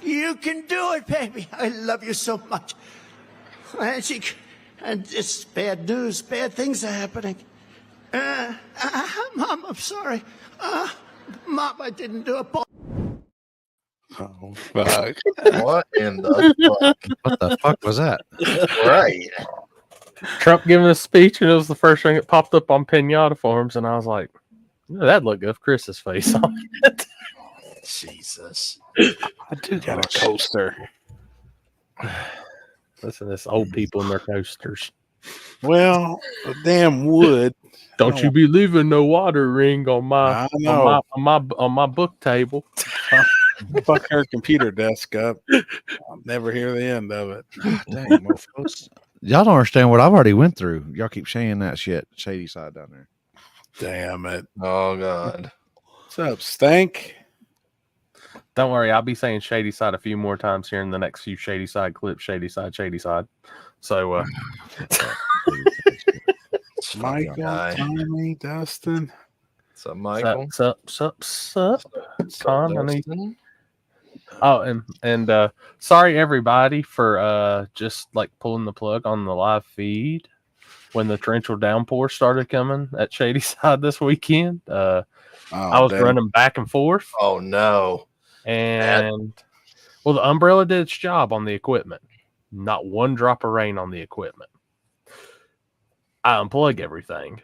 You can do it, baby. I love you so much. And it's bad news. Bad things are happening. Mom, I'm sorry. Mom, I didn't do it. Oh, fuck. What in the fuck? What the fuck was that? Right. Trump giving a speech, and it was the first thing that popped up on Pinata forums, and I was like, that'd look good with Chris's face on it. Jesus. I do got a coaster. Listen to this old people in their coasters. Well, the damn wood. Don't you be leaving no water ring on my on my book table. Fuck her computer desk up. I'll never hear the end of it. Dang, mofos. Y'all don't understand what I've already went through. Y'all keep saying that shit. Shady Side down there. Damn it. Oh, God. What's up, Stank? Don't worry, I'll be saying Shady Side a few more times here in the next few Shady Side clips. Shady Side, Shady Side. So, Michael, Tommy, Dustin. What's up, Michael? Sup. Con, I need. Oh, and sorry everybody for just like pulling the plug on the live feed when the torrential downpour started coming at Shady Side this weekend. I was running back and forth. Oh no. And well, the umbrella did its job on the equipment. Not one drop of rain on the equipment. I unplug everything.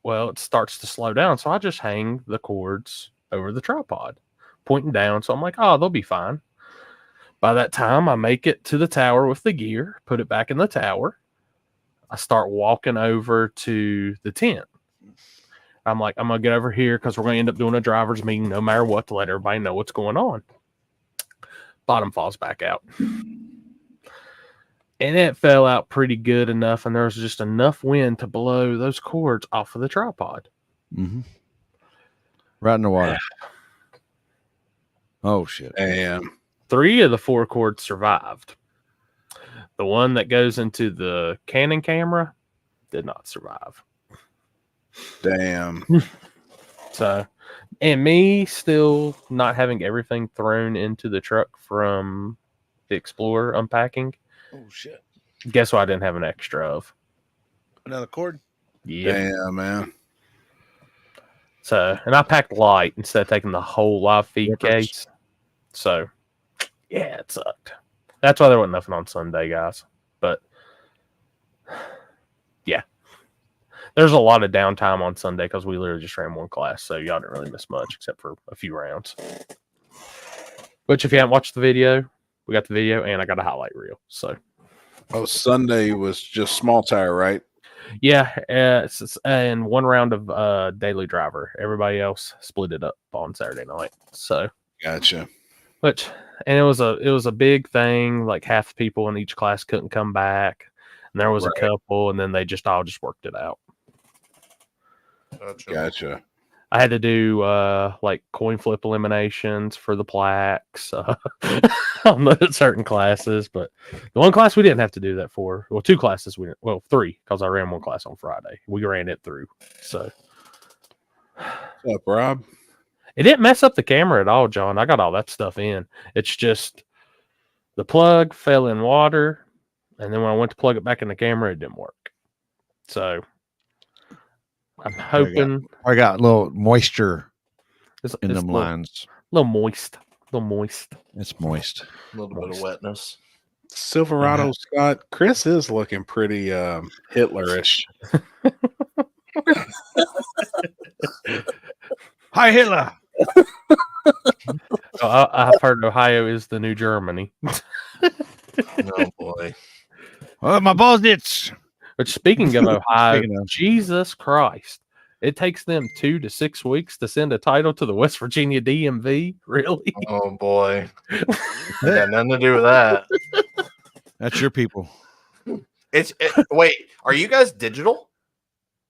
Well, it starts to slow down, so I just hang the cords over the tripod, pointing down. So I'm like, oh, they'll be fine. By that time, I make it to the tower with the gear, put it back in the tower. I start walking over to the tent. I'm like, I'm going to get over here because we're going to end up doing a driver's meeting no matter what to let everybody know what's going on. Bottom falls back out. And it fell out pretty good enough, and there was just enough wind to blow those cords off of the tripod. Mm-hmm. Right in the water. Oh, shit. Damn. 3 of the 4 cords survived. The one that goes into the Canon camera did not survive. Damn. So, and me still not having everything thrown into the truck from the Explorer unpacking. Oh, shit. Guess what I didn't have an extra of? Another cord? Yeah. Damn, man. So, and I packed light instead of taking the whole live feed case. So, yeah, it sucked. That's why there wasn't nothing on Sunday, guys. But, yeah. There's a lot of downtime on Sunday because we literally just ran one class. So, y'all didn't really miss much except for a few rounds. Which, if you haven't watched the video, we got the video and I got a highlight reel. So, oh, Sunday was just small tire, right? yeah, and one round of daily driver. Everybody else split it up on Saturday night. So, Gotcha. And it was a big thing. Like half the people in each class couldn't come back, and there was a couple, and then they all just worked it out. Gotcha. I had to do like coin flip eliminations for the plaques on certain classes, but the one class we didn't have to do that for. Well, 2 classes well 3 because I ran one class on Friday. We ran it through. So, What's up, Rob? it didn't mess up the camera at all, John. I got all that stuff in. It's just the plug fell in water, and then when I went to plug it back in the camera, it didn't work. So. I'm hoping I got a little moisture in them a lines. little moist. It's moist. A little bit of wetness. Silverado Scott. Chris is looking pretty Hitlerish. Hi, Hitler. I've heard Ohio is the new Germany. Oh boy. Oh, my balls itch. But speaking of Ohio, Jesus Christ, it takes them 2 to 6 weeks to send a title to the West Virginia DMV. Really? Oh boy. Got nothing to do with that. That's your people. Wait, are you guys digital?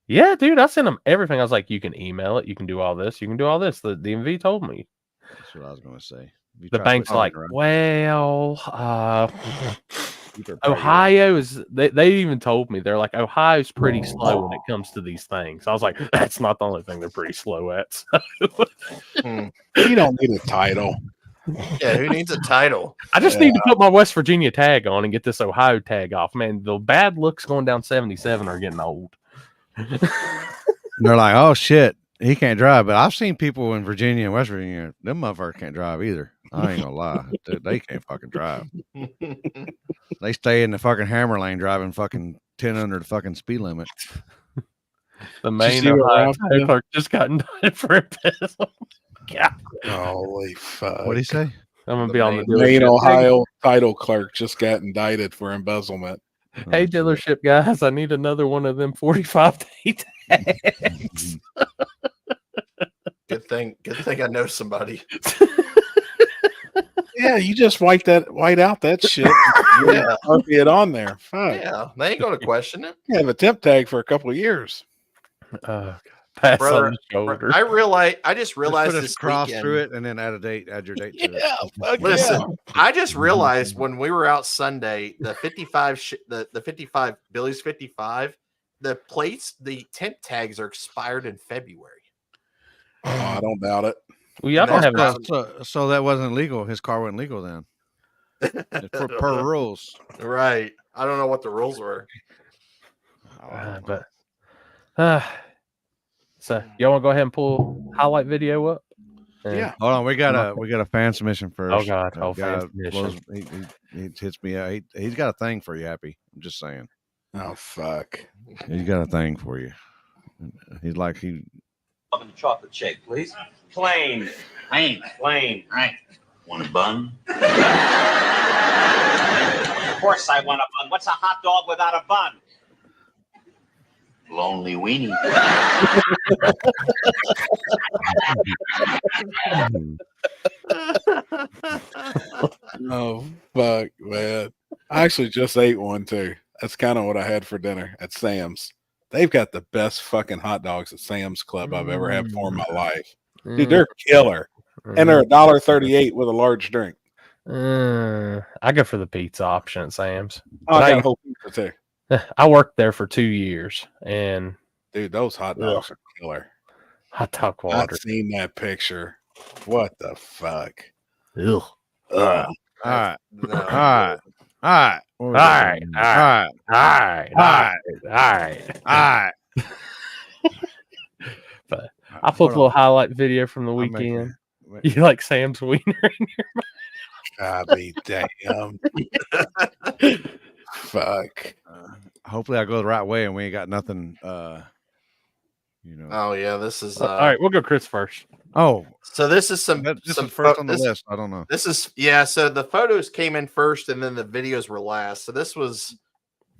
Yeah, dude, I sent them everything. I was like, you can email it, you can do all this, you can do all this. The DMV told me. That's what I was going to say. The bank's like, well, Ohio is, they even told me, they're like, Ohio's pretty slow when it comes to these things. I was like, that's not the only thing they're pretty slow at. So. You don't need a title. Yeah, who needs a title? I just need to put my West Virginia tag on and get this Ohio tag off. Man, the bad looks going down 77 are getting old. They're like, oh shit, he can't drive. But I've seen people in Virginia and West Virginia, them motherfuckers can't drive either. I ain't gonna lie. They can't fucking drive. They stay in the fucking hammer lane driving fucking 10 under the fucking speed limit. The main see what Ohio Ralph tag did? clerk just got indicted for embezzlement. God, Holy fuck. What'd he say? I'm gonna The be on the main Main dealership. Ohio title clerk just got indicted for embezzlement. Hey, dealership guys, I need another one of them 45-day tags. Good thing I know somebody. Yeah, you just white out that shit. Yeah. It on there. Fuck. Yeah, they ain't gonna question it. You have a temp tag for a couple of years. Pass Brother, on the shoulder. I just realized Put a this cross weekend. through it and then add your date to it. Fuck Listen, I just realized when we were out Sunday, the 55, the 55 Billy's 55, the plates, the temp tags are expired in February. Oh, I don't doubt it. Well, y'all don't have enough. So that wasn't legal. His car wasn't legal then. per rules. Right. I don't know what the rules were. So y'all want to go ahead and pull highlight video up? Yeah. Hold on, we got a fan submission first. Oh God! Oh, fan submission. He hits me out. He's got a thing for you, Happy. I'm just saying. Oh fuck. He's got a thing for you. He's like Oven chocolate shake, please. Plain. Plain. Plain. Right. Want a bun? Of course I want a bun. What's a hot dog without a bun? Lonely weenie. Oh fuck, man. I actually just ate one too. That's kind of what I had for dinner at Sam's. They've got the best fucking hot dogs at Sam's Club I've ever had before in my life. Dude, they're killer. And they're $1.38 with a large drink. I go for the pizza option at Sam's. Oh, I got a whole pizza too. I worked there for 2 years, and dude, those hot dogs are killer. Hot dog water. I've seen that picture. What the fuck? Ugh. all right. No. All right. All right. All right. All right. All right. But I put a little highlight video from the weekend. You like Sam's wiener in your mouth? God be damn. Fuck. Hopefully I go the right way and we ain't got nothing you know. Oh yeah, this is all right, we'll go Chris first. Oh, so this is some first on the list. I don't know. This is so the photos came in first and then the videos were last. So this was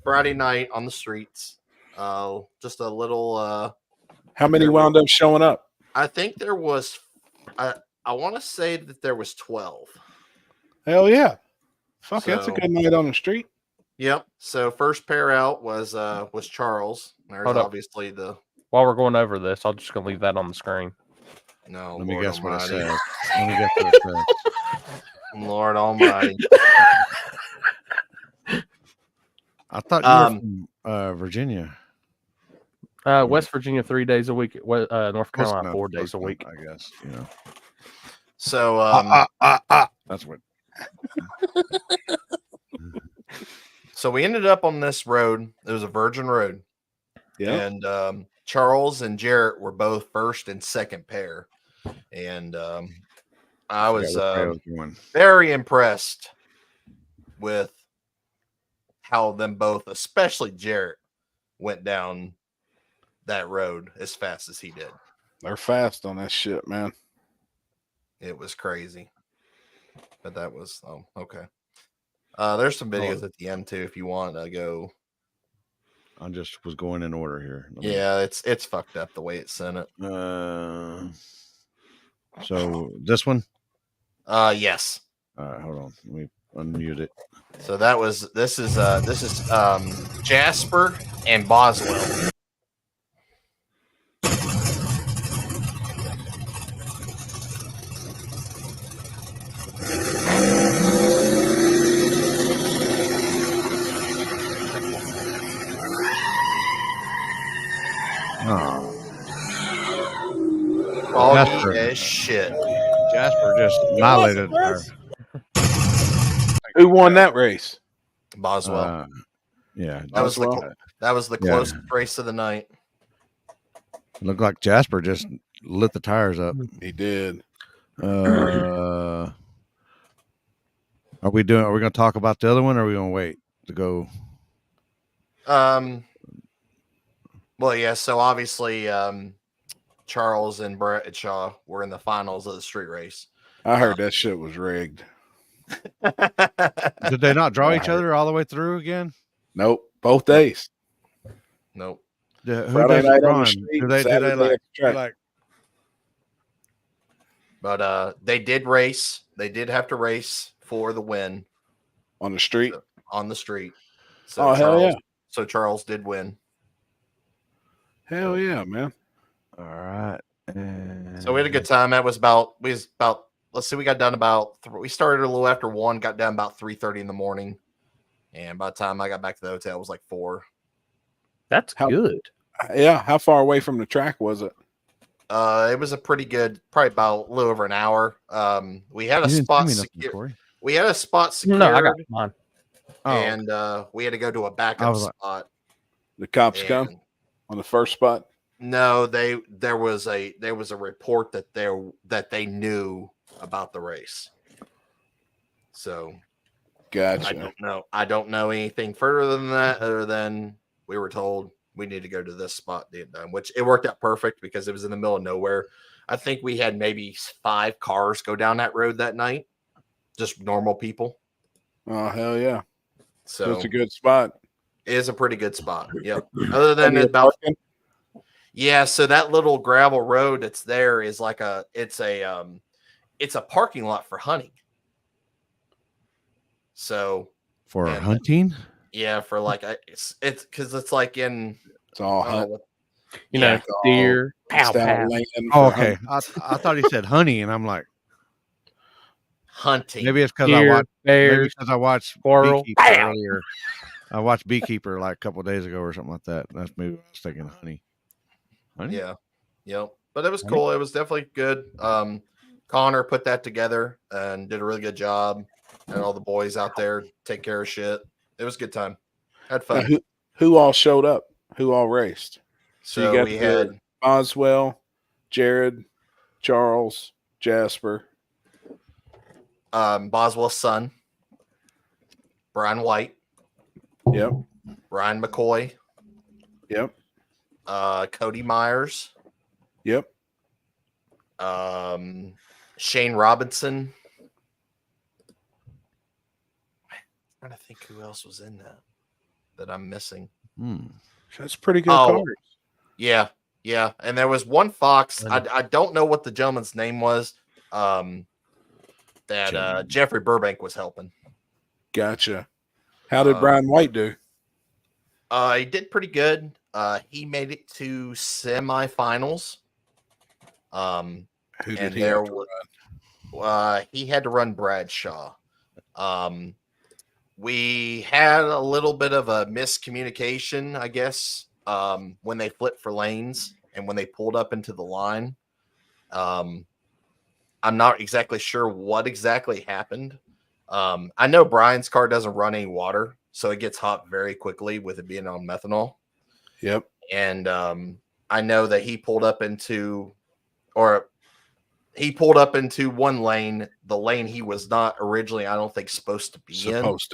Friday night on the streets. Just a little how many wound up showing up? I think there was I want to say that there was 12. Hell yeah. Fuck, that's a good night on the street. Yep. So first pair out was Charles. There's obviously the while we're going over this, I'm just gonna leave that on the screen. No, let me Lord guess Almighty. what it says. Let me guess what it says. Lord Almighty. I thought you were from Virginia. West Virginia 3 days a week. North Carolina 4 days a week. I guess, you know. So that's what. So we ended up on this road. It was a virgin road. Yeah. And Charles and Jarrett were both first and second pair. And I was very impressed with how them both, especially Jarrett, went down that road as fast as he did. They're fast on that shit, man. It was crazy. But that was okay. There's some videos at the end too if you want to go. I just was going in order here. Yeah, it's fucked up the way it sent it. So this one? Yes. All right, hold on. Let me unmute it. So this is Jasper and Boswell. Jasper. As shit. Jasper just annihilated her. Who won that race? Boswell. Yeah, that was Boswell? the closest race of the night. looked like Jasper just lit the tires up. He did. Are we going to talk about the other one, or are we going to wait to go? Well, yeah. So obviously, Charles and Bradshaw were in the finals of the street race. I heard that shit was rigged. Did they not draw each other all the way through again? Nope. Both days. Nope. Who Friday does the night on the drawing? street, Do they Saturday like, at the track. like? But they did race. They did have to race for the win On the street? on the street. So Oh, hell yeah. So Charles did win. Hell yeah, man. All right. So we had a good time. That was about let's see, we got done we started a little after 1, got down about 3:30 in the morning. And by the time I got back to the hotel, it was like 4. That's good. Yeah. How far away from the track was it? It was a pretty good, probably about a little over an hour. We had a spot secured. We had a spot secured. No, I got mine. And we had to go to a backup spot. The cops come on the first spot? No, there was a report that they knew about the race. So gotcha. I don't know anything further than that, other than we were told we need to go to this spot, which it worked out perfect because it was in the middle of nowhere. I think we had maybe 5 cars go down that road that night, just normal people. Oh, hell yeah. So it's a good spot. It is a pretty good spot. Yep. Other than so that little gravel road that's there is like it's a parking lot for hunting. So for hunting? Yeah, for like it's because it's like it's all hunt. Deer. Pow, pow. Oh, okay. I thought he said honey, and I'm like hunting. Maybe it's because I watched squirrel Beekeeper earlier. I watched Beekeeper like a couple of days ago or something like that. That's maybe I was thinking honey. Yeah. Yep. But it was cool. It was definitely good. Connor put that together and did a really good job. And all the boys out there take care of shit. It was a good time. Had fun. Who all showed up? Who all raced? So you had Boswell, Jared, Charles, Jasper. Boswell's son, Brian White. Yep. Ryan McCoy. Yep. Cody Myers. Yep. Shane Robinson. I'm trying to think who else was in that I'm missing. That's pretty good cars. Yeah. Yeah. And there was one Fox. I don't know what the gentleman's name was. That Jeffrey Burbank was helping. Gotcha. How did Brian White do? He did pretty good. He made it to semifinals. Who did he have to run? He had to run Bradshaw. We had a little bit of a miscommunication, I guess, when they flipped for lanes and when they pulled up into the line. I'm not exactly sure what exactly happened. I know Brian's car doesn't run any water, so it gets hot very quickly with it being on methanol. Yep. And I know that he pulled up into one lane, the lane he was not originally, I don't think, supposed to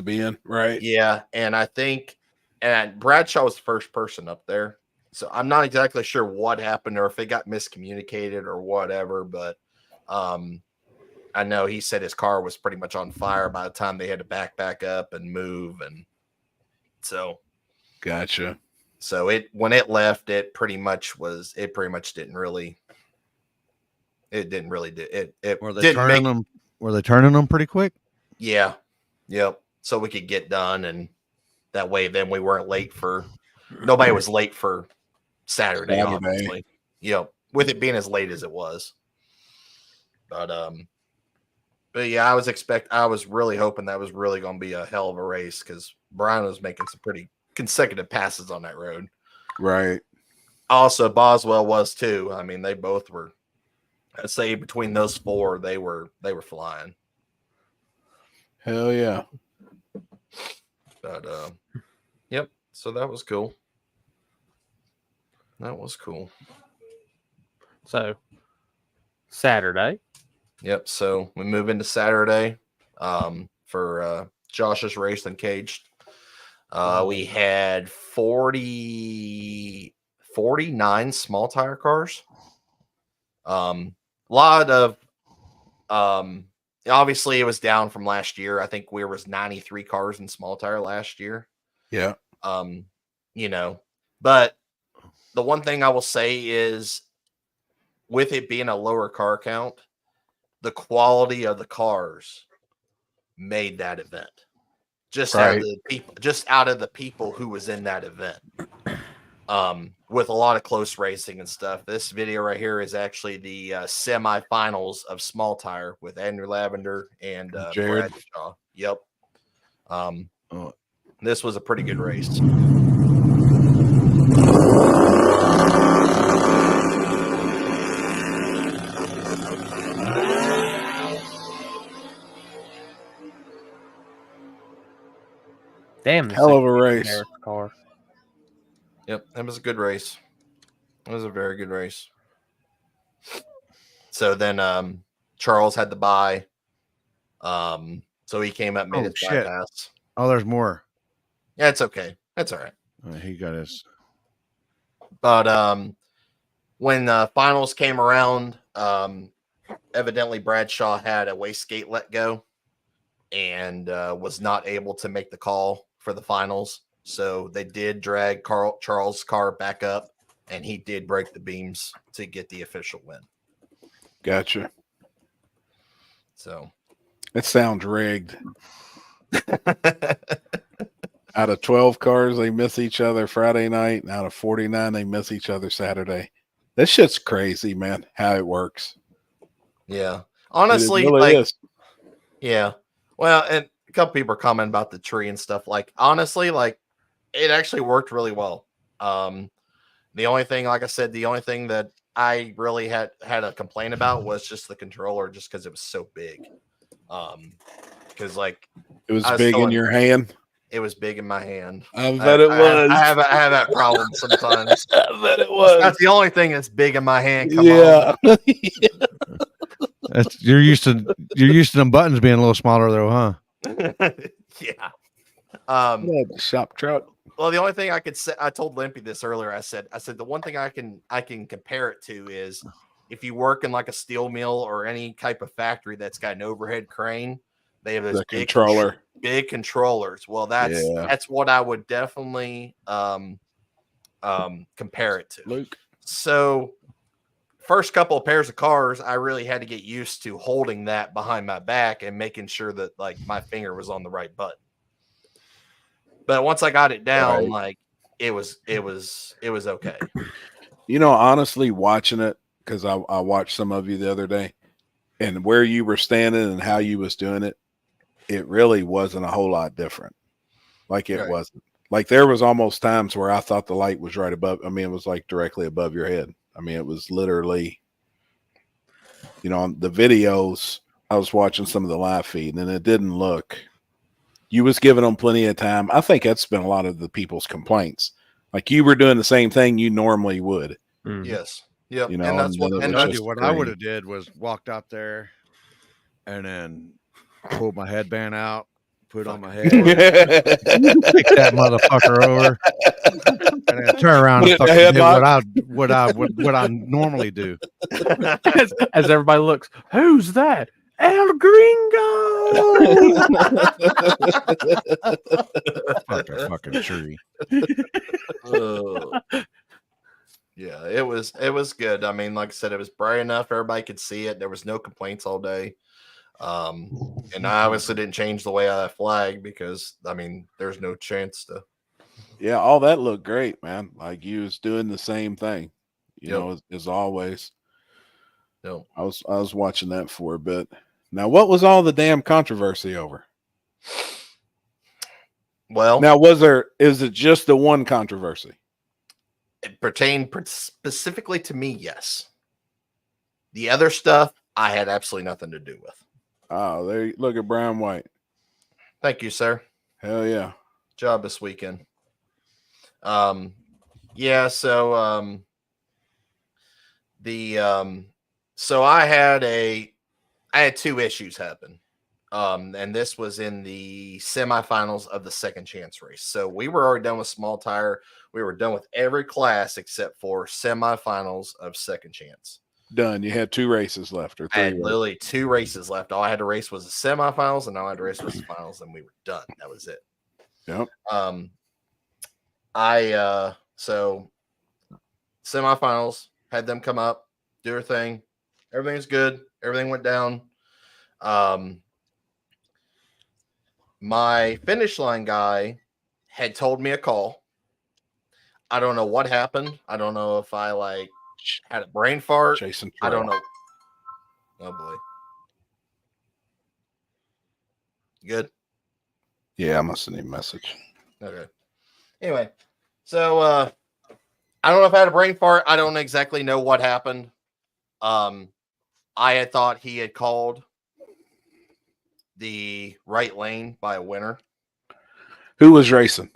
be in. Right. Yeah. And I think, and Bradshaw was the first person up there. So I'm not exactly sure what happened or if it got miscommunicated or whatever, but I know he said his car was pretty much on fire by the time they had to back up and move. And so. Gotcha. So when it left, it pretty much didn't really do it. Were they turning them pretty quick? Yeah. Yep. So we could get done, and that way then we weren't late nobody was late for Saturday. Obviously. Yep. With it being as late as it was. But yeah, I was really hoping that was really going to be a hell of a race because Brian was making some pretty consecutive passes on that road. Right. Also, Boswell was too. I mean, they both were. I'd say between those 4, they were flying. Hell yeah. But yep. So that was cool. That was cool. So Saturday. Yep. So we move into Saturday for Josh's race and caged. We had 49 small tire cars. A lot of obviously it was down from last year. I think there was 93 cars in small tire last year. Yeah. You know, but the one thing I will say is with it being a lower car count, the quality of the cars made that event. Just out of the people who was in that event. With a lot of close racing and stuff. This video right here is actually the semifinals of small tire with Andrew Lavender and Jared Brad Shaw. Yep. This was a pretty good race. Damn, hell of a race. Car. Yep, that was a good race. It was a very good race. So then Charles had the bye. So he came up, made his bypass. Oh, there's more. Yeah, it's okay. That's all right. He got his. But when finals came around, evidently Bradshaw had a wastegate let go and was not able to make the call for the finals. So they did drag Charles' car back up, and he did break the beams to get the official win. Gotcha. So it sounds rigged. Out of 12 cars, they miss each other Friday night. And out of 49, they miss each other Saturday. This shit's crazy, man, how it works. Yeah. Honestly, it really is. Yeah. Well, and a couple people are commenting about the tree and stuff. Like, honestly, like, it actually worked really well. The only thing, like I said, the only thing that I really had a complaint about was just the controller, just because it was so big. Because, like, it was big in your hand. It was big in my hand. I bet it was. I have that problem sometimes. I bet it was. That's the only thing that's big in my hand. Come on. You're used to them buttons being a little smaller though, huh? Yeah. Shop truck. Well, the only thing I could say, I told Limpy this earlier. I said the one thing I can compare it to is if you work in like a steel mill or any type of factory that's got an overhead crane, they have those big controllers. Well, that's what I would definitely compare it to. Luke. So first couple of pairs of cars, I really had to get used to holding that behind my back and making sure that like my finger was on the right button. But once I got it down, like it was okay. You know, honestly, watching it, because I watched some of you the other day, and where you were standing and how you was doing it, it really wasn't a whole lot different. Like it wasn't. Like there was almost times where I thought the light was right above. I mean, it was like directly above your head. I mean, it was literally, you know, on the videos, I was watching some of the live feed and it didn't look, you was giving them plenty of time. I think that's been a lot of the people's complaints. Like you were doing the same thing you normally would. Yes. Yep. You know, and that's what I would have did was walked out there and then pulled my headband out, put it on my head, kick that motherfucker over, and then turn around and fucking do what I normally do. As everybody looks, who's that? El Gringo. fucking tree. Yeah, it was good. I mean, like I said, it was bright enough everybody could see it. There was no complaints all day. And I obviously didn't change the way I flag because I mean there's no chance to. Yeah, all that looked great, man. Like you was doing the same thing, you know, as always. No, I was watching that for a bit. Now, what was all the damn controversy over? Well, now is it just the one controversy? It pertained specifically to me, yes. The other stuff I had absolutely nothing to do with. Oh, there you look at Brian White. Thank you, sir. Hell yeah. Job this weekend. Yeah, so so I had two issues happen. And this was in the semifinals of the second chance race. So we were already done with small tire. We were done with every class except for semifinals of second chance. Done. You had 2 races left, or I 3. had literally 2 races left. All I had to race was the semifinals, and all I had to race was the finals, and we were done. That was it. Yep. So semifinals, had them come up, do their thing. Everything was good. Everything went down. My finish line guy had told me a call. I don't know what happened. I don't know if I had a brain fart. Jason I don't Terrell. know. Oh boy. Good. Yeah, I must have need a message. Okay. Anyway, so I don't know if I had a brain fart. I don't exactly know what happened. I had thought he had called the right lane by a winner. Who was racing?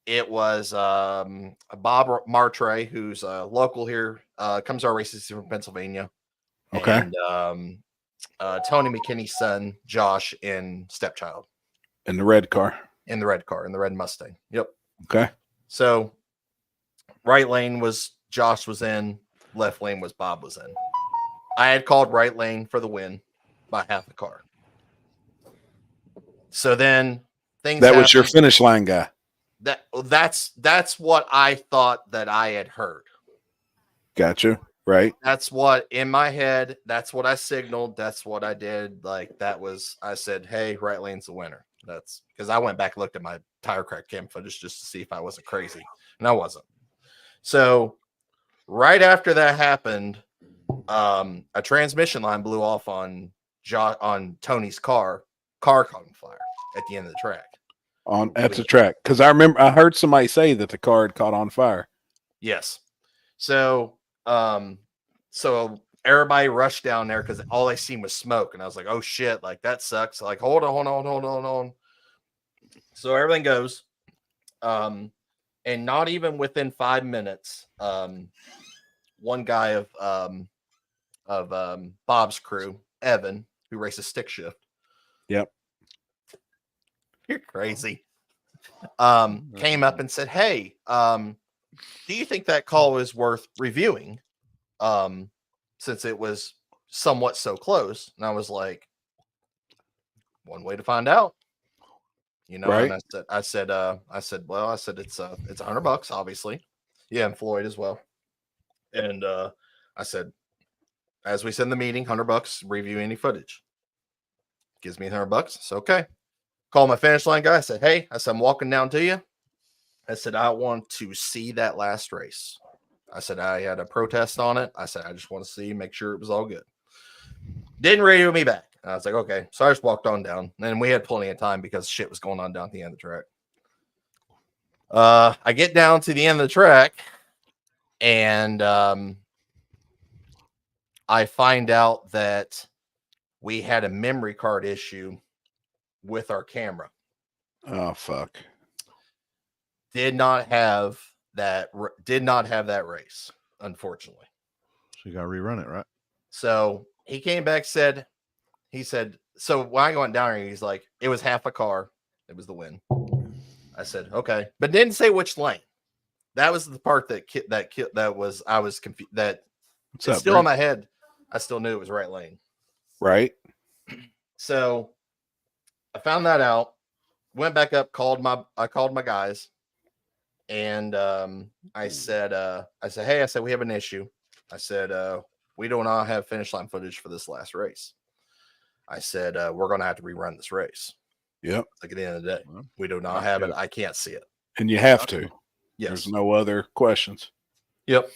It was Bob Martre, who's local here, comes to our races from Pennsylvania. Okay. And Tony McKinney's son, Josh, in Stepchild. In the red car. In the red car, in the red Mustang. Yep. Okay. So right lane was Josh was in, left lane was Bob was in. I had called right lane for the win by half a car. So then things that was your happened. finish line guy. That's what I thought that I had heard. Gotcha. Right. That's what in my head. That's what I signaled. That's what I did. I said, hey, right lane's the winner. That's because I went back and looked at my tire crack cam footage just to see if I wasn't crazy. And I wasn't. So right after that happened, a transmission line blew off on Tony's car caught on fire at the end of the track. At the track. Because I remember I heard somebody say that the car had caught on fire. Yes. So everybody rushed down there because all they seen was smoke. And I was like, oh shit, that sucks. Hold on. So everything goes. And not even within 5 minutes, one guy of Bob's crew, Evan, who races stick shift. Yep. You're crazy. Came up and said, hey, do you think that call is worth reviewing? Since it was somewhat so close. And I was like, one way to find out. Right. And I said it's $100, obviously. Yeah, and Floyd as well. And I said, as we said in the meeting, $100, review any footage. Gives me $100. It's okay. Call my finish line guy. I said, hey, I'm walking down to you. I said, I want to see that last race. I said, I had a protest on it. I said, I just want to see, make sure it was all good. Didn't radio me back. I was like, okay. So I just walked on down. And we had plenty of time because shit was going on down at the end of the track. I get down to the end of the track and I find out that we had a memory card issue with our camera. Oh, fuck. Did not have that race, unfortunately. So you got to rerun it, right? So he came back, so when I went down here, he's like, it was half a car. It was the win. I said, okay, but didn't say which lane. That was the part I was confused. That it's still in my head. I still knew it was right lane. Right. So I found that out, went back up, called my guys. And I said, hey, we have an issue. I said, we do not have finish line footage for this last race. I said, we're going to have to rerun this race. Yep. At the end of the day, we do not have it. I can't see it. And you have to. Yes. There's no other questions. Yep.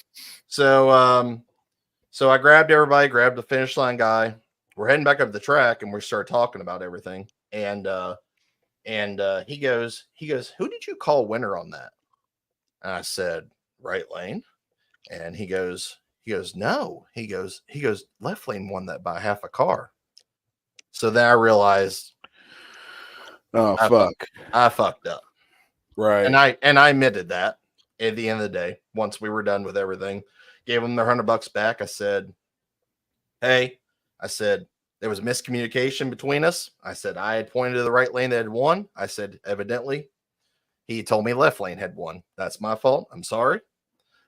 So, I grabbed everybody, grabbed the finish line guy. We're heading back up the track and we started talking about everything. And he goes, who did you call winner on that? And I said, right lane. And he goes, He goes, no. He goes, left lane won that by half a car. So then I realized, oh fuck, I fucked up. right? And I admitted that at the end of the day. Once we were done with everything, gave them their $100 back. I said, hey, I said there was miscommunication between us. I said I had pointed to the right lane that had won. I said evidently he told me left lane had won. That's my fault. I'm sorry.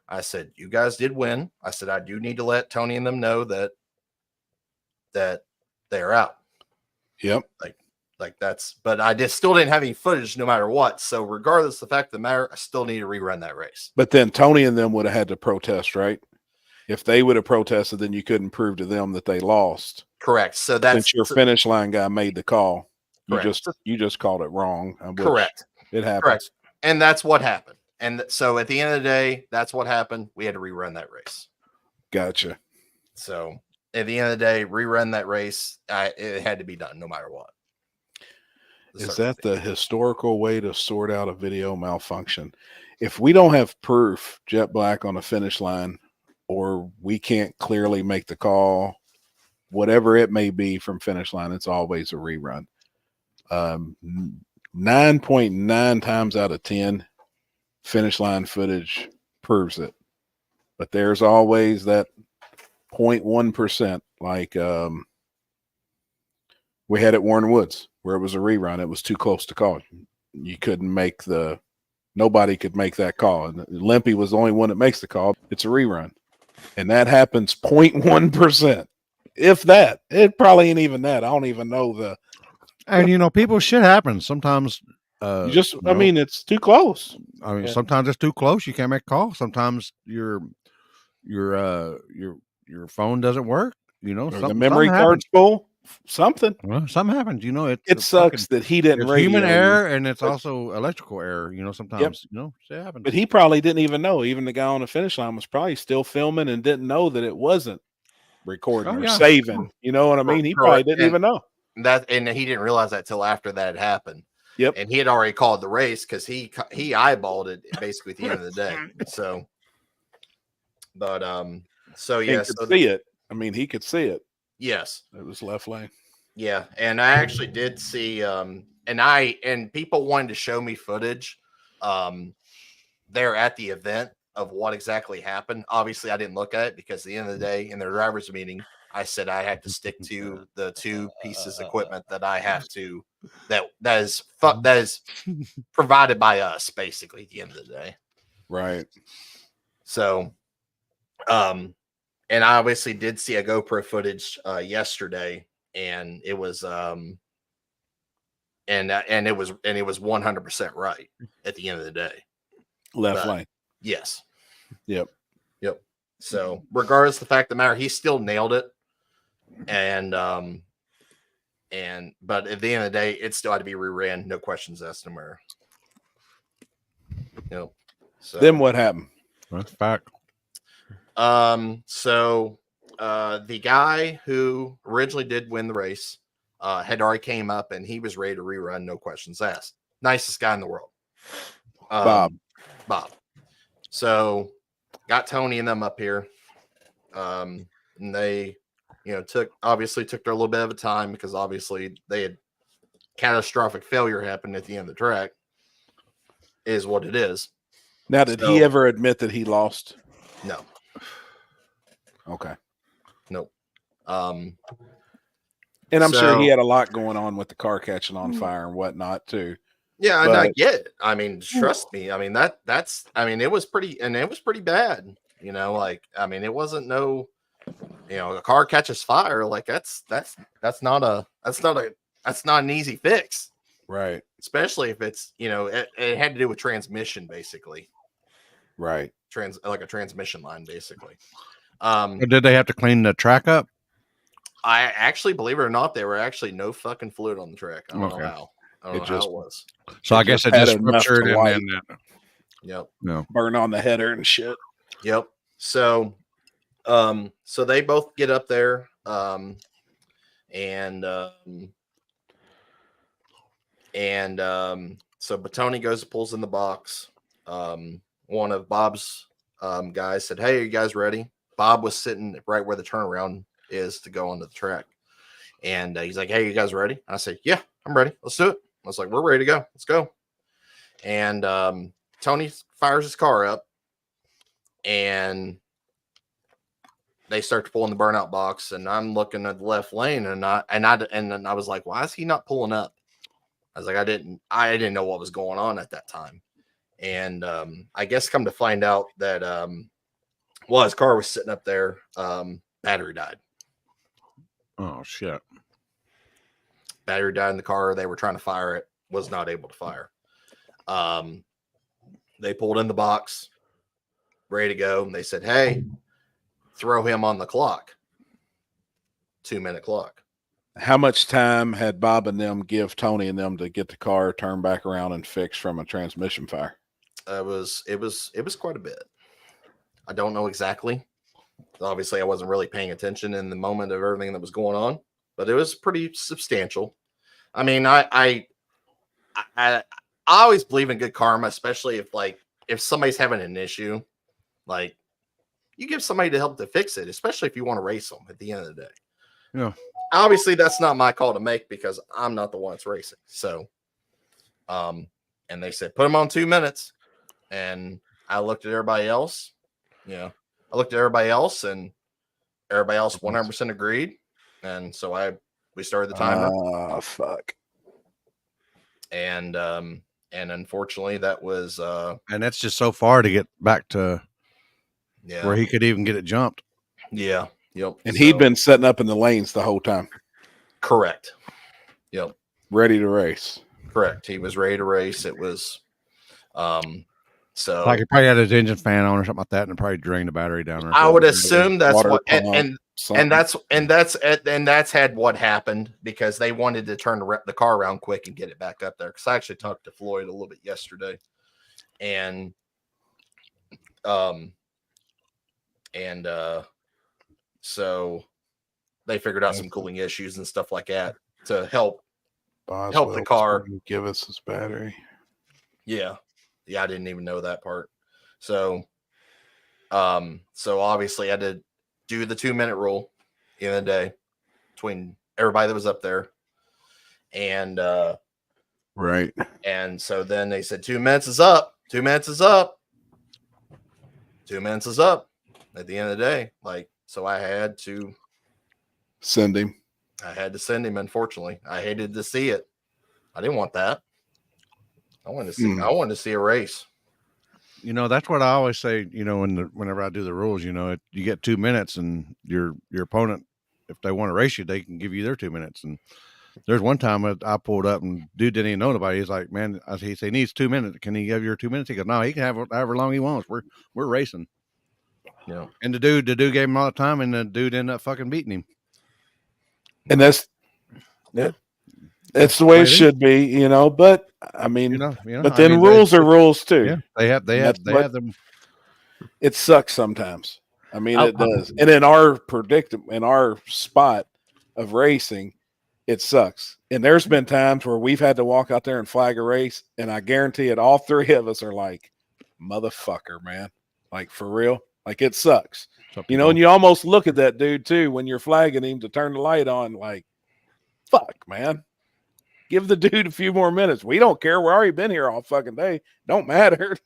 I said you guys did win. I said I do need to let Tony and them know that they're out. Yep. Like that's, but I just still didn't have any footage no matter what. So regardless of the fact of the matter, I still need to rerun that race. But then Tony and them would have had to protest, right? If they would have protested, then you couldn't prove to them that they lost. Correct. So that's since your finish line guy made the call. Correct. You just called it wrong. Correct. It happens. Correct. And that's what happened. And so at the end of the day, that's what happened. We had to rerun that race. Gotcha. So at the end of the day, rerun that race. It had to be done no matter what. Is that the historical way to sort out a video malfunction? If we don't have proof, jet black on a finish line, or we can't clearly make the call, whatever it may be from finish line, it's always a rerun. 9.9 times out of 10, finish line footage proves it. But there's always that 0.1%, like we had at Warren Woods, where it was a rerun. It was too close to call. You couldn't make nobody could make that call. And Limpy was the only one that makes the call. It's a rerun. And that happens 0.1%. If that, it probably ain't even that. I don't even know and people, shit happens sometimes. I mean, it's too close. I mean, sometimes it's too close. You can't make a call. Sometimes your phone doesn't work. Or the memory card's full. Something. Well, something happens. It sucks that he didn't radio. Human error, and it's also electrical error. Sometimes shit happens. But he probably didn't even know. Even the guy on the finish line was probably still filming and didn't know that it wasn't recording or saving. You know what I mean? He probably didn't even know that, and he didn't realize that till after that had happened. Yep. And he had already called the race because he eyeballed it basically at the end of the day. So, but so yeah, he could see it. I mean, he could see it. Yes, it was left lane. Yeah, and I actually did see, and people wanted to show me footage, there at the event of what exactly happened. Obviously, I didn't look at it because at the end of the day, in their drivers' meeting, I said I had to stick to the two pieces of equipment that I have to that is provided by us, basically at the end of the day. Right. So, and I obviously did see a GoPro footage yesterday, and it was and it was 100% right at the end of the day. Left lane. Yes. Yep. So regardless of the fact of the matter, he still nailed it. And but at the end of the day, it still had to be reran. No questions asked, no matter. So then what happened? That's fact. So the guy who originally did win the race had already came up and he was ready to rerun, no questions asked. Nicest guy in the world. Bob. So got Tony and them up here. And they, took their little bit of a time because obviously they had catastrophic failure happen at the end of the track, is what it is. Now, did he ever admit that he lost? No. Okay. Nope. And I'm sure he had a lot going on with the car catching on fire and whatnot too. Yeah, and I get it. I mean, trust me. I mean, it was pretty bad. It wasn't a car catches fire. Like that's not an easy fix. Right. Especially if it's, it had to do with transmission, basically. Right. Like a transmission line, basically. Did they have to clean the track up? I actually, believe it or not, there were actually no fucking fluid on the track. I don't know how. I don't know how it was. So I guess it just ruptured and then yep. No. Burn on the header and shit. Yep. So so they both get up there, so Batoni goes and pulls in the box. One of Bob's guys said, "Hey, are you guys ready?" Bob was sitting right where the turnaround is to go onto the track. And he's like, "Hey, you guys ready?" I said, "Yeah, I'm ready. Let's do it." I was like, "We're ready to go. Let's go." And Tony fires his car up, and they start to pull in the burnout box. And I'm looking at the left lane, and then I was like, "Why is he not pulling up?" I was like, I didn't know what was going on at that time. And I guess come to find out that while his car was sitting up there, battery died. Oh shit! Battery died in the car. They were trying to fire it, was not able to fire. They pulled in the box, ready to go. And they said, "Hey, throw him on the clock. 2-minute clock." How much time had Bob and them give Tony and them to get the car turned back around and fixed from a transmission fire? It was quite a bit. I don't know exactly. Obviously, I wasn't really paying attention in the moment of everything that was going on, but it was pretty substantial. I mean, I always believe in good karma, especially if somebody's having an issue, like you give somebody to help to fix it, especially if you want to race them at the end of the day. Yeah. Obviously, that's not my call to make because I'm not the one that's racing. So, and they said, put him on 2 minutes. And I looked at everybody else. I looked at everybody else, and everybody else 100% agreed. And so we started the timer. Oh, fuck. And unfortunately that was, and that's just so far to get back to where he could even get it jumped. Yeah. Yep. And he'd been setting up in the lanes the whole time. Correct. Yep. Ready to race. Correct. He was ready to race. It was, so like he probably had his engine fan on or something like that, and it probably drained the battery down. Or I would assume that's water what, pump, and that's had what happened because they wanted to turn the car around quick and get it back up there. Because I actually talked to Floyd a little bit yesterday, and so they figured out some cooling issues and stuff like that to help the car. Give us his battery. Yeah. I didn't even know that part. So obviously I had to do the 2-minute rule in the day between everybody that was up there. And right. And so then they said 2 minutes is up. 2 minutes is up. 2 minutes is up at the end of the day. So I had to send him. Unfortunately. I hated to see it. I didn't want that. I wanted to see a race. That's what I always say, whenever I do the rules, you get 2 minutes, and your opponent, if they want to race you, they can give you their 2 minutes. And there's one time I pulled up and dude didn't even know nobody. He's like, "Man," he said, "He needs 2 minutes. Can he have your 2 minutes?" He goes, "No, he can have however long he wants. We're racing." Yeah. And the dude gave him all the time, and the dude ended up fucking beating him. And that's the way it should be, but I mean, but then rules are rules too. Yeah, they have them. It sucks sometimes. I mean, it does. And in our spot of racing, it sucks. And there's been times where we've had to walk out there and flag a race, and I guarantee it, all three of us are like, "Motherfucker, man!" Like for real. Like it sucks. And you almost look at that dude too when you're flagging him to turn the light on, like, "Fuck, man. Give the dude a few more minutes. We don't care. We've already been here all fucking day. Don't matter."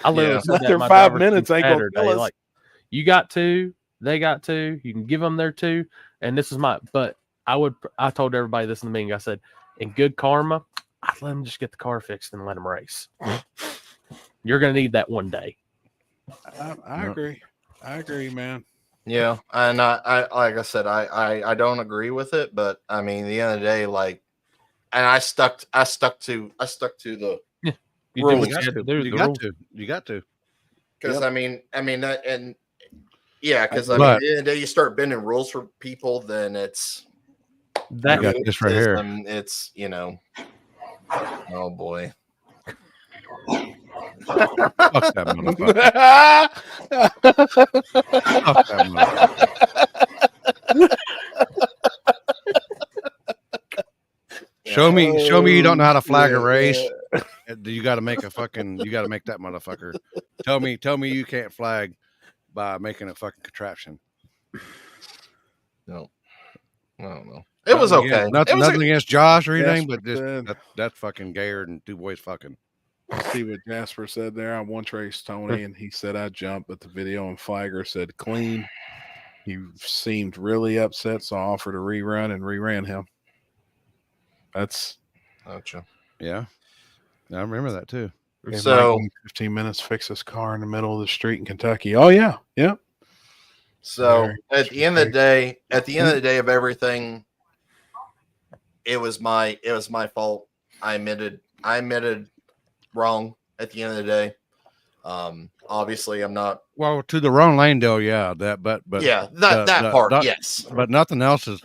I literally said that another my 5 minutes ain't gonna kill us. Like, you got 2, they got 2. You can give them their 2, and this is but I told everybody this in the meeting. I said, in good karma, I'd let them just get the car fixed and let them race. You're gonna need that one day. I agree. I agree, man. Yeah, and I like I said, I don't agree with it, but I mean, at the end of the day, and I stuck to the rules. You got to. Because I mean that, and yeah, because I mean, at the end of the day, you start bending rules for people, then it's that got this right here. It's oh boy. Fuck that motherfucker. Fuck that motherfucker. Show me you don't know how to flag a race. You got to make that motherfucker. Tell me you can't flag by making a fucking contraption. No, I don't know. It was okay. Nothing against Josh or anything, Jasper but just said- that's fucking Gayer and two boys fucking. See what Jasper said there. I one trace Tony, and he said I jumped, but the video and Flagger said clean. He seemed really upset, so I offered a rerun and reran him. That's Gotcha. Yeah, I remember that too. Gave So- Mike 15 minutes to fix his car in the middle of the street in Kentucky. Oh yeah, yeah. So Very at the end of the day, of everything, it was my fault. I admitted wrong at the end of the day. Obviously I'm not. Well, to the wrong lane, though, yeah. That Yeah, that part, yes. But nothing else is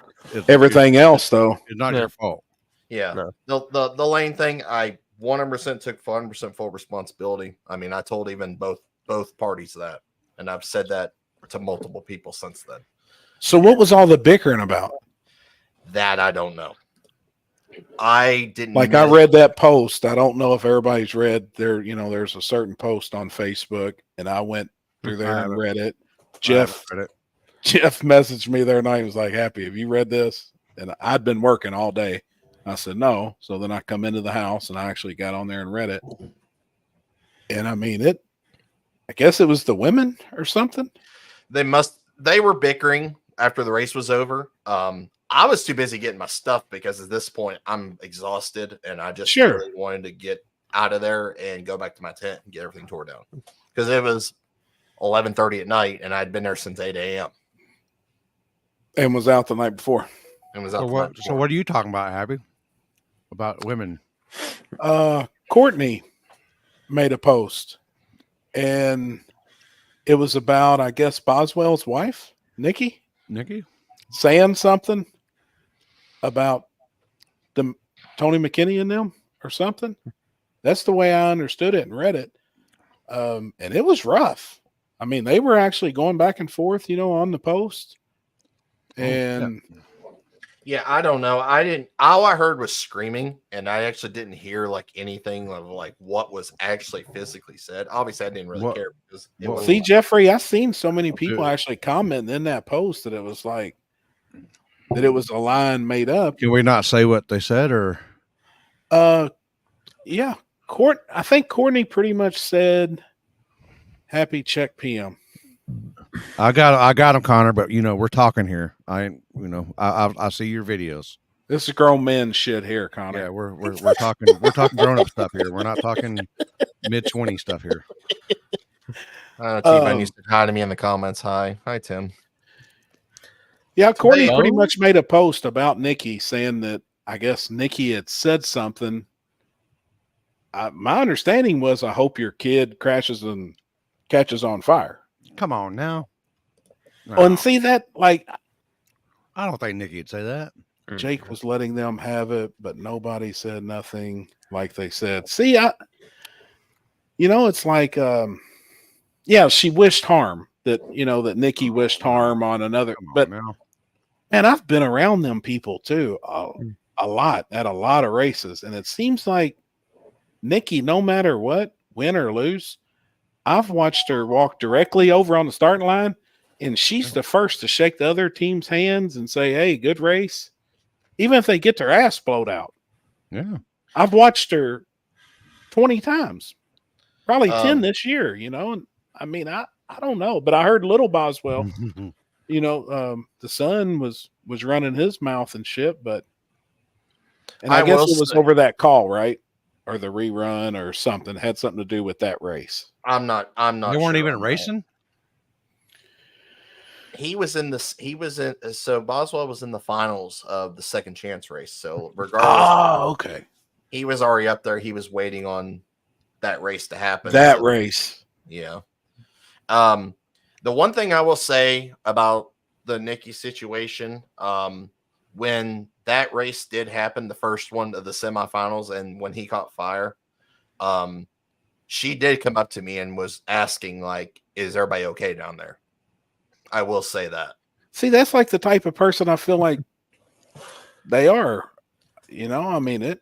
Everything else though. is not your fault. Yeah. The lane thing, I 100% took 100% full responsibility. I mean, I told even both parties that, and I've said that to multiple people since then. So what was all the bickering about? That I don't know. I didn't Like I read that post. I don't know if everybody's read there. You know, there's a certain post on Facebook, and I went through there and read it. Jeff messaged me there night and was like, "Happy, have you read this?" And I'd been working all day. I said no. So then I come into the house and I actually got on there and read it. And I mean it. I guess it was the women or something. They were bickering after the race was over. I was too busy getting my stuff because at this point I'm exhausted and I just really wanted to get out of there and go back to my tent and get everything tore down because it was 11:30 at night and I'd been there since 8 a.m. and was out the night before. And was So out. what are you talking about, Happy? About women? Courtney made a post, and it was about, I guess, Boswell's wife, Nikki, saying something about the Tony McKinney and them or something. That's the way I understood it and read it. And it was rough. I mean, they were actually going back and forth, you know, on the post. And yeah, I don't know. All I heard was screaming, and I actually didn't hear like anything of like what was actually physically said. Obviously, I didn't really care because it was see, Jeffrey, I've seen so many people actually comment in that post that it was like that it was a line made up. Can we not say what they said or? Yeah, I think Courtney pretty much said, "Happy check PM." I got him, Connor. But you know, we're talking here. I see your videos. This is grown men shit here, Connor. Yeah, we're talking grown up stuff here. We're not talking mid-20 stuff here. T-Bone used to hi to me in the comments. Hi, Tim. Yeah, Courtney pretty much made a post about Nikki saying that I guess Nikki had said something. My understanding was, I hope your kid crashes and catches on fire. Come on now. No. Oh, and see that, like, I don't think Nikki would say that. Jake was letting them have it, but nobody said nothing like they said. See, it's like, yeah, she wished harm that Nikki wished harm on another, but man, I've been around them people too, a lot at a lot of races. And it seems like Nikki, no matter what, win or lose, I've watched her walk directly over on the starting line, and she's the first to shake the other team's hands and say, "Hey, good race," even if they get their ass blowed out. Yeah, I've watched her 20 times, probably 10 this year. And I mean, I don't know, but I heard little Boswell, the son was running his mouth and shit, and I guess it was over that call, right? Or the rerun or something had something to do with that race. I'm not. They weren't even racing. So Boswell was in the finals of the second chance race. So regardless, okay, he was already up there. He was waiting on that race to happen. Race, yeah. The one thing I will say about the Nikki situation, when that race did happen, the first one of the semifinals, and when he caught fire, she did come up to me and was asking, like, is everybody okay down there? I will say that. See, that's like the type of person I feel like they are, I mean it.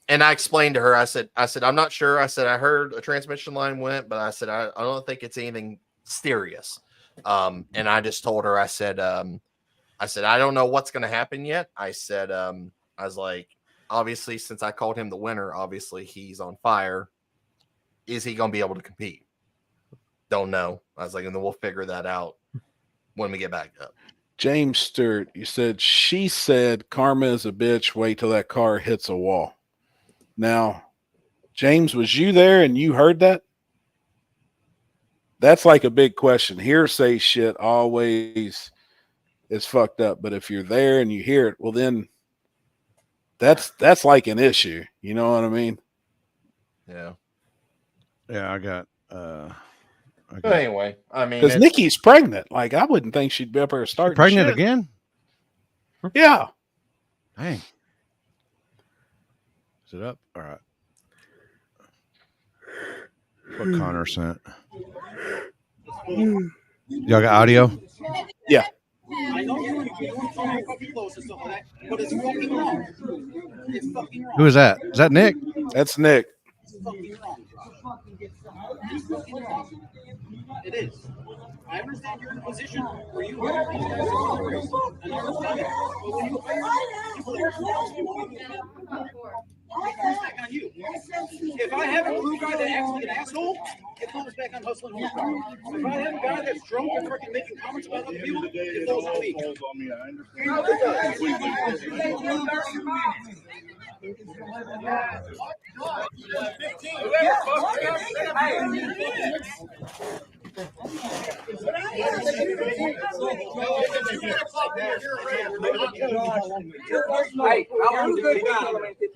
And I explained to her, I said, I'm not sure. I said, I heard a transmission line went, but I said, I don't think it's anything serious. And I just told her, I said, I don't know what's going to happen yet. I said, I was like, obviously, since I called him the winner, obviously he's on fire. Is he going to be able to compete? Don't know. I was like, and then we'll figure that out when we get back up. James Stewart, you said, she said karma is a bitch. Wait till that car hits a wall. Now, James, was you there and you heard that? That's like a big question. Hearsay shit always is fucked up. But if you're there and you hear it, well, then that's like an issue. You know what I mean? Yeah. Yeah, I got. But anyway, I mean, because Nikki's pregnant. Like, I wouldn't think she'd be up there starting. Pregnant shit. again? Yeah. Dang. Is it up? All right. What Connor sent. Y'all got audio? Yeah. Who is that? Is that Nick? That's Nick. It is. I understand you're in a position where you are. I understand it. But when you back on you. If I have a crew guy that acts like an asshole, it falls back on hustling horsepower. If I have a guy that's drunk and freaking making comments about other people, it falls on me.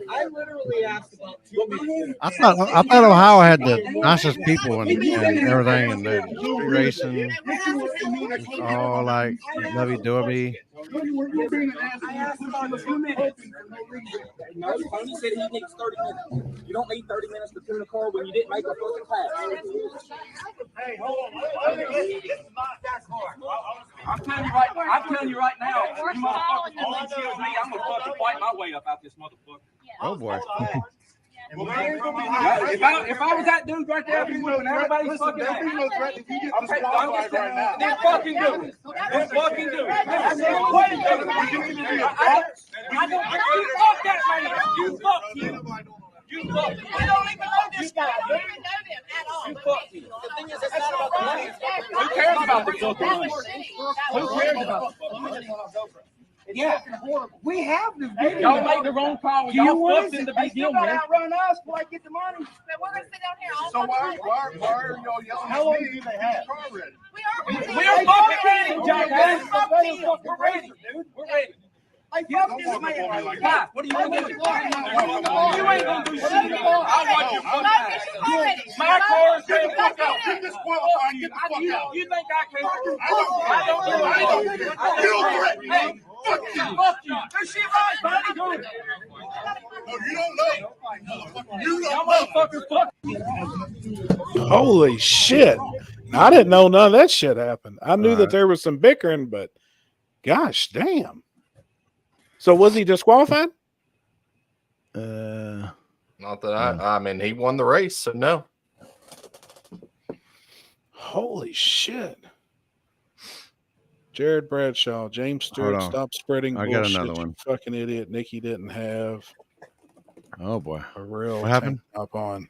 I literally asked about 2 minutes. I thought Ohio had the nicest people and everything, and the street racing, all like lovey-dovey. I asked about 2 minutes. No, Tony said he needs 30 minutes. You don't need 30 minutes to tune a car when you didn't make a fucking pass. Hey, hold on. This is not that car. I'm telling you right now, you motherfuckers only kills me. I'm gonna fucking fight my way up out this motherfucker. Oh boy. If I was that dude right there, I'd be moving everybody's fucking ass. Then fucking do it. Then fucking do it. You fuck that man. You fuck him. You fuck him. We don't even know this guy. We don't even know them at all. You fuck him. The thing is, it's not about the money. Who cares about the fucking money? Who cares about the money? Yeah, we have this video. Y'all made the wrong call. Y'all fucked in the beginning. They outrun us before I get the money. But we're gonna sit down here all So the why time. are y'all yelling? How long at do me? they have? Car ready. We are fucking ready, jackass. We're ready, dude. We're ready. I fuck this man. Why? What are you gonna do? You ain't gonna do shit. I want your fucking ass. My car is ready. Fuck out. Get disqualified and get the fuck out. You think I care? I don't. You don't threaten me. Fuck you. Fuck you. This shit right, buddy. No, you don't know. You Y'all don't know. motherfuckers fuck. Holy shit. I didn't know none of that shit happened. I knew that there was some bickering, but gosh damn. So was he disqualified? Not that I mean, he won the race, so no. Holy shit. Jared Bradshaw, James Stewart, stop spreading I bullshit. got another one. You fucking idiot. Nikki didn't have Oh boy. a real What happened? tank top on.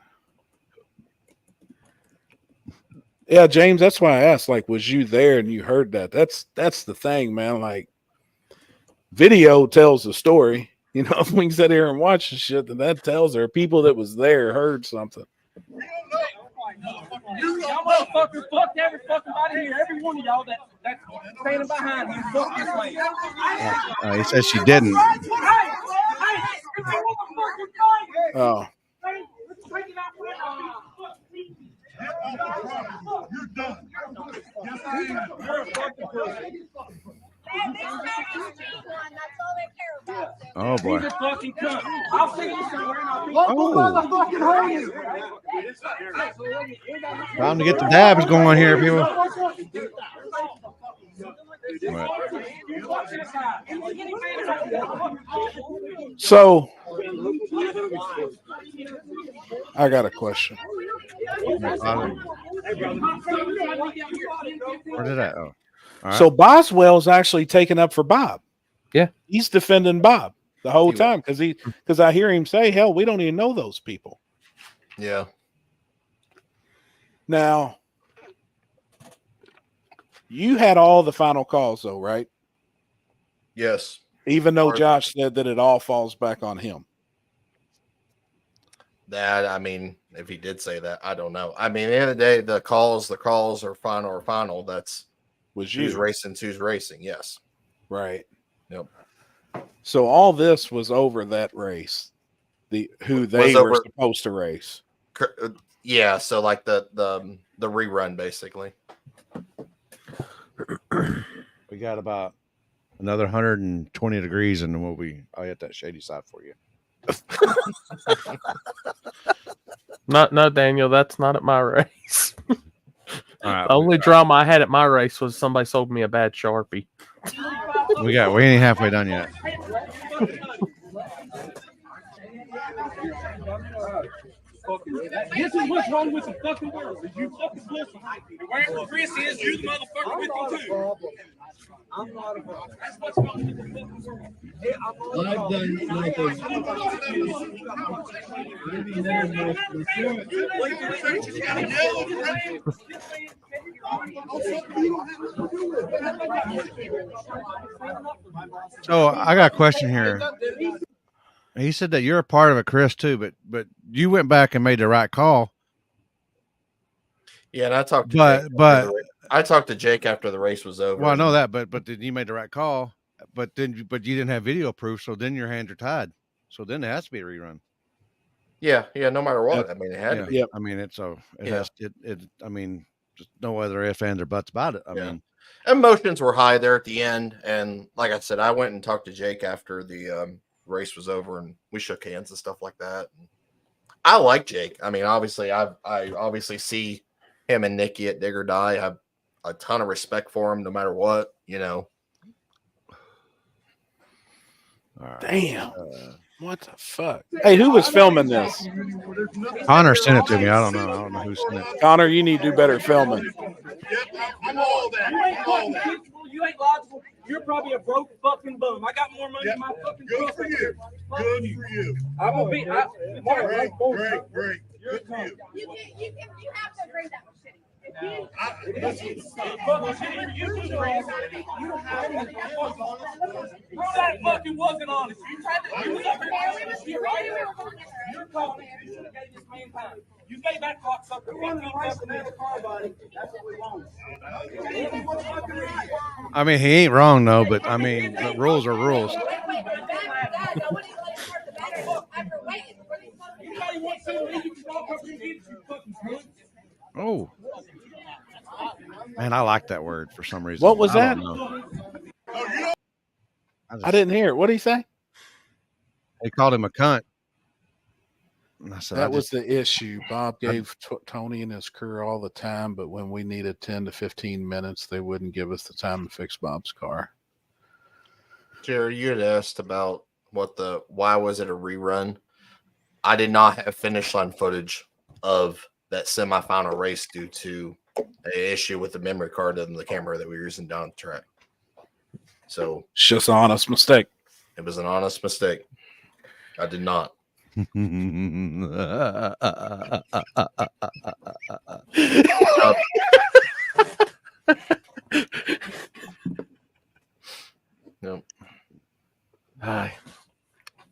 Yeah, James, that's why I asked, like, was you there and you heard that? That's the thing, man. Like, video tells the story. You know, if we can sit here and watch the shit, then that tells her people that was there heard something. Y'all motherfuckers fucked every fucking body here. Every one of y'all that's standing behind you. Fuck this man. He said she didn't. Oh. You're done. Yes, I am. Oh boy. He's a fucking cunt. I'll see you somewhere and I'll be Oh. motherfucking Time to get the dabs going here, people. So I got a question. Where did I? Oh, all right. So Boswell's actually taking up for Bob. Yeah. He's defending Bob the whole time because I hear him say, hell, we don't even know those people. Yeah. Now, you had all the final calls though, right? Yes. Even though Josh said that it all falls back on him. That, I mean, if he did say that, I don't know. I mean, at the end of the day, the calls are final. That's who's racing. Yes. Right. Yep. So all this was over that race, who they were supposed to race. Yeah. So like the rerun, basically. We got about another 120 degrees, and then I'll hit that shady side for you. No, Daniel, that's not at my race. Right, the only drama I had at my race was somebody sold me a bad Sharpie. We ain't halfway done yet. This is what's wrong with the fucking world. Is you fucking listen. And wherever Chris is, you're the motherfucker with him too. I'm not a That's what's wrong with the fucking world. I've done. So I got a question here. He said that you're a part of it, Chris, too, but you went back and made the right call. Yeah, and I talked to I talked to Jake after the race was over. Well, I know that, but then you made the right call, but you didn't have video proof, so then your hands are tied. So then it has to be a rerun. Yeah, no matter what. I mean, it had to be. Yeah. I mean, I mean, just no other ifs, ands, or buts about it. I mean, emotions were high there at the end, and like I said, I went and talked to Jake after the race was over, and we shook hands and stuff like that. I like Jake. I mean, obviously, I obviously see him and Nikki at Dig or Die. I have a ton of respect for him, no matter what, you know. Right. Damn. What the fuck? Hey, who was filming this? Connor sent it to me. I don't know who sent it. Connor, you need to do better filming. I'm all that. You ain't logical. You're probably a broke fucking bum. I got more money in my fucking Good for you. Good for you. I'm gonna be. Great. Good for you. You have to agree that was shitty. That fucking wasn't honest. You tried to. You should have gave this man time. You gave that cocksucker 15 minutes. That's what we want. I mean, he ain't wrong though, but I mean, the rules are rules. Oh, man, I like that word for some reason. What was that? I didn't hear it. What did he say? He called him a cunt. And I said, that was the issue. Bob gave Tony and his crew all the time, but when we needed 10 to 15 minutes, they wouldn't give us the time to fix Bob's car. Jerry, you had asked about why was it a rerun? I did not have finish line footage of that semifinal race due to an issue with the memory card and the camera that we were using down the track. So it's just an honest mistake. It was an honest mistake. I did not. No.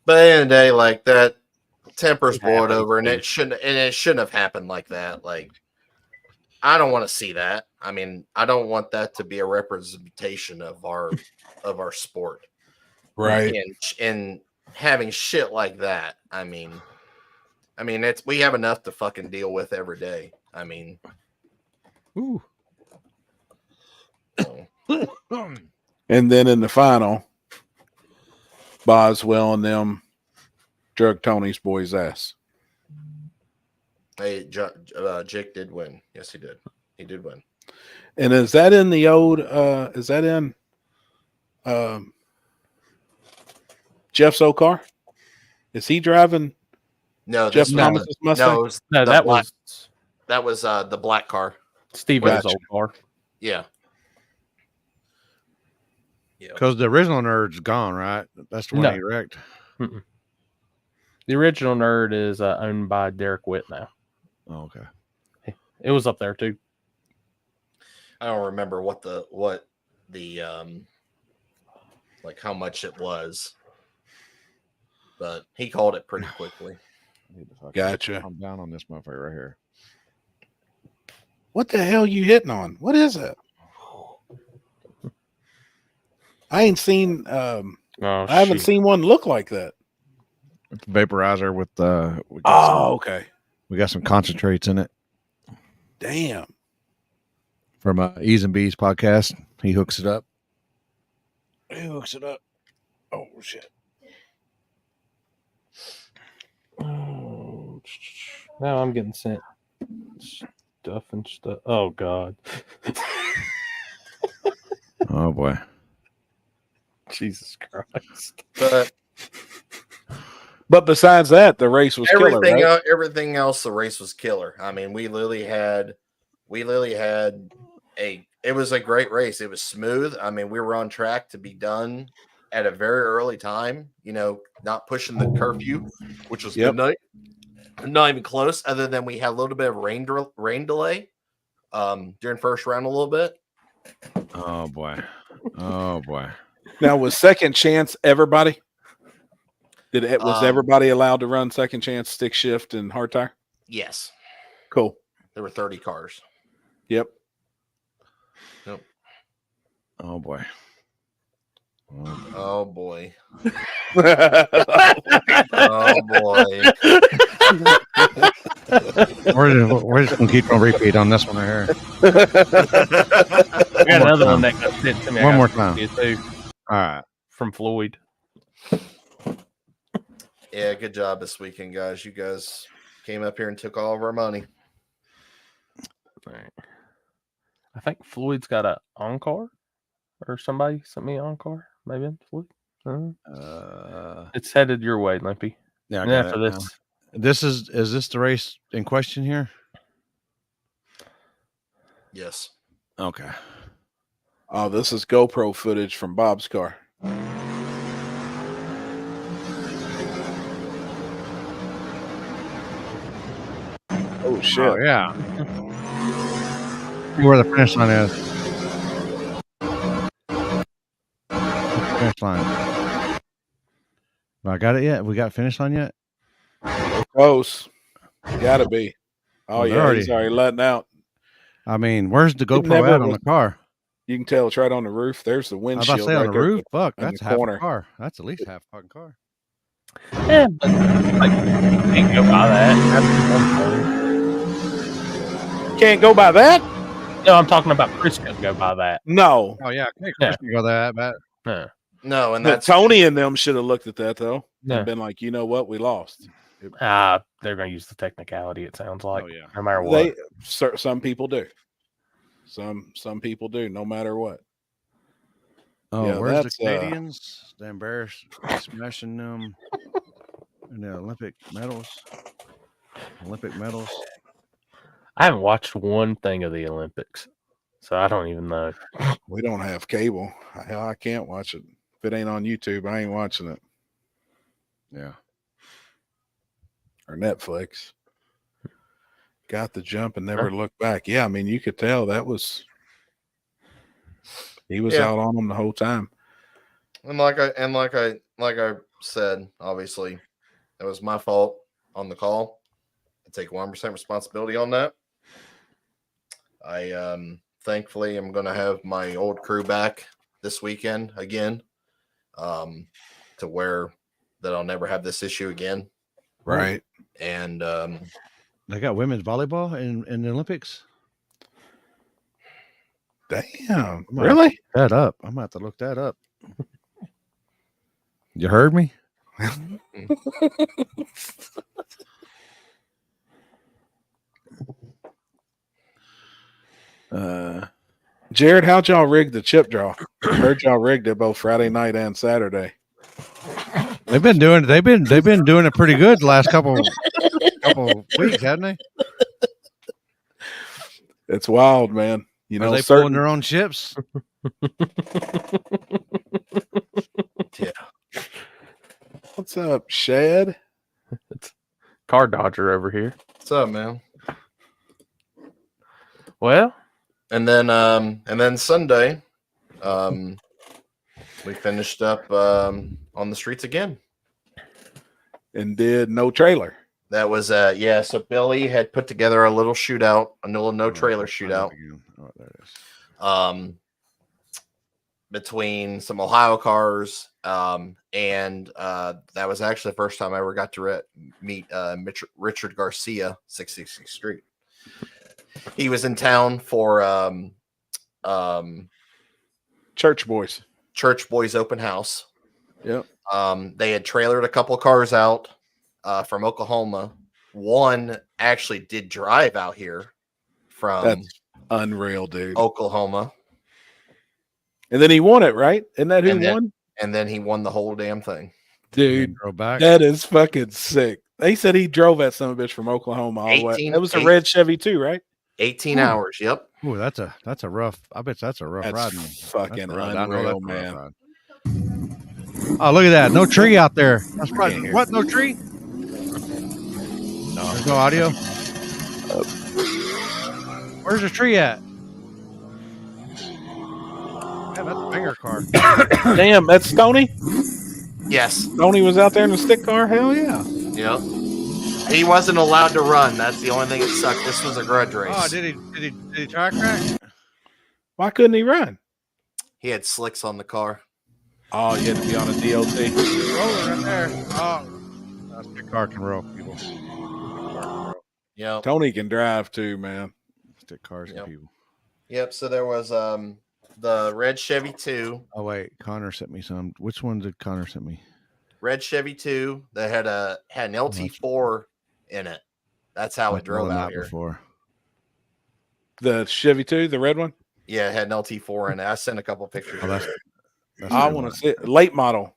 But at the end of the day, like that tempers boiled over, and it shouldn't have happened like that. Like, I don't want to see that. I mean, I don't want that to be a representation of our sport, right? And having shit like that. I mean, we have enough to fucking deal with every day. I mean, ooh. And then in the final, Boswell and them drug Tony's boy's ass. Hey, Jake did win. Yes, he did. He did win. And is that in the old? Is that in Jeff's old car? Is he driving? No, Jeff Thomas's Mustang. That was the black car. Steven's old car. Yeah. Because the original Nerd's gone, right? That's the one No. he wrecked. Mm-mm. The original Nerd is owned by Derek Witt now. Oh, okay. It was up there too. I don't remember what the like how much it was, but he called it pretty quickly. Gotcha. I'm down on this motherfucker right here. What the hell you hitting on? What is it? I ain't seen. I haven't seen one look like that. It's a vaporizer with okay. We got some concentrates in it. Damn. From E's and B's podcast. He hooks it up. Oh shit. Oh, now I'm getting sent stuff and stuff. Oh God. Oh boy. Jesus Christ. But besides that, the race was killer, right? Everything else, the race was killer. I mean, it was a great race. It was smooth. I mean, we were on track to be done at a very early time, not pushing the curfew, which was good night. Not even close, other than we had a little bit of rain delay during first round a little bit. Oh boy. Now, was second chance everybody? Was everybody allowed to run second chance, stick shift, and hard tire? Yes. Cool. There were 30 cars. Yep. Nope. Oh boy. Oh boy. Oh boy. We're just gonna keep on repeat on this one right here. I got another one that got sent to me. One more time. Too, all right. From Floyd. Yeah, good job this weekend, guys. You guys came up here and took all of our money. Right. I think Floyd's got an encore, or somebody sent me an encore. Maybe Floyd. It's headed your way, Limpy. Yeah. And after this, is this the race in question here? Yes. Okay. Oh, this is GoPro footage from Bob's car. Oh shit! Oh, yeah. See where the finish line is. Finish line. I got it yet? We got finish line yet? Close. Gotta be. Oh Well, yeah, he's already letting out. I mean, where's the GoPro at on the car? You can tell it's right on the roof. There's the windshield. I was about to say on the roof. Fuck, that's half corner. a car. That's at least half a fucking car. Yeah, but you can't go by that. Can't go by that? No, I'm talking about Chris couldn't go by that. No. Oh yeah, Chris can go that bad. No, and that's Tony and them should have looked at that though. Yeah. And been like, you know what, we lost. They're going to use the technicality. It sounds like. Oh yeah. No matter what. Some people do. Some people do, no matter what. Oh, Yeah, where's the Canadians? The embarrassed smashing them in the Olympic medals. I haven't watched one thing of the Olympics, so I don't even know. We don't have cable. Hell, I can't watch it. If it ain't on YouTube, I ain't watching it. Yeah. Or Netflix. Got the jump and never looked back. Yeah, I mean, you could tell he was out on them the whole time. And like I said, obviously, it was my fault on the call. I take 100% responsibility on that. I thankfully I'm going to have my old crew back this weekend again, to where that I'll never have this issue again. Right. And they got women's volleyball in the Olympics. Damn. Really? That up. I'm about to look that up. You heard me? Jared, how'd y'all rig the chip draw? I heard y'all rigged it both Friday night and Saturday. They've been doing it pretty good the last couple weeks, haven't they? It's wild, man. You know, are they pulling their own chips? Yeah. What's up, Shad? Car Dodger over here. What's up, man? Well, and then Sunday, we finished up on the streets again. And did no trailer. That was yeah. So Billy had put together a little shootout, a little no trailer shootout. Oh, there it is. Between some Ohio cars, and that was actually the first time I ever got to meet Richard Garcia, 666th Street. He was in town for Church Boys open house. Yep. They had trailered a couple cars out from Oklahoma. One actually did drive out here from That's unreal, dude. Oklahoma. And then he won it, right? Isn't that who won? And then he won the whole damn thing. Dude, back. that is fucking sick. They said he drove that son of a bitch from Oklahoma all the way. That was a red Chevy too, right? 18 hours. Yep. Ooh, that's a rough. I bet that's a rough ride. Fucking unreal, man. Oh, look at that! No tree out there. That's probably what? No tree? No. There's no audio. Where's the tree at? Yeah, that's a banger car. Damn, that's Stoney? Yes. Stoney was out there in the stick car? Hell yeah. Yep. He wasn't allowed to run. That's the only thing that sucked. This was a grudge race. Oh, did he try crack? Why couldn't he run? He had slicks on the car. Oh, you had to be on a DOT. Rolling right there. Oh, stick car can roll, people. Yeah. Tony can drive too, man. Stick cars can people. Yep. So there was the red Chevy 2. Oh wait, Connor sent me some. Which one did Connor send me? Red Chevy 2 that had an LT4 in it. That's how it drove out here. Before. The Chevy 2, the red one? Yeah, it had an LT4 in it. I sent a couple pictures. Oh, that's I want to see it. Late model.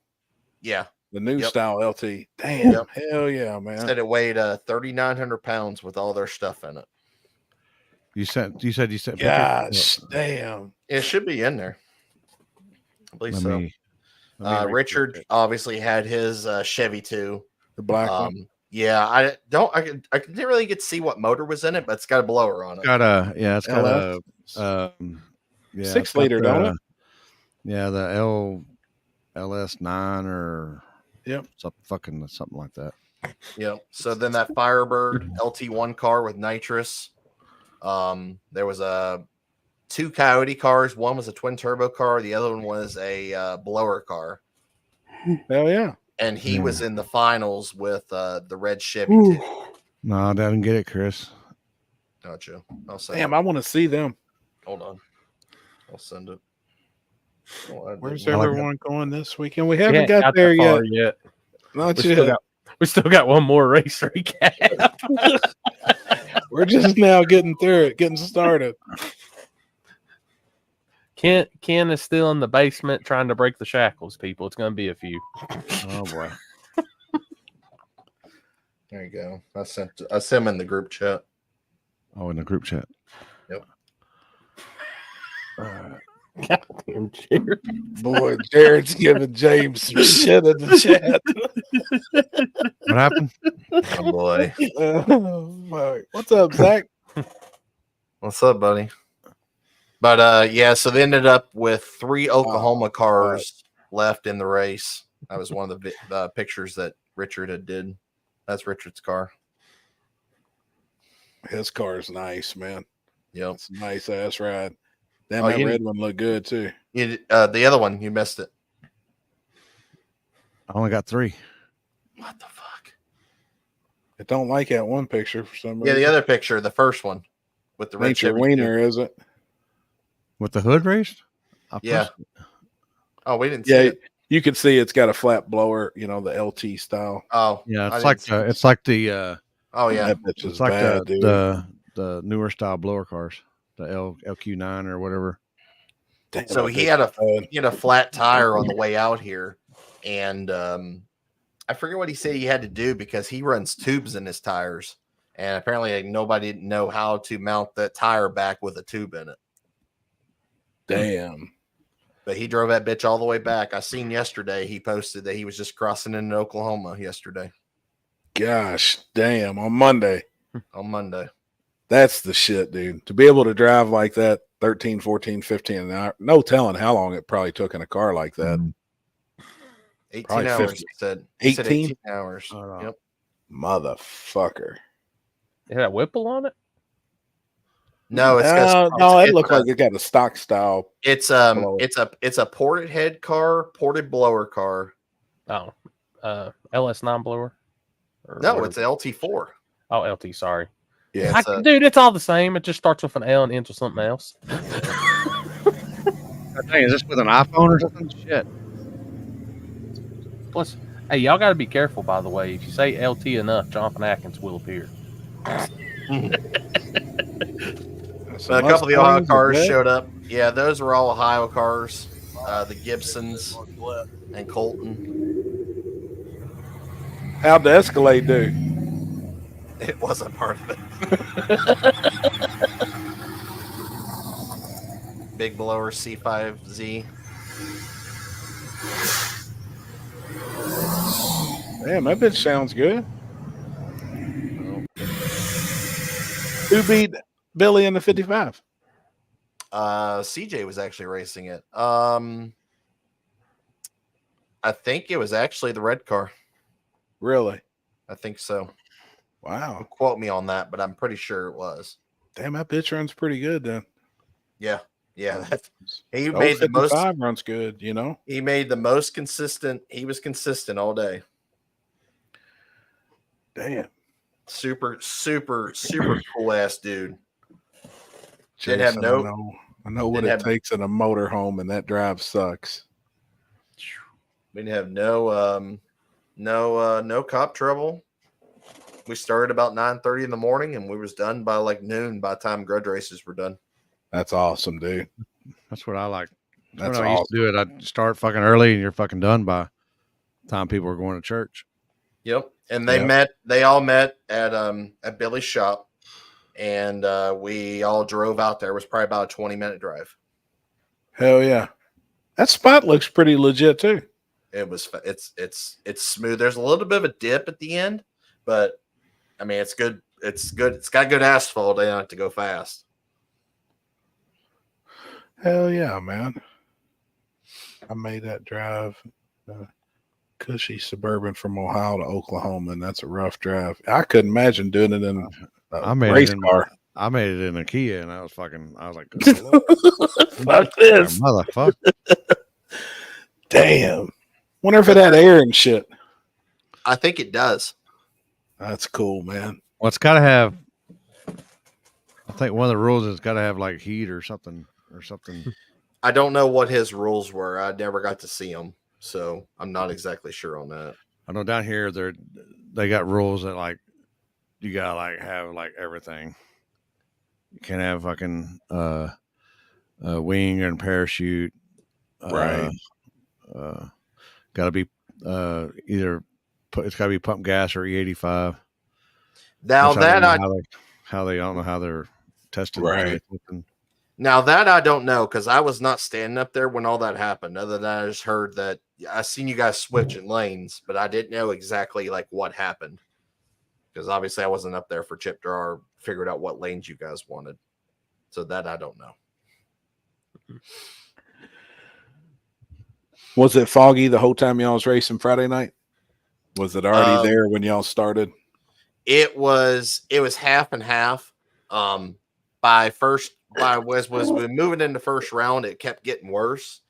Yeah. The new style LT. Damn. Hell yeah, man. Said it weighed 3,900 pounds with all their stuff in it. You said Gosh, damn. It should be in there. I believe Let so. me Richard obviously had his Chevy 2. The black one. Yeah, I didn't really get to see what motor was in it, but it's got a blower on it. It's got a 6 liter, don't it? Yeah, the LS9 or something like that. Yep. So then that Firebird LT1 car with nitrous. There was two Coyote cars. One was a twin turbo car. The other one was a blower car. Hell yeah. And he was in the finals with the red Chevy 2. No, I didn't get it, Chris. Gotcha. I'll send Damn, it. I want to see them. Hold on. I'll send it. Where's everyone going this weekend? We haven't got there yet. Not yet. We still got one more race recap. We're just now getting through it, getting started. Ken is still in the basement trying to break the shackles, people. It's going to be a few. Oh, boy. There you go. I sent him in the group chat. Oh, in the group chat. Yep. Goddamn Jared. Boy, Jared's giving James some shit in the chat. What happened? Oh, boy. What's up, Zach? What's up, buddy? But yeah, so they ended up with 3 Oklahoma cars left in the race. That was one of the pictures that Richard had did. That's Richard's car. His car is nice, man. Yep. It's a nice ass ride. Damn, that red one looked good too. The other one, you missed it. I only got 3. What the fuck? I don't like that one picture for some reason. Yeah, the other picture, the first one with the red Nature Chevy Wiener, is it? With the hood raised? Yeah. Oh, we didn't see it. You can see it's got a flat blower, the LT style. Oh, yeah. It's like the. Oh yeah, that bitch is it's like bad, the newer style blower cars, the LQ9 or whatever. Damn, so he had a flat tire on the way out here, and I forget what he said he had to do because he runs tubes in his tires, and apparently nobody didn't know how to mount that tire back with a tube in it. Damn. But he drove that bitch all the way back. I seen yesterday he posted that he was just crossing into Oklahoma yesterday. Gosh damn, on Monday. On Monday. That's the shit, dude. To be able to drive like that 13, 14, 15 an hour, no telling how long it probably took in a car like that. 18 Probably hours, 50. he said. 18? Hours. Yep. Motherfucker. It had a Whipple on it? No, it's no, it looked like it got a stock style. It's blower. it's a ported head car, ported blower car. Oh, LS9 blower? No, it's an LT4. Oh, LT, sorry. Yeah. Dude, it's all the same. It just starts with an L and ends with something else. Dang, is this with an iPhone or something? Shit. Plus, hey, y'all got to be careful, by the way. If you say LT enough, Jonathan Atkins will appear. But a couple of the Ohio cars showed up. Yeah, those were all Ohio cars. The Gibsons and Colton. How'd the Escalade do? It wasn't part of it. Big blower C5Z. Damn, that bitch sounds good. Who beat Billy in the 55? CJ was actually racing it. I think it was actually the red car. Really? I think so. Wow. Don't quote me on that, but I'm pretty sure it was. Damn, that bitch runs pretty good then. Yeah. Yeah. He The made the most. 55 runs good, you know? He made the most consistent. He was consistent all day. Damn. Super cool ass dude. Jason, Didn't have no. I know what it takes in a motorhome, and that drive sucks. We didn't have no cop trouble. We started about 9:30 in the morning, and we was done by like noon. By the time grudge races were done. That's awesome, dude. That's what I like. That's when I awesome. used to do it. I'd start fucking early, and you're fucking done by the time people are going to church. Yep. And they all met at Billy's shop, and we all drove out there. It was probably about a 20-minute drive. Hell yeah. That spot looks pretty legit too. It's smooth. There's a little bit of a dip at the end, but I mean it's good. It's good. It's got good asphalt. They don't have to go fast. Hell yeah, man. I made that drive. Cushy Suburban from Ohio to Oklahoma, and that's a rough drive. I couldn't imagine doing it in a race car. I made it in a Kia, and I was like, fuck this. Motherfucker. Damn. Wonder if it had air and shit. I think it does. That's cool, man. Well, it's got to have, I think one of the rules is got to have like heat or something. I don't know what his rules were. I never got to see them. So I'm not exactly sure on that. I know down here they got rules that like you gotta like have like everything. You can't have fucking wing and parachute. Right. Gotta be either it's gotta be pump gas or E85. Now that I don't know how they're testing. Right. Now that I don't know, because I was not standing up there when all that happened. Other than I just heard that I seen you guys switching lanes, but I didn't know exactly like what happened. Because obviously I wasn't up there for chip draw or figured out what lanes you guys wanted. So that I don't know. Was it foggy the whole time y'all was racing Friday night? Was it already there when y'all started? It was half and half. By moving into first round, it kept getting worse.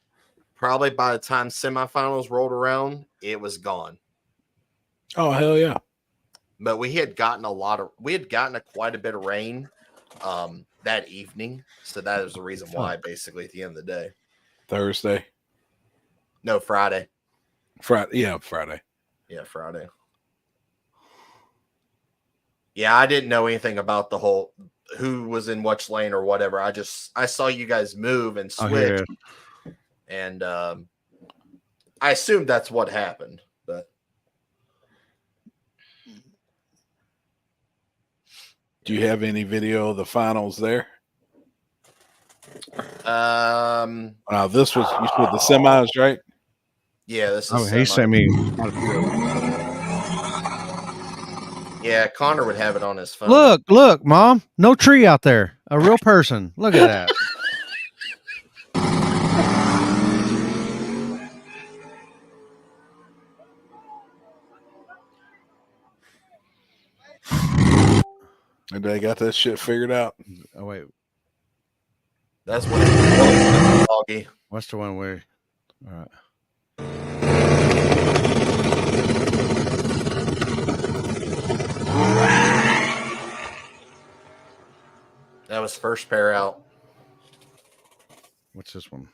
Probably by the time semifinals rolled around, it was gone. Oh hell yeah! But we had gotten quite a bit of rain that evening, so that is the reason why. Basically, at the end of the day, Thursday. No, Friday. Friday, yeah, Friday. Yeah, Friday. Yeah, I didn't know anything about the whole who was in which lane or whatever. I saw you guys move and switch, and I assumed that's what happened. But do you have any video of the finals there? This was you said the semis, right? Yeah, this is. Oh, he sent me. Yeah, Connor would have it on his phone. Look, Mom, no tree out there. A real person. Look at that. And they got that shit figured out. Oh wait, That's what it's doggy. what's the one where? All right. That was first pair out. What's this one?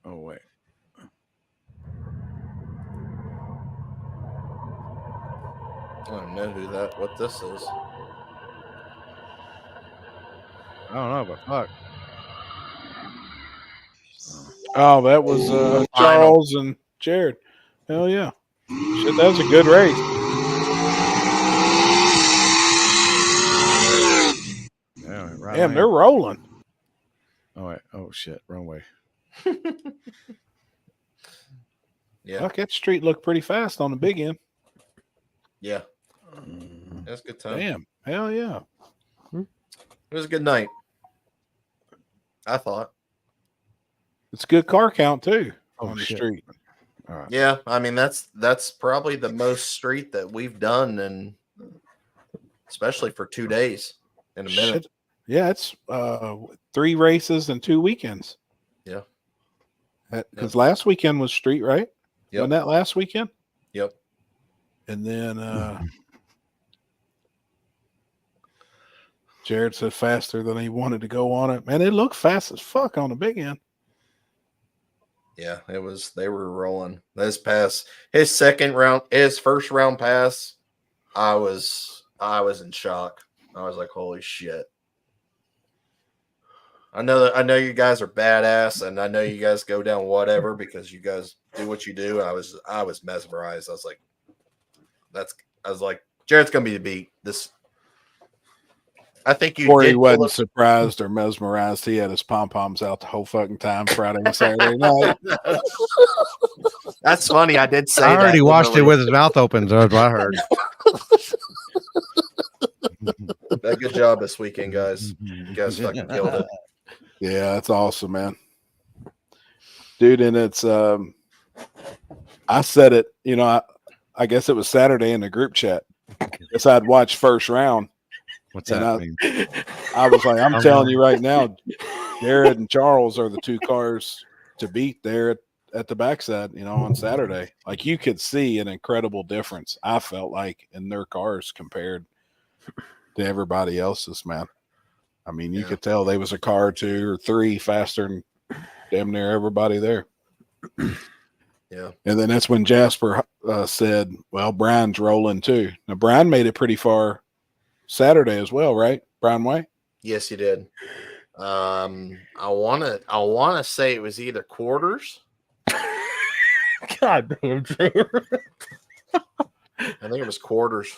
Oh wait. I don't know what this is. I don't know, but fuck. Oh, that was Charles and Jared. Hell yeah. Shit, that was a good race. Yeah, right. Damn, they're rolling. Oh wait. Oh shit. Wrong way. Yeah. Fuck, that street looked pretty fast on the big end. Yeah. That's a good time. Damn. Hell yeah. It was a good night. I thought. It's a good car count too Oh, on the shit. street. All right. Yeah, I mean that's probably the most street that we've done, and especially for 2 days in a minute. Shit. Yeah, it's 3 races and 2 weekends. Yeah. Because last weekend was street, right? Yep. Wasn't that last weekend? Yep. And then Jared said faster than he wanted to go on it. Man, it looked fast as fuck on the big end. Yeah, it was. They were rolling. This pass, his first round pass, I was in shock. I was like, holy shit. I know you guys are badass, and I know you guys go down whatever because you guys do what you do. I was mesmerized. I was like, Jared's gonna be the beat. I think you. Corey wasn't surprised or mesmerized. He had his pom poms out the whole fucking time Friday and Saturday night. That's funny. I did say I already that, watched it literally. with his mouth open. That's what I heard. Good job this weekend, guys. You guys fucking killed it. Yeah, that's awesome, man. Dude, and it's I said it, I guess it was Saturday in the group chat. Guess I'd watch first round. What's that mean? I was like, I'm telling you right now, Jared and Charles are the 2 cars to beat there at the backside, on Saturday. Like, you could see an incredible difference, I felt like, in their cars compared to everybody else's, man. I mean, you could tell they was a car or 2 or 3 faster than damn near everybody there. Yeah. And then that's when Jasper said, well, Brian's rolling too. Now, Brian made it pretty far Saturday as well, right? Brian White? Yes, you did. I wanna say it was either quarters. God damn, Jared. I think it was quarters.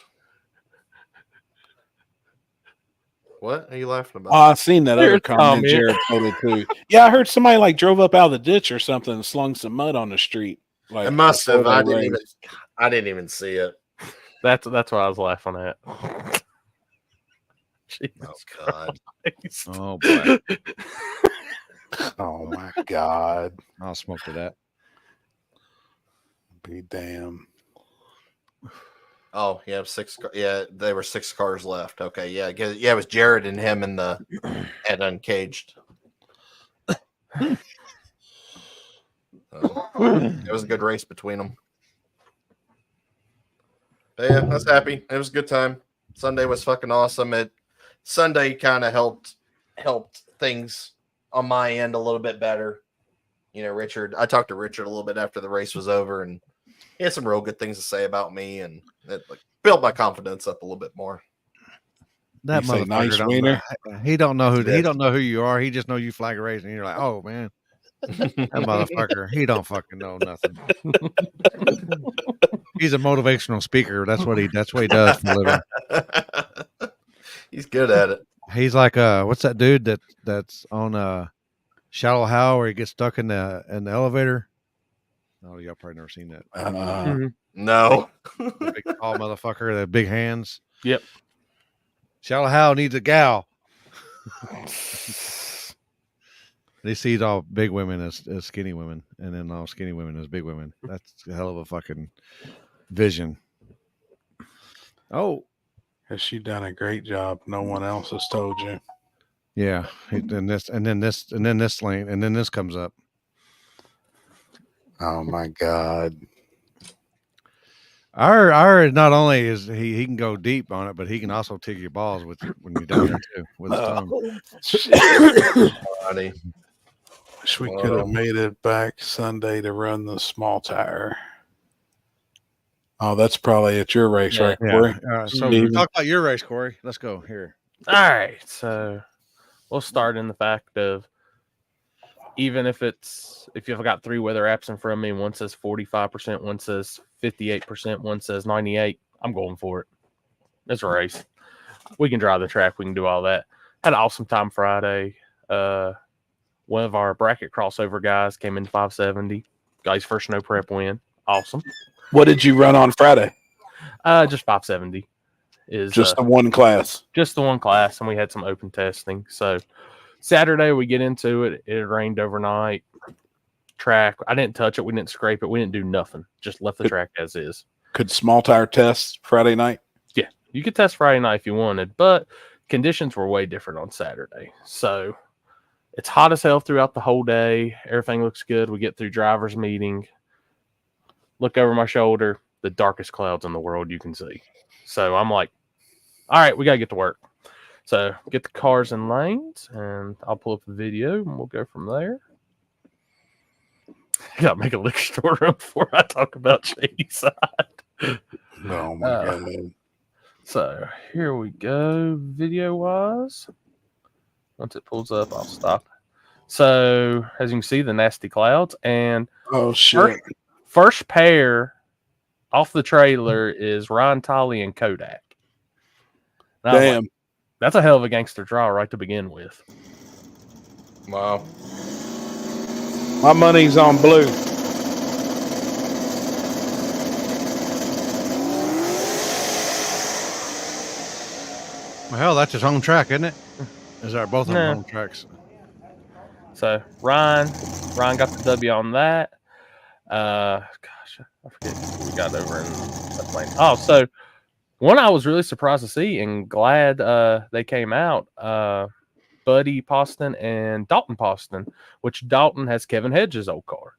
What are you laughing about? Oh, I seen that other There's comment Tommy. Jared put it too. Yeah, I heard somebody like drove up out of the ditch or something and slung some mud on the street. Like, It must have. before I they didn't even see it. That's what I was laughing at. Jesus Oh God. Christ. Oh boy. Oh my God. I'll smoke to that. Be damn. Oh yeah, 6. Yeah, there were 6 cars left. Okay, yeah, it was Jared and him in the at Uncaged. It was a good race between them. But yeah, I was happy. It was a good time. Sunday was fucking awesome. Sunday kind of helped things on my end a little bit better. Richard. I talked to Richard a little bit after the race was over, and he had some real good things to say about me, and it built my confidence up a little bit more. That You say motherfucker nice don't wiener? know. He don't know who Yes. he don't know who you are. He just know you flag a race, and you're like, oh man. That motherfucker, he don't fucking know nothing. He's a motivational speaker. That's what he does for a living. He's good at it. He's like what's that dude that's on Shallow Hal where he gets stuck in the elevator? Oh, y'all probably never seen that. No. The big tall motherfucker, the big hands. Yep. Shallow Hal needs a gal. He sees all big women as skinny women, and then all skinny women as big women. That's a hell of a fucking vision. Oh, has she done a great job? No one else has told you. Yeah, and then this lane, and then this comes up. Oh my God! Our not only is he can go deep on it, but he can also tickle your balls with when you're down there too with his tongue. Wish we could have made it back Sunday to run the small tire. Oh, that's probably at your race, right, Corey? So talk about your race, Corey. Let's go here. All right, so we'll start in the fact of even if you've got 3 weather apps in front of me, one says 45%, one says 58%, one says 98. I'm going for it. It's a race. We can drive the track. We can do all that. Had an awesome time Friday. One of our bracket crossover guys came in 570. Got his first snow prep win. Awesome. What did you run on Friday? Just 570. Is just the one class. Just the one class, and we had some open testing. So Saturday we get into it. It rained overnight. Track. I didn't touch it. We didn't scrape it. We didn't do nothing. Just left the track as is. Could small tire test Friday night? Yeah, you could test Friday night if you wanted, but conditions were way different on Saturday. So it's hot as hell throughout the whole day. Everything looks good. We get through driver's meeting. Look over my shoulder. The darkest clouds in the world you can see. So I'm like, all right, we got to get to work. So get the cars in lanes, and I'll pull up the video, and we'll go from there. I got to make a liquor store run before I talk about Shadyside. Oh, my God. So here we go, video-wise. Once it pulls up, I'll stop. So as you can see, the nasty clouds. And oh, shit. First pair off the trailer is Ryan Tolley and Kodak. And damn. Like, that's a hell of a gangster draw right to begin with. Wow. My money's on blue. Well, hell, that's his home track, isn't it? Is that both of them home tracks? So Ryan got the W on that. Gosh, I forget who we got over in that plane. Oh, so one I was really surprised to see and glad they came out. Buddy Poston and Dalton Poston, which Dalton has Kevin Hedges' old car.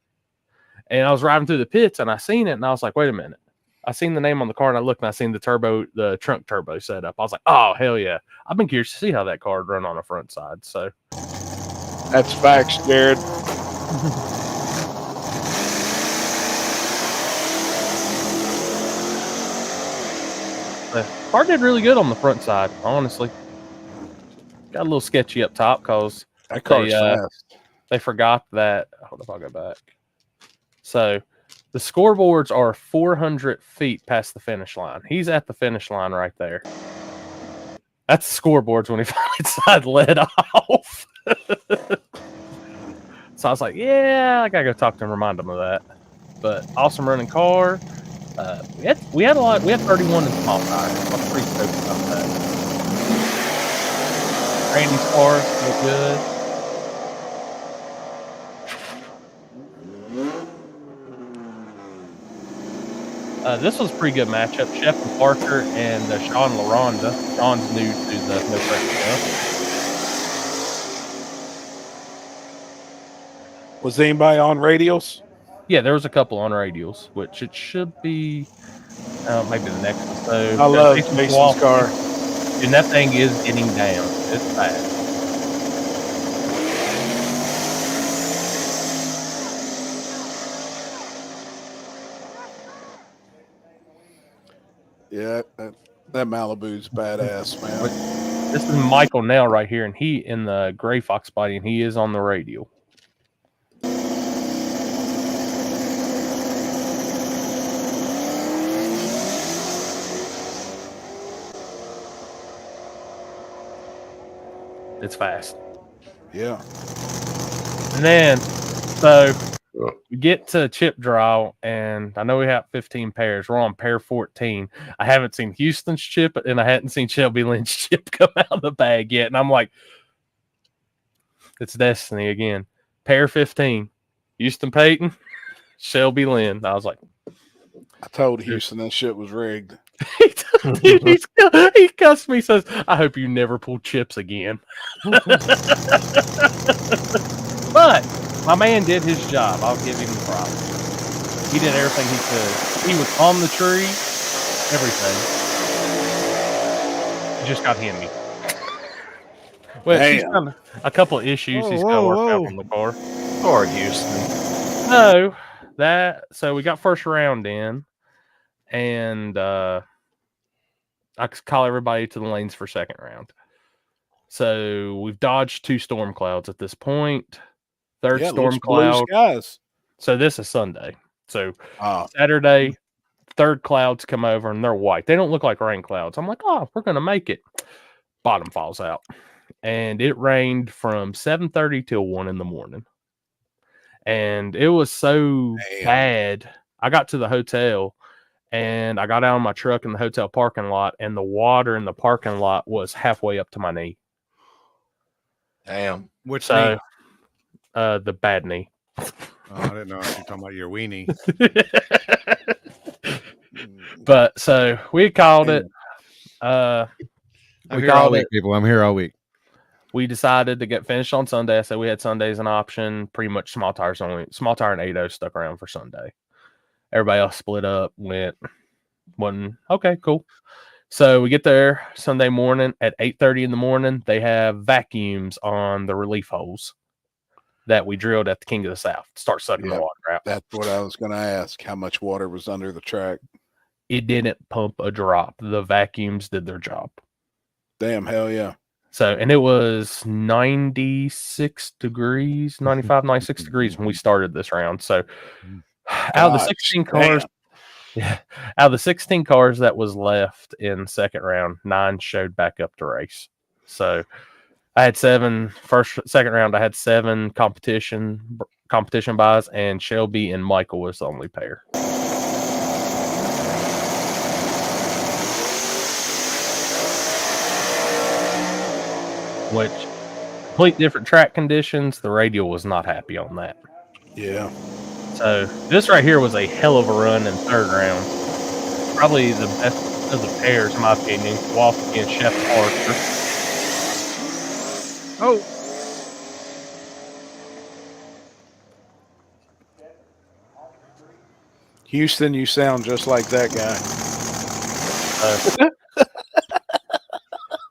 And I was riding through the pits and I seen it and I was like, wait a minute. I seen the name on the car and I looked and I seen the trunk turbo set up. I was like, oh, hell yeah. I've been curious to see how that car would run on a front side. So that's facts, Jared. The car did really good on the front side, honestly. Got a little sketchy up top because that car's fast. They forgot that. Hold up, I'll go back. So the scoreboards are 400 feet past the finish line. He's at the finish line right there. That's the scoreboards when he finally decided to let off. So I was like, yeah, I gotta go talk to him, remind him of that. But awesome running car. We had 31 in small tire. I was pretty stoked about that. Randy's car looked good. This was a pretty good matchup. Shep and Parker and Sean LaRonda. Sean's new to the no pressure stuff. Was anybody on radials? Yeah, there was a couple on radials, which it should be maybe the next one. So I love Jason's car. And that thing is getting down. It's bad. Yeah, that Malibu's badass, man. This is Michael Nell right here, and he in the Gray Fox body, and he is on the radial. It's fast. Yeah. And then, so we get to chip draw, and I know we have 15 pairs. We're on pair 14. I haven't seen Houston's chip, and I hadn't seen Shelby Lynn's chip come out of the bag yet. And I'm like, it's destiny again. Pair 15, Houston Payton, Shelby Lynn. I was like, I told Houston that shit was rigged. Dude, he cussed me, says, I hope you never pull chips again. But my man did his job. I'll give him the props. He did everything he could. He was on the tree, everything. He just got handy. Well, he's got a couple of issues he's got to work out on the car. Or Houston. So we got first round in, and I call everybody to the lanes for second round. So we've dodged 2 storm clouds at this point. Third storm cloud. So this is Sunday. So Saturday, third clouds come over and they're white. They don't look like rain clouds. I'm like, oh, we're gonna make it. Bottom falls out, and it rained from 7:30 till 1 in the morning, and it was so bad. I got to the hotel, and I got out of my truck in the hotel parking lot, and the water in the parking lot was halfway up to my knee. Damn. Which knee? The bad knee. Oh, I didn't know if you're talking about your weenie. But so we called it. I'm here all week, people. I'm here all week. We decided to get finished on Sunday. I said we had Sunday as an option. Pretty much small tires only. Small tire and 8.0 stuck around for Sunday. Everybody else split up. Wasn't okay. Cool. So we get there Sunday morning at 8:30 in the morning. They have vacuums on the relief holes that we drilled at the King of the South to start sucking the water out. That's what I was going to ask. How much water was under the track? It didn't pump a drop. The vacuums did their job. Damn, hell yeah. So, and it was 96 degrees, 95, 96 degrees when we started this round. So out of the 16 cars, out of the 16 cars that was left in second round, 9 showed back up to race. So I had 7 second round. I had 7 competition buys, and Shelby and Michael was the only pair. Which complete different track conditions. The radial was not happy on that. Yeah. So this right here was a hell of a run in third round. Probably the best of the pairs, in my opinion. Walk against Chef Parker. Oh. Houston, you sound just like that guy.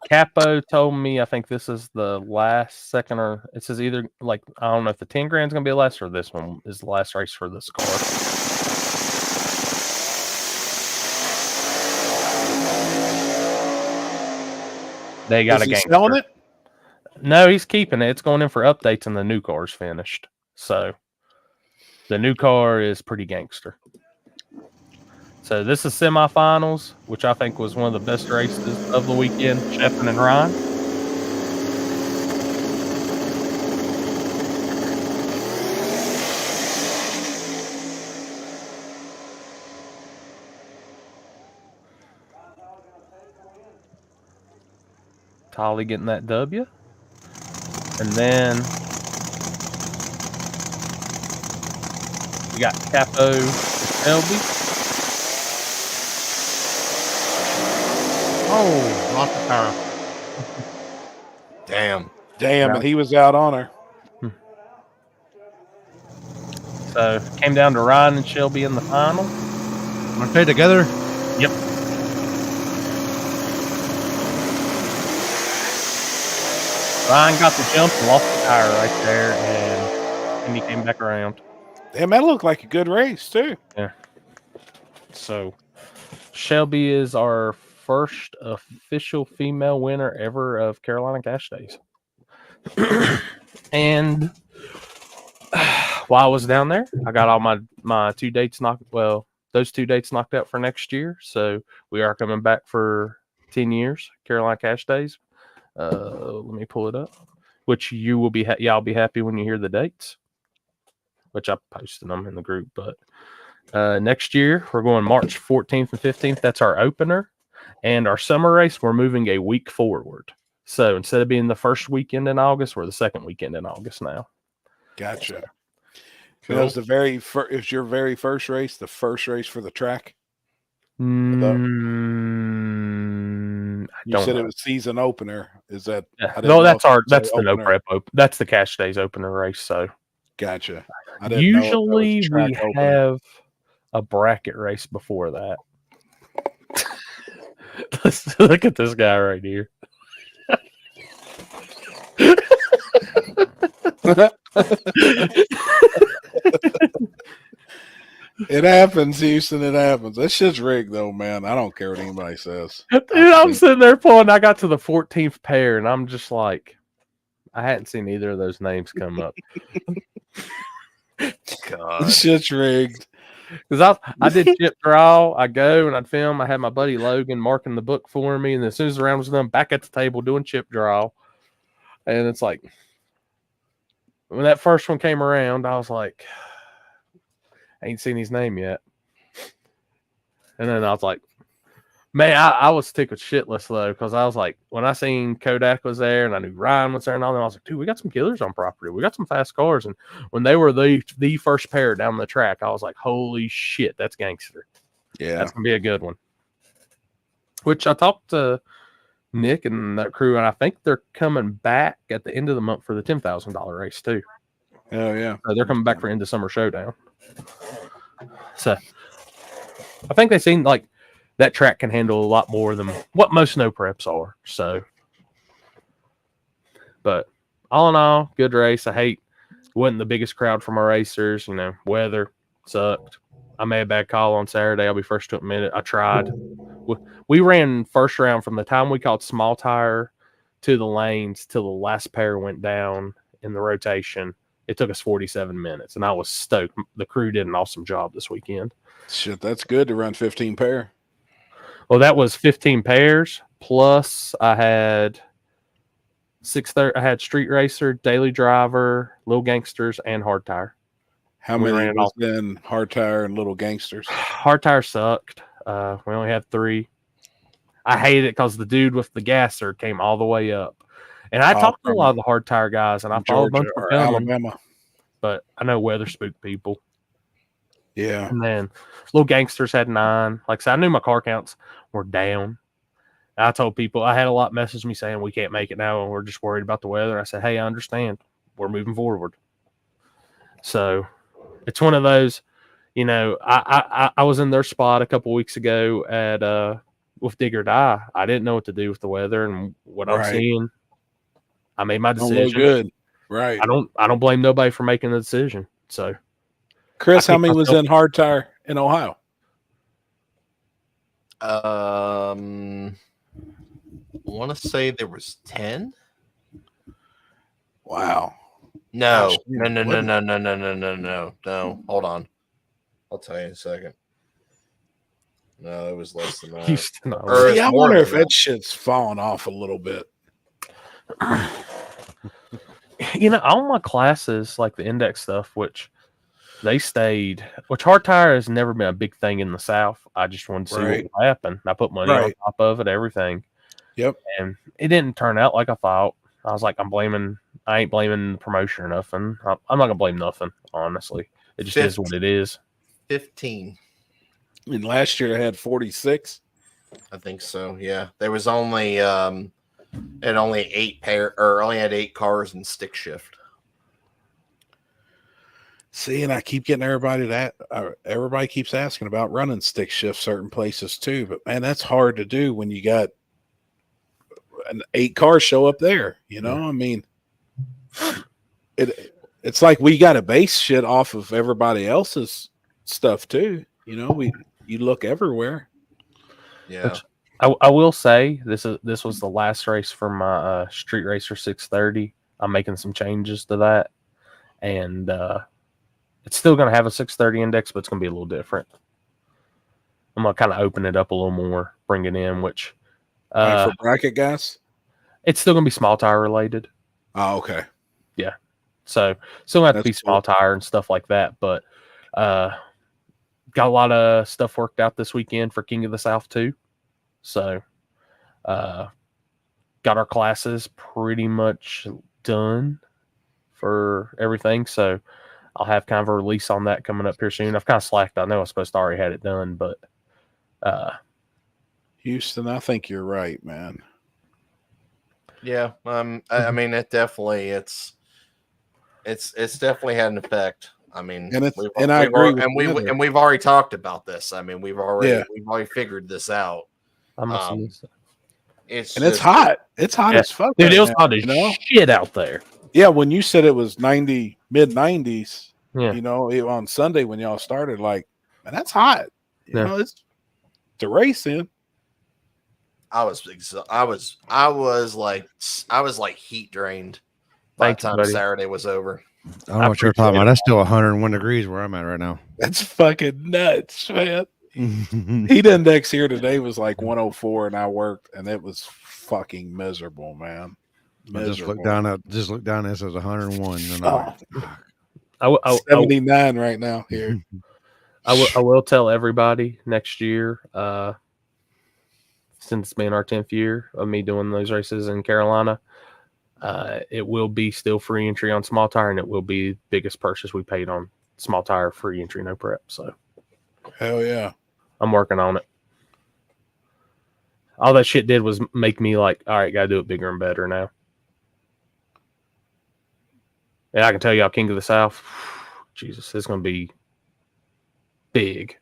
Capo told me, I think this is the last second, or it says either, like, I don't know if the 10 grand's going to be the last or this one is the last race for this car. They got a gangster. Selling it? No, he's keeping it. It's going in for updates and the new car's finished. So the new car is pretty gangster. So this is semifinals, which I think was one of the best races of the weekend. Sheffin and Ryan. Tolly getting that W. And then we got Capo and Shelby. Oh, lost the tire. Damn. Damn, and he was out on her. So came down to Ryan and Shelby in the final. Want to stay together? Yep. Ryan got the jump and lost the tire right there, and he came back around. Damn, that looked like a good race too. Yeah. So Shelby is our first official female winner ever of Carolina Cash Days. And while I was down there, I got all my 2 dates those 2 dates knocked out for next year. So we are coming back for 10 years, Carolina Cash Days. Let me pull it up. Which you will be y'all be happy when you hear the dates. Which I posted them in the group. But next year we're going March 14th and 15th. That's our opener, and our summer race we're moving a week forward. So instead of being the first weekend in August, we're the second weekend in August now. Gotcha. Cool. That was the it's your very first race, the first race for the track. I You don't said know. it was season opener. Is that? Yeah. I didn't No, know that's if our it was that's a the no opener. prep open. That's the cash days opener race. So Gotcha. I didn't know if that was usually track we opener. have a bracket race before that. Let's look at this guy right here. It happens, Houston. It happens. That shit's rigged, though, man. I don't care what anybody says. Dude, I'm sitting there pulling. I got to the 14th pair, and I'm just like, I hadn't seen either of those names come up. God. This shit's rigged. Because I did chip draw. I go and I'd film. I had my buddy Logan marking the book for me, and as soon as the round was done, back at the table doing chip draw. And it's like, when that first one came around, I was like, I ain't seen his name yet. And then I was like, man, I was tickled shitless though, because I was like, when I seen Kodak was there and I knew Ryan was there and all that, I was like, dude, we got some killers on property. We got some fast cars. And when they were the first pair down the track, I was like, holy shit, that's gangster. Yeah. That's gonna be a good one. Which I talked to Nick and that crew, and I think they're coming back at the end of the month for the $10,000 race too. Oh yeah. So they're coming back for end of summer showdown. So I think they seem like that track can handle a lot more than what most no preps are. So, but all in all, good race. I hate wasn't the biggest crowd for my racers. You know, weather sucked. I made a bad call on Saturday. I'll be first to admit it. I tried. We ran first round from the time we called small tire to the lanes till the last pair went down in the rotation. It took us 47 minutes, and I was stoked. The crew did an awesome job this weekend. Shit, that's good to run 15 pair. Well, that was 15 pairs plus I had 630. I had Street Racer, Daily Driver, Little Gangsters, and Hard Tire. How We many ran was in Hard Tire and Little Gangsters? Hard Tire sucked. We only had 3. I hated it because the dude with the gasser came all the way up. And I talked to a lot of the Hard Tire guys, and I followed a bunch Georgia of or filming, Alabama. but I know weather spooked people. Yeah. And then Little Gangsters had 9. Like I said, I knew my car counts were down. I told people, I had a lot message me saying we can't make it now and we're just worried about the weather. I said, hey, I understand. We're moving forward. So it's one of those, you know, I was in their spot a couple weeks ago at with Dig or Die. I didn't know what to do with the weather and what I'm seeing. I made my decision. Don't look good. Right. I don't blame nobody for making the decision. So Chris, how many was in Hard Tire in Ohio? I want to say there was 10. Wow. No. Gosh, No. Hold on. I'll tell you in a second. No, it was less than that. Houston, See, I wonder if that shit's falling off a little bit. You know, all my classes, like the index stuff, which they stayed, which Hard Tire has never been a big thing in the South. I just wanted to see what would happen. I put money on top of it, everything. Yep. And it didn't turn out like I thought. I was like, I ain't blaming the promotion or nothing. I'm not going to blame nothing, honestly. It just is what it is. 15. And last year I had 46. I think so. Yeah. There was only, it only 8 pair, or only had 8 cars and stick shift. See, and I keep getting everybody keeps asking about running stick shift certain places too. But man, that's hard to do when you got 8 cars show up there. You know, I mean, it's like we got to base shit off of everybody else's stuff too. You know, you look everywhere. Yeah. Which I will say this was the last race for my Street Racer 630. I'm making some changes to that, and it's still going to have a 630 index, but it's going to be a little different. I'm going to kind of open it up a little more, bring it in, which for bracket guys. It's still gonna be small tire related. Oh, okay. So still have to That's be small tire and stuff like that. But got a lot of stuff worked out this weekend for King of the South too. So got our classes pretty much done for everything. So I'll have kind of a release on that coming up here soon. I've kind of slacked. I know I was supposed to already had it done, but Houston, I think you're right, man. Yeah. I mean, it definitely it's definitely had an effect. I mean, I agree with and we've already talked about this. I mean, we've already figured this out. It's hot. It's hot as fuck. Dude, right it was now, hot as shit out there. Yeah, when you said it was 90, mid-90s, Yeah. you know, on Sunday when y'all started, like, man, that's hot. You know, it's the race in. I was like heat drained by the time buddy. Saturday was over. I don't know what you're talking about. That's still 101 degrees where I'm at right now. That's fucking nuts, man. Heat index here today was like 104, and I worked, and it was fucking miserable, man. I just looked down at this as 101. And I 79 right now here. I will tell everybody next year, since it's been our 10th year of me doing those races in Carolina, it will be still free entry on small tire, and it will be the biggest purchase we paid on small tire, free entry, no prep. So hell yeah, I'm working on it. All that shit did was make me like, all right, gotta do it bigger and better now. And I can tell y'all, King of the South, Jesus, it's gonna be big.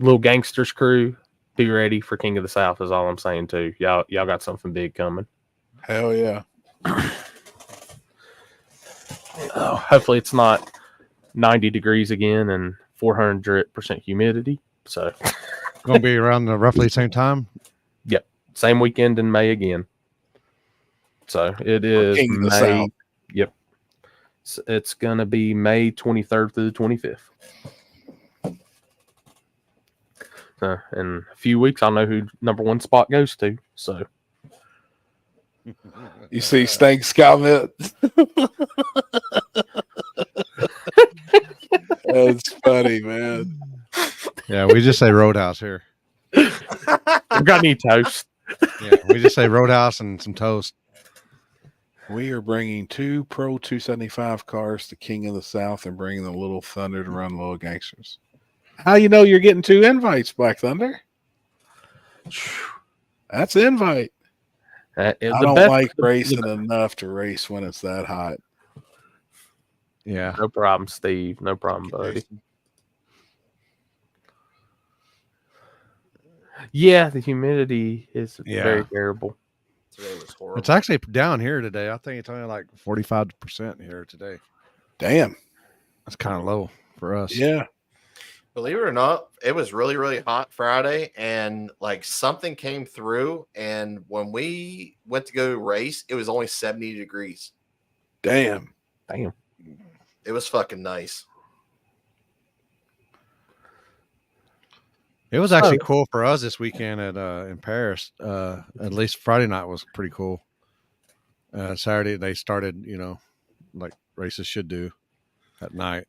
Little Gangsters crew, be ready for King of the South is all I'm saying too. Y'all got something big coming. Hell yeah. Hopefully it's not 90 degrees again and 400% humidity. So gonna be around the roughly same time. Yep. Same weekend in May again. So it is King of the May. South. Yep. It's gonna be May 23rd through the 25th. In a few weeks, I'll know who number one spot goes to. So, you see Stank's comment? That's funny, man. Yeah, we just say Roadhouse here. We got any toast? Yeah, we just say Roadhouse and some toast. We are bringing 2 Pro 275 cars to King of the South and bringing the Little Thunder to run Little Gangsters. How you know you're getting 2 invites, Black Thunder? That's an invite. I don't like racing enough to race when it's that hot. Yeah. No problem, Steve. No problem, buddy. Yeah, the humidity is very terrible. Today was horrible. It's actually down here today. I think it's only like 45% here today. Damn. That's kind of low for us. Yeah. Believe it or not, it was really, really hot Friday, and like something came through. And when we went to go race, it was only 70 degrees. Damn. It was fucking nice. It was actually cool for us this weekend at in Paris. At least Friday night was pretty cool. Saturday they started, like races should do at night.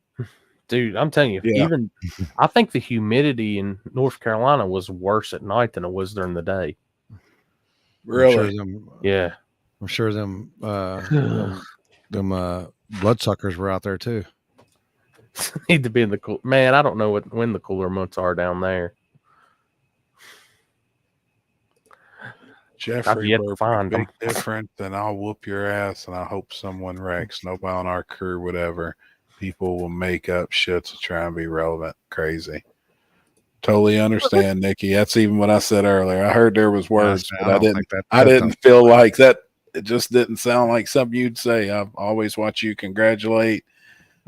Dude, I'm telling you, even I think the humidity in North Carolina was worse at night than it was during the day. Really? I'm sure them bloodsuckers were out there too. Need to be in the cool. Man, I don't know when the cooler months are down there. Jeffrey, big difference, and I'll whoop your ass, and I hope someone wrecks. Nobody on our crew, whatever. People will make up shit to try and be relevant. Crazy. Totally understand, Nikki. That's even what I said earlier. I heard there was words, but I didn't feel like that. It just didn't sound like something you'd say. I've always watched you congratulate,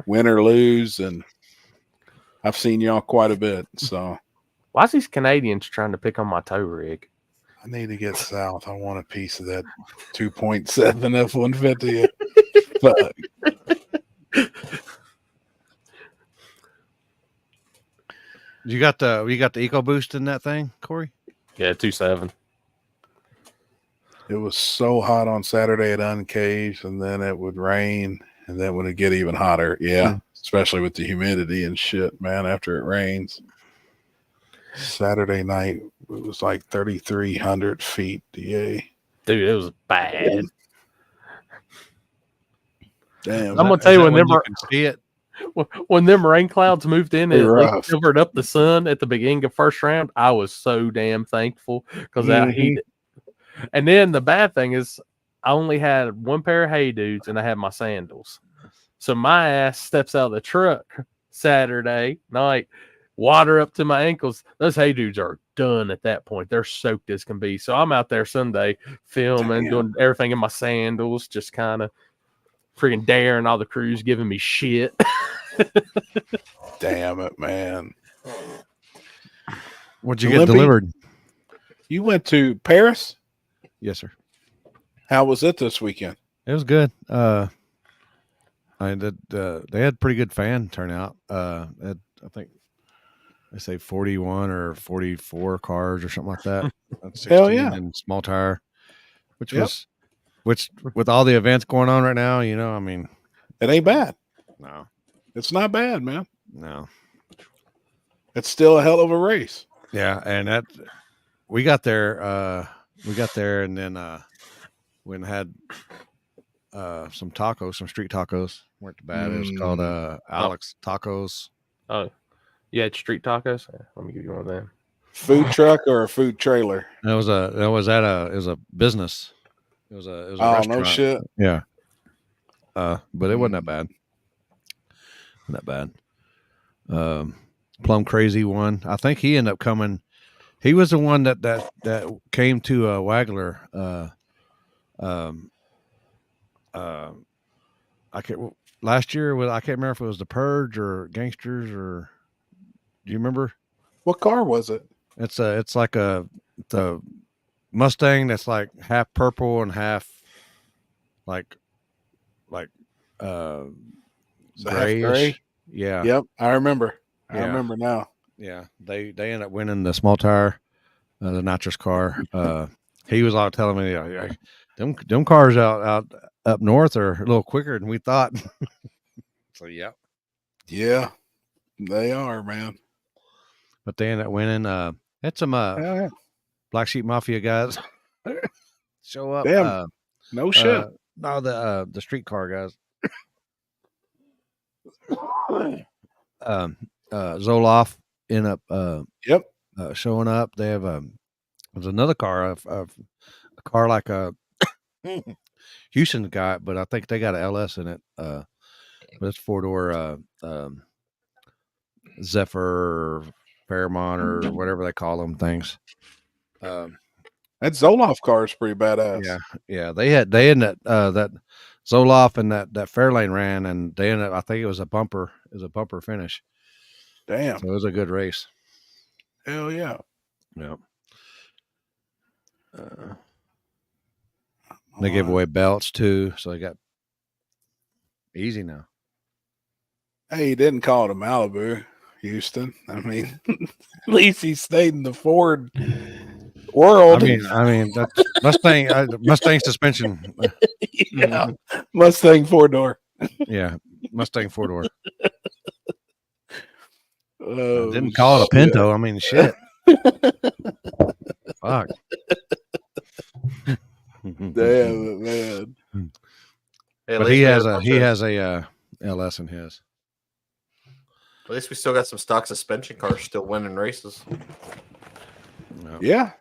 win or lose, and I've seen y'all quite a bit. So why is these Canadians trying to pick on my tow rig? I need to get south. I want a piece of that 2.7 F-150. Fuck. You got the EcoBoost in that thing, Corey? Yeah, 2.7. It was so hot on Saturday at Uncaged, and then it would rain, and then it would get even hotter. Yeah, especially with the humidity and shit, man, after it rains. Saturday night, it was like 3,300 feet, DA. Dude, it was bad. Damn. I'm going to tell you, when you can see it. When them rain clouds moved in and rough. covered up the sun at the beginning of first round, I was so damn thankful because that heat. And then the bad thing is, I only had one pair of hay dudes and I had my sandals. So my ass steps out of the truck Saturday night, water up to my ankles. Those hay dudes are done at that point. They're soaked as can be. So I'm out there Sunday filming, doing everything in my sandals, just kind of freaking daring all the crews giving me shit. Damn it, man. What'd you get delivered? You went to Paris? Yes, sir. How was it this weekend? It was good. They had pretty good fan turnout. I think they say 41 or 44 cars or something like that. 16 Hell yeah. in small tire, which with all the events going on right now, you know, I mean, it ain't bad. No, it's not bad, man. No, it's still a hell of a race. Yeah, and we got there, and then we had some tacos, some street tacos. Weren't too bad. It was called Alex Tacos. Oh, yeah, street tacos. Let me give you one of them. Food truck or a food trailer? It was a business. It was a restaurant. No shit. Yeah. But it wasn't that bad. Not bad. Plum Crazy one. I think he ended up coming. He was the one that came to Wagler. Last year. I can't remember if it was the Purge or Gangsters or. Do you remember? What car was it? It's like the Mustang that's like half purple and half like grayish. Yeah. Yep. I remember. Yeah. I remember now. Yeah. They ended up winning the small tire, the nitrous car. He was all telling me, them cars out up north are a little quicker than we thought. So yeah. Yeah, they are, man. But they ended up winning. Had some Black Sheep Mafia guys show up. Damn. No shit. No, the streetcar guys. Zoloff ended up showing up. They have there's another car, a car like a Houston guy, but I think they got an LS in it. But it's 4-door Zephyr or Fairmont or whatever they call them things. That Zoloff car is pretty badass. Yeah. They ended that Zoloff and that Fairlane ran, and they ended up, I think it was a bumper finish. Damn. So it was a good race. Hell yeah. Yeah. They gave away belts too, so they got easy now. Hey, he didn't call it a Malibu, Houston. I mean, at least he stayed in the Ford world. I mean that Mustang suspension. Yeah, Mustang 4-door. Yeah, Mustang 4-door. Oh, didn't call it a Pinto. I mean, shit. Fuck. Damn it, man. But he has a LS in his. At least we still got some stock suspension cars still winning races. No. Yeah.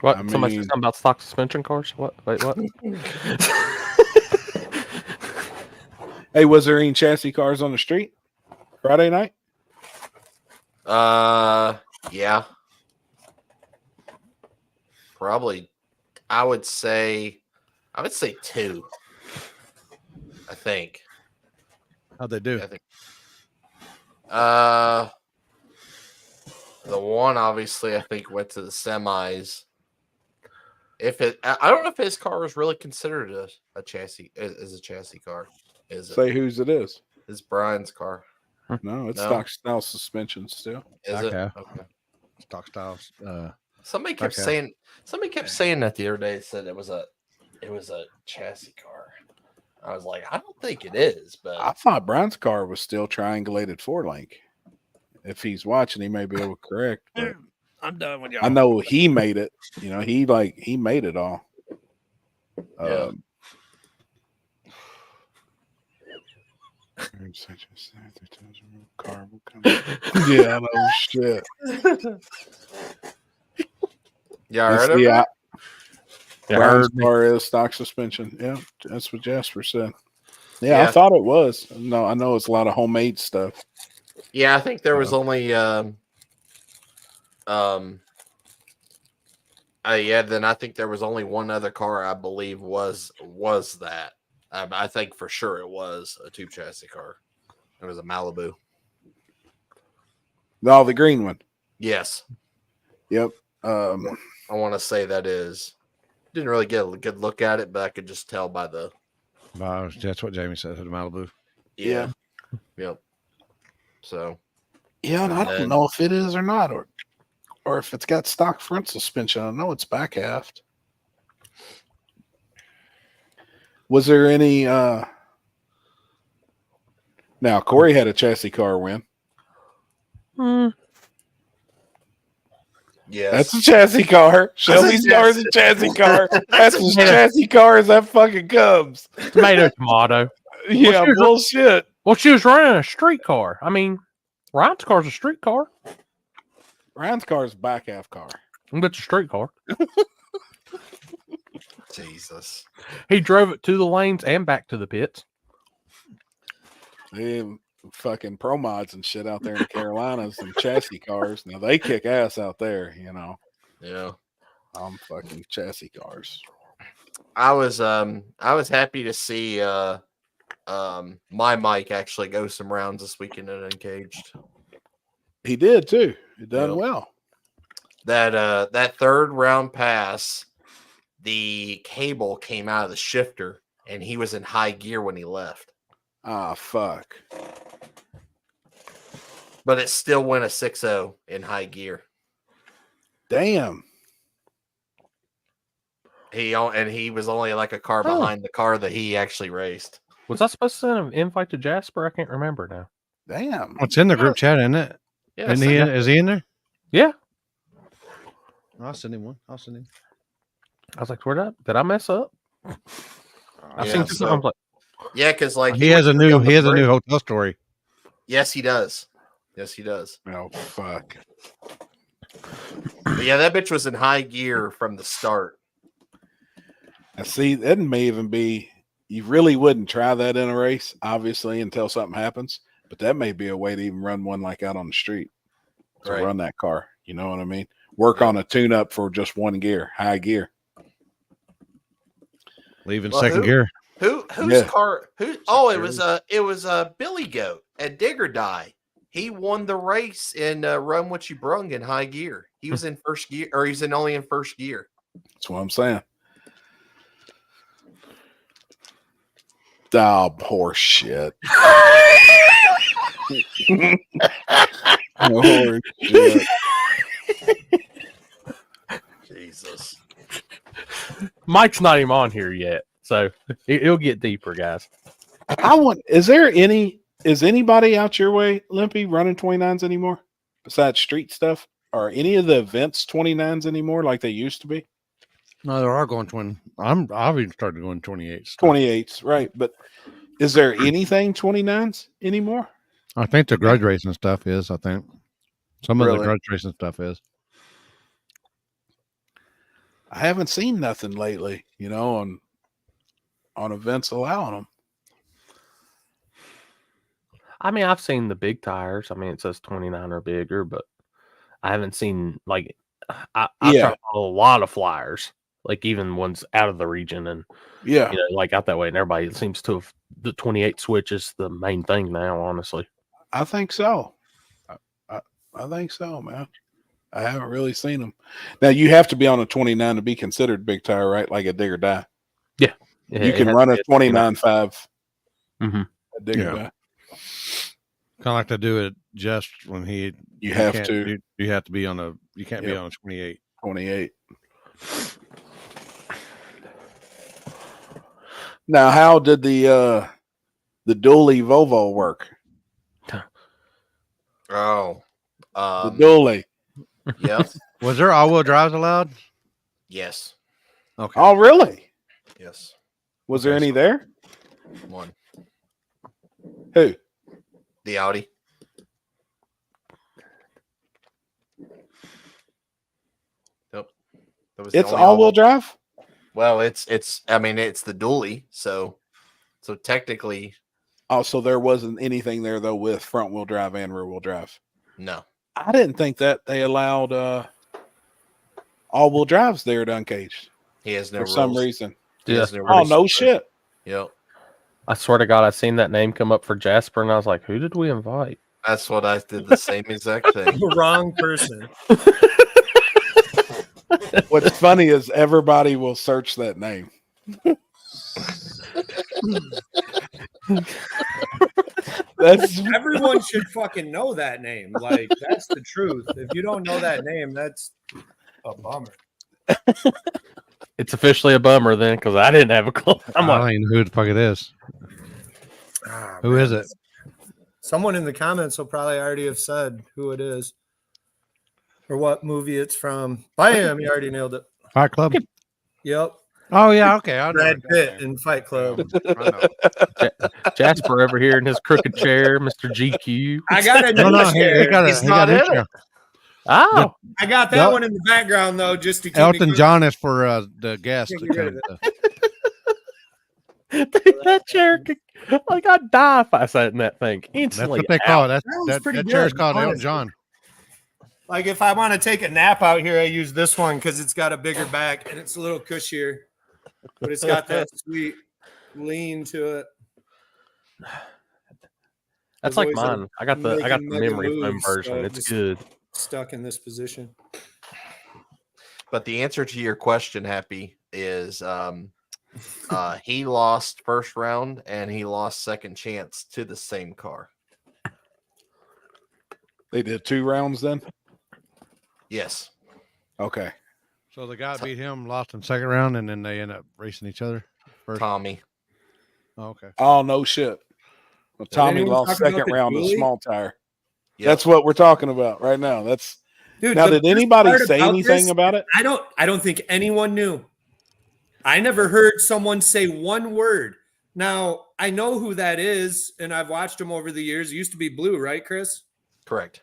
What? Somebody said something about stock suspension cars? What? Wait, what? Hey, was there any chassis cars on the street Friday night? Yeah. Probably. I would say 2. I think. How'd they do? I think. The one obviously I think went to the semis. I don't know if his car was really considered a chassis as a chassis car. Is it? Say whose it is. It's Brian's car. No, it's stock style suspension still. Is it? Okay. Okay. Stock styles. Somebody kept saying that the other day. Said it was a chassis car. I was like, I don't think it is, but I thought Brian's car was still triangulated 4-link. If he's watching, he may be able to correct. But I'm done with y'all. I know he made it. You know, he made it all. Yeah. Yeah, no shit. Yeah, I heard it. Brian's car is stock suspension. Yeah, that's what Jasper said. Yeah, I thought it was. No, I know it's a lot of homemade stuff. Yeah, I think there was only then I think there was only one other car I believe was that. I think for sure it was a tube chassis car. It was a Malibu. No, the green one. Yes. Yep. I want to say that is. Didn't really get a good look at it, but I could just tell by the. That's what Jamie said. The Malibu. Yeah. Yep. So. Yeah, and I don't know if it is or not, or if it's got stock front suspension. I know it's back aft. Was there any? Now Corey had a chassis car win. Yes. That's a chassis car. Shelby's car is a chassis car. That's as chassis car as that fucking comes. Tomato. Yeah, bullshit. Well, she was running a street car. I mean, Ryan's car's a street car. Ryan's car is a back half car. It's a street car. Jesus. He drove it to the lanes and back to the pits. They have fucking pro mods and shit out there in the Carolinas and chassis cars. Now they kick ass out there, you know. Yeah. I'm fucking chassis cars. I was happy to see my Mike actually go some rounds this weekend at Uncaged. He did too. He done well. That third round pass, the cable came out of the shifter and he was in high gear when he left. Ah, fuck. But it still went a 6.0 in high gear. Damn. He was only like a car behind the car that he actually raced. Was I supposed to send an invite to Jasper? I can't remember now. Damn. What's in the group chat, isn't it? Yeah. Is he in there? Yeah. I'll send him one. I was like, did I mess up? I seen something. Like, yeah, because like he has a new hotel story. Yes, he does. Oh, fuck. But yeah, that bitch was in high gear from the start. I see, that may even be, you really wouldn't try that in a race, obviously, until something happens. But that may be a way to even run one like out on the street. To run that car. You know what I mean? Work on a tune-up for just one gear, high gear. Leaving second gear. Whose car? It was Billy Goat at Digger Die. He won the race in Run What You Brung in high gear. He was in first gear, or he's only in first gear. That's what I'm saying. Oh, horse shit. Horse shit. Jesus. Mike's not even on here yet, so it'll get deeper, guys. Is anybody out your way, Limpy, running 29s anymore? Besides street stuff? Are any of the events 29s anymore like they used to be? No, there are going 20. I've even started going 28s. 28s, right. But is there anything 29s anymore? I think the grudge racing stuff is, I think. Some of the grudge racing stuff is. I haven't seen nothing lately, on events allowing them. I mean, I've seen the big tires. I mean, it says 29 or bigger, but I haven't seen I try to follow a lot of flyers, like even ones out of the region and like out that way. And everybody seems to have the 28 switch is the main thing now, honestly. I think so. I think so, man. I haven't really seen them. Now you have to be on a 29 to be considered big tire, right? Like a Dig or Die. Yeah. You can run a 29.5 at Dig or Die. Kind of like to do it just when you have to be on you can't be on a 28. 28. Now, how did the dually Volvo work? Oh, The dually. Yep. Was there all-wheel drives allowed? Yes. Okay. Oh, really? Yes. Was there any there? One. Who? The Audi. Yep. That was the It's only all-wheel drive? Well, it's. I mean, it's the dually. So technically, Oh, so there wasn't anything there though with front-wheel drive and rear-wheel drive. no. I didn't think that they allowed all-wheel drives there at Uncaged He has no for rules. some reason. He Yeah. has no Oh, rules. no shit. Yep. I swear to God, I seen that name come up for Jasper, and I was like, "Who did we invite?" That's what I did. The same exact thing. The wrong person. What's funny is everybody will search that name. That's Everyone should fucking know that name. Like, that's the truth. If you don't know that name, that's a bummer. It's officially a bummer then, because I didn't have a clue. I'm I like, don't even know who the fuck it is. Who is it? Someone in the comments will probably already have said who it is or what movie it's from. Bam, you already nailed it. Fight Club. Yep. Oh yeah, okay. I know Brad it. Pitt in Fight Club. I know. Jasper over here in his crooked chair, Mr. GQ. I got a No, new no, he got a He's he got not a new in chair. Oh, I got that Yep. one in the background though, just to keep Elton me John is for the guest. Can't get rid of that chair could, like, I'd die if I sat in that thing That's instantly. what they call it. That was That pretty chair is good, called Elton honestly. John. Like if I want to take a nap out here, I use this one because it's got a bigger back and it's a little cushier, but it's got that sweet lean to it. That's There's like always a mine. I got the making mega memory foam moves, version. so It's just good. Stuck in this position. But the answer to your question, Happy, is he lost first round and he lost second chance to the same car. They did 2 rounds then? Yes. Okay. So the guy beat him, lost in second round, and then they end up racing each other. First. Tommy. Oh, okay. Oh, no shit. Well, Tommy anyone lost talk about second the round to dually? small tire. Yep. That's what we're talking about right now. That's Dude, now. the Did best anybody part say about anything this, about it? I don't think anyone knew. I never heard someone say one word. Now, I know who that is, and I've watched him over the years. He used to be Blue, right, Chris? Correct.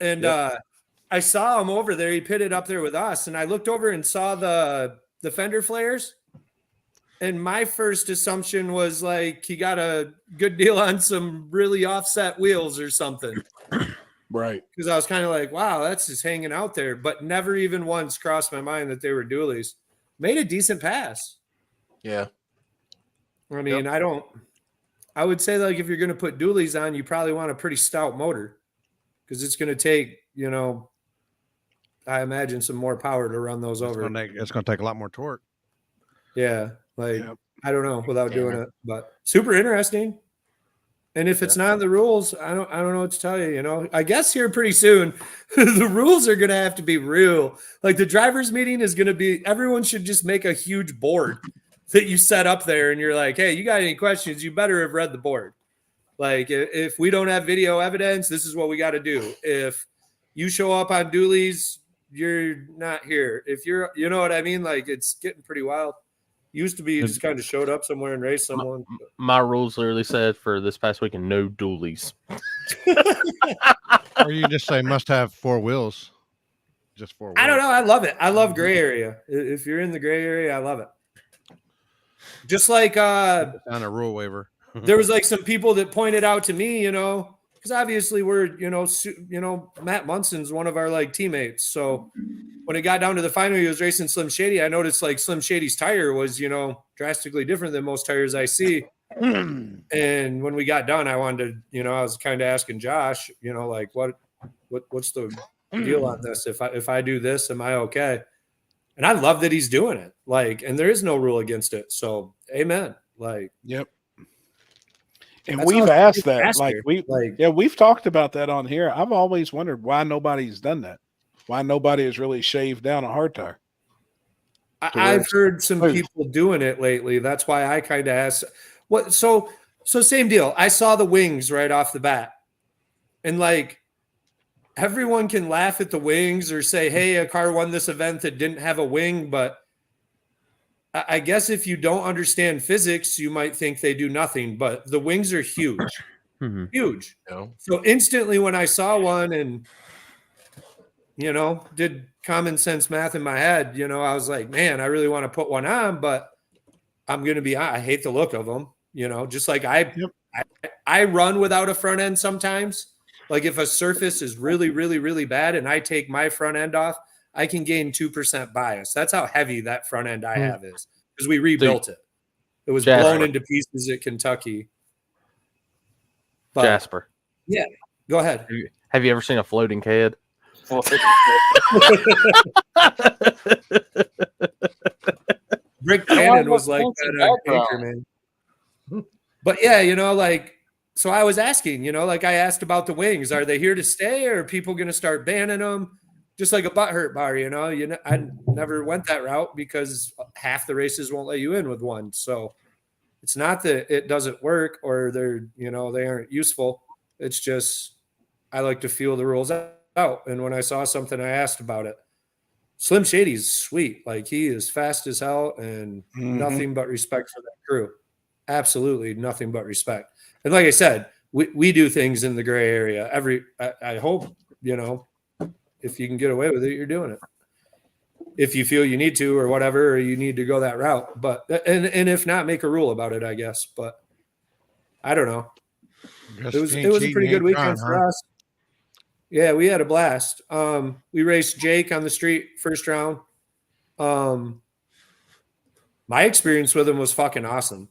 And I saw him over there. He pitted up there with us, and I looked over and saw the fender flares. And my first assumption was like he got a good deal on some really offset wheels or something. Right. Because I was kind of like, wow, that's just hanging out there. But never even once crossed my mind that they were dualies. Made a decent pass. Yeah. I mean, I would say like if you're going to put dualies on, you probably want a pretty stout motor because it's going to take, I imagine some more power to run those over. It's going to take a lot more torque. Yeah. Like, Yep. I don't know without doing it, but super interesting. And if it's not in the rules, I don't know what to tell you. I guess here pretty soon, the rules are going to have to be real. Like the drivers meeting is going to be, everyone should just make a huge board that you set up there. And you're like, hey, you got any questions? You better have read the board. Like if we don't have video evidence, this is what we got to do. If you show up on dualies, you're not here. If you're, you know what I mean? Like it's getting pretty wild. Used to be you just kind of showed up somewhere and raced someone. My rules literally said for this past weekend, no dualies. Or you just say must have 4 wheels. Just 4 wheels. I don't know. I love it. I love gray area. If you're in the gray area, I love it. Just like On a rule waiver. there was like some people that pointed out to me, because obviously we're, Matt Munson's one of our like teammates. So when it got down to the final, he was racing Slim Shady. I noticed like Slim Shady's tire was, drastically different than most tires I see. And when we got done, I wanted to, I was kind of asking Josh, like what's the deal on this? If I do this, am I okay? And I love that he's doing it. Like, and there is no rule against it. So amen. Like, Yep. And That's we've how asked it's that. faster. We've talked about that on here. I've always wondered why nobody's done that. why nobody has really shaved down a hard tire. I've heard some people doing it lately. That's why I kind of asked. What? So same deal. I saw the wings right off the bat, and like everyone can laugh at the wings or say, "Hey, a car won this event that didn't have a wing," but I guess if you don't understand physics, you might think they do nothing. But the wings are huge, huge. Yeah. So instantly, when I saw one and did common sense math in my head, I was like, man, I really want to put one on, but I'm going to be, I hate the look of them, just like I run without a front end sometimes. Like if a surface is really, really, really bad and I take my front end off, I can gain 2% bias. That's how heavy that front end I have is because we rebuilt it. It was blown into pieces at Kentucky. But, Jasper. Yeah, go ahead. Have you ever seen a floating head? Rick Cannon was like that anchor, man. But yeah, so I was asking, I asked about the wings. Are they here to stay or are people going to start banning them? Just like a butthurt bar, I never went that route because half the races won't let you in with one. So it's not that it doesn't work or they're, they aren't useful. It's just, I like to feel the rules out. And when I saw something, I asked about it. Slim Shady's sweet. Like he is fast as hell and nothing but respect for that crew. Absolutely nothing but respect. And like I said, we do things in the gray area. I hope, if you can get away with it, you're doing it. If you feel you need to or whatever, or you need to go that route. But and if not, make a rule about it, I guess. But I don't know. It was a pretty good weekend for us. Yeah, we had a blast. We raced Jake on the street first round. My experience with him was fucking awesome.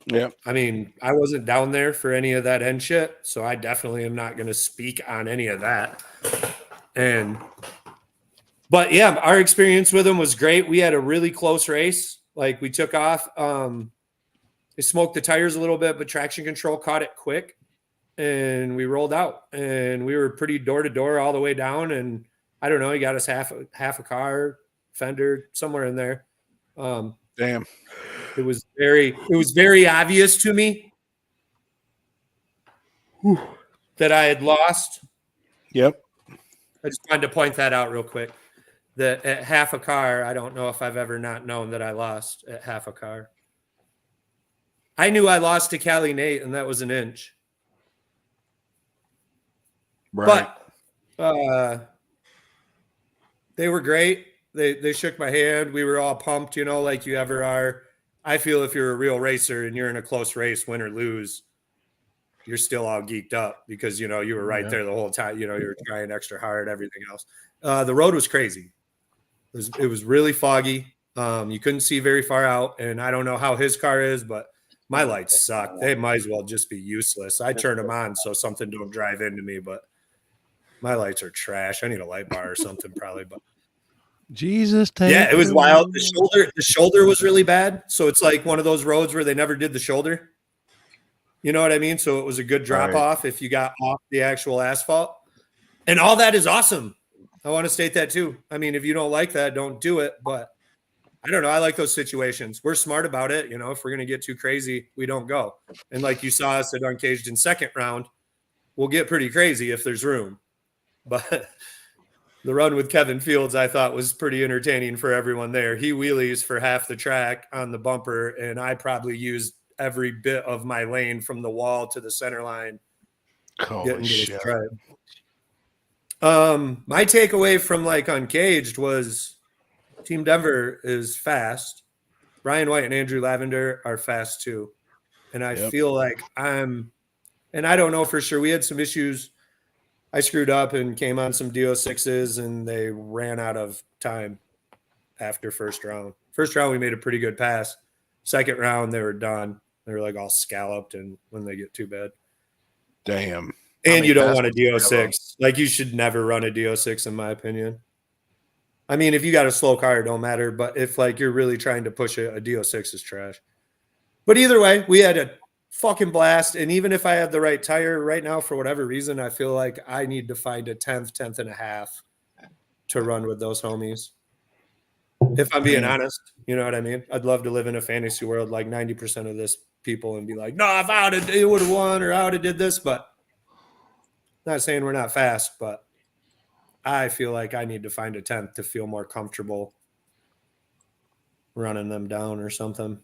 Yeah. I mean, I wasn't down there for any of that end shit, so I definitely am not going to speak on any of that. But yeah, our experience with him was great. We had a really close race. Like we took off. It smoked the tires a little bit, but traction control caught it quick. And we rolled out and we were pretty door to door all the way down. And I don't know, he got us half a car, fender, somewhere in there. Damn. It was very obvious to me that I had lost. Yep. I just wanted to point that out real quick. That at half a car, I don't know if I've ever not known that I lost at half a car. I knew I lost to Cali Nate, and that was an inch. Right. But they were great. They shook my hand. We were all pumped, like you ever are. I feel if you're a real racer and you're in a close race, win or lose, you're still all geeked up because, you were right there the whole time. You were trying extra hard, everything else. The road was crazy. It was really foggy. You couldn't see very far out. And I don't know how his car is, but my lights suck. They might as well just be useless. I turn them on so something don't drive into me, but my lights are trash. I need a light bar or something probably, but Jesus. Yeah, it was wild. The shoulder was really bad. So it's like one of those roads where they never did the shoulder. You know what I mean? So it was a good drop off if you got off the actual asphalt. And all that is awesome. I want to state that too. I mean, if you don't like that, don't do it. But I don't know. I like those situations. We're smart about it. If we're going to get too crazy, we don't go. And like you saw us at Uncaged in second round, we'll get pretty crazy if there's room. But the run with Kevin Fields, I thought, was pretty entertaining for everyone there. He wheelies for half the track on the bumper, and I probably used every bit of my lane from the wall to the center line. Holy shit. My takeaway from Uncaged was Team Denver is fast. Ryan White and Andrew Lavender are fast too. And I feel like and I don't know for sure. We had some issues. I screwed up and came on some DO6s and they ran out of time after first round. First round, we made a pretty good pass. Second round, they were done. They were all scalloped and when they get too bad. Damn. And you don't want a DO6. You should never run a DO6 in my opinion. I mean, if you got a slow car, it don't matter. But if you're really trying to push it, a DO6 is trash. But either way, we had a fucking blast. And even if I had the right tire right now, for whatever reason, I feel like I need to find a 10th and a half to run with those homies. If I'm being honest, you know what I mean? I'd love to live in a fantasy world like 90% of this people and be like, no, if I would have won or I would have did this, but not saying we're not fast, but I feel like I need to find a 10th to feel more comfortable running them down or something.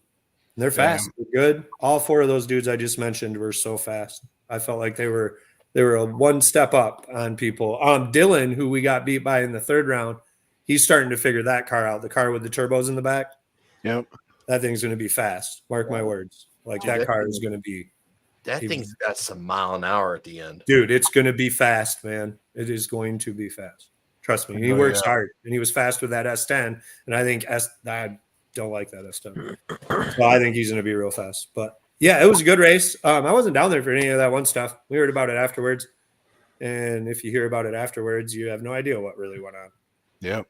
They're fast. They're good. All 4 of those dudes I just mentioned were so fast. I felt like they were a one step up on people. Dylan, who we got beat by in the 3rd round, he's starting to figure that car out. The car with the turbos in the back. Yep. That thing's going to be fast. Mark my words. Like that car is going to be. That thing's got some mile an hour at the end. Dude, it's going to be fast, man. It is going to be fast. Trust me. He works hard, and he was fast with that S10. And I think I don't like that S10. So I think he's going to be real fast. But yeah, it was a good race. I wasn't down there for any of that one stuff. We heard about it afterwards. And if you hear about it afterwards, you have no idea what really went on. Yep.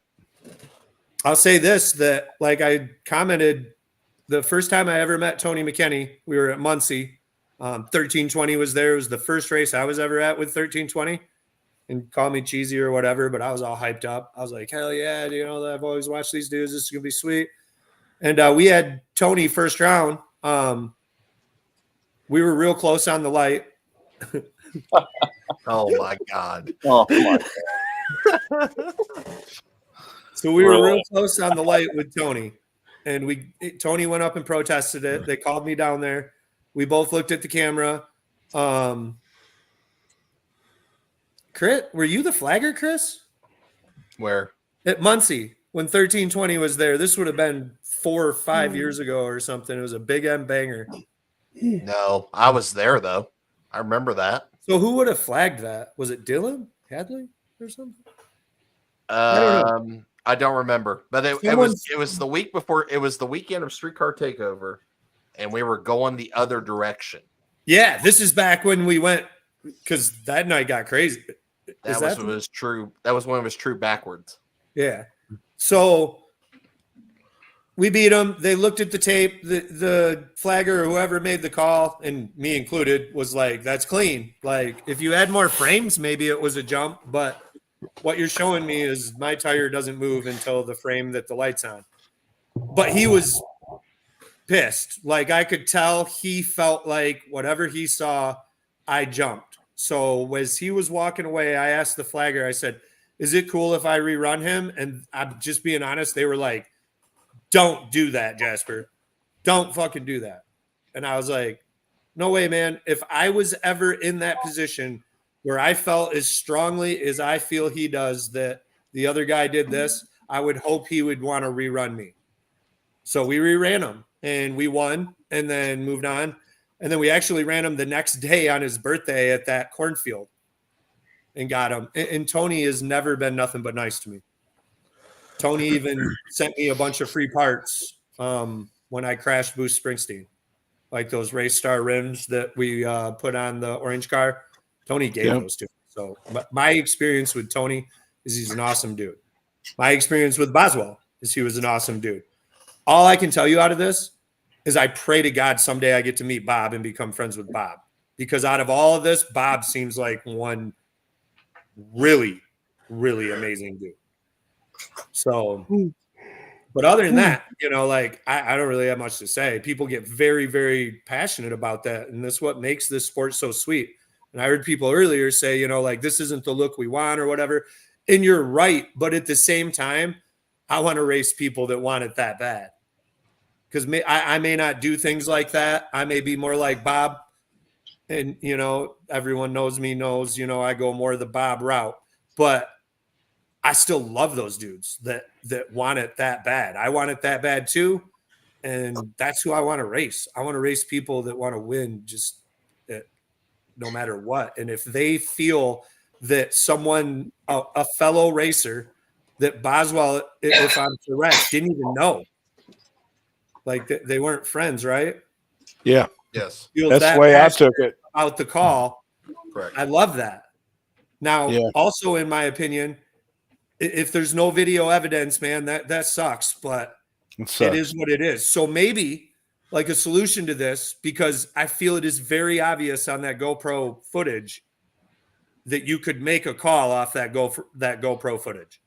I'll say this, that like I commented the first time I ever met Tony McKinney, we were at Muncie. 1320 was there. It was the first race I was ever at with 1320. And call me cheesy or whatever, but I was all hyped up. I was like, hell yeah, I've always watched these dudes. This is going to be sweet. And we had Tony first round. We were real close on the light. Oh, my God. Oh, my God. So we were real close on the light with Tony. And Tony went up and protested it. They called me down there. We both looked at the camera. Crit, were you the flagger, Chris? Where? At Muncie, when 1320 was there. This would have been 4 or 5 years ago or something. It was a big M banger. No, I was there, though. I remember that. So who would have flagged that? Was it Dylan Hadley or something? I don't remember, but it was the week before. It was the weekend of Streetcar Takeover, and we were going the other direction. Yeah, this is back when we went, because that night got crazy. That was when it was true. That was when it was true backwards. Yeah. So we beat them. They looked at the tape. The flagger or whoever made the call, and me included, was like, "That's clean." Like, if you had more frames, maybe it was a jump, but what you're showing me is my tire doesn't move until the frame that the light's on. But he was pissed. Like, I could tell he felt like whatever he saw, I jumped. So as he was walking away, I asked the flagger, I said, is it cool if I rerun him? And I'm just being honest, they were like, don't do that, Jasper. Don't fucking do that. And I was like, no way, man. If I was ever in that position where I felt as strongly as I feel he does that the other guy did this, I would hope he would want to rerun me. So we reran him and we won and then moved on. And then we actually ran him the next day on his birthday at that cornfield and got him. And Tony has never been nothing but nice to me. Tony even sent me a bunch of free parts when I crashed Boost Springsteen, like those Race Star rims that we put on the orange car. Tony gave those to me. So my experience with Tony is he's an awesome dude. My experience with Boswell is he was an awesome dude. All I can tell you out of this is I pray to God someday I get to meet Bob and become friends with Bob. Because out of all of this, Bob seems like one really, really amazing dude. So, but other than that, like I don't really have much to say. People get very, very passionate about that. And that's what makes this sport so sweet. And I heard people earlier say, like this isn't the look we want or whatever. And you're right. But at the same time, I want to race people that want it that bad. Because I may not do things like that. I may be more like Bob. And, everyone knows me, I go more the Bob route. But I still love those dudes that want it that bad. I want it that bad too. And that's who I want to race. I want to race people that want to win just no matter what. And if they feel that someone, a fellow racer, that Boswell, if I'm correct, didn't even know. Like they weren't friends, right? Yeah. Yes. That's the way I took it. Out the call. Correct. I love that. Now, also in my opinion, if there's no video evidence, man, that sucks, but it is what it is. So maybe like a solution to this, because I feel it is very obvious on that GoPro footage that you could make a call off that GoPro footage.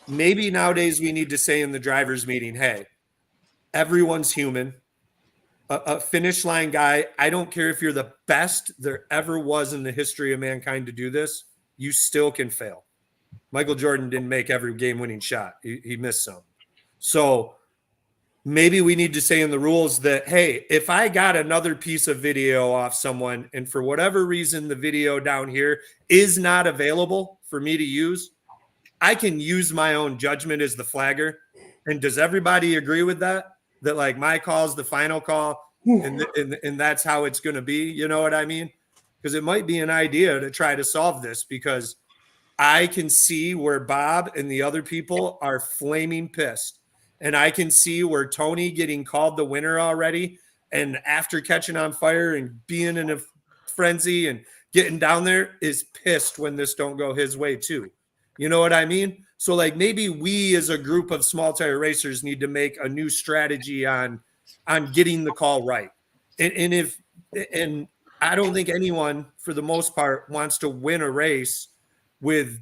maybe nowadays we need to say in the driver's meeting, hey, everyone's human. A finish line guy, I don't care if you're the best there ever was in the history of mankind to do this, you still can fail. Michael Jordan didn't make every game-winning shot. He missed some. So maybe we need to say in the rules that, hey, if I got another piece of video off someone and for whatever reason the video down here is not available for me to use, I can use my own judgment as the flagger. And does everybody agree with that? That like my call is the final call and that's how it's going to be. You know what I mean? Because it might be an idea to try to solve this, because I can see where Bob and the other people are flaming pissed. And I can see where Tony getting called the winner already. And after catching on fire and being in a frenzy and getting down there is pissed when this don't go his way too. You know what I mean? So like maybe we as a group of small tire racers need to make a new strategy on getting the call right. And I don't think anyone for the most part wants to win a race with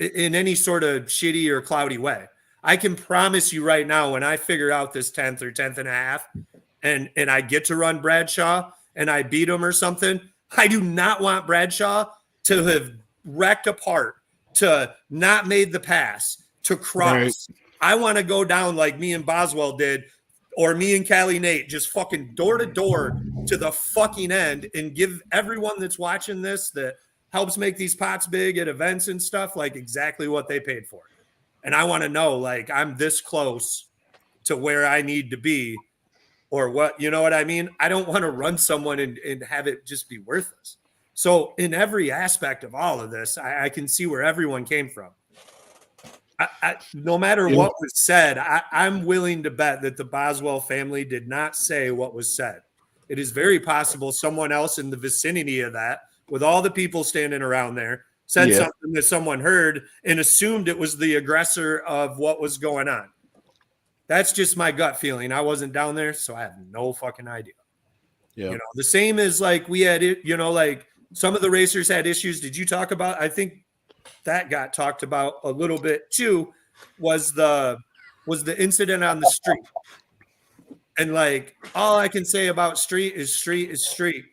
in any sort of shitty or cloudy way. I can promise you right now, when I figure out this 10th or 10th and a half and I get to run Bradshaw and I beat him or something, I do not want Bradshaw to have wrecked apart, to not made the pass, to cross. Right. I want to go down like me and Boswell did, or me and Callie Nate, just fucking door to door to the fucking end, and give everyone that's watching this that helps make these pots big at events and stuff like exactly what they paid for. And I want to know, like, I'm this close to where I need to be, or what, you know what I mean? I don't want to run someone and have it just be worthless. So in every aspect of all of this, I can see where everyone came from. No matter what was said, I'm willing to bet that the Boswell family did not say what was said. It is very possible someone else in the vicinity of that, with all the people standing around there, said something that someone heard and assumed it was the aggressor of what was going on. That's just my gut feeling. I wasn't down there, so I have no fucking idea. Yeah. You know, the same as like we had it, you know, like some of the racers had issues. Did you talk about, I think that got talked about a little bit too, was the incident on the street. And like, all I can say about street is street.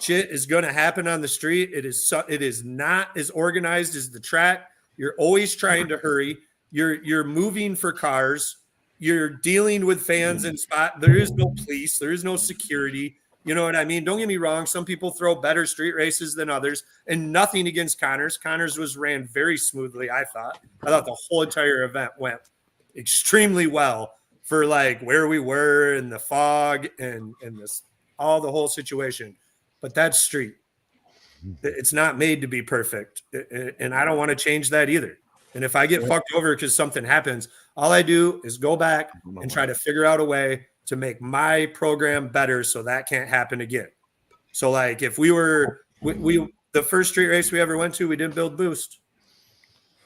Shit is going to happen on the street. It is not as organized as the track. You're always trying to hurry. You're moving for cars. You're dealing with fans and spot. There is no police. There is no security. You know what I mean? Don't get me wrong. Some people throw better street races than others, and nothing against Connors. Connors was ran very smoothly, I thought. I thought the whole entire event went extremely well for like where we were and the fog and this, all the whole situation. But that's street. It's not made to be perfect. And I don't want to change that either. And if I get fucked over because something happens, all I do is go back and try to figure out a way to make my program better so that can't happen again. So like if we the first street race we ever went to, we didn't build boost.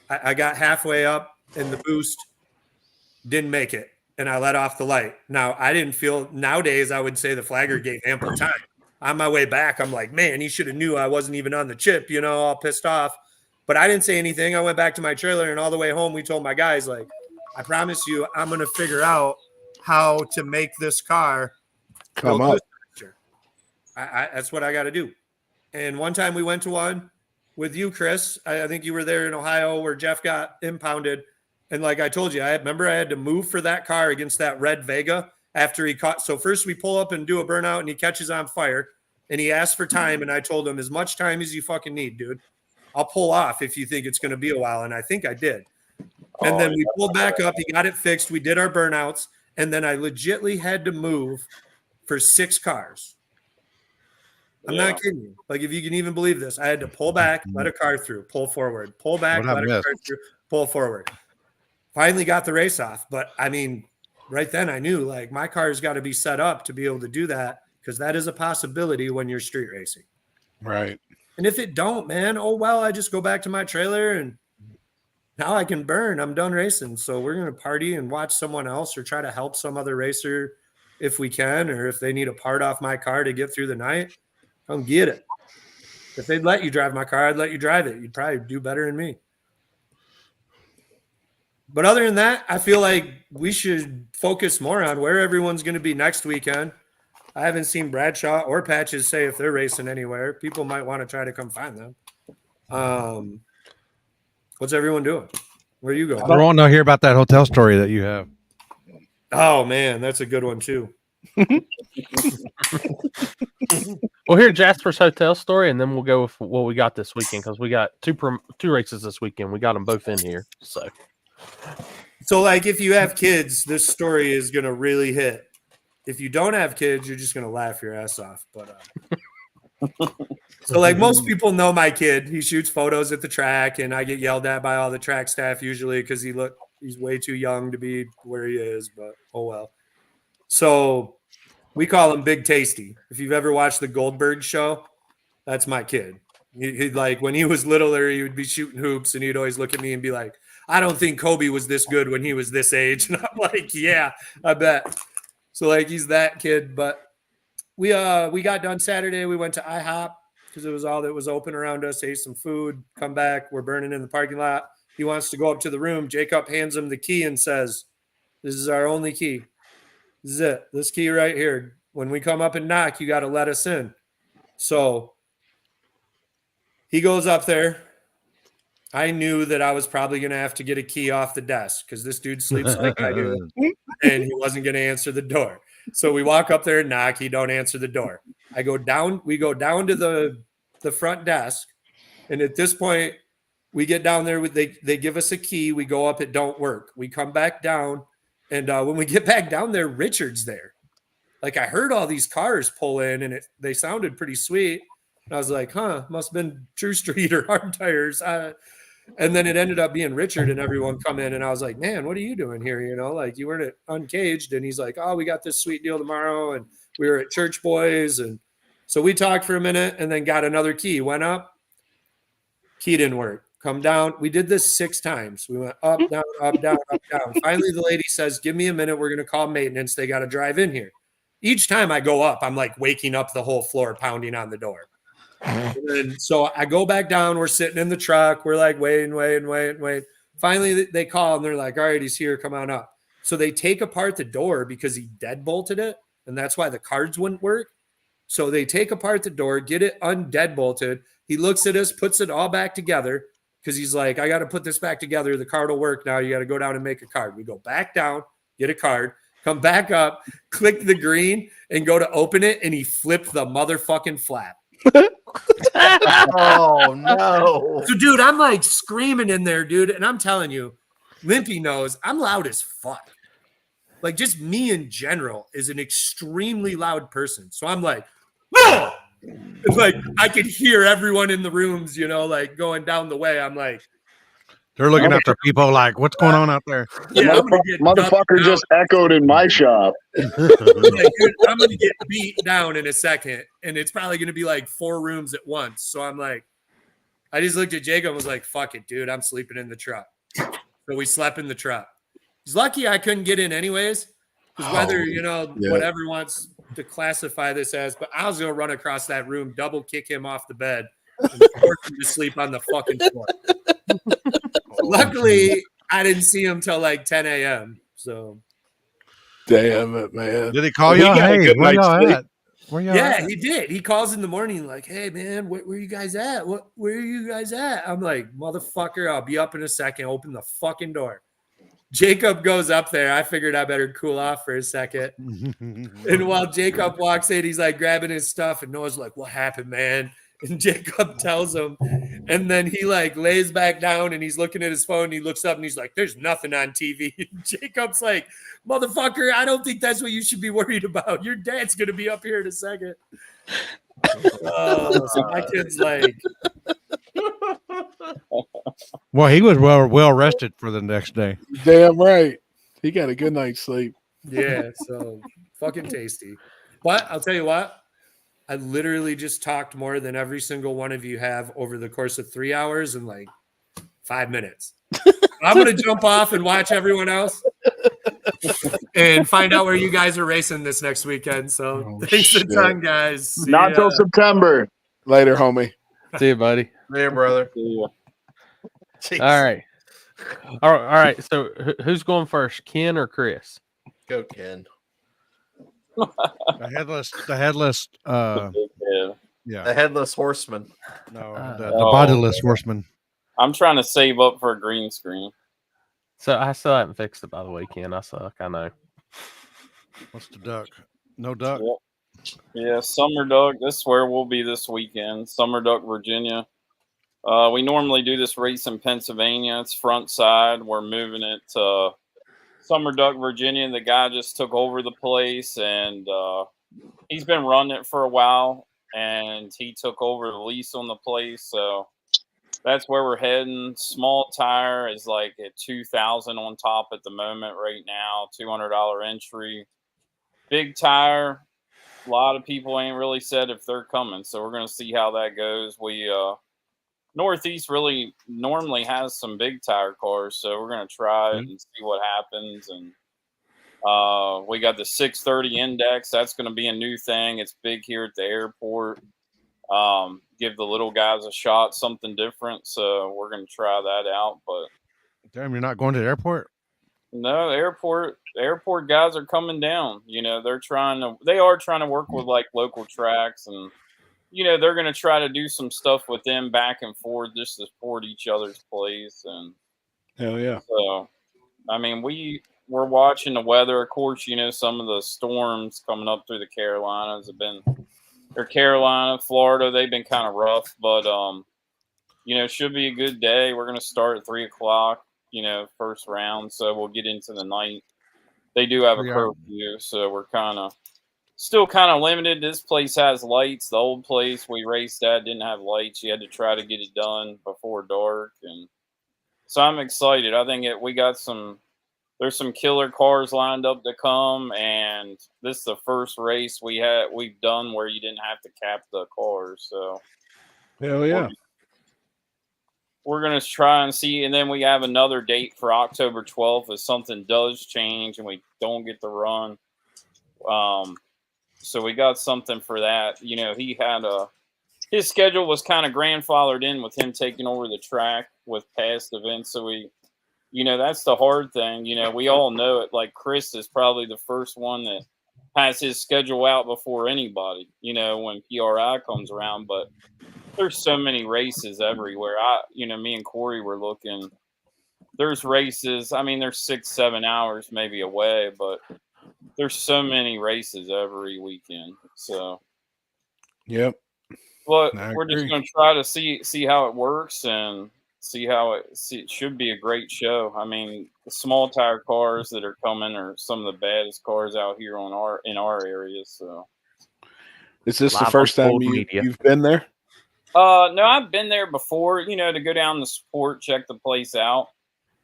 I got halfway up and the boost didn't make it. And I let off the light. Now I didn't feel, nowadays I would say the flagger gave ample time. On my way back, I'm like, man, he should have knew I wasn't even on the chip, you know, all pissed off. But I didn't say anything. I went back to my trailer, and all the way home, we told my guys, like, I promise you, I'm going to figure out how to make this car come up. That's what I got to do. And one time we went to one with you, Chris. I think you were there in Ohio where Jeff got impounded. And like I told you, I remember I had to move for that car against that red Vega after he caught. So first we pull up and do a burnout, and he catches on fire. And he asked for time, and I told him, as much time as you fucking need, dude. I'll pull off if you think it's going to be a while. And I think I did. And then we pulled back up. He got it fixed. We did our burnouts. And then I legitly had to move for 6 cars. I'm not kidding you. Like, if you can even believe this, I had to pull back, let a car through, pull forward, pull back, let a car through, pull forward. Finally got the race off. But I mean, right then I knew, like, my car's got to be set up to be able to do that, because that is a possibility when you're street racing. Right. And if it don't, man, oh, well, I just go back to my trailer and now I can burn. I'm done racing. So we're going to party and watch someone else, or try to help some other racer if we can, or if they need a part off my car to get through the night, come get it. If they'd let you drive my car, I'd let you drive it. You'd probably do better than me. But other than that, I feel like we should focus more on where everyone's going to be next weekend. I haven't seen Bradshaw or Patches say if they're racing anywhere. People might want to try to come find them. What's everyone doing? Where you going? I want to hear about that hotel story that you have. Oh man, that's a good one too. Well, here Jasper's hotel story, and then we'll go with what we got this weekend because we got two races this weekend. We got them both in here. So like, if you have kids, this story is gonna really hit. If you don't have kids, you're just gonna laugh your ass off. But so like most people know my kid. He shoots photos at the track, and I get yelled at by all the track staff usually because he's way too young to be where he is. But oh well. So we call him Big Tasty. If you've ever watched the Goldberg show, that's my kid. He'd like when he was littler, he would be shooting hoops, and he'd always look at me and be like, "I don't think Kobe was this good when he was this age." And I'm like, "Yeah, I bet." So like he's that kid. But we got done Saturday. We went to IHOP because it was all that was open around us. Ate some food. Come back. We're burning in the parking lot. He wants to go up to the room. Jacob hands him the key and says, "This is our only key. This is it. This key right here. When we come up and knock, you got to let us in." So he goes up there. I knew that I was probably going to have to get a key off the desk because this dude sleeps like I do, and he wasn't going to answer the door. So we walk up there and knock. He don't answer the door. I go down. We go down to the front desk, and at this point, we get down there. They give us a key. We go up. It don't work. We come back down, and when we get back down there, Richard's there. Like I heard all these cars pull in, and they sounded pretty sweet. And I was like, "Huh, must have been True Street or Hard Tires." And then it ended up being Richard and everyone come in. And I was like, "Man, what are you doing here? You know, like you weren't at Uncaged." And he's like, "Oh, we got this sweet deal tomorrow. And we were at Church Boys." And so we talked for a minute and then got another key. Went up. Key didn't work. Come down. We did this 6 times. We went up, down, up, down, up, down. Finally, the lady says, "Give me a minute. We're going to call maintenance. They got to drive in here." Each time I go up, I'm like waking up the whole floor, pounding on the door. And so I go back down. We're sitting in the truck. We're like waiting. Finally, they call and they're like, "All right, he's here. Come on up." So they take apart the door because he deadbolted it. And that's why the cards wouldn't work. So they take apart the door, get it undeadbolted. He looks at us, puts it all back together because he's like, "I got to put this back together. The card will work now. You got to go down and make a card." We go back down, get a card, come back up, click the green, and go to open it. And he flipped the motherfucking flap. Oh no. So dude, I'm like screaming in there, dude, and I'm telling you, Limpy knows I'm loud as fuck. Like just me in general is an extremely loud person. So I'm like, "Oh!" It's like I could hear everyone in the rooms, you know, like going down the way. I'm like, they're looking after people like, "What's going on out there?" Yeah, motherfucker just echoed in my shop. Like, dude, I'm gonna get beat down in a second, and it's probably gonna be like 4 rooms at once. So I'm like, I just looked at Jacob and was like, "Fuck it, dude, I'm sleeping in the truck." So we slept in the truck. He's lucky I couldn't get in anyways, because whether whatever wants to classify this as, but I was gonna run across that room, double kick him off the bed, and force him to sleep on the fucking floor. Luckily, I didn't see him till like 10 a.m. So, damn it, man! Did he call you? Hey, where y'all at? Yeah, he did. He calls in the morning like, "Hey, man, where you guys at? Where are you guys at?" I'm like, "Motherfucker, I'll be up in a second. Open the fucking door." Jacob goes up there. I figured I better cool off for a second. And while Jacob walks in, he's like grabbing his stuff, and Noah's like, "What happened, man?" And Jacob tells him, and then he like lays back down and he's looking at his phone. And he looks up and he's like, "There's nothing on TV." And Jacob's like, "Motherfucker, I don't think that's what you should be worried about. Your dad's gonna be up here in a second." So my kid's like, well, he was well rested for the next day. Damn right, he got a good night's sleep. Yeah, so fucking tasty. But I'll tell you what. I literally just talked more than every single one of you have over the course of 3 hours and like 5 minutes. I'm going to jump off and watch everyone else and find out where you guys are racing this next weekend. So thanks a ton, guys. See Not till September. Later, homie. See you, buddy. See you, brother. All right. All right. So who's going first, Ken or Chris? Go, Ken. The headless. Yeah. The headless horseman. No, the bodiless horseman. I'm trying to save up for a green screen. So I still haven't fixed it, by the way, Ken. I suck. I know. What's the duck? No duck. Yep. Yeah, Summer Duck. This is where we'll be this weekend. Summer Duck, Virginia. We normally do this race in Pennsylvania. It's front side. We're moving it to Summer Duck, Virginia. The guy just took over the place, and he's been running it for a while, and he took over the lease on the place. So that's where we're heading. Small tire is like at 2,000 on top at the moment right now. $200 entry. Big tire. A lot of people ain't really said if they're coming, so we're gonna see how that goes. We Northeast really normally has some big tire cars, so we're gonna try it and see what happens. And we got the 630 index. That's gonna be a new thing. It's big here at the airport. Give the little guys a shot, something different. So we're gonna try that out. But damn, you're not going to the airport? No, the airport guys are coming down. You know, they are trying to work with like local tracks, and you know, they're going to try to do some stuff with them back and forth just to support each other's plays. And hell yeah. So, I mean, we're watching the weather. Of course, you know, some of the storms coming up through the Carolinas Carolina, Florida, they've been kind of rough, but you know, should be a good day. We're going to start at 3:00. You know, first round, so we'll get into the night. They do have a curfew, so we're still kind of limited. This place has lights. The old place we raced at didn't have lights. You had to try to get it done before dark, and so I'm excited. I think there's some killer cars lined up to come, and this is the first race we've done where you didn't have to cap the cars. So hell yeah. We're going to try and see, and then we have another date for October 12th if something does change and we don't get the run. So we got something for that. You know, his schedule was kind of grandfathered in with him taking over the track with past events. So you know, that's the hard thing. You know, we all know it. Like Chris is probably the first one that has his schedule out before anybody, you know, when PRI comes around, but there's so many races everywhere. Me and Corey were looking. There's races. I mean, there's 6-7 hours maybe away, but there's so many races every weekend. So, yep. But we're just going to try to see how it works and see how it should be a great show. I mean, the small tire cars that are coming are some of the baddest cars out here in our area. So, is this the first time you've been there? No, I've been there before, you know, to go down to support, check the place out.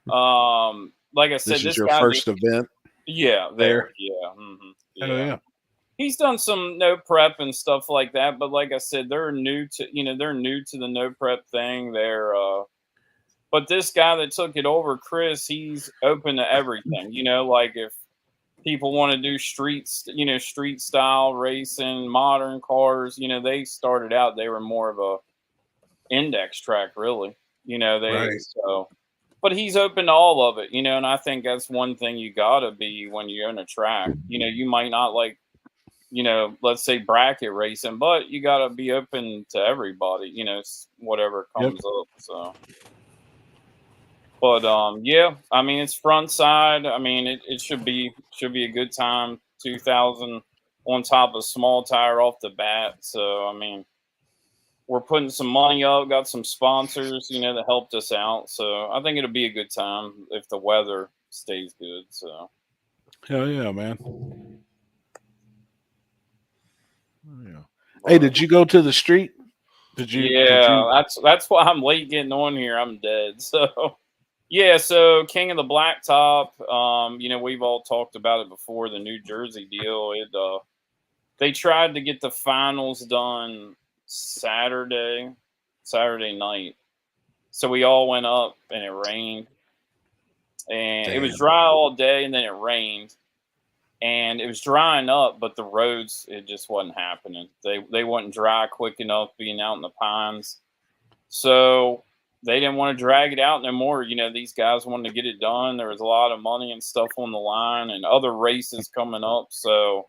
Like I said, this is your first event. Yeah, there. Yeah. Mm-hmm. Yeah. He's done some no prep and stuff like that, but like I said, they're new to the no prep thing. But this guy that took it over, Chris, he's open to everything. You know, like if people want to do street style racing, modern cars, you know, they started out, they were more of a index track, really, you know, but he's open to all of it, you know, and I think that's one thing you gotta be when you own a track. You know, you might not like, you know, let's say bracket racing, but you gotta be open to everybody, you know, whatever comes up. So but yeah, I mean, it's front side. I mean, it should be a good time. 2,000 on top of small tire off the bat. So I mean, we're putting some money up. Got some sponsors, you know, that helped us out. So I think it'll be a good time if the weather stays good. So hell yeah, man. Yeah. Hey, did you go to the street? Did you? That's why I'm late getting on here. I'm dead. So. Yeah, so King of the Blacktop, you know, we've all talked about it before, the New Jersey deal. They tried to get the finals done Saturday night. So we all went up and it rained. And it was dry all day and then it rained. And it was drying up, but the roads, it just wasn't happening. They wasn't dry quick enough being out in the pines. So they didn't want to drag it out no more. You know, these guys wanted to get it done. There was a lot of money and stuff on the line and other races coming up. So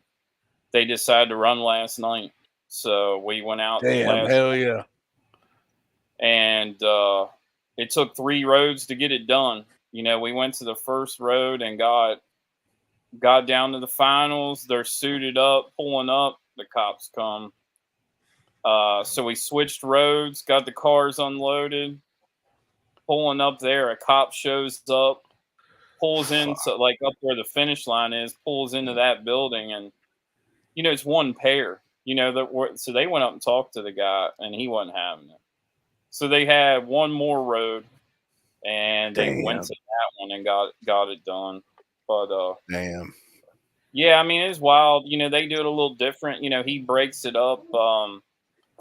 they decided to run last night. So we went out Damn, last hell yeah. and it took 3 roads to get it done. You know, we went to the first road and got down to the finals. They're suited up, pulling up. The cops come. So we switched roads, got the cars unloaded, pulling up there. A cop shows up, pulls into like up where the finish line is, pulls into that building, and you know it's one pair. You know so they went up and talked to the guy, and he wasn't having it. So they had one more road, and they went to that one and got it done. But damn. Yeah, I mean it's wild. You know they do it a little different. You know he breaks it up.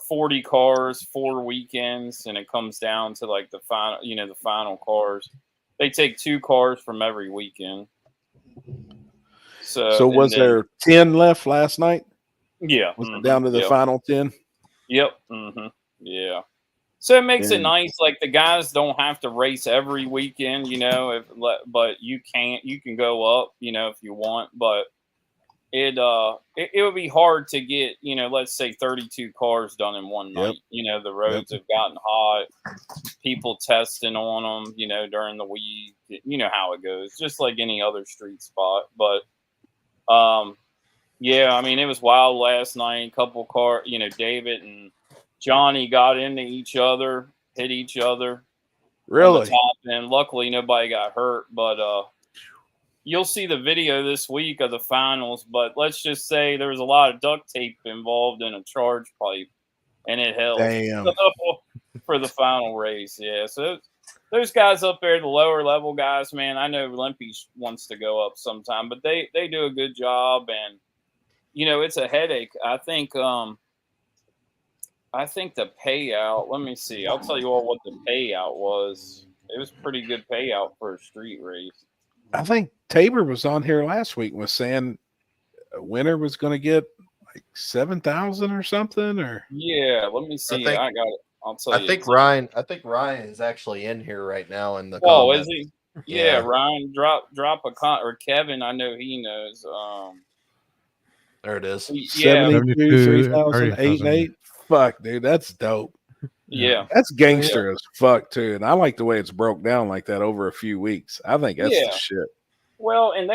40 cars, 4 weekends, and it comes down to like the final, you know, the final cars. They take 2 cars from every weekend. So was there 10 left last night? Yeah. Was it down to the final 10? Yep. Yeah. So it makes it nice. Like the guys don't have to race every weekend, you know, but you can go up, you know, if you want, but it would be hard to get, you know, let's say 32 cars done in one night. You know, the roads have gotten hot, people testing on them, you know, during the week. You know how it goes, just like any other street spot. But yeah, I mean, it was wild last night. Couple car, you know, David and Johnny got into each other, hit each other. Really? On the top end. Luckily, nobody got hurt, but you'll see the video this week of the finals, but let's just say there was a lot of duct tape involved in a charge pipe, and it held for the final race. Yeah, so those guys up there, the lower level guys, man, I know Limpy wants to go up sometime, but they do a good job, and you know it's a headache. I think the payout. Let me see. I'll tell you all what the payout was. It was pretty good payout for a street race. I think Tabor was on here last week and was saying a winner was going to get like 7,000 or something. Or yeah, let me see. I got it. I'll tell you. I think Ryan is actually in here right now in the comments. Is he? Yeah, Ryan, drop a or Kevin. I know he knows. There it is. 72, 3,000, 8 and 8. Fuck, dude, that's dope. Yeah, that's gangster as fuck too, and I like the way it's broke down like that over a few weeks. I think that's the shit. Well, and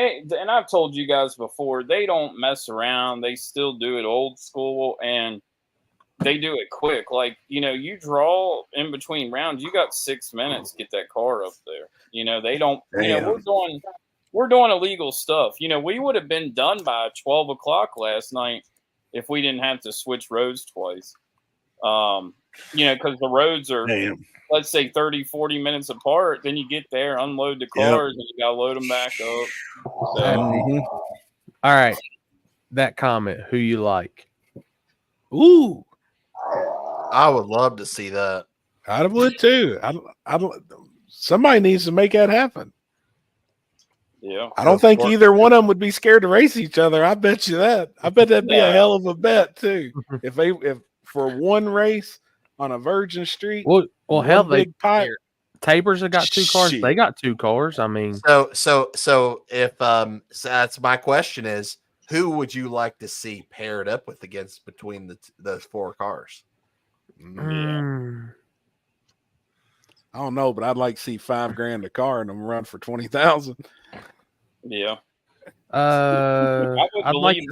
I've told you guys before, they don't mess around. They still do it old school, and they do it quick. Like, you know, you draw in between rounds, you got 6 minutes to get that car up there. You know, they don't. You know, we're doing illegal stuff. You know, we would have been done by 12 o'clock last night if we didn't have to switch roads twice. You know, because the roads are, let's say 30, 40 minutes apart. Then you get there, unload the cars, and you got to load them back up. So. All right. That comment, who you like? Ooh. I would love to see that. I would too. I don't. Somebody needs to make that happen. Yeah. I don't think either one of them would be scared to race each other. I bet you that. I bet that'd be a hell of a bet too. if for one race on a virgin street. Well, hell, Tabor's have got 2 cars. They got 2 cars. I mean, so if so that's my question is, who would you like to see paired up with between those 4 cars? I don't know, but I'd like to see $5,000 a car and them run for 20,000. Yeah. I would believe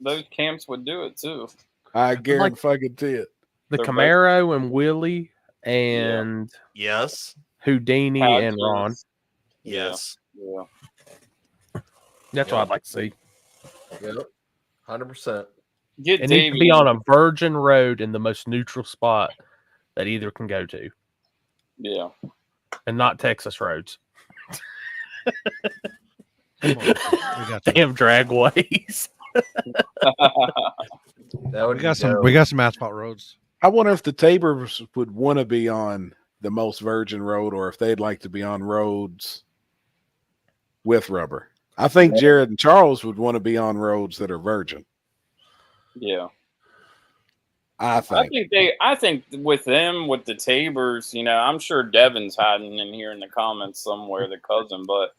those camps would do it too. I guarantee fucking it. The Camaro and Willie and Houdini and Ron. Yes. Yeah. That's what I'd like to see. Yep. 100%. It needs to be on a virgin road in the most neutral spot that either can go to. Yeah. And not Texas roads. Damn dragways. We got some asphalt roads. I wonder if the Tabors would want to be on the most virgin road, or if they'd like to be on roads with rubber. I think Jared and Charles would want to be on roads that are virgin. Yeah. I think with them, with the Tabors, I'm sure Devin's hiding in here in the comments somewhere, the cousin, but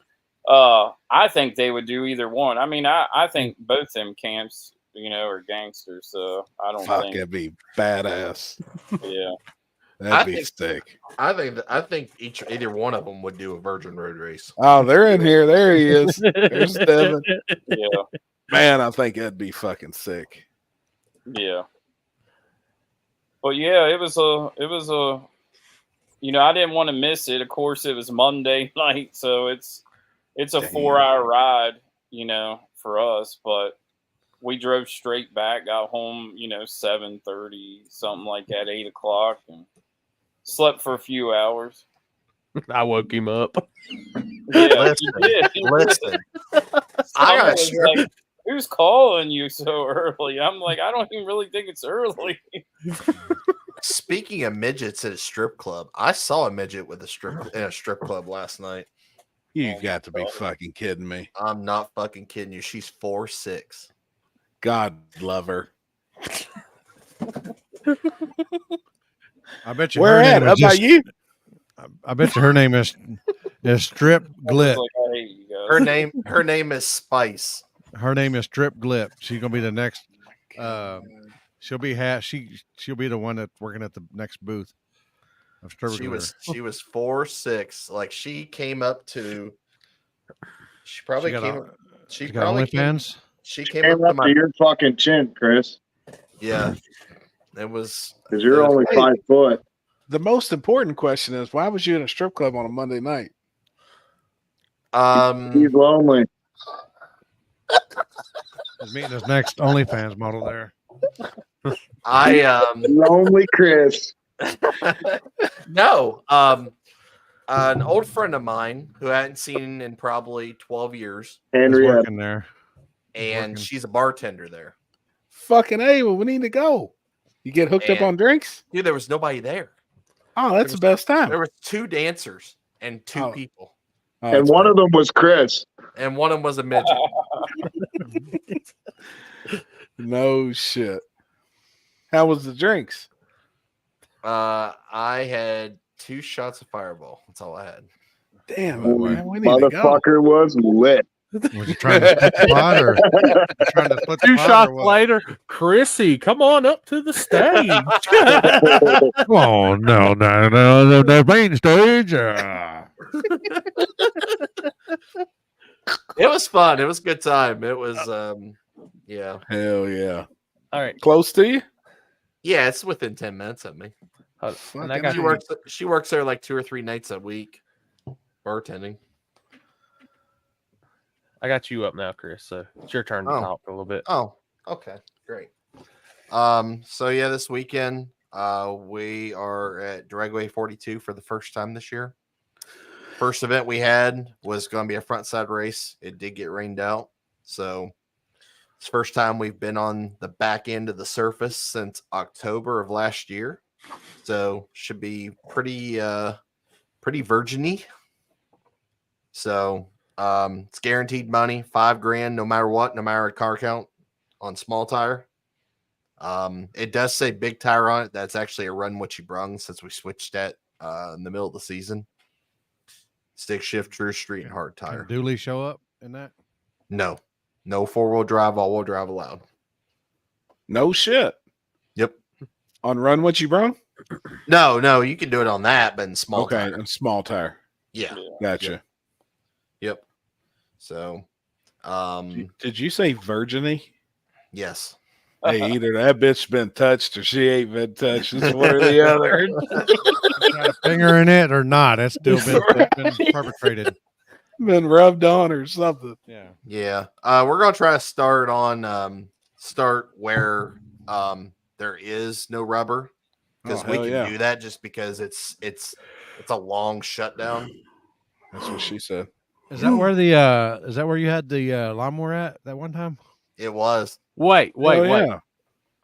I think they would do either one. I mean, I think both them camps, are gangsters, so I don't think it'd be badass. Yeah. That'd be sick. I think either one of them would do a Virgin Road race. Oh, they're in here. There he is. There's Devin. Yeah. Man, I think that'd be fucking sick. Yeah. But yeah, it was a I didn't want to miss it. Of course, it was Monday night, so it's a 4-hour ride, for us, but we drove straight back, got home, 7:30, something like that, 8 o'clock, and slept for a few hours. I woke him up. Yeah, listen. I was like, who's calling you so early? I'm like, I don't even really think it's early. Speaking of midgets at a strip club, I saw a midget in a strip club last night. You got to be fucking kidding me. I'm not fucking kidding you. She's 4'6". God love her. I bet you. Where at? How about you? I bet you her name is Strip Glip. Her name is Spice. Her name is Strip Glip. She's gonna be the next. She'll be the one that's working at the next booth. She was 4'6". Like she came up to. She probably came. She probably came. She came up to your fucking chin, Chris. Yeah, it was because you're only 5 foot. The most important question is, why was you in a strip club on a Monday night? He's lonely. He's meeting his next OnlyFans model there. Lonely Chris. No, an old friend of mine who I hadn't seen in probably 12 years. Henry working there. And she's a bartender there. Fucking A, well, we need to go. You get hooked up on drinks? Dude, there was nobody there. Oh, that's the best time. There was 2 dancers and 2 people. And one of them was Chris. And one of them was a midget. No shit. How was the drinks? I had 2 shots of Fireball. That's all I had. Damn, man, we need motherfucker was lit. Was you trying to split the pot or trying to split the 2 pot shots or what? later, Chrissy, come on up to the stage. Oh no, the main stage. It was fun. It was a good time. It was yeah. Hell yeah. All right. Close to you? Yeah, it's within 10 minutes of me. And I got She works there like 2 or 3 nights a week, bartending. I got you up now, Chris. So it's your turn to talk a little bit. Oh, okay, great. So yeah, this weekend we are at Dragway 42 for the first time this year. First event we had was going to be a front side race. It did get rained out, so it's the first time we've been on the back end of the surface since October of last year. So should be pretty virgin-y. So it's guaranteed money, $5,000 no matter what, no matter a car count on small tire. It does say big tire on it. That's actually a run what you brung since we switched that in the middle of the season. Stick shift, true street, and hard tire. Can Dooley show up in that? No 4-wheel drive, all-wheel drive allowed. No shit. Yep. On run what you brung? No, you can do it on that, but in small tire. Okay, in small tire. Yeah. Gotcha. Yep. So did you say virgin-y? Yes. Hey, either that bitch been touched or she ain't been touched. It's one or the other. Got a finger in it or not? That's still been perpetrated. Been rubbed on or something. Yeah. We're gonna try to start where there is no rubber, because we can do that just because it's a long shutdown. That's what she said. Is that where you had the lawnmower at that one time? It was. Wait. Yeah.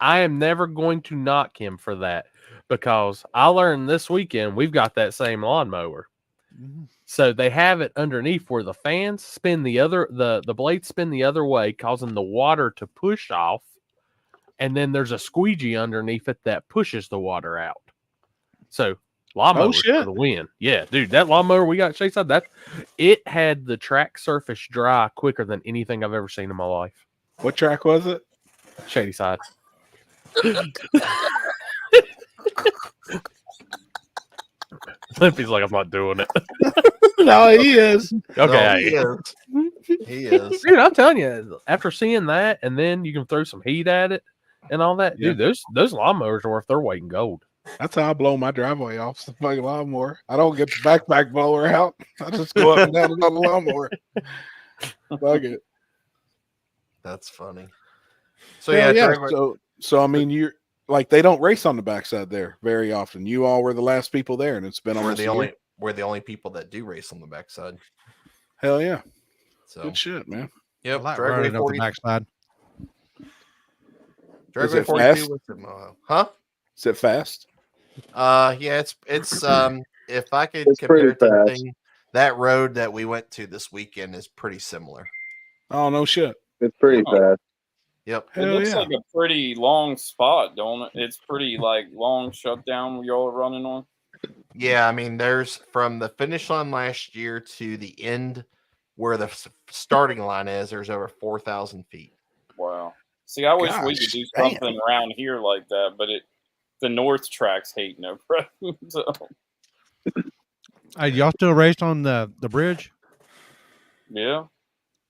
I am never going to knock him for that, because I learned this weekend we've got that same lawnmower. Mm-hmm. So they have it underneath where the fans spin the blades spin the other way, causing the water to push off and then there's a squeegee underneath it that pushes the water out. So lawnmower for the win. Yeah, dude, that lawnmower we got Shadyside, that it had the track surface dry quicker than anything I've ever seen in my life. What track was it? Shadyside. Limpy's like, I'm not doing it. No, he is. Okay, No, he is. Dude, I'm telling you, after seeing that, and then you can throw some heat at it and all that, dude. Those lawnmowers are worth their weight in gold. That's how I blow my driveway off. The fucking lawnmower. I don't get the backpack blower out. I just go up and down on the lawnmower. Fuck it. That's funny. So Hell yeah. So I mean, you're like they don't race on the backside there very often. You all were the last people there, and it's been almost we're the only people that do race on the backside. Hell yeah. So good shit, man. Yep. I like Dragway running up 40. the backside. Dragway 42 was in Ohio. Huh? Is it fast? Yeah, it's if I could compare it to anything, that road that we went to this weekend is pretty similar. Oh no shit. It's pretty fast. Yep. It looks like a pretty long spot, don't it? It's pretty like long shutdown y'all are running on. Yeah, I mean, there's from the finish line last year to the end where the starting line is, there's over 4,000 feet. Wow. See, I wish we could do something around here like that, but the North tracks hate no present. So. Hey, y'all still raced on the bridge? Yeah.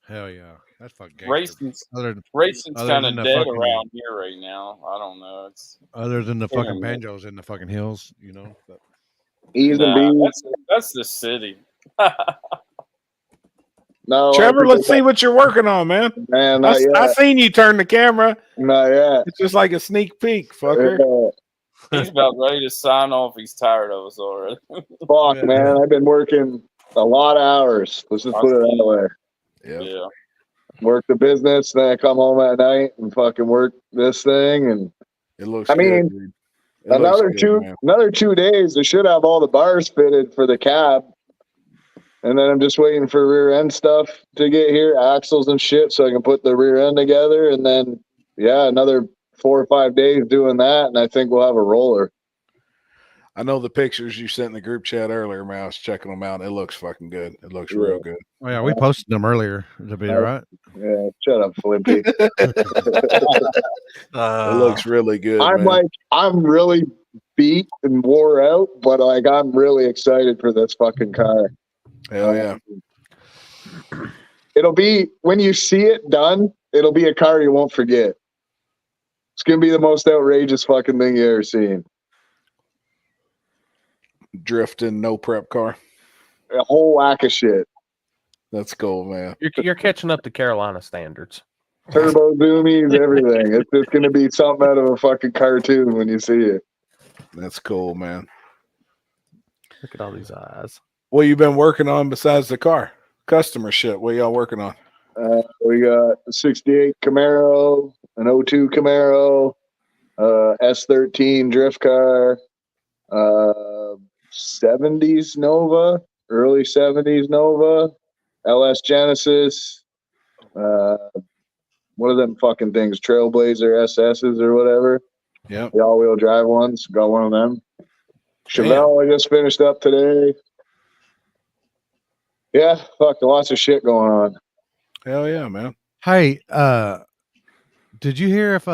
Hell yeah. That's fucking racing's kind of dead around here right now. I don't know. It's other than the fucking banjos in the fucking hills, you know. But, that's the city. No, Trevor, let's see what you're working on, man. Man, I seen you turn the camera. Not yet. It's just like a sneak peek, fucker. He's about ready to sign off. He's tired of us already. Fuck, man. I've been working a lot of hours. Let's just put it that way. Yeah. Work the business, then I come home at night and fucking work this thing. And it looks. Another 2 days. I should have all the bars fitted for the cab. And then I'm just waiting for rear end stuff to get here, axles and shit, so I can put the rear end together. And then, another 4 or 5 days doing that, and I think we'll have a roller. I know the pictures you sent in the group chat earlier, man. I was checking them out. It looks fucking good. It looks real good. Oh yeah, we posted them earlier. To be right. Yeah, shut up, Flippy. It looks really good. I'm really beat and wore out, but I'm really excited for this fucking car. Hell yeah. It'll be, when you see it done, it'll be a car you won't forget. It's going to be the most outrageous fucking thing you ever seen. Drifting, no prep car. A whole whack of shit. That's cool, man. You're catching up to Carolina standards. Turbo zoomies, everything. It's just going to be something out of a fucking cartoon when you see it. That's cool, man. Look at all these eyes. What you been working on besides the car? Customer shit. What y'all working on? We got a 68 Camaro, an 02 Camaro, S13 drift car, 70s Nova, early 70s Nova, LS Genesis, one of them fucking things, Trailblazer SSs or whatever. Yeah. The all-wheel drive ones. Got one of them. Chevelle, I just finished up today. Yeah, fuck, lots of shit going on. Hell yeah, man. Hey, did you hear if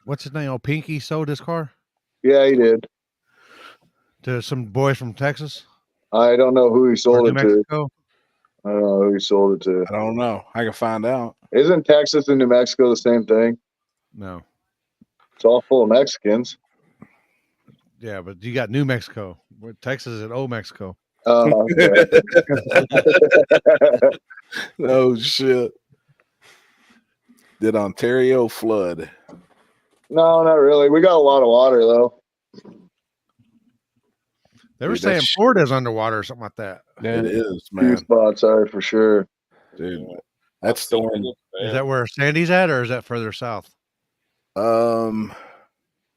what's his name? Pinky sold his car? Yeah, he did. To some boys from Texas? I don't know who he sold it to. I don't know who he sold it to. I don't know. I can find out. Isn't Texas and New Mexico the same thing? No. It's all full of Mexicans. Yeah, but you got New Mexico. Texas is Old Mexico. Oh, okay. Oh shit. Did Ontario flood? No, not really. We got a lot of water though. They were saying Florida's underwater or something like that. It is, man. Few spots are for sure. Dude, that storm. Is that where Sandy's at, or is that further south? Don't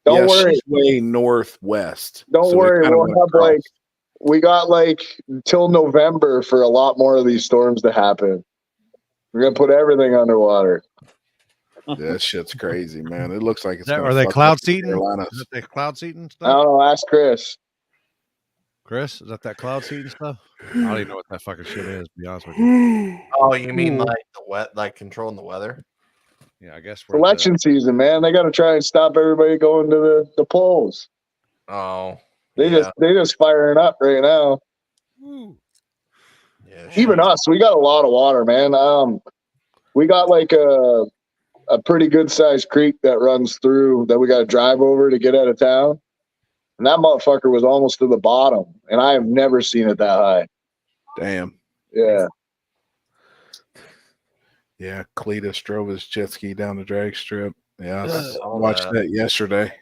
worry. She's way northwest. Don't worry. We got till November for a lot more of these storms to happen. We're gonna put everything underwater. That shit's crazy, man. It looks like it's Are they cloud seating? Is that they cloud seating I stuff? don't know. Ask Chris. Chris, is that cloud seating stuff? I don't even know what that fucking shit is. To be honest with you. Oh, you mean like the wet, like controlling the weather? Yeah, I guess Election season, man. They got to try and stop everybody going to the polls. Oh, they just firing up right now. Yeah, even us, we got a lot of water, man. We got like a pretty good sized creek that runs through that we got to drive over to get out of town, and that motherfucker was almost to the bottom, and I have never seen it that high. Damn. Yeah. Yeah, Cletus drove his jet ski down the drag strip. Yeah, I all watched that. that yesterday.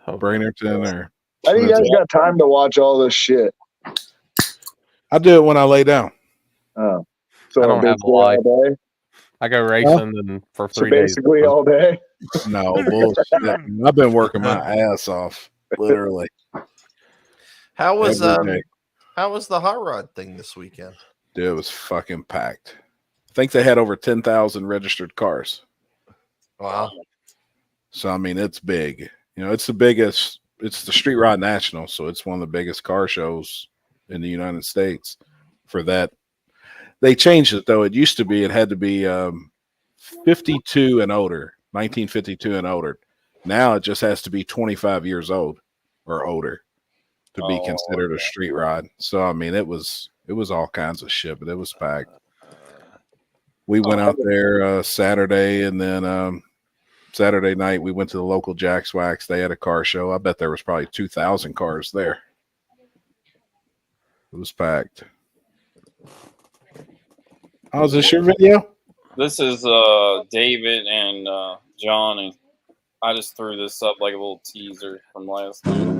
Brainerdton or How do you guys got time to watch all this shit? I do it when I lay down. Oh, so I don't have a basically life. all day? I go racing and for 3 days. Basically all day. No bullshit. I've been working my ass off, literally. How was Every day. how was the hot rod thing this weekend? Dude, it was fucking packed. I think they had over 10,000 registered cars. Wow. So I mean, it's big. You know, it's the biggest. It's the Street Rod National, so it's one of the biggest car shows in the United States. For that, they changed it though. It used to be it had to be 52 and older, 1952 and older. Now it just has to be 25 years old or older to be considered a street rod. So I mean, it was all kinds of shit, but it was packed. We went out there Saturday, and then Saturday night we went to the local Jack's Wax. They had a car show. I bet there was probably 2,000 cars there. It was packed. How's this your video? This is David and Johnny. I just threw this up like a little teaser from last night.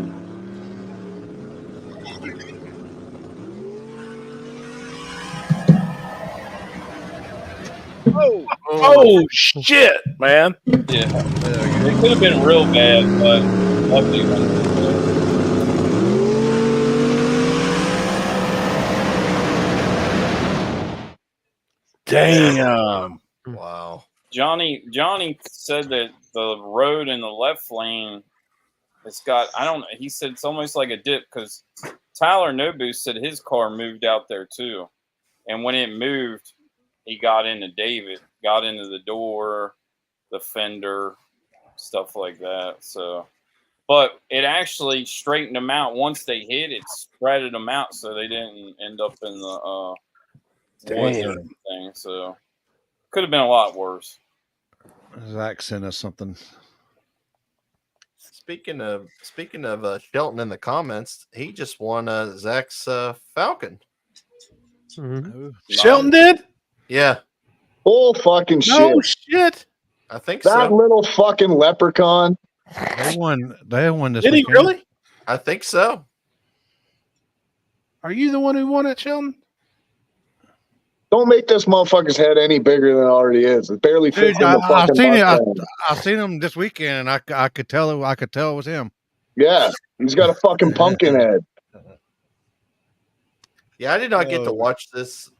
Oh shit, man. Yeah. It could have been real bad, but luckily Damn. Wow. Johnny said that the road in the left lane, it's got, I don't know, he said it's almost like a dip because Tyler Nobu said his car moved out there too. And when it moved, he got into David, got into the door, the fender, stuff like that. So, but it actually straightened them out. Once they hit, it spreaded them out so they didn't end up in the woods or anything. So, could have been a lot worse. Zach sent us something. Speaking of Shelton in the comments, he just won Zach's Falcon. Mm-hmm. Shelton did? Yeah. Bull fucking shit. No shit. I think that so. little fucking leprechaun. They won this Did weekend. he really? I think so. Are you the one who won it, Shelton? Don't make this motherfucker's head any bigger than it already is. It barely fits in the fucking I seen him this weekend, and I could tell it was him. Yeah, he's got a fucking pumpkin head. Yeah, I did not get to watch this.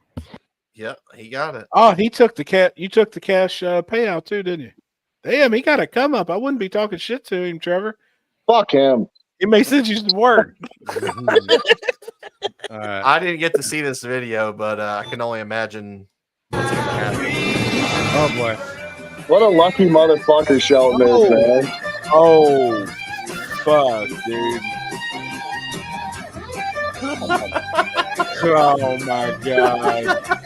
Yeah, he got it. Oh, he took the cat. You took the cash payout too, didn't you? Damn, he got a come up. I wouldn't be talking shit to him, Trevor. Fuck him. He may send you some work. I didn't get to see this video, but I can only imagine what's going to happen. Oh boy, what a lucky motherfucker Shelton is, man. Oh, fuck, dude. Oh my god.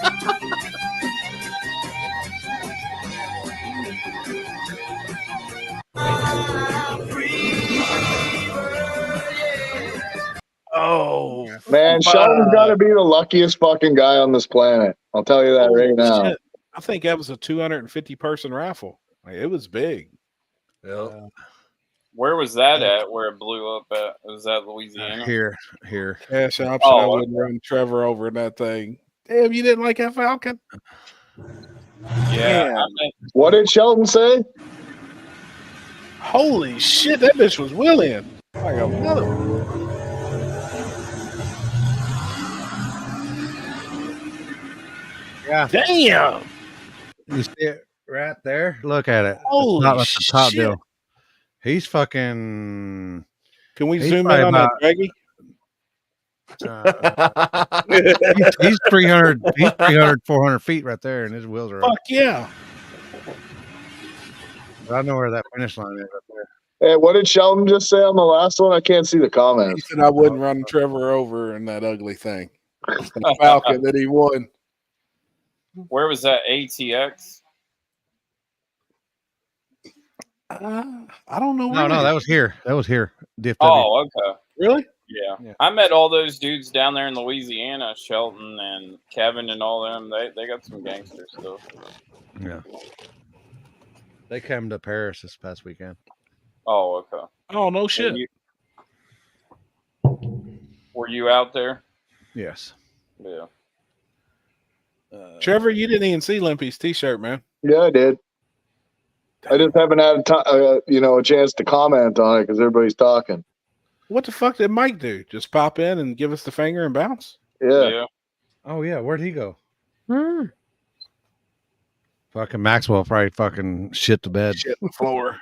Oh man, Shelton's got to be the luckiest fucking guy on this planet. I'll tell you that right now. Shit. I think that was a 250 person raffle. Like, it was big. Yeah. Where was that at? Where it blew up at? Was that Louisiana? Here. Cash option. I wouldn't run Trevor over in that thing. Damn, you didn't like that Falcon? Yeah. What did Shelton say? Holy shit, that bitch was willing. Like a mother. Yeah. Damn. You see it right there. Look at it. Holy That's the top shit. deal. He's fucking. Can we He's zoom in on that draggy? He's 300. He's 300, 400 feet right there, and his wheels are up. Fuck yeah. I know where that finish line is up there. Hey, what did Sheldon just say on the last one? I can't see the He comments. said I wouldn't run Trevor over in that ugly thing. The Falcon that he won. Where was that ATX? I don't know. No, that was here. That was here. DFW. Oh, okay. Really? Yeah. I met all those dudes down there in Louisiana, Shelton and Kevin and all them. They got some gangster stuff. Yeah. They came to Paris this past weekend. Oh, okay. Oh, no shit. Were you out there? Yes. Yeah. Trevor, you didn't even see Limpy's t-shirt, man. Yeah, I did. I just haven't had a chance to comment on it because everybody's talking. What the fuck did Mike do? Just pop in and give us the finger and bounce? Yeah. Oh yeah, where'd he go? Fucking Maxwell probably fucking shit the bed. Shit the floor.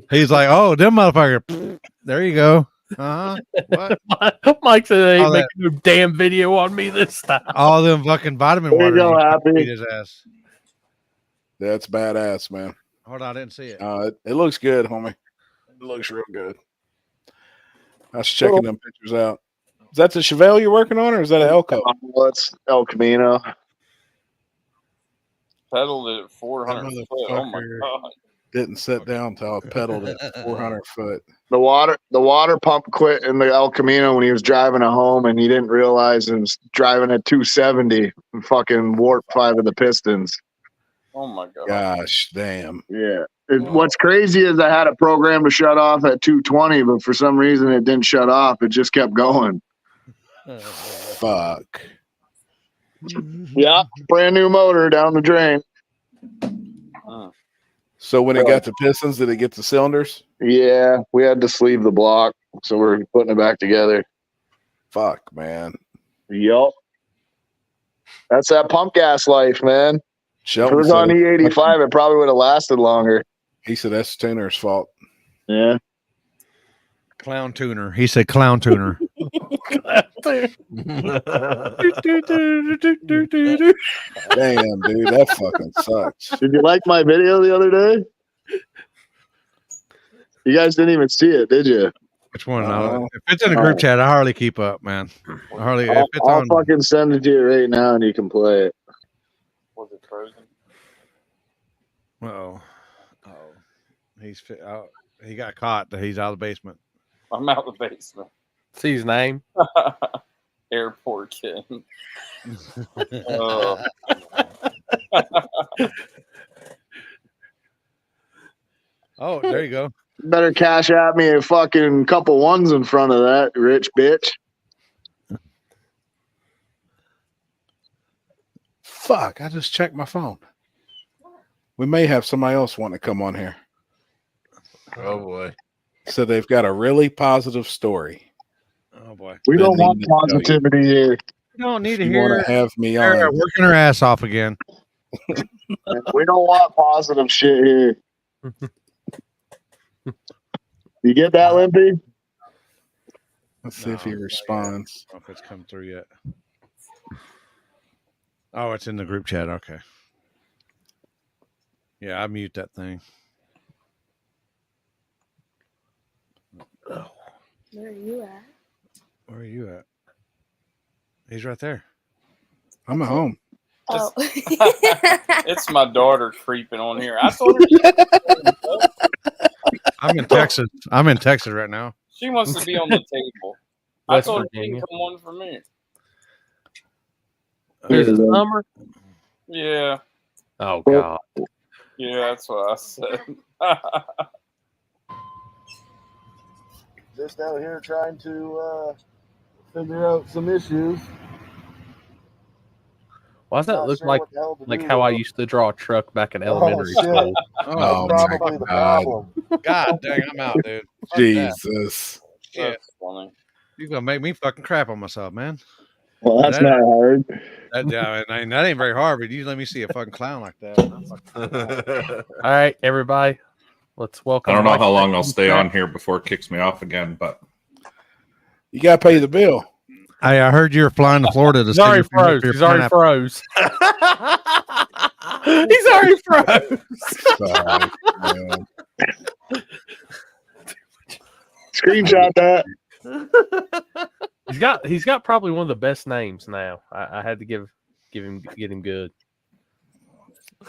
He's like, oh, them motherfucker. There you go. What? Mike said they ain't All making no damn video on me this time. All them fucking vitamin There you water. go, Happy. Beat his ass. That's badass, man. Hold on, I didn't see it. It looks good, homie. It looks real good. I was checking them pictures out. Is that the Chevelle you're working on, or is that an Elko? It's El Camino. Pedaled it at 400 foot. Oh my god! Didn't sit down till I pedaled it 400 foot. The water pump quit in the El Camino when he was driving it home, and he didn't realize he was driving at 270 and fucking warped 5 of the pistons. Oh my god! Gosh, damn. Yeah. What's crazy is I had a program to shut off at 220, but for some reason it didn't shut off. It just kept going. Fuck. Yeah, brand new motor down the drain. So when it got the pistons, did it get the cylinders? Yeah, we had to sleeve the block, so we're putting it back together. Fuck, man. Yup. That's that pump gas life, man. Shelton if it was on E85, it probably would have lasted longer. He said that's the tuner's fault. Yeah. Clown tuner. He said clown tuner. Damn, dude, that fucking sucks. Did you like my video the other day? You guys didn't even see it, did you? Which one? If it's in a group chat, I hardly keep up, man. I'll fucking send it to you right now, and you can play it. Was it frozen? Oh, he got caught. He's out of the basement. I'm out of the basement. See his name? Airport kid. Oh, there you go. Better cash at me a fucking couple ones in front of that, rich bitch. Fuck, I just checked my phone. We may have somebody else want to come on here. Oh boy. So they've got a really positive story. Oh boy. We don't want positivity here. We don't need to You hear want to have me Sarah on. working her ass off again. We don't want positive shit here. You get that, Limpy? Let's see if he responds. I don't know if it's come through yet. Oh, it's in the group chat. Okay. Yeah, I mute that thing. Where are you at? Where are you at? He's right there. I'm at home. Oh. It's my daughter creeping on here. I told her I'm in Texas. I'm in Texas right now. she wants to be on the table. I told her she can come on for me. Is it summer? Yeah. Oh god. Yeah, that's what I said. Just out here trying to figure out some issues. Why does that look like how I used to draw a truck back in elementary shit. school? Oh, probably the problem. God dang, I'm out, dude. Fuck that. Jesus. Shit. That's funny. You're gonna make me fucking crap on myself, man. Well, that's not hard. That ain't very hard, but you let me see a fucking clown like that. All right, everybody. Let's welcome. I don't know Mike how long back I'll to the stay track. on here before it kicks me off again, but you got to pay the bill. Hey, I heard you were flying to Florida to He's already save your froze. He's already pineapple. froze. He's already froze. Sorry, man. Screenshot that. He's got probably one of the best names now. I had to get him good.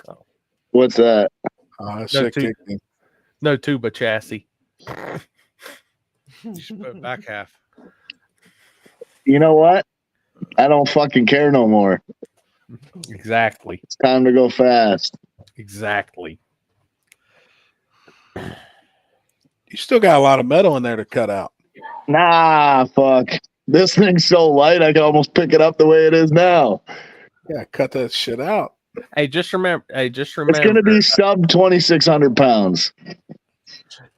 So, What's that? no tuba chassis. You should put back half. You know what? I don't fucking care no more. Exactly. It's time to go fast. Exactly. You still got a lot of metal in there to cut out. Nah, fuck. This thing's so light, I can almost pick it up the way it is now. Yeah, cut that shit out. Hey, just remember. It's going to be sub 2,600 pounds.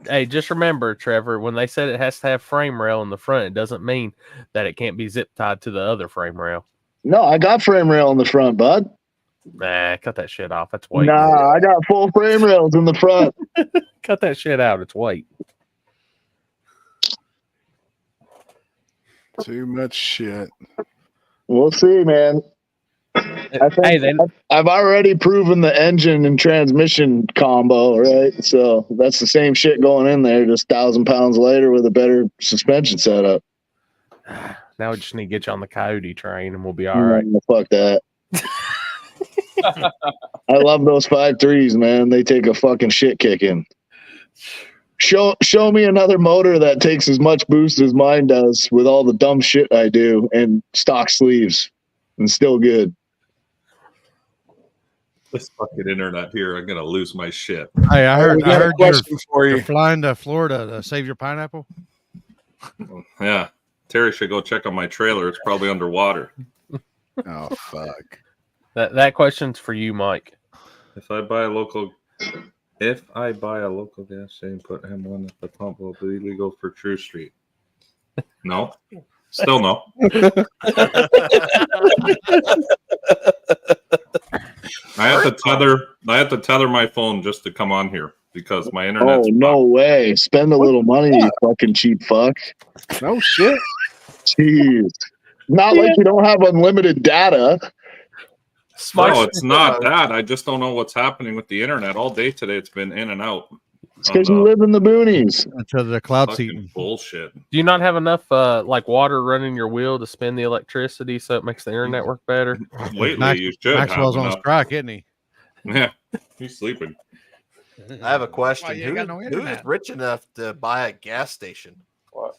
Hey, just remember, Trevor, when they said it has to have frame rail in the front, it doesn't mean that it can't be zip tied to the other frame rail. No, I got frame rail in the front, bud. Nah, cut that shit off. That's weight. Nah, I got full frame rails in the front. Cut that shit out. It's weight. Too much shit. We'll see, man. I've already proven the engine and transmission combo, right? So that's the same shit going in there, just 1,000 pounds later with a better suspension setup. Now we just need to get you on the Coyote train and we'll be all right. Fuck that. I love those 5.3s, man. They take a fucking shit kicking. Show me another motor that takes as much boost as mine does with all the dumb shit I do and stock sleeves and still good. this fucking internet here, I'm gonna lose my shit. Hey, I heard for you're flying to Florida to save your pineapple. Yeah, Terry should go check on my trailer. It's probably underwater. Oh fuck. That question's for you, Mike. If I buy a local gas station, put M1 at the pump, will be illegal for True Street. No, still no. I have to tether my phone just to come on here because my internet's no way. Spend a little money, you fucking cheap fuck. No shit. Jeez. Not like you don't have unlimited data. No, it's not that. I just don't know what's happening with the internet. All day today, it's been in and out. It's because you live in the boonies. Until the cloud's eating. Bullshit. Do you not have enough like water running your wheel to spin the electricity so it makes the internet work better? Lately, you should. Maxwell's on strike, isn't he? Yeah, he's sleeping. I have a question. you ain't got no Who internet? is rich enough to buy a gas station? What?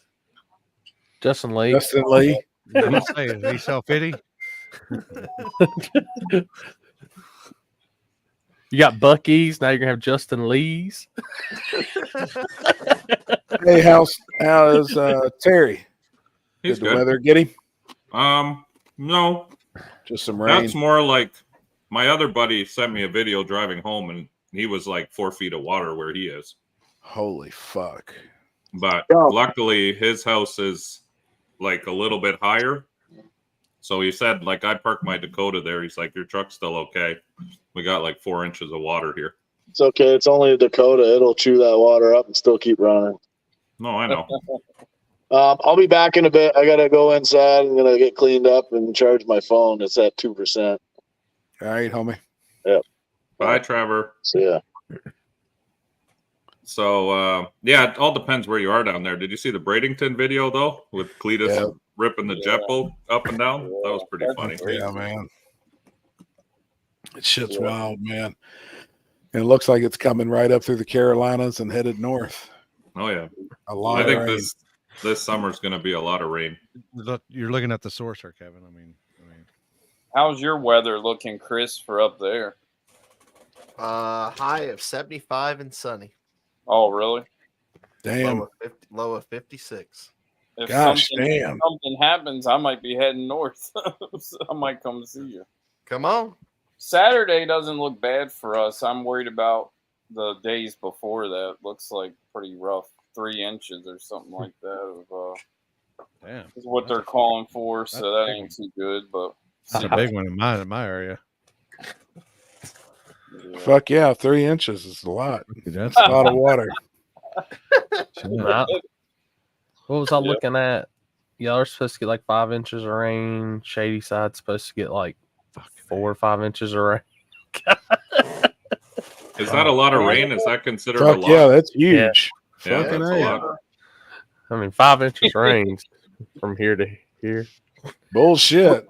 Justin Lee. Justin Lee. Is he self-fitting? You got Buc-ee's. Now you're gonna have Justin Lee's. Hey, how is Terry? He's Did the good. weather get him? No, just some rain. That's more like my other buddy sent me a video driving home, and he was like 4 feet of water where he is. Holy fuck! But luckily, his house is like a little bit higher. So he said, like, I parked my Dakota there. He's like, your truck's still okay. We got like 4 inches of water here. It's okay. It's only a Dakota. It'll chew that water up and still keep running. No, I know. I'll be back in a bit. I got to go inside. I'm going to get cleaned up and charge my phone. It's at 2%. All right, homie. Yep. Bye, Trevor. See ya. So, yeah, it all depends where you are down there. Did you see the Bradenton video, though, with Cletus ripping the jet boat up and down? That was pretty funny. Yeah, man. It shit's wild, man. And it looks like it's coming right up through the Carolinas and headed north. Oh, yeah. A lot I of think rain. this summer's going to be a lot of rain. You're looking at the source here, Kevin. I mean, how's your weather looking, Chris, for up there? High of 75 and sunny. Oh, really? Damn. Low of 56. If Gosh, something happens, I might be heading north. So I might come see you. Come on. Saturday doesn't look bad for us. I'm worried about the days before that. Looks like pretty rough. 3 inches or something like that of Damn. Is what they're calling for, so that ain't too good. But that's a big one in my area. Yeah. Fuck yeah, 3 inches is a lot. That's a lot of water. What was I looking at? Y'all are supposed to get like 5 inches of rain. Shady Side's supposed to get like 4 or 5 inches of rain. Is that a lot of rain? Is that considered Fuck a lot? yeah, that's huge. Yeah, Fucking that's A. a lot. I mean, 5 inches rain from here to here. Bullshit.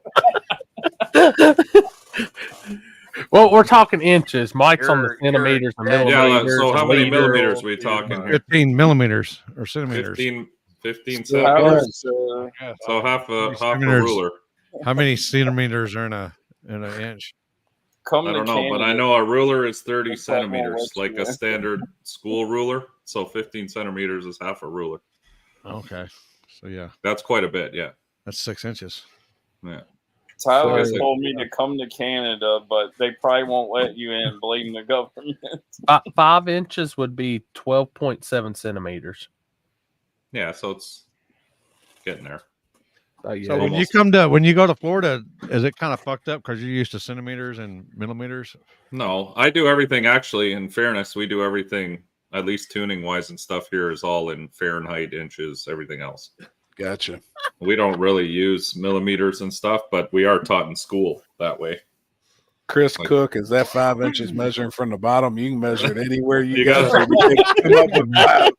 Well, we're talking inches. Mike's on the You're- centimeters and yeah, millimeters. So how and many liters. millimeters are we talking here? 15 millimeters or centimeters. 15 Still centimeters. So half a centimeters. ruler. How many centimeters are in an inch? Come I to don't know, but I Canada. know a ruler is 30 We'll probably centimeters, let like you a in. standard school ruler. So 15 centimeters is half a ruler. Okay. So yeah, That's quite a bit. Yeah. that's 6 inches. Yeah. Tyler So- told me to come to Canada, but they probably won't let you in. Blame the government. 5 inches would be 12.7 centimeters. Yeah. So it's getting there. Yeah, So when you go to Florida, is it kind of fucked up because you're used to centimeters and millimeters? No, I do everything actually. In fairness, we do everything, at least tuning wise and stuff here is all in Fahrenheit, inches, everything else. Gotcha. We don't really use millimeters and stuff, but we are taught in school that way. Chris Cook, is that 5 inches measuring from the bottom? You can measure it anywhere you, You go. got You can come up with five.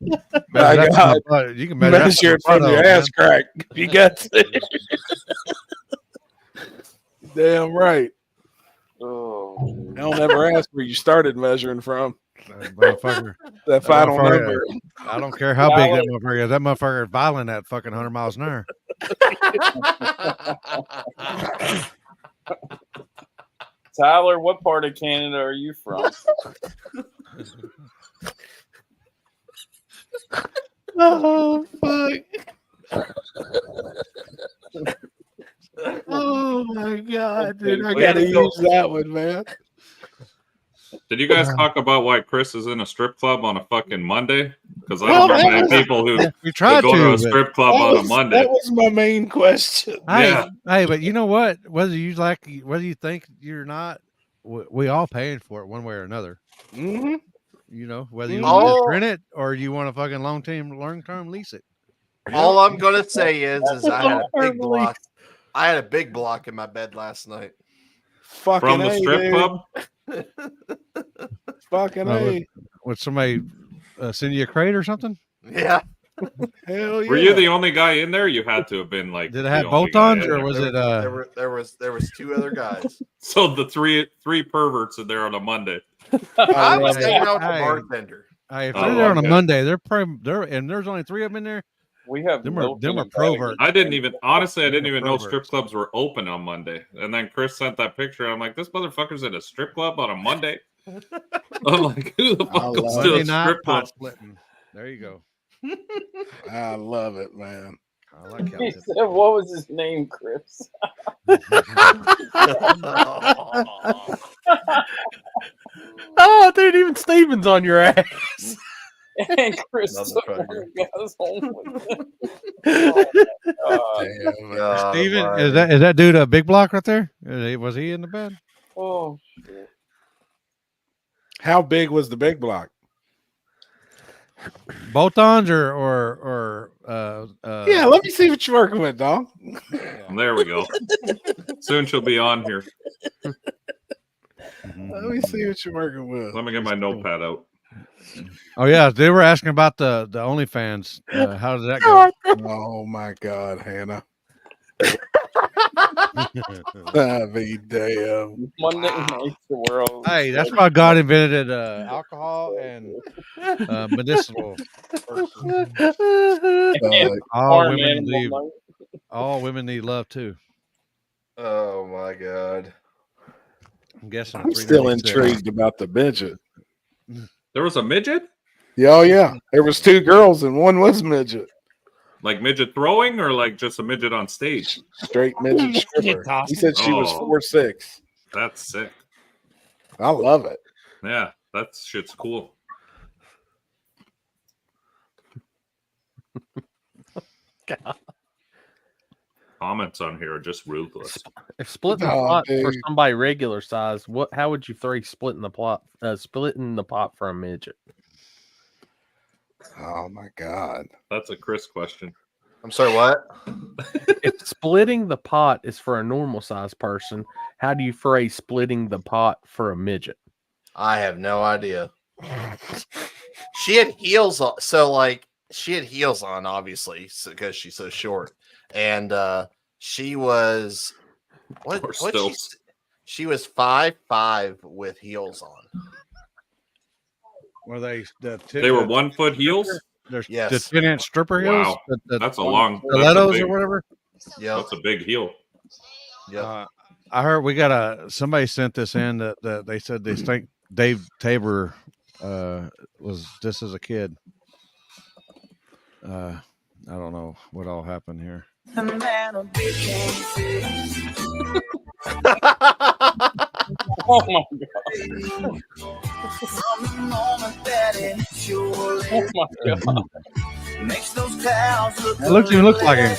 My Measure that God. from the- you can measure that Measure it from from the your bottom, ass crack. You got to. Damn right. Oh, Don't ever ask where you started measuring from. Motherfucker. That final motherfucker- number. I don't care how big that motherfucker is. That motherfucker is violent at fucking 100 miles an hour. Tyler, what part of Canada are you from? Oh, fuck. Oh, my God, dude. I We got had to to go- use that one, man. Did you guys talk about why Chris is in a strip club on a fucking Monday? Because I Well, don't know that many was- people who We tried go to a but- strip club on a Monday. That was my main question. Yeah. Hey, but you know what? Whether you think you're not, we all paying for it one way or another. Mm-hmm. You know, whether you Oh. just rent it or you want to fucking long term lease it. All I'm gonna say is I had a big block. I had a big block in my bed last night. Fucking From the A, strip dude. club? Fucking A. Would somebody send you a crate or something? Yeah. Hell yeah. Were you the only guy in there? You had to have been like. Did it the have only guy bolt-ons in or there. was it There was two other guys. So the three perverts in there on a Monday. I was hanging out with the Hey. bartender. Hey, if Oh, they're there on a okay. Monday, and there's only 3 of them in there. We have Them milk are in a perverts. I didn't even honestly. I didn't They're even know perverts. strip clubs were open on Monday. And then Chris sent that picture. I'm like, this motherfucker's at a strip club on a Monday. I'm like, who the I fuck goes love to Monday a night strip club? pot splitting. There you go. I love it, man. I like how He it- said, what was his name, Chris? Oh, dude, even Steven's on your ass. And Chris took one Motherfucker. of the guys home with him. Damn, man. God Steven, almighty. is that dude a big block right there? Was he in the bed? Oh, shit. How big was the big block? Bolt-ons or Yeah, let me see what you're working with, dog. There we go. Soon she'll be on here. Let me see what you're working with. Let me get my notepad out. Oh yeah, they were asking about the OnlyFans. How did that go? Oh my God, Hannah. I mean, damn. Monday night the world. Hey, that's why God invented alcohol and medicinal. All Farm women animal need night. all women need love too. Oh my God. I'm guessing. I'm still 396. intrigued about the midget. There was a midget? Yeah, oh yeah. There was 2 girls and one was midget. Like midget throwing or like just a midget on stage? Straight midget stripper. He said she was Oh. 4'6". That's sick. I love it. Yeah, that shit's cool. comments on here are just ruthless. If splitting the pot for somebody regular size, how would you three splitting the pot for a midget? Oh my God. That's a Chris question. I'm sorry, what? If splitting the pot is for a normal size person, how do you phrase splitting the pot for a midget? I have no idea. She had heels on, so like she had heels on, obviously, because she's so short, and she was she was 5'5" with heels on. Were they They were 1 foot heels? There's Yes. the 10-inch stripper heels. Wow. That's a stilettos that's a or whatever. Yeah, that's a big heel. Yeah. I heard we got somebody sent this in that they said they think Dave Tabor was this as a kid. I don't know what all happened here. Oh my God. Oh my God. It even looks like him.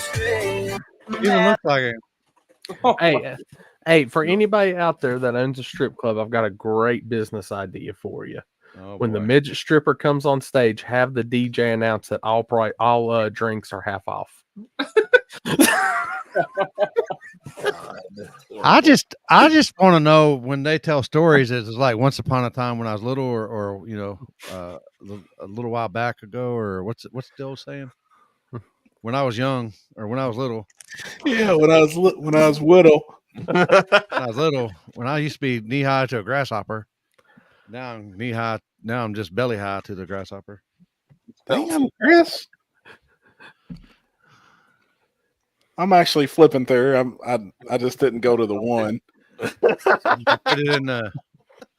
Even looks like him. Hey, for anybody out there that owns a strip club, I've got a great business idea for you. When the midget stripper comes on stage, have the DJ announce that all drinks are half off. I just want to know when they tell stories. It's like once upon a time when I was little, or you know, a little while back ago, or what's the old saying? When I was young, or when I was little. Yeah, when I was little. When I was little, when I used to be knee high to a grasshopper. Now I'm knee high. Now I'm just belly high to the grasshopper. Damn, Chris. I'm actually flipping through. I just didn't go to the one. Put it in the.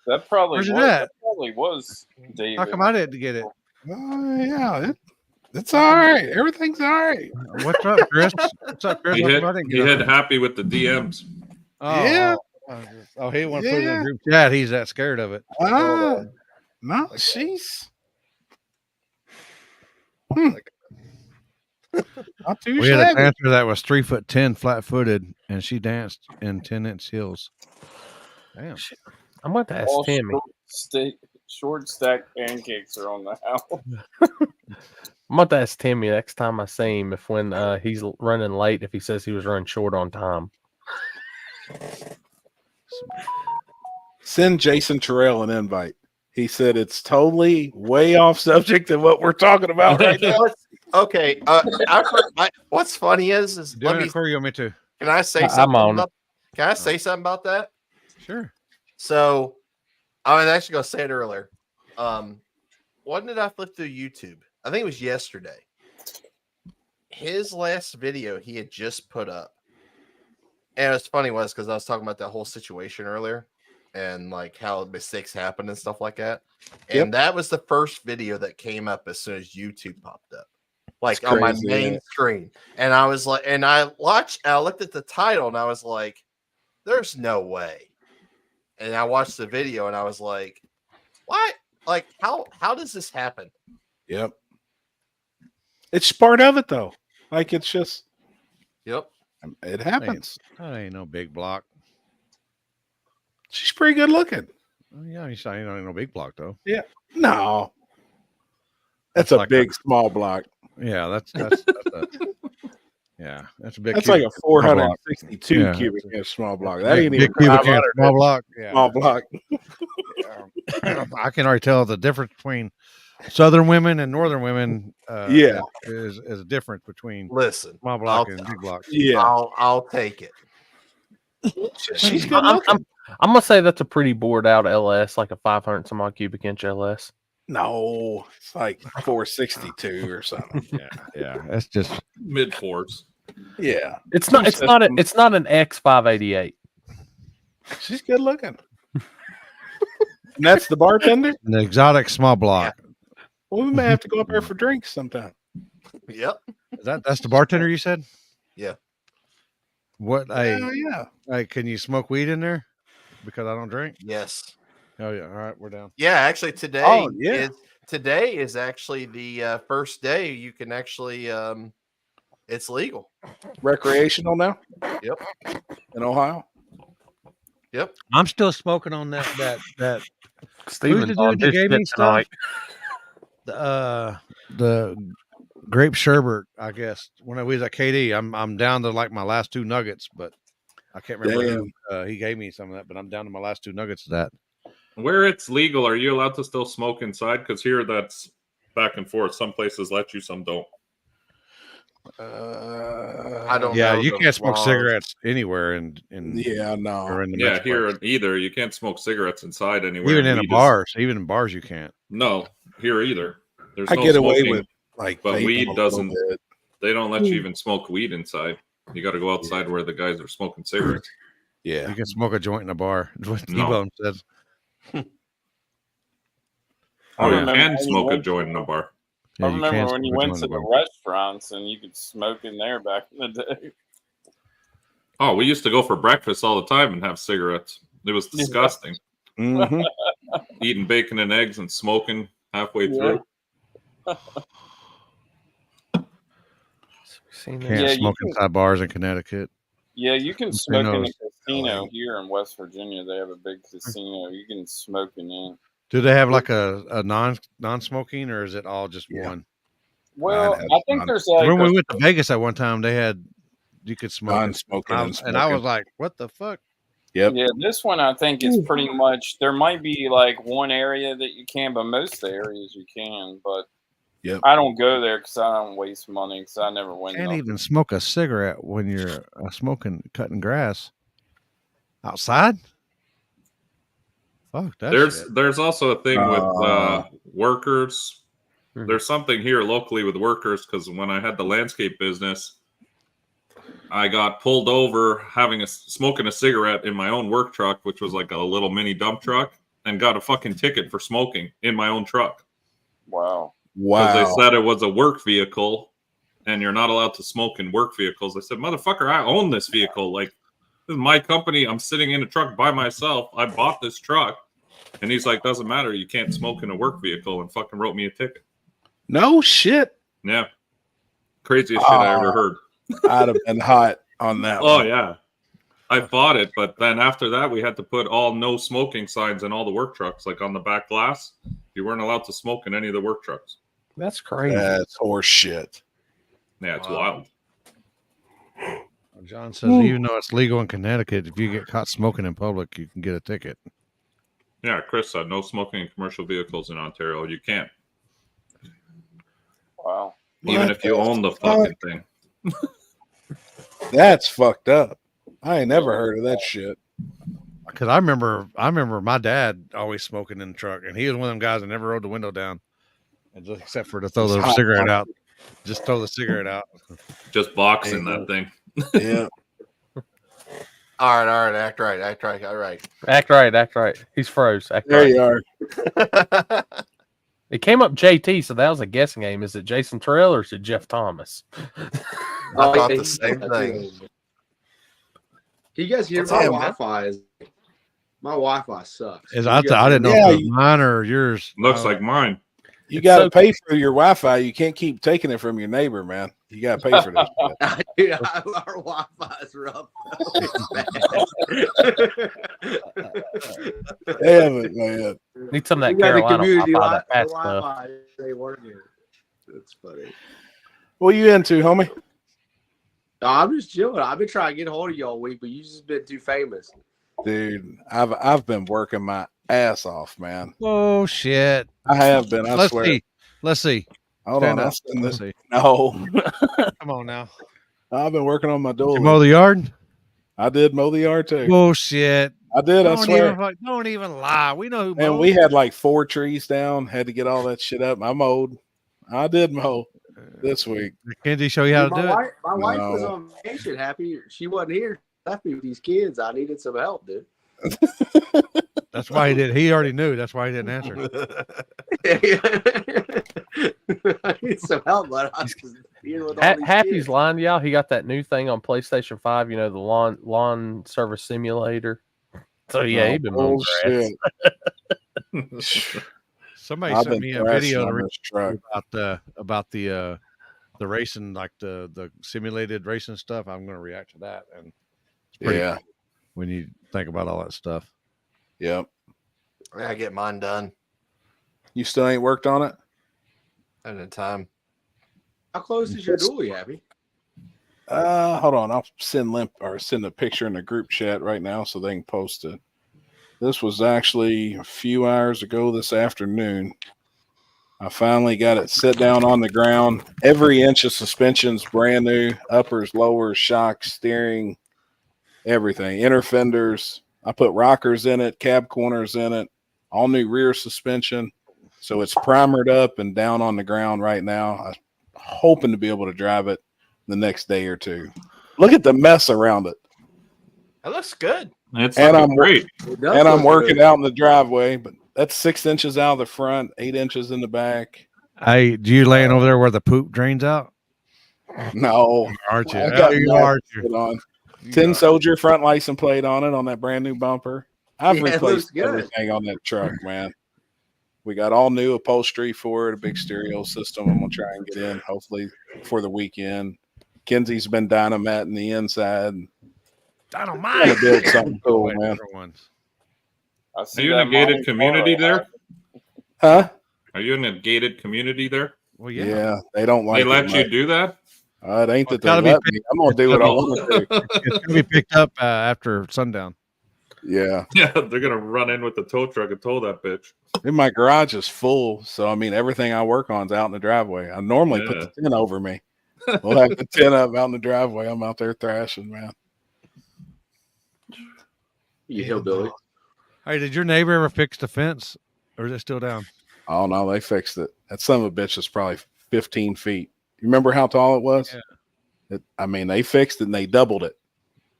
That probably Where's was. it at? That probably was David. How come I didn't get it? Yeah, it's all right. Everything's all right. What's up, Chris? What's up, Chris? He hit happy with the DMs. Oh, yeah. Oh, he want to put it in the group chat. He's that scared of it. No, she's not too We had a shabby. dancer that was 3'10", flat-footed, and she danced in 10-inch heels. Damn. I'm about to ask All Timmy. Short stack pancakes are on the house. I'm about to ask Timmy next time I see him if when he's running late, if he says he was running short on time. Send Jason Terrell an invite. He said it's totally way off subject of what we're talking about right now. Okay. What's funny is let me. Me too. Can I say something? Can I say something about that? Sure. So, I was actually going to say it earlier. When did I flip through YouTube? I think it was yesterday. His last video he had just put up, and what's funny was because I was talking about that whole situation earlier, and like how mistakes happen and stuff like that. And that was the first video that came up as soon as YouTube popped up, like on my main screen. And I was like, and I looked at the title and I was like, there's no way. And I watched the video and I was like, what? Like, how does this happen? Yep. It's part of it though. Like it's just. Yep. It happens. That ain't no big block. She's pretty good looking. Yeah, you say ain't no big block though. Yeah. No. That's a like big small block. Yeah, that's yeah, that's a big. That's like a 462 cubic inch small block. That ain't even cubic inch small block. Yeah. Small block. I can already tell the difference between Southern women and Northern women. Is a difference between small block and big block. Yeah, I'll take it. She's good looking. I'm gonna say that's a pretty bored out LS, like a 500 some odd cubic inch LS. No, it's like 462 or something. Yeah, that's just mid fours. Yeah, it's not an X588. She's good looking. And that's the bartender. The exotic small block. Yeah. Well, we may have to go up there for drinks sometime. Yep. That's the bartender you said? Yeah. What? Yeah. Hey, can you smoke weed in there? Because I don't drink. Yes. Oh yeah. All right, we're down. Yeah, actually today is actually the first day you can actually It's legal. Recreational now Yep. in Ohio. Yep. I'm still smoking on that. Who's Steven's the on dude that his gave shit me stuff? tonight. The grape sherbet, I guess. When I was at KD, I'm down to like my last 2 nuggets, but I can't remember who he gave me some of that. But I'm down to my last 2 nuggets of that. Where it's legal, are you allowed to still smoke inside? Because here that's back and forth. Some places let you, some don't. I don't know. Yeah, you the can't smoke laws. cigarettes anywhere in no. or in the Yeah, Metroplex. here either. You can't smoke cigarettes inside anywhere. Even and in weed bars. Even in bars, you can't. No, here either. There's I no get smoking, away with like, but vaping a weed little doesn't. bit. They don't let you even smoke weed inside. You got to go outside where the guys are smoking cigarettes. Yeah, You can smoke a joint in a bar. That's what No. T-Bone says. Oh, you remember can when you smoke a went joint to- in a bar. Yeah, I you remember can when you smoke a went joint to in a the bar. restaurants and you could smoke in there back in the day. Oh, we used to go for breakfast all the time and have cigarettes. It was disgusting. Mm-hmm. Eating bacon and eggs and smoking halfway through. Seen Can't Yeah, you smoke can- inside bars in Connecticut. Yeah, you can Who smoke in a knows? casino here in West Virginia. They have a big casino. You can smoke in there. Do they have like a non-smoking, or is it all just one? Well, has I think there's like When we a- went to Vegas at one time, they had you could smoke it. Non-smoking and And I was smoking. like, "What the fuck?" Yep. Yeah, this one I think is pretty much. There might be like one area that you can, but most of the areas you can. But Yep. I don't go there because I don't waste money because I never win. Can't nothing. even smoke a cigarette when you're cutting grass outside. Fuck that shit. There's also a thing with workers. There's something here locally with workers because when I had the landscape business, I got pulled over smoking a cigarette in my own work truck, which was like a little mini dump truck, and got a fucking ticket for smoking in my own truck. Wow. Because they said it was a work vehicle and you're not allowed to smoke in work vehicles. I said, motherfucker, I own this vehicle. Like, this is my company. I'm sitting in a truck by myself. I bought this truck. And he's like, doesn't matter. You can't smoke in a work vehicle, and fucking wrote me a ticket. No shit. Yeah. Craziest shit I ever heard. I'd have been hot on that Oh, one. yeah. I bought it, but then after that, we had to put all no smoking signs in all the work trucks, like on the back glass. You weren't allowed to smoke in any of the work trucks. That's crazy. That's horse shit. Yeah, it's wild. John says, even though it's legal in Connecticut, if you get caught smoking in public, you can get a ticket. Yeah, Chris said no smoking in commercial vehicles in Ontario. You can't. Wow. Even if you own the fucking thing. That's fucked up. I ain't never heard of that shit. Because I remember my dad always smoking in the truck, and he was one of them guys that never rolled the window down, and just, except for to throw the cigarette out. Just throw the cigarette out. Just boxing that thing. Yeah. All right. Act right. All right. Act right. He's froze. Act There right. you are. It came up JT, so that was a guessing game. Is it Jason Terrell or is it Jeff Thomas? I thought the same thing. Can you guys hear What's my up, man? Wi-Fi? My Wi-Fi sucks. I didn't know if it was mine or yours. Looks like mine. You got to pay for your Wi-Fi. You can't keep taking it from your neighbor, man. You got to pay for this shit. Dude, our Wi-Fi is rough. Damn it, man. Need some of that We got the Carolina community Wi-Fi, that fast Wi-Fi stuff. ain't working. That's funny. What you into, homie? No, I'm just chilling. I've been trying to get a hold of you all week, but you just been too famous. Dude, I've been working my ass off, man. Oh shit! I have been. I swear. Let's see. Hold Stand on. up. Let's see. No. Come on now. I've been working on my door. You mow the yard? I did mow the yard too. Bullshit. I did. I swear. Don't even lie. We know who mowed. And we had like 4 trees down. Had to get all that shit up. I mowed. I did mow this week. Can he show you how to do it? My wife was No. on vacation. Happy she wasn't here. Left me with these kids. I needed some help, dude. That's why he did. He already knew. That's why he didn't answer. I need some help, but I was being with all these Happy's kids. lying to y'all. He got that new thing on PlayStation 5, you know, the lawn service simulator. So yeah, he been mowing grass. Bullshit. Somebody I've sent been me a thrashing video on this truck. about the the racing, like the simulated racing stuff, I'm going to react to that. And it's pretty Yeah. cool when you think about all that stuff. Yep. I gotta get mine done. You still ain't worked on it? At a time. How close is your duel, Yappy? Hold on. I'll send a picture in the group chat right now so they can post it. This was actually a few hours ago this afternoon. I finally got it set down on the ground. Every inch of suspension's brand new. Uppers, lowers, shocks, steering, everything. Inner fenders. I put rockers in it, cab corners in it, all new rear suspension. So it's primered up and down on the ground right now. I'm hoping to be able to drive it the next day or two. Look at the mess around it. It looks good. It's looking great. And I'm working out in the driveway, but that's 6 inches out of the front, 8 inches in the back. Hey, do you laying over there where the poop drains out? No, aren't you? I got you nothing are. put on. 10 Soldier front license plate on it on that brand new bumper. I've replaced everything on that truck, man. We got all new upholstery for it, a big stereo system. I'm gonna try and get in hopefully for the weekend. Kenzie's been dynamitting the inside. Dynamite. To build something cool, man. Are you in a gated community there? Huh? Are you in a gated community there? Well, yeah, they don't like. They let you do that? It ain't that they let me. I'm gonna do what I want to do. It's gonna be picked up after sundown. Yeah. Yeah, they're gonna run in with the tow truck and tow that bitch. And my garage is full, so I mean everything I work on is out in the driveway. I normally put the tent over me. We'll have the tent up out in the driveway. I'm out there thrashing, man. You hillbilly. Hey, did your neighbor ever fix the fence, or is it still down? Oh no, they fixed it. That son of a bitch is probably 15 feet. You remember how tall it was? Yeah. I mean, they fixed it and they doubled it.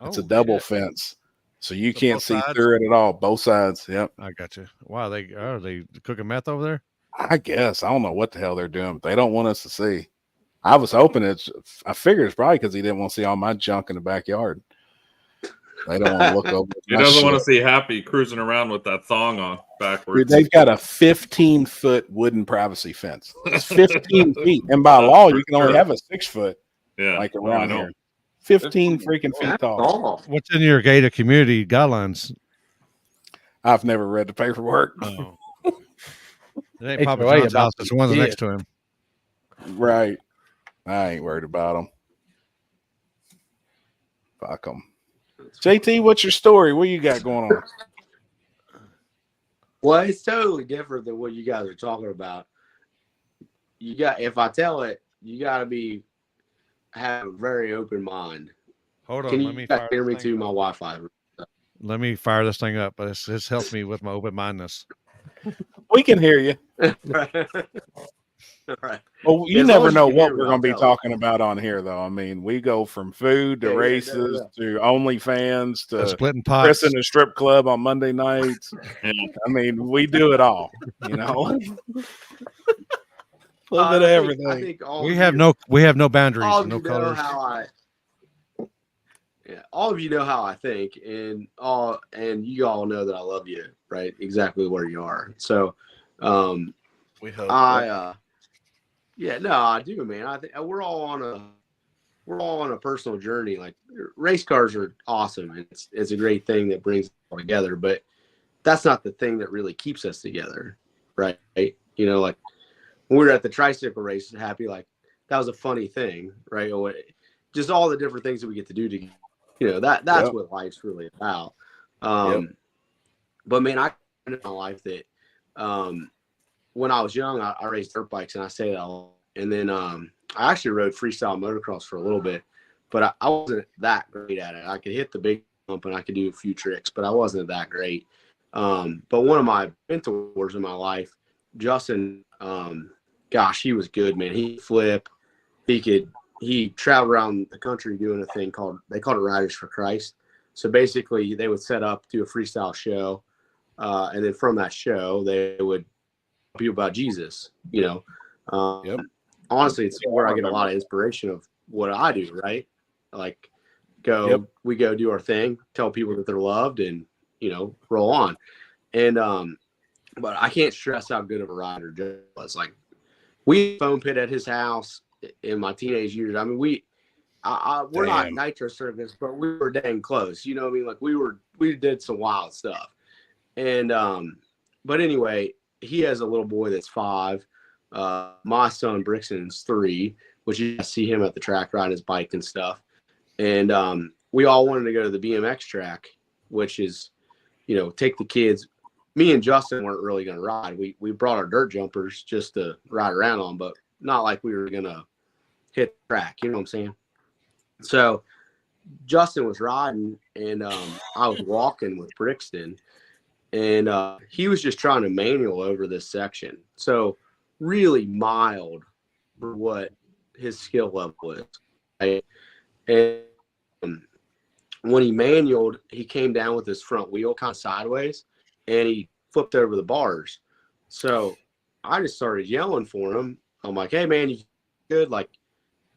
It's a double fence. So you can't see through it at all. Both sides. Yep. I got you. Wow, are they cooking meth over there? I guess. I don't know what the hell they're doing, but they don't want us to see. I was hoping I figured it's probably because he didn't want to see all my junk in the backyard. They don't want to look over. He doesn't want to see Happy cruising around with that thong on backwards. Dude, they've got a 15-foot wooden privacy fence. It's 15 feet. And by law, you can only have a 6-foot like around here. 15 freaking feet tall. What's in your gated community guidelines? I've never read the paperwork. Oh. It ain't Papa John's house. It's the ones next to him. Right. I ain't worried about them. Fuck them. JT, what's your story? What you got going on? Well, it's totally different than what you guys are talking about. If I tell it, you got to have a very open mind. Hold on, Can let you me guys fire hear me this to thing my up. Wi-Fi? Let me fire this thing up, but this helps me with my open mindedness. We can hear you. Right. Well, you As never long as know you can what hear me, we're going to be I'll tell talking about on here, though. I mean, we go from food to Yeah, races to OnlyFans to splitting Chris pots. in the strip club on Monday nights. I mean, we do it all, you know. A little bit of everything. I think all We of have you- no boundaries, all of no you know colors. all of you know how I think, and you all know that I love you, right? Exactly where you are. So, we hope. I do, man. I think we're all on a personal journey. Like race cars are awesome. It's a great thing that brings us all together, but that's not the thing that really keeps us together, right? You know, like when we were at the tricycle race, Happy, like that was a funny thing, right? Or just all the different things that we get to do together. You know, that's what life's really about. But man, I in my life that when I was young, I raced dirt bikes, and I say that a lot. And then I actually rode freestyle motocross for a little bit, but I wasn't that great at it. I could hit the big bump and I could do a few tricks, but I wasn't that great. But one of my mentors in my life, Justin, gosh, he was good, man. He flip. He traveled around the country doing a thing they called it Riders for Christ. So basically they would set up, do a freestyle show. And then from that show, they would tell people about Jesus, you know. Honestly, it's where I get a lot of inspiration of what I do, right? Like we go do our thing, tell people that they're loved, and, you know, roll on. And, but I can't stress how good of a rider Joe was. Like, we foam pit at his house. in my teenage years. I mean, we're not nitro circus, but we were dang close. You know what I mean? Like we did some wild stuff. And but anyway, he has a little boy that's 5. My son Brixton's 3, which you see him at the track riding his bike and stuff. And we all wanted to go to the BMX track, which is, you know, take the kids. Me and Justin weren't really going to ride. We brought our dirt jumpers just to ride around on, but not like we were going to hit the track. You know what I'm saying? So Justin was riding, and I was walking with Brixton, and he was just trying to manual over this section. So really mild for what his skill level is. Right? And when he manualed, he came down with his front wheel kind of sideways, and he flipped over the bars. So I just started yelling for him. I'm like, hey, man, you good? Like,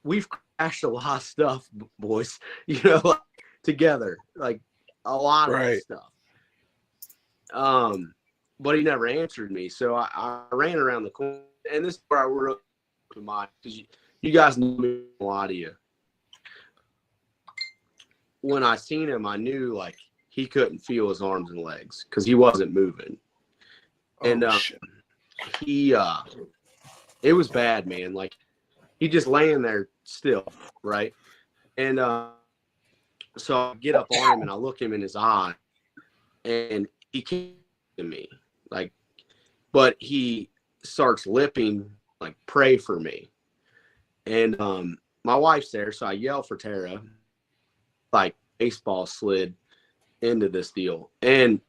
we've crashed a lot of stuff, boys, you know, like, together, like a lot of stuff. But he never answered me. So I ran around the corner, and this is where I really to my, because you guys know me, a lot of you. When I seen him, I knew like he couldn't feel his arms and legs because he wasn't moving. And he it was bad, man. Like he just laying there still, right? And so I get up on him and I look him in his eye, and he came to me like, but he starts lipping like, pray for me. And my wife's there, so I yell for Tara, like baseball slid into this deal. And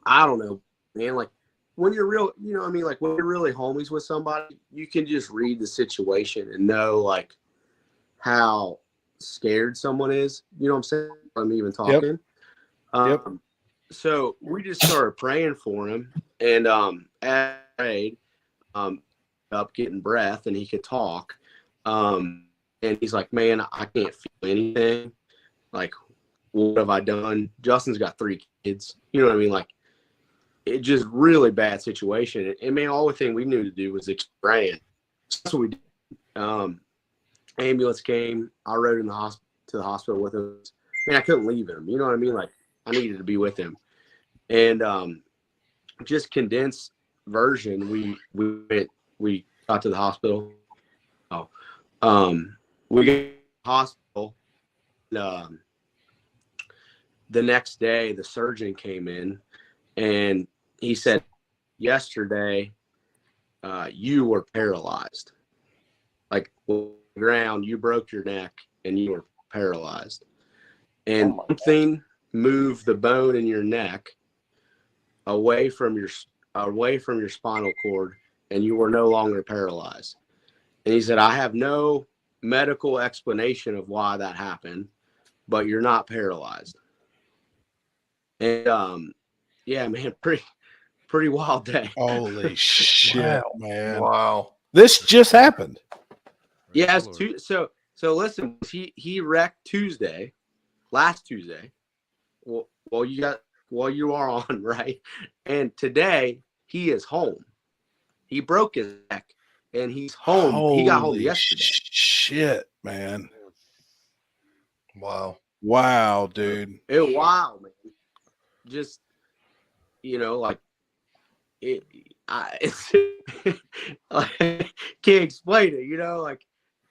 I don't know, man, like when you're real, you know what I mean? Like when you're really homies with somebody, you can just read the situation and know like how scared someone is. You know what I'm saying? I'm even talking. Yep. So we just started praying for him, and as I prayed, up getting breath, and he could talk. And he's like, man, I can't feel anything. Like, what have I done? Justin's got 3 kids. You know what I mean? Like, it just really bad situation. And man, all the thing we knew to do was explain. That's what we did. Ambulance came. I rode in the to the hospital with him. Man, I couldn't leave him. You know what I mean? Like, I needed to be with him. And just condensed version, we got to the hospital. We got to the hospital. The next day, the surgeon came in, and he said, yesterday, you were paralyzed. Like, on the ground, you broke your neck, and you were paralyzed. And something moved the bone in your neck away from your spinal cord, and you were no longer paralyzed. And he said, I have no medical explanation of why that happened, but you're not paralyzed. And yeah, man, pretty wild day. Holy shit, Wow. man. Wow. This just happened. Yeah, so listen, he wrecked last Tuesday. Well, you are on, right? And today he is home. He broke his neck and he's home. He got home yesterday. Shit, man. Wow, dude. It was wild, man. Just, you know, like it's I can't explain it, you know, like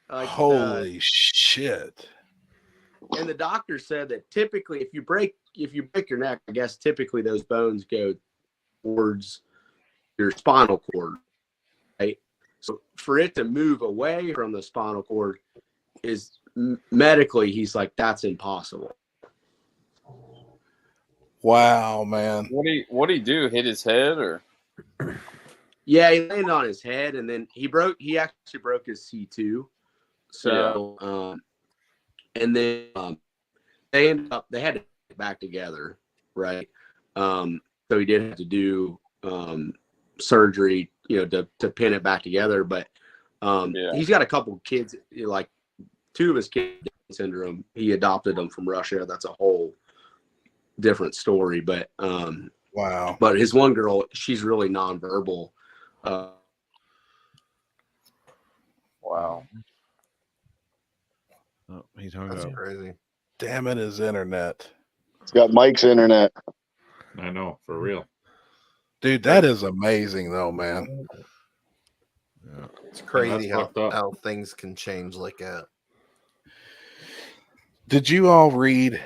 holy shit. And the doctor said that typically if you break your neck, I guess typically those bones go towards your spinal cord, right? So for it to move away from the spinal cord is medically, he's like, that's impossible. Wow, man. What'd he do? Hit his head or? Yeah, he landed on his head, and then he actually broke his C2. So, and then they had to get back together, right? So he did have to do surgery, you know, to pin it back together. But he's got a couple kids, like 2 of his kids Down syndrome. He adopted them from Russia. That's a whole different story. But wow. But his one girl, she's really nonverbal. Wow. Oh, he's hung That's up. crazy. Damn it, his internet. It's got Mike's internet. I know, for real. Dude, that is amazing though, man. Yeah. It's crazy that's fucked up. how things can change like that. Did you all read?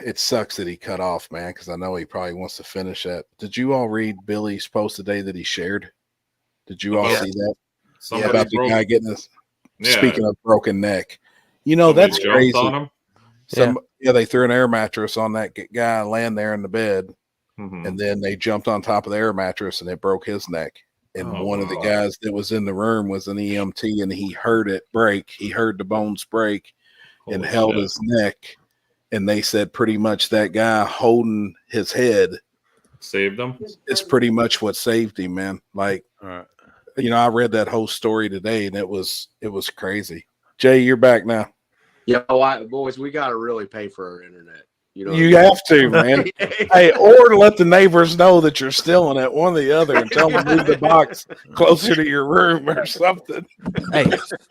It sucks that he cut off, man, because I know he probably wants to finish that. Did you all read Billy's post today that he shared? Did you all About see that? somebody About the broke- guy getting his Yeah. speaking of broken neck. You know, Somebody that's jumped crazy. on him? They threw an air mattress on that guy laying there in the bed, Mhm. and then they jumped on top of the air mattress and it broke his neck. And Oh, one of the wow. guys that was in the room was an EMT, and he heard it break. He heard the bones break and Holy held shit. his neck. And they said pretty much that guy holding his head Saved him? is pretty much what saved him, man. Like, All right. you know, I read that whole story today, and it was crazy. Jay, you're back now. Yeah, boys, we got to really pay for our internet. You know, You have to, man. Hey, or let the neighbors know that you're stealing it, one or the other, and tell them to move the box closer to your room or something. Hey,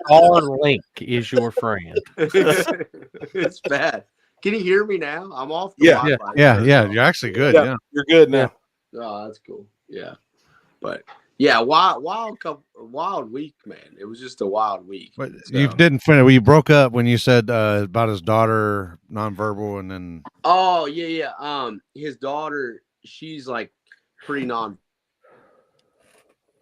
Starlink is your friend. It's bad. Can you hear me now? I'm off the Yeah. Wi-Fi. Yeah. You're actually good. Yeah. You're good now. Oh, that's cool. Yeah, but yeah, wild week, man. It was just a wild week. But So- you didn't finish. Well, you broke up when you said about his daughter, nonverbal, and then. Oh yeah. His daughter, she's like pretty non.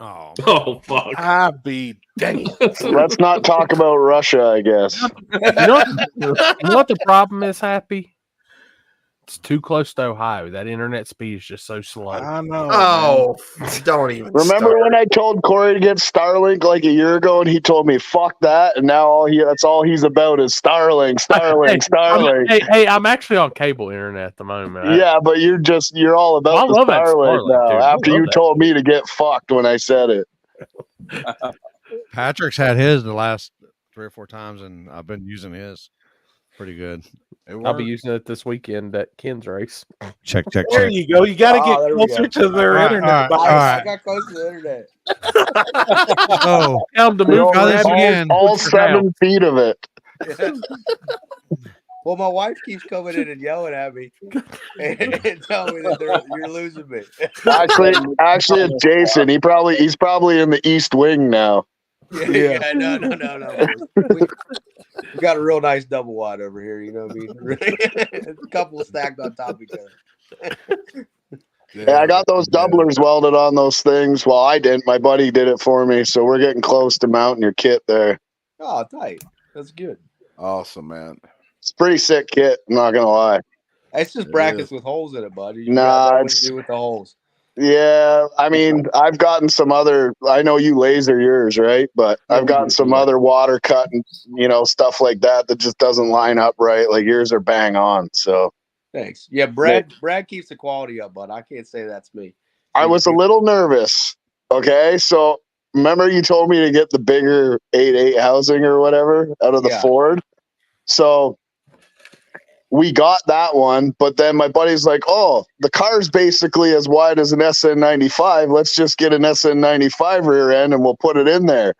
Oh, Oh, fuck. I be dang. Let's not talk about Russia, I guess. You know what the problem is, Happy? It's too close to Ohio. That internet speed is just so slow. I know. Oh, don't even. Remember start. when I told Corey to get Starlink like a year ago, and he told me "fuck that," and now that's all he's about is Starlink, Starlink. Hey, I'm actually on cable internet at the moment. Yeah, but you're all about I the love that Starlink Starlink, now. dude. I After love you that. told me to get fucked when I said it. Patrick's had his the last 3 or 4 times, and I've been using his. Pretty good. I'll be using it this weekend at Ken's race. Check. There you go. You got to get there we closer go. to their All right, internet. all I right. got close to the internet. Oh, Tell them to move try this again. All 7 feet of it. Well, my wife keeps coming in and yelling at me and telling me that you're losing me. Actually, it's Jason. He's probably in the East Wing now. Yeah. No. We got a real nice double wide over here. You know what I mean? A couple stacked on top of each other. Yeah, I got those doublers welded on those things. Well, I didn't. My buddy did it for me. So we're getting close to mounting your kit there. Oh, tight. That's good. Awesome, man. It's a pretty sick kit. I'm not gonna lie. It's just brackets with holes in it, buddy. You Nah, got what it's- to do with the holes. Yeah, I mean, I've gotten some other. I know you laser yours, right? But I've gotten some other water cut and stuff like that just doesn't line up right. Like yours are bang on. So Thanks. Yeah, Brad keeps the quality up, bud. I can't say that's me. I was a little nervous. Okay, so remember you told me to get the bigger 8.8 housing or whatever out of the Ford. So we got that one, but then my buddy's like, "Oh, the car's basically as wide as an SN95. Let's just get an SN95 rear end and we'll put it in there."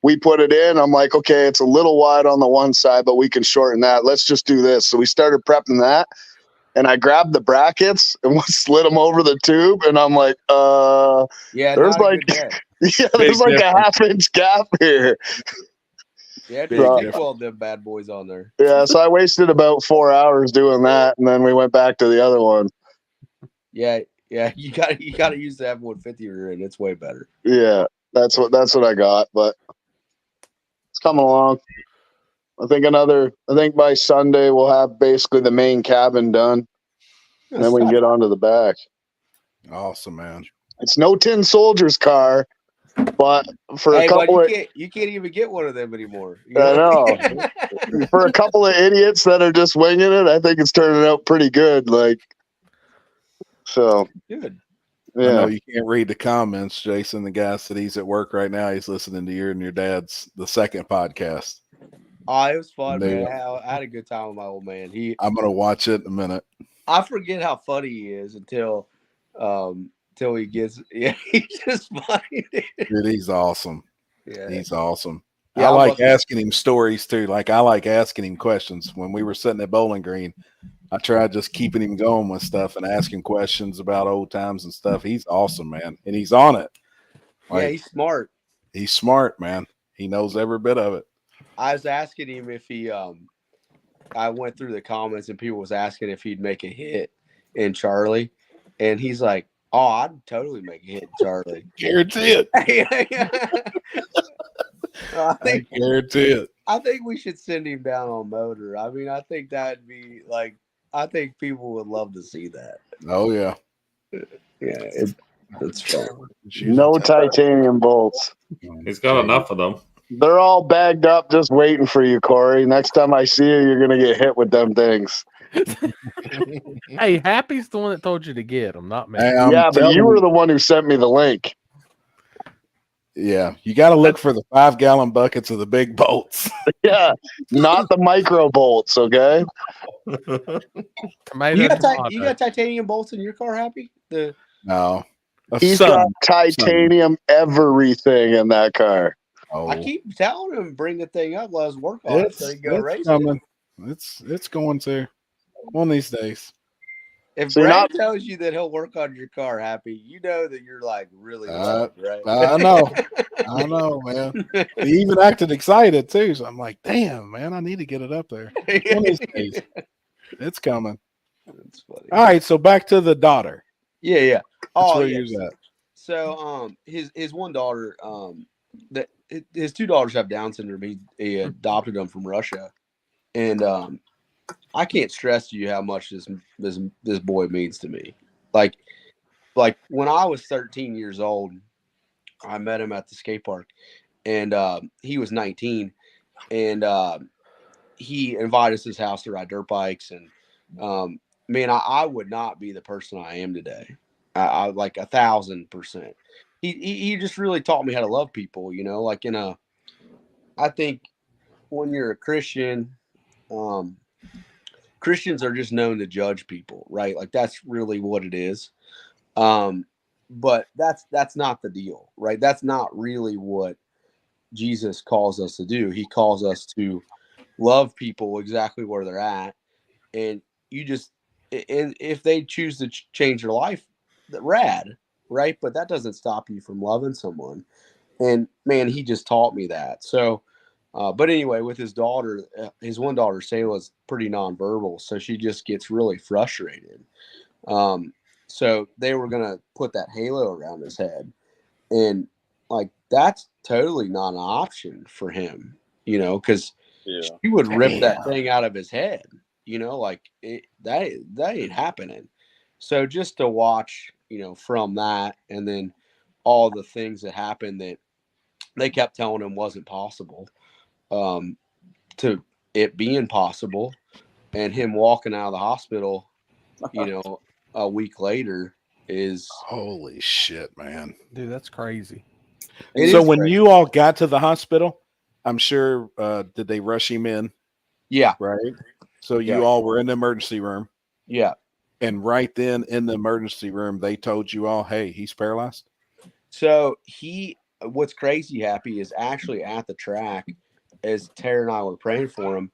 We put it in. I'm like, "Okay, it's a little wide on the one side, but we can shorten that. Let's just do this." So we started prepping that, and I grabbed the brackets and slid them over the tube, and I'm like, there's like, there's like a half-inch gap here." Yeah, So- stick weld them bad boys on there. Yeah, so I wasted about 4 hours doing that, and then we went back to the other one. Yeah, you gotta use the F-150 rear end. It's way better. Yeah, that's what I got, but it's coming along. I think by Sunday we'll have basically the main cabin done, and then we can get onto the back. Awesome, man. It's no Tin Soldier's car, but for a couple of you can't even get one of them anymore. I know. For a couple of idiots that are just winging it, I think it's turning out pretty good. Like, so good. I know Yeah. you can't read the comments, Jason. The guy said he's at work right now. He's listening to your and your dad's the second podcast. Oh, it was fun, They- man. I had a good time with my old man. I'm gonna watch it in a minute. I forget how funny he is until he gets. Yeah, he's just funny. Dude, he's awesome. Yeah. He's awesome. I like asking him stories too. Like I like asking him questions. When we were sitting at Bowling Green, I tried just keeping him going with stuff and asking questions about old times and stuff. He's awesome, man, and he's on it. Like, yeah, he's smart. He's smart, man. He knows every bit of it. I was asking him if he I went through the comments and people was asking if he'd make a hit in Charlie, and he's like, "Oh, I'd totally make a hit in Charlie, guarantee it." I guarantee it. I think we should send him down on Motor. I mean, I think that'd be like, I think people would love to see that. Oh yeah, yeah, it's fun. No titanium bolts. He's got enough of them. They're all bagged up, just waiting for you, Corey. Next time I see you, you're gonna get hit with them things. Hey, Happy's the one that told you to get them, not me. Yeah, but you were the one who sent me the link. Yeah, you got to look for the 5-gallon buckets of the big bolts. Yeah, not the micro bolts. Okay. You got titanium bolts in your car, Happy? No. He's got titanium everything in that car. Oh. I keep telling him bring the thing up, let us work on it so he can go race coming. it. It's going to one of these days. If Brad tells you that he'll work on your car, Happy, you know that you're like really loved, right? I know, man. He even acted excited too. So I'm like, damn, man, I need to get it up there. One of these days. It's coming. That's funny. All right, so back to the daughter. Yeah. Oh, yeah. So his one daughter, his two daughters have Down syndrome. He adopted them from Russia, and I can't stress to you how much this boy means to me. Like when I was 13 years old, I met him at the skate park, and he was 19, and he invited us to his house to ride dirt bikes. And man, I would not be the person I am today. I like 1,000%. He just really taught me how to love people. You know, like I think when you're a Christian, Christians are just known to judge people, right? Like that's really what it is. But that's not the deal, right? That's not really what Jesus calls us to do. He calls us to love people exactly where they're at. And if they choose to change their life, rad, right? But that doesn't stop you from loving someone. And man, he just taught me that. So, but anyway, with his daughter, his one daughter, Sayla, is pretty nonverbal. So she just gets really frustrated. So they were going to put that halo around his head. And like, that's totally not an option for him, you know, because he would rip that thing out of his head, you know, like that ain't happening. So just to watch, you know, from that, and then all the things that happened that they kept telling him wasn't possible, to it being possible, and him walking out of the hospital, you know, a week later is holy shit, man. Dude, that's crazy. So when you all got to the hospital, I'm sure, did they rush him in? Yeah. Right. So you all were in the emergency room. Yeah. And right then in the emergency room, they told you all, hey, he's paralyzed. So what's crazy, Happy, is actually at the track, as Tara and I were praying for him,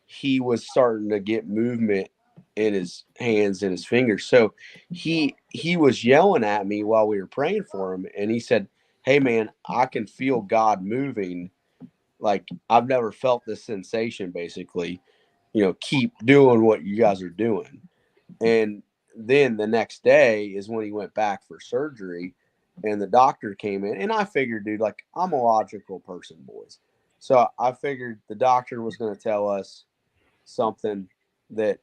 he was starting to get movement in his hands and his fingers. So he was yelling at me while we were praying for him. And he said, hey man, I can feel God moving. Like I've never felt this sensation, basically, you know, keep doing what you guys are doing. And then the next day is when he went back for surgery, and the doctor came in, and I figured, dude, like I'm a logical person, boys. So I figured the doctor was going to tell us something that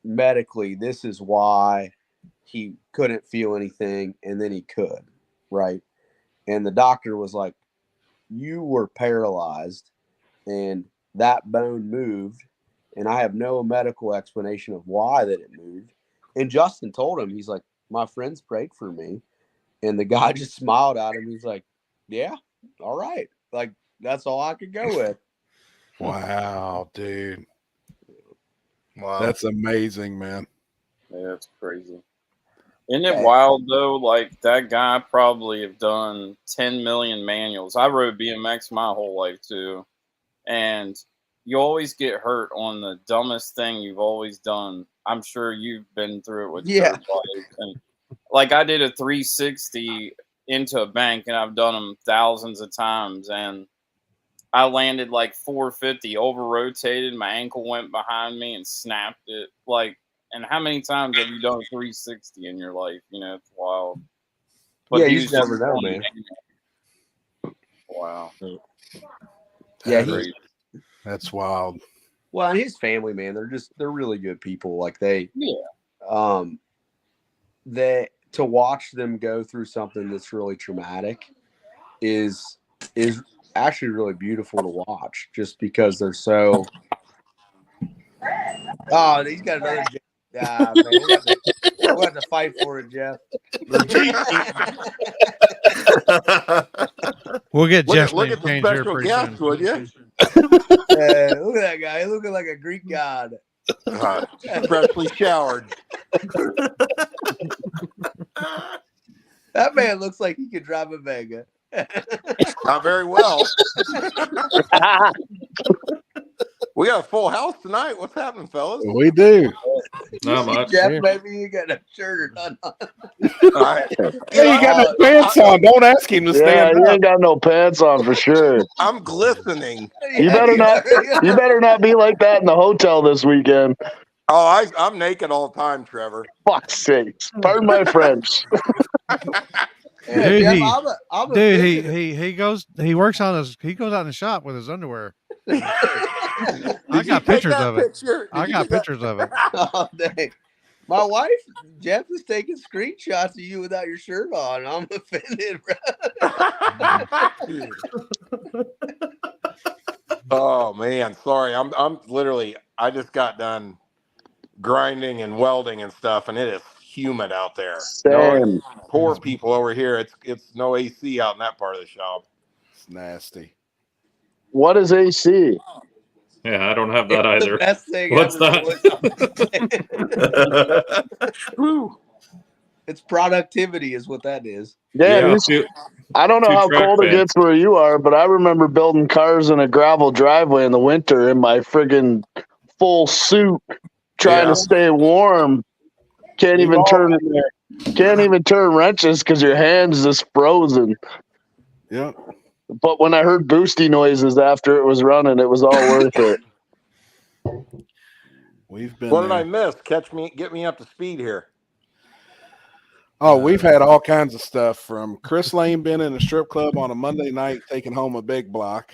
medically, this is why he couldn't feel anything, and then he could, right? And the doctor was like, you were paralyzed and that bone moved, and I have no medical explanation of why that it moved. And Justin told him, he's like, my friends prayed for me. And the guy just smiled at him. He's like, yeah, all right. Like, that's all I could go with. Wow, dude. Wow. That's amazing, man. Yeah, that's crazy. Isn't it wild though? Like that guy probably have done 10 million manuals. I rode BMX my whole life too, and you always get hurt on the dumbest thing you've always done. I'm sure you've been through it with dirt bikes. And like I did a 360 into a bank, and I've done them thousands of times, and I landed like 450, over rotated, my ankle went behind me and snapped it. Like, and how many times have you done a 360 in your life? You know, it's wild. But yeah, he you was just never just know, going, man. wow. Yeah, that's wild. Well, and his family, man, they're really good people. Like they to watch them go through something that's really traumatic is actually really beautiful to watch, just because they're so. Oh, he's got another. Man, we'll have to fight for it, Jeff. We'll get Jeff Look at the change here special pretty guest, soon. would you? Look at that guy. He's looking like a Greek god. Freshly showered. That man looks like he could drive a Vega. Not very well. We got a full house tonight. What's happening, fellas? We do. Not much. Jeff, maybe you got a shirt or none on. He ain't got no pants on. Don't ask him to stand you up. ain't got no pants on for sure. I'm glistening. You better not be like that in the hotel this weekend. Oh, I'm naked all the time, Trevor. Fuck's sakes. Pardon my French. He works on his, he goes out in the shop with his underwear. I got pictures of it. I got pictures of it. Oh, dang. My wife, Jeff, is taking screenshots of you without your shirt on. I'm offended, bro. Oh man, sorry. I'm literally. I just got done grinding and welding and stuff, and it is humid out there. Same. Poor people over here. It's no AC out in that part of the shop. It's nasty. What is AC? Yeah, I don't have that either. What's that? It's productivity is what that is. Yeah. I don't know how cold it gets where you are, but I remember building cars in a gravel driveway in the winter in my friggin' full suit, trying to stay warm. Can't even turn wrenches because your hand's just frozen. Yep. But when I heard boosty noises after it was running, it was all worth it. We've been. What did I miss? Get me up to speed here. Oh, we've had all kinds of stuff from Chris Lane being in a strip club on a Monday night, taking home a big block.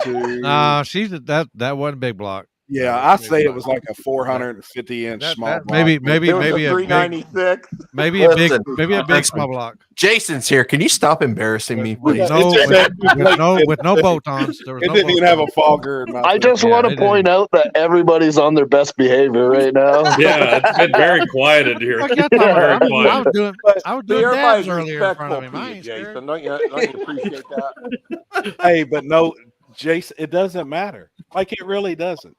She's that wasn't big block. Yeah, I say it was like a 450-inch small block. Maybe a a 396. Maybe a big small block. Jason's here. Can you stop embarrassing me, please? With no bolt-ons. There was It didn't even have a fogger. I just want to point out that everybody's on their best behavior right now. Yeah, it's been very quiet in here. I was doing dabs earlier in front of him. Jason. Don't you appreciate that? Hey, but no, Jason, it doesn't matter. Like, it really doesn't.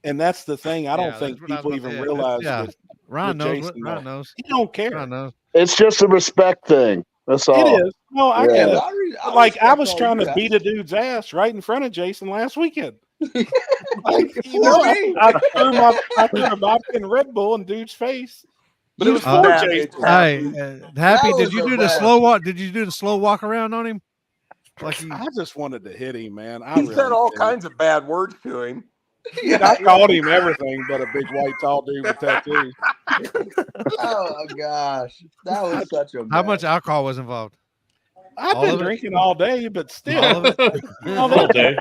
And that's the thing. I don't think people even realize. Yeah. Ron knows. Jason, Ron knows. He don't care. Ron knows. It's just a respect thing. That's all. It is. No, I get it. I was trying to guys. beat a dude's ass right in front of Jason last weekend. I threw a vodka and Red Bull in dude's face. But it was for Jason. Happy, did you do the slow walk? Did you do the slow walk around on him? I just wanted to hit him, man. He said all kinds of bad words to him. I called him everything but a big white tall dude with tattoos. Oh my gosh, that was such a. How much alcohol was involved? I've been drinking all day, but still, all day.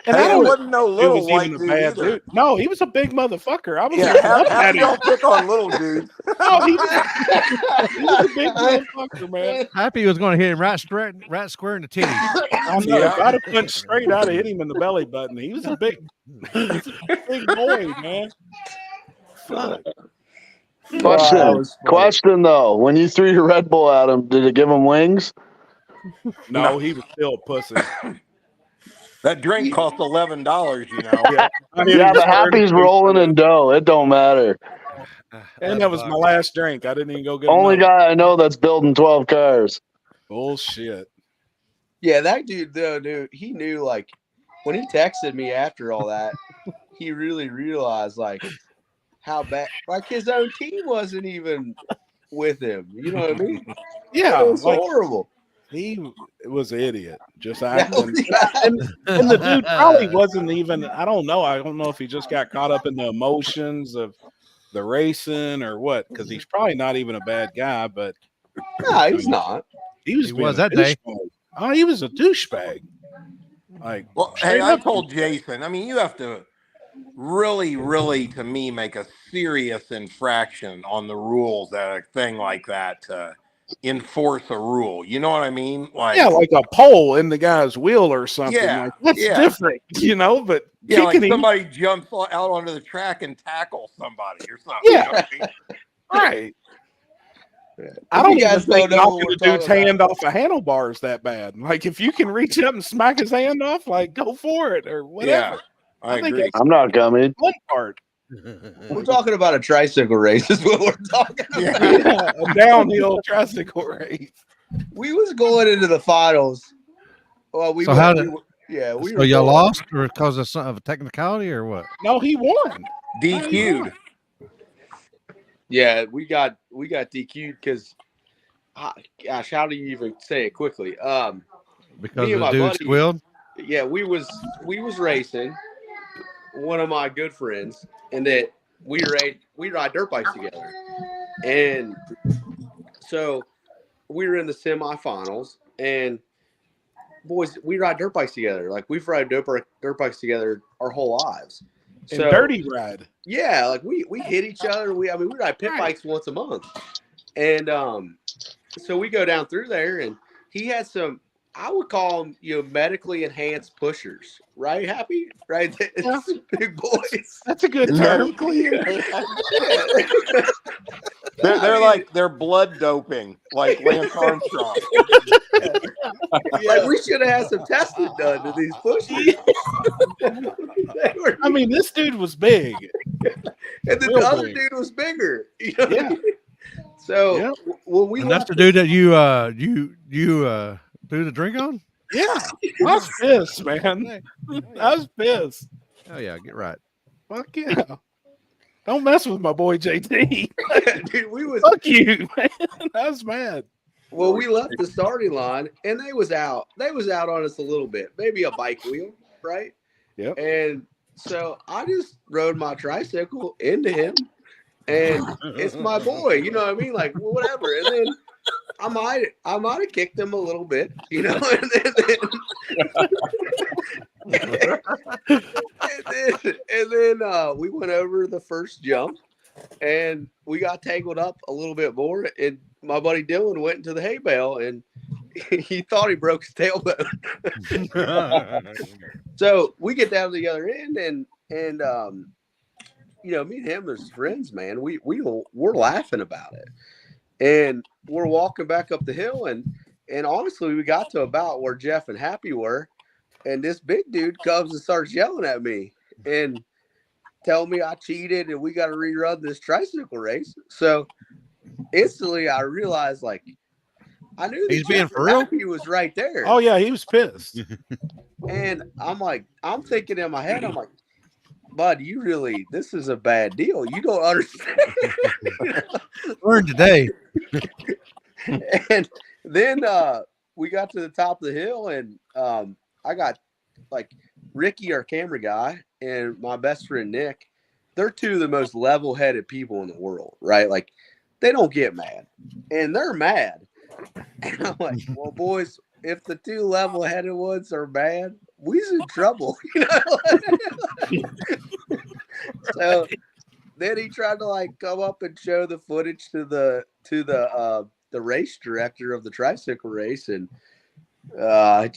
And I wasn't no little white even a bad dude. No, he was a big motherfucker. I was happy don't pick on little dudes. No, he was a big motherfucker, man. Happy was going to hit him right square in the titty. I know. If I'd have punched straight, I'd have hit him in the belly button. He was a big boy, man. Question though, when you threw your Red Bull at him, did it give him wings? No, he was still a pussy. That drink cost $11, you know. Yeah, the Happy's rolling in dough. It don't matter. And that was my last drink. I didn't even go get Only another. guy I know that's building 12 cars. Bullshit. Yeah, that dude though, dude, he knew like when he texted me after all that, he really realized like how bad like his own team wasn't even with him. You know what I mean? Yeah, it was like horrible. He was an idiot, just Yeah, acting. And the dude probably wasn't even. I don't know. I don't know if he just got caught up in the emotions of the racing or what. Because he's probably not even a bad guy, but no, he's not. He was. He being was a that day. douchebag. Oh, he was a douchebag. Like, Well, hey, I told Jason. I mean, you have to really, to me, make a serious infraction on the rules at a thing like that to enforce a rule. You know what I mean? Like, yeah, like a pole in the guy's wheel or something. Yeah, like that's yeah. different, you know. But yeah, like kicking him, somebody jumps out onto the track and tackles somebody or something. Yeah. You know what I mean? right? I If don't you guys even think don't know what knocking we're a dude's talking hand off a handlebar is that bad. Like, if you can reach up and smack his hand off, like, go for it or whatever. Yeah, I think agree. that's I'm not coming. the fun part. We're talking about a tricycle race is what we're talking about. Yeah, a downhill tricycle race. We was going into the finals. Well, we So went, how we did? were, yeah, we So were y'all going. lost or because of some of a technicality or what? No, he won. DQ'd. Yeah, we got DQ'd because, gosh, how do you even say it quickly? Because Me and the my dude buddy, squealed. yeah, we was racing. One of my good friends, and that we ride dirt bikes together, and so we were in the semifinals, and boys, we ride dirt bikes together. Like we've ride dirt bikes together our whole lives. And So dirty ride. yeah, like we hit each other. We ride pit bikes once a month, and so we go down through there, and he had some. I would call them, medically enhanced pushers, right? Happy, right? Yeah. Big boys. That's a good term. Medically enhanced. They're blood doping, like Lance Armstrong. Like we should have had some testing done to these pushers. I mean, this dude was big, and then Real the other big. dude was bigger. You know what I Yeah. mean? So when we And that's left the dude that you threw the drink on. Yeah, I was pissed, man. I was pissed. Oh yeah, get right. Fuck yeah. Don't mess with my boy JT. dude, we was Fuck you, man. I was mad. well, we left the starting line, and they was out on us a little bit, maybe a bike wheel, right? Yep. And so I just rode my tricycle into him, and it's my boy, you know what I mean? Like whatever. And then I might have kicked him a little bit, and then we went over the first jump, and we got tangled up a little bit more. And my buddy Dylan went into the hay bale, and he thought he broke his tailbone. So we get down to the other end, and me and him as friends, man, we're laughing about it, and we're walking back up the hill, and honestly, we got to about where Jeff and Happy were, and this big dude comes and starts yelling at me and tell me I cheated and we got to rerun this tricycle race. So instantly, I realized like I knew that He's being Jeff for real? Happy was right there. Oh yeah, he was pissed. And I'm thinking in my head, I'm like, bud, this is a bad deal. You don't understand. Learn today. And then we got to the top of the hill, and I got like Ricky, our camera guy, and my best friend Nick. They're two of the most level-headed people in the world, right? Like they don't get mad, and they're mad. And I'm like, well, boys, if the two level-headed ones are mad, we's in trouble, So then he tried to like come up and show the footage to the race director of the tricycle race, and I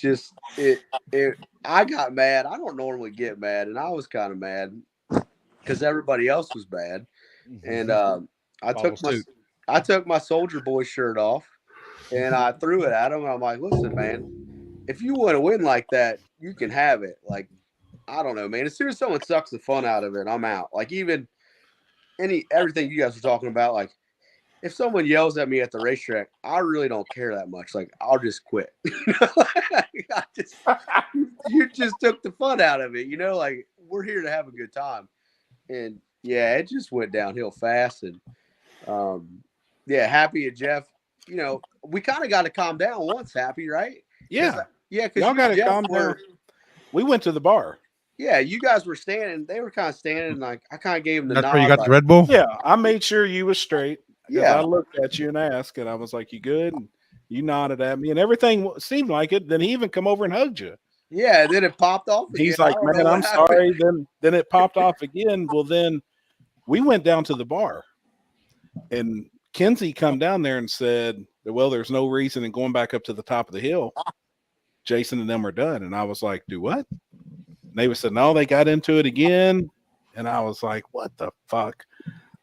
got mad. I don't normally get mad, and I was kind of mad because everybody else was bad, and I took my Soldier Boy shirt off, and I threw it at him. And I'm like, listen, man, if you want to win like that, you can have it. Like, I don't know, man. As soon as someone sucks the fun out of it, I'm out. Like, even everything you guys were talking about, like if someone yells at me at the racetrack, I really don't care that much. Like I'll just quit. You just took the fun out of it, like we're here to have a good time. And yeah, it just went downhill fast. And Happy and Jeff, we kind of got to calm down once, Happy, right? Yeah. Yeah, y'all got to calm down. We went to the bar. Yeah, you guys were standing. They were kind of standing. Like I kind of gave them the That's nod. where you got like, the Red Bull? Yeah, I made sure you was straight. Yeah. I looked at you and asked, and I was like, "You good?" And you nodded at me, and everything seemed like it. Then he even come over and hugged you. Yeah, then it popped off. He's like, "Man, I'm sorry." Then it popped off again. Well, then we went down to the bar, and Kenzie come down there and said, "Well, there's no reason in going back up to the top of the hill. Jason and them are done." And I was like, "Do what?" And they said, "No, they got into it again." And I was like, "What the fuck?"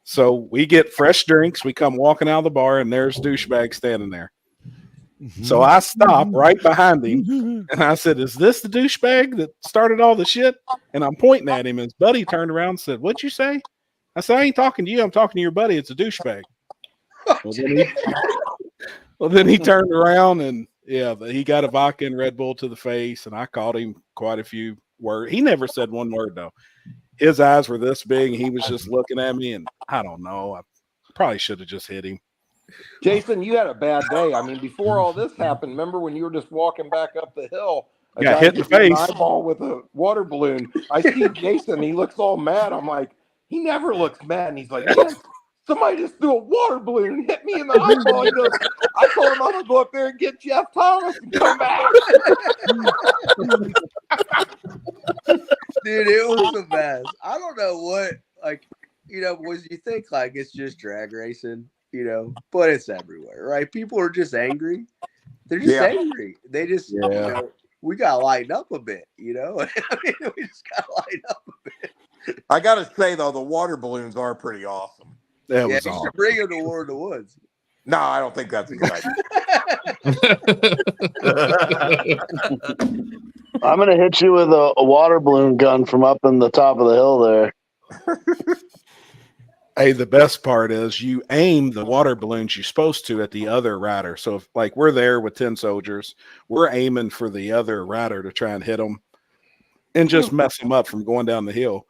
So we get fresh drinks. We come walking out of the bar, and there's douchebag standing there. So I stop right behind him, and I said, "Is this the douchebag that started all the shit?" And I'm pointing at him, and his buddy turned around and said, "What'd you say?" I said, "I ain't talking to you. I'm talking to your buddy. It's a douchebag." Well, then he turned around, and he got a vodka and Red Bull to the face, and I called him quite a few words. He never said one word, though. His eyes were this big, and he was just looking at me, and I don't know. I probably should have just hit him. Jason, you had a bad day. I mean, before all this happened, remember when you were just walking back up the hill? Got hit in the face. An eyeball with a water balloon. I see Jason. He looks all mad. I'm like, he never looks mad. And he's like, "Man, somebody just threw a water balloon and hit me in the eyeball." He goes, "I told him I'm going to go up there and get Jeff Thomas and come back." Dude, it was the best. I don't know what, was you think like it's just drag racing, but it's everywhere, right? People are just angry. They're just angry. They just, we got to lighten up a bit, I mean, we just got to lighten up a bit. I got to say, though, the water balloons are pretty awesome. That you was should awesome. bring them to War of the Woods. No, I don't think that's a good idea. I'm going to hit you with a water balloon gun from up in the top of the hill there. Hey, the best part is you aim the water balloons you're supposed to at the other rider. So if like we're there with 10 soldiers, we're aiming for the other rider to try and hit them and just mess them up from going down the hill.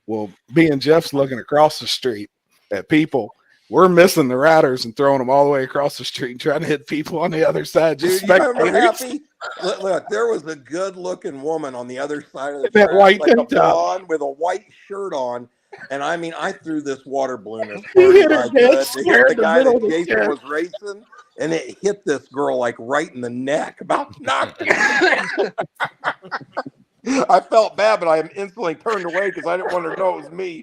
Well, being Jeff's looking across the street at people, we're missing the riders and throwing them all the way across the street and trying to hit people on the other side. Just Dude, you remember Happy? Look, there was a good-looking woman on the other side of the that track, white like a tank top blonde with a white shirt on. And I mean, I threw this water balloon as hard as I could to hit the guy that Jason was racing, and it hit this girl like right in the neck, about knocked her. I felt bad, but I instantly turned away because I didn't want her to know it was me.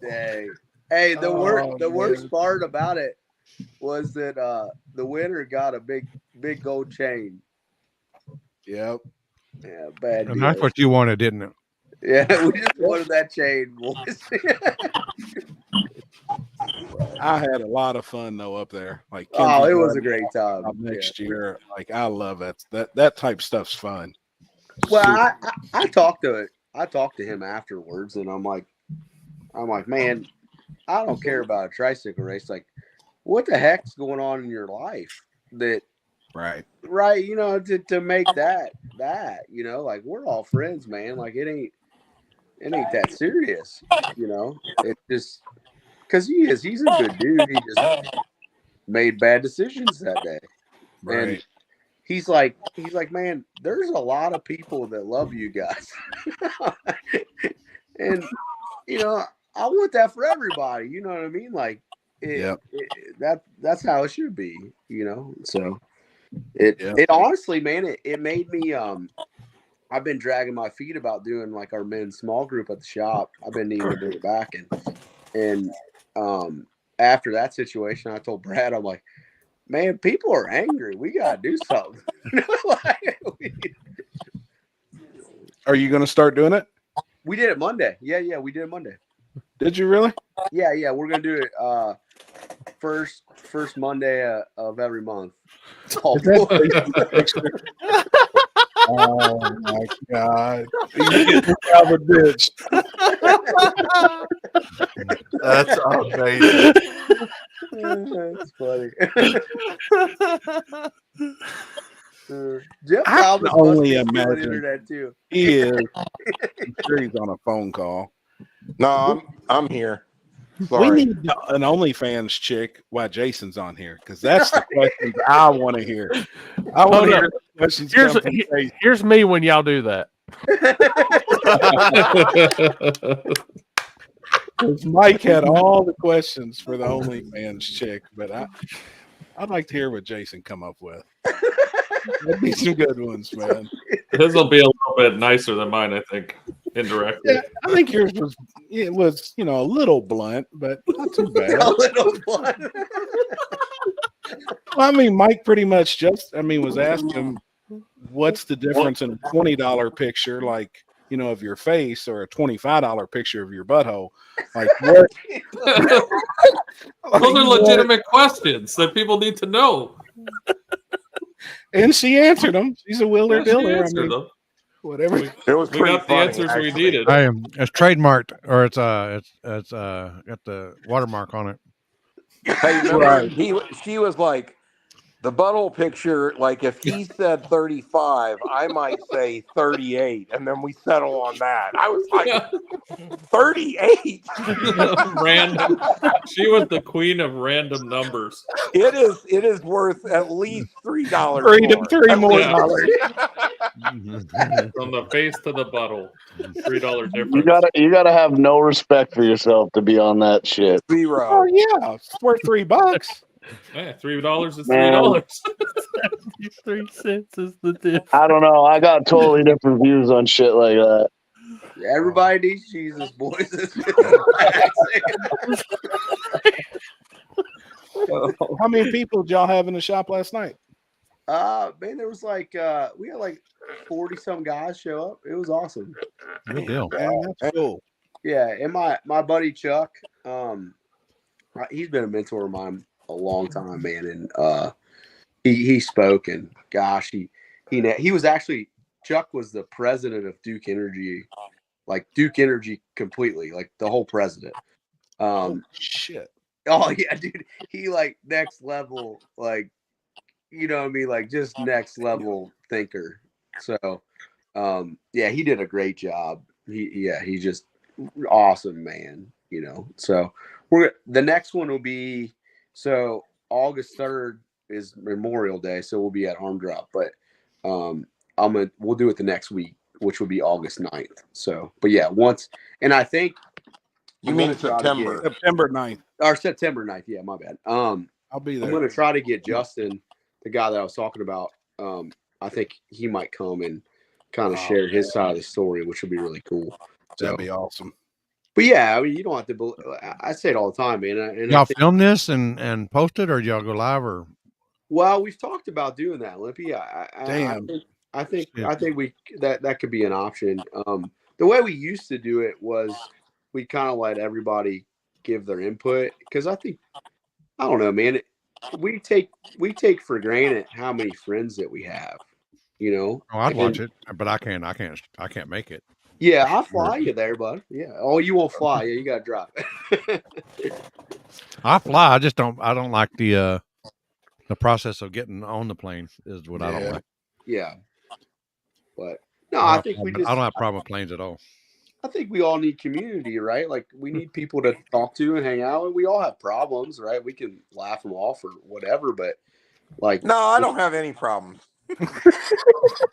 Dang. Hey, the worst part about it was that the winner got a big gold chain. Yep. Yeah, bad. And that's what you wanted, didn't it? Yeah, we just wanted that chain, boys. I had a lot of fun though up there. Like, oh, it was a great time. Next year, like I love it. That type of stuff's fun. Well, I talked to him afterwards, and I'm like, man, I don't care about a tricycle race. Like, what the heck's going on in your life that right, to make that, like we're all friends, man. Like it ain't that serious, It just because he's a good dude. He just made bad decisions that day, right. And he's like, man, there's a lot of people that love you guys, and I want that for everybody. You know what I mean? Like, that's how it should be. So. It honestly, man, it made me I've been dragging my feet about doing like our men's small group at the shop. I've been needing to bring it back, and after that situation, I told Brad, I'm like, man, people are angry. We gotta do something. Are you gonna start doing it? We did it Monday. Yeah, we did it Monday. Did you really? Yeah, we're gonna do it first Monday of every month. Oh, Oh my God! He's getting covered, bitch. That's amazing. That's funny. Jeff I Thomas can must only be stealing imagine internet too. he is. I'm sure he's on a phone call. No, I'm here. We Sorry. need an OnlyFans chick while Jason's on here because that's the questions I want to hear. I want to hear the questions come from Jason. Here's me when y'all do that. Mike had all the questions for the OnlyFans chick, but I'd like to hear what Jason come up with. That'd be some good ones, man. His will be a little bit nicer than mine, I think, indirectly. Yeah, I think yours was a little blunt, but not too bad. A little blunt. Well, I mean, Mike pretty much was asking him what's the difference in a $20 picture, like, of your face, or a $25 picture of your butthole. Like what? Those are legitimate questions that people need to know. And she answered them. She's a willer Yeah, she diller. answered them. Whatever. It was We pretty got the funny, answers actually. we needed. It's trademarked, or it's got the watermark on it. Hey, remember, she was like, the butthole picture, like if he said 35, I might say 38, and then we settle on that. I was like, 38? Random. She was the queen of random numbers. It is worth at least $3 $3 more Yeah. dollars. From the face to the butthole. $3 difference. You gotta have no respect for yourself to be on that shit. Zero. Oh yeah, it's worth $3. Yeah, $3 is Man. $3. 73 cents is the difference. I don't know. I got totally different views on shit like that. Everybody needs Jesus, boys. How many people did y'all have in the shop last night? Man, there was we had like 40 some guys show up. It was awesome. Good deal. Man, that's cool. Yeah, and my buddy Chuck, he's been a mentor of mine a long time, man, and he spoke, and gosh, he was actually, Chuck was the president of Duke Energy, like Duke Energy completely, like the whole president. Shit. Oh yeah, dude, he like next level, like, you know what I mean, like just next level thinker. So yeah, he did a great job. He's just awesome, man. So the next one will be, so August 3rd is Memorial Day, so we'll be at Arm Drop, but we'll do it the next week, which will be August 9th. So, but yeah, and I think You mean September? September 9th. Or September 9th, yeah, my bad. I'll be there. I'm going to try to get Justin, the guy that I was talking about. I think he might come and kind of share his side of the story, which would be really cool. That'd be awesome. But yeah, I mean, you don't have to. I say it all the time, man. And Y'all film this and post it, or y'all go live, or? Well, we've talked about doing that, Limpy. Damn. I think we that could be an option. The way we used to do it was we kind of let everybody give their input, because I don't know, man. We take for granted how many friends that we have. Oh, I'd watch it, but I can't make it. Yeah, I'll fly you there, bud. Yeah. Oh, you won't fly. Yeah, you got to drop. I fly. I just don't. I don't like the process of getting on the plane. Is what I don't like. Yeah. But no, I think I don't have a problem with planes at all. I think we all need community, right? Like we need people to talk to and hang out. And we all have problems, right? We can laugh them off or whatever, but like, no, I don't have any problems.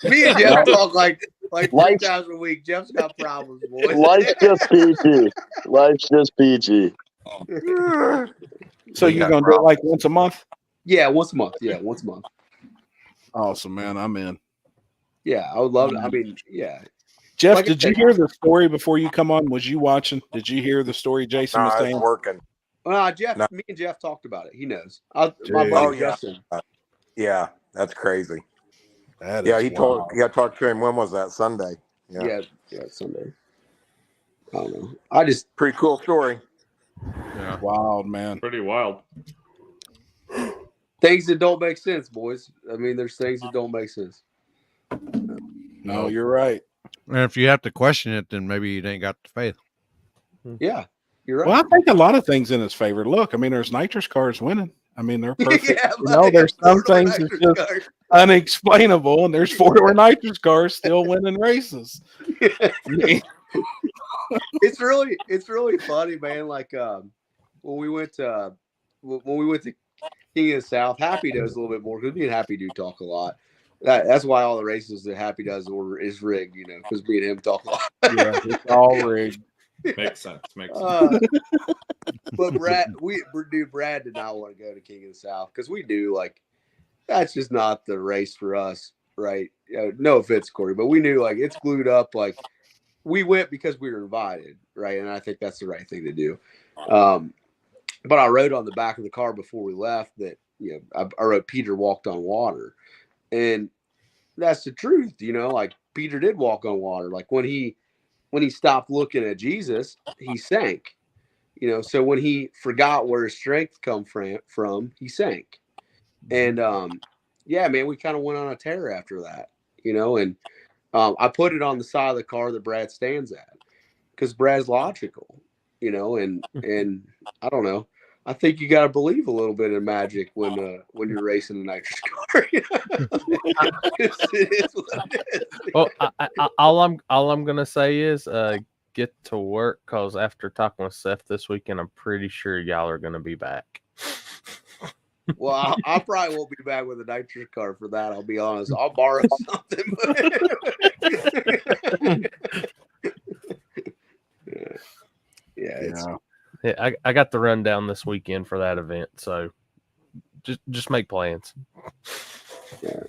Me and Jeff talk like 3 times a week. Jeff's got problems, boys. Life's just PG. Life's just PG. So you're gonna do it like once a month? Yeah, once a month. Yeah, once a month. Awesome, man. I'm in. Yeah, I would love it. I mean, yeah. Jeff, Like I did you said, hear the story before you come on? Was you watching? Did you hear the story Jason was I saying? was working. Jeff, No. me and Jeff talked about it. He knows. My Dude. buddy Justin. Yeah, that's crazy. That Yeah, is he talked to him. When was that? Sunday. Yeah, Sunday. I don't know. Pretty cool story. Yeah. Wild, man. Pretty wild. Things that don't make sense, boys. I mean, there's things that don't make sense. No, you're right. And if you have to question it, then maybe you ain't got the faith. Yeah, you're right. Well, I think a lot of things in his favor. Look, I mean, there's nitrous cars winning. I mean, they're perfect. Yeah, You know, there's some four-door things that's nitrous just cars. unexplainable, and there's 4-door nitrous cars still winning races. I mean, It's really funny, man. Like when we went to King of the South, Happy does a little bit more because me and Happy do talk a lot. That's why all the races that Happy does order is rigged, you know, because me and him talk a lot. Yeah, it's all rigged. Makes sense. Makes sense. But Brad did not want to go to King of the South because we knew like that's just not the race for us, right? No offense, Corey, but we knew like it's glued up. Like we went because we were invited, right? And I think that's the right thing to do. But I wrote on the back of the car before we left that I wrote Peter walked on water, and that's the truth, you know. Like Peter did walk on water. Like when he stopped looking at Jesus, he sank. You know, so when he forgot where his strength come from, he sank. And yeah, man, we kind of went on a tear after that, you know. And I put it on the side of the car that Brad stands at because Brad's logical, you know. And I don't know. I think you got to believe a little bit in magic when you're racing a nitrous car. It is what it is. Well, all I'm gonna say is get to work because after talking with Seth this weekend, I'm pretty sure y'all are gonna be back. Well, I probably won't be back with a nitrous car for that. I'll be honest. I'll borrow something. Yeah, I got the rundown this weekend for that event, so just make plans. Yeah.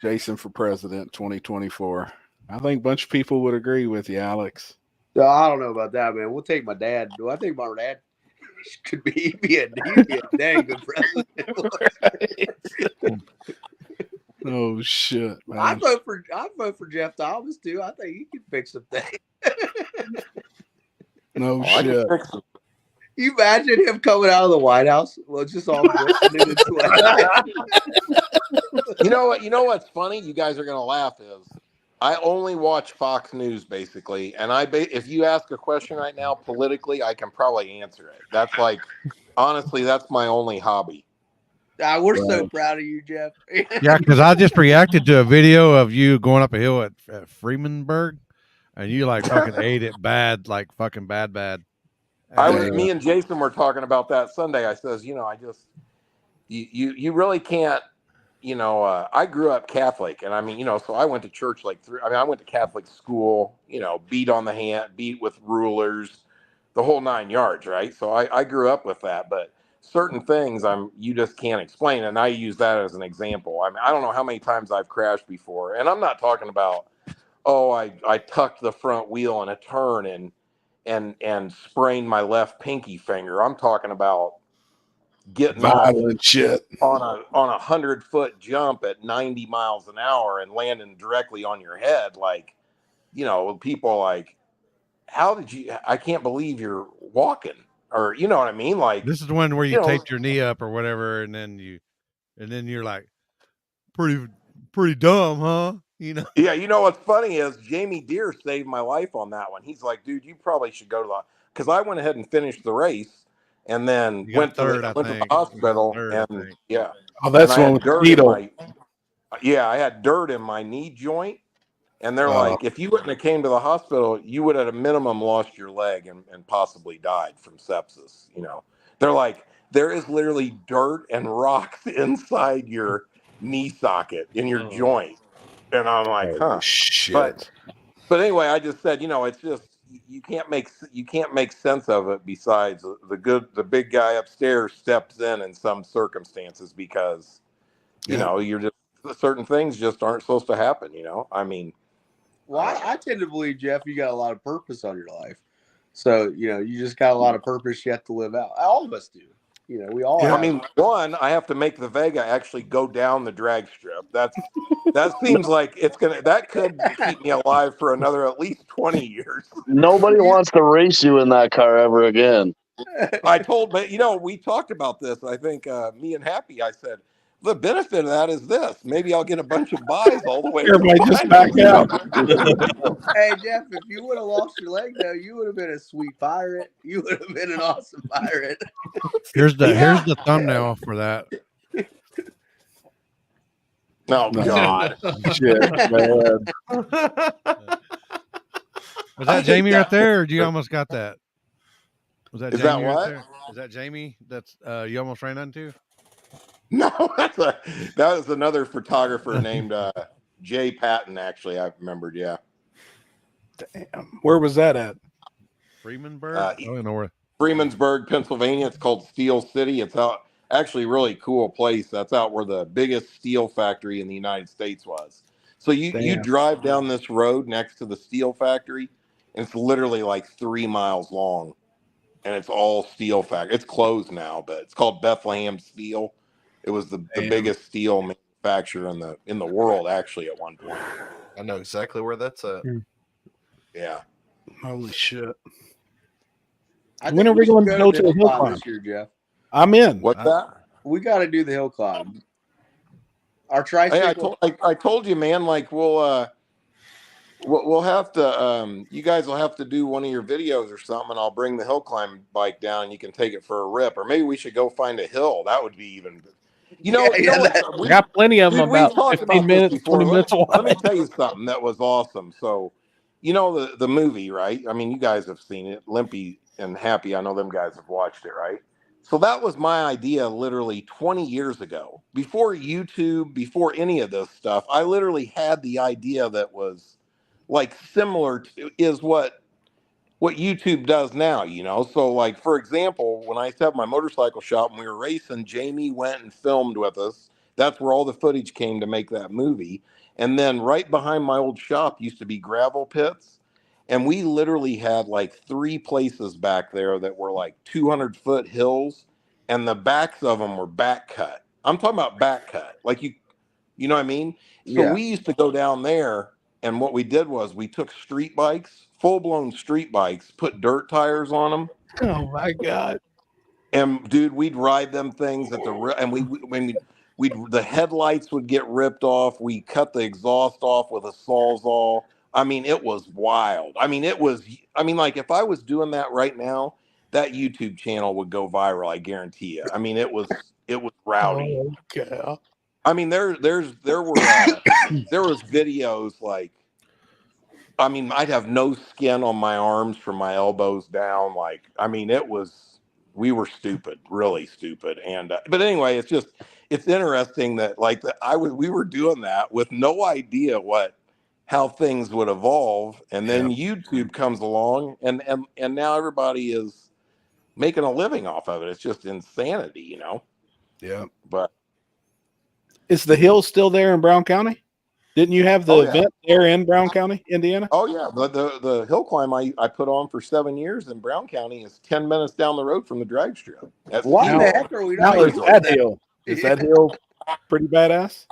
Jason for president 2024. I think a bunch of people would agree with you, Alex. No, I don't know about that, man. We'll take my dad. Do I think my dad could be a dang good president? Oh shit, man. I vote for Jeff Thomas too. I think he can fix some things. No shit. You imagine him coming out of the White House? Well, just all in his sweat. You know what's funny? You guys are gonna laugh. Is I only watch Fox News basically, and if you ask a question right now politically, I can probably answer it. That's like, honestly, that's my only hobby. We're so proud of you, Jeff. Yeah, because I just reacted to a video of you going up a hill at Freemanburg, and you like fucking ate it bad, like fucking bad. Me and Jason were talking about that Sunday. I says, you really can't. I grew up Catholic, and I mean, so I went to church I went to Catholic school, beat on the hand, beat with rulers, the whole 9 yards, right? So I grew up with that, but certain things you just can't explain, and I use that as an example. I mean, I don't know how many times I've crashed before, and I'm not talking about, I tucked the front wheel in a turn and sprained my left pinky finger. I'm talking about getting violent shit on a 100-foot jump at 90 miles an hour and landing directly on your head. Like, people like, I can't believe you're walking, or, you know what I mean? Like, this is the one where you taped your knee up or whatever. And then you're like, pretty dumb, huh? Yeah. You know, what's funny is Jamie Deere saved my life on that one. He's like, dude, you probably should go to because I went ahead and finished the race. And then went to the hospital, and yeah. Oh, that's one with the needle. I had dirt in my knee joint, and they're like, if you wouldn't have came to the hospital, you would at a minimum lost your leg and possibly died from sepsis. They're like, there is literally dirt and rocks inside your knee socket in your joint, and I'm like, huh, shit. But anyway, I just said, it's just. You can't make sense of it. Besides, the big guy upstairs steps in some circumstances because, you're just certain things just aren't supposed to happen. I mean, well, I tend to believe, Jeff, you got a lot of purpose on your life, so you just got a lot of purpose you have to live out. All of us do. We all. I mean, I have to make the Vega actually go down the drag strip. That seems like that could keep me alive for another at least 20 years. Nobody wants to race you in that car ever again. But we talked about this. I think me and Happy, I said, The benefit of that is this: maybe I'll get a bunch of buys all the way. Everybody just back out. Hey Jeff, if you would have lost your leg though, you would have been a sweet pirate. You would have been an awesome pirate. Here's the thumbnail for that. Oh God! Shit, man. Was that Jamie right there, or you almost got that? Was that Is Jamie that right what? there? Is that Jamie? That's you almost ran into? No, that was another photographer named Jay Patton. Actually, I remembered. Yeah. Damn. Where was that at? Freemanburg? I don't know where. Freemansburg, Pennsylvania. It's called Steel City. It's out actually a really cool place. That's out where the biggest steel factory in the United States was. So you drive down this road next to the steel factory, and it's literally like 3 miles long, and it's all steel factory. It's closed now, but it's called Bethlehem Steel. It was the biggest steel manufacturer in the world actually at one point. I know exactly where that's at. Yeah. Holy shit. When are we going to go to the hill climb climb this year, Jeff? I'm in. What's that? We got to do the hill climb. Our Hey, tricycle. I told you, man. Like we'll have to. You guys will have to do one of your videos or something, and I'll bring the hill climb bike down, and you can take it for a rip. Or maybe we should go find a hill. That would be even. You know what? We got plenty of them We've about talked 15 about minutes, this before. 20 minutes Let me away. tell you something that was awesome. So, you know the movie, right? I mean, you guys have seen it. Limpy and Happy. I know them guys have watched it, right? So that was my idea literally 20 years ago. Before YouTube, before any of this stuff, I literally had the idea that was like similar to is what YouTube does now, you know? So like, for example, when I had my motorcycle shop and we were racing, Jamie went and filmed with us. That's where all the footage came to make that movie. And then right behind my old shop used to be gravel pits. And we literally had like 3 places back there that were like 200-foot hills, and the backs of them were back cut. I'm talking about back cut. Like you know what I mean? So Yeah. we used to go down there, and what we did was we took street bikes, full-blown street bikes, put dirt tires on them. Oh my God. And dude, we'd ride them things at the headlights would get ripped off. We cut the exhaust off with a Sawzall. I mean, it was wild. I mean, like if I was doing that right now, that YouTube channel would go viral. I guarantee you. I mean, it was rowdy. Okay. I mean, there was videos like, I mean, I'd have no skin on my arms from my elbows down. Like, I mean, we were stupid, really stupid. And, but anyway, it's interesting that like we were doing that with no idea how things would evolve. And then YouTube comes along and now everybody is making a living off of it. It's just insanity, you know? Yeah. But is the hill still there in Brown County? Didn't you have the event there in Brown County, Indiana? Oh yeah, but the hill climb I put on for 7 years in Brown County is 10 minutes down the road from the drag strip. Why the heck are we not Now is doing that that? hill? Is that hill pretty badass?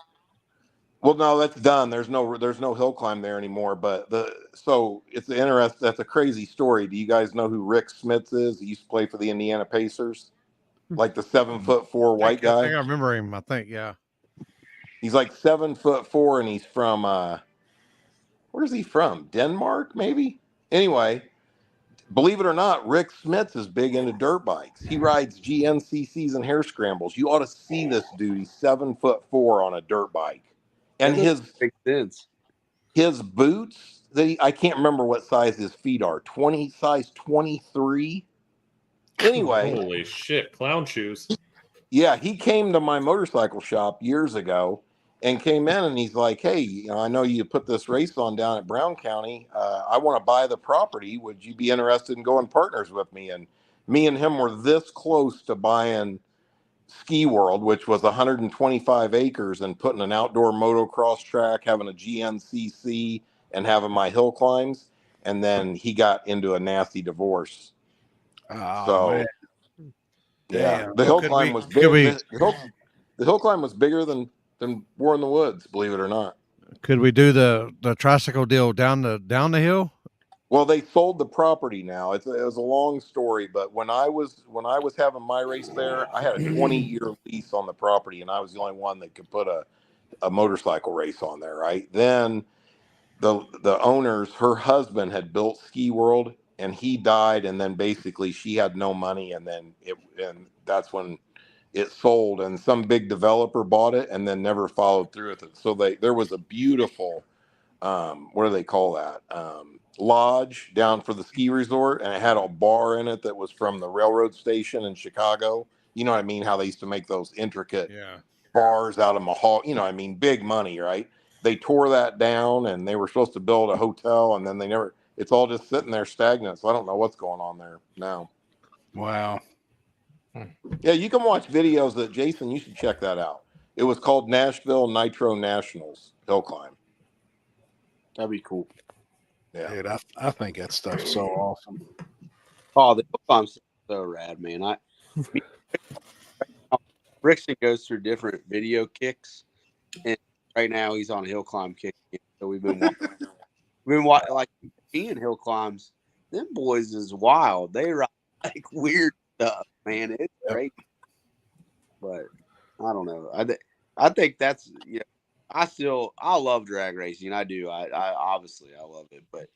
Well, no, that's done. There's no hill climb there anymore. But that's a crazy story. Do you guys know who Rick Smits is? He used to play for the Indiana Pacers, like the 7'4" white guy. I think I remember him. I think he's like 7'4", and he's from where's he from? Denmark, maybe. Anyway, believe it or not, Rick Smits is big into dirt bikes. He rides GNCCs and hair scrambles. You ought to see this dude. He's 7'4" on a dirt bike. And his boots, I can't remember what size his feet are. Size 23. Anyway. Holy shit, clown shoes. Yeah, he came to my motorcycle shop years ago and came in and he's like, hey, I know you put this race on down at Brown County. I want to buy the property. Would you be interested in going partners with me? And me and him were this close to buying Ski World, which was 125 acres, and putting an outdoor motocross track, having a GNCC, and having my hill climbs. And then he got into a nasty divorce. Oh, man. Yeah, the hill climb was big. The hill climb was bigger than War in the Woods, believe it or not. Could we do the tricycle deal down the hill? Well, they sold the property now. It was a long story, but when I was having my race there, I had a 20-year lease on the property, and I was the only one that could put a motorcycle race on there. Right then, the owners, her husband had built Ski World, and he died, and then basically she had no money, and that's when it sold, and some big developer bought it, and then never followed through with it. So there was a beautiful what do they call that? Lodge down for the ski resort, and it had a bar in it that was from the railroad station in Chicago. You know what I mean? How they used to make those intricate bars out of Mahal. You know what I mean? Big money, right? They tore that down, and they were supposed to build a hotel, and then they never. It's all just sitting there stagnant. So I don't know what's going on there now. Wow. Yeah, you can watch videos that Jason. You should check that out. It was called Nashville Nitro Nationals Hill Climb. That'd be cool. Yeah, dude, I think that stuff's so awesome. Oh, the hill climb's so rad, man. Rickson goes through different video kicks, and right now he's on a hill climb kick. So we've been watching like Ian hill climbs. Them boys is wild. They ride like weird stuff, man. It's great. But I don't know. I think that's I love drag racing. I do. I obviously I love it, but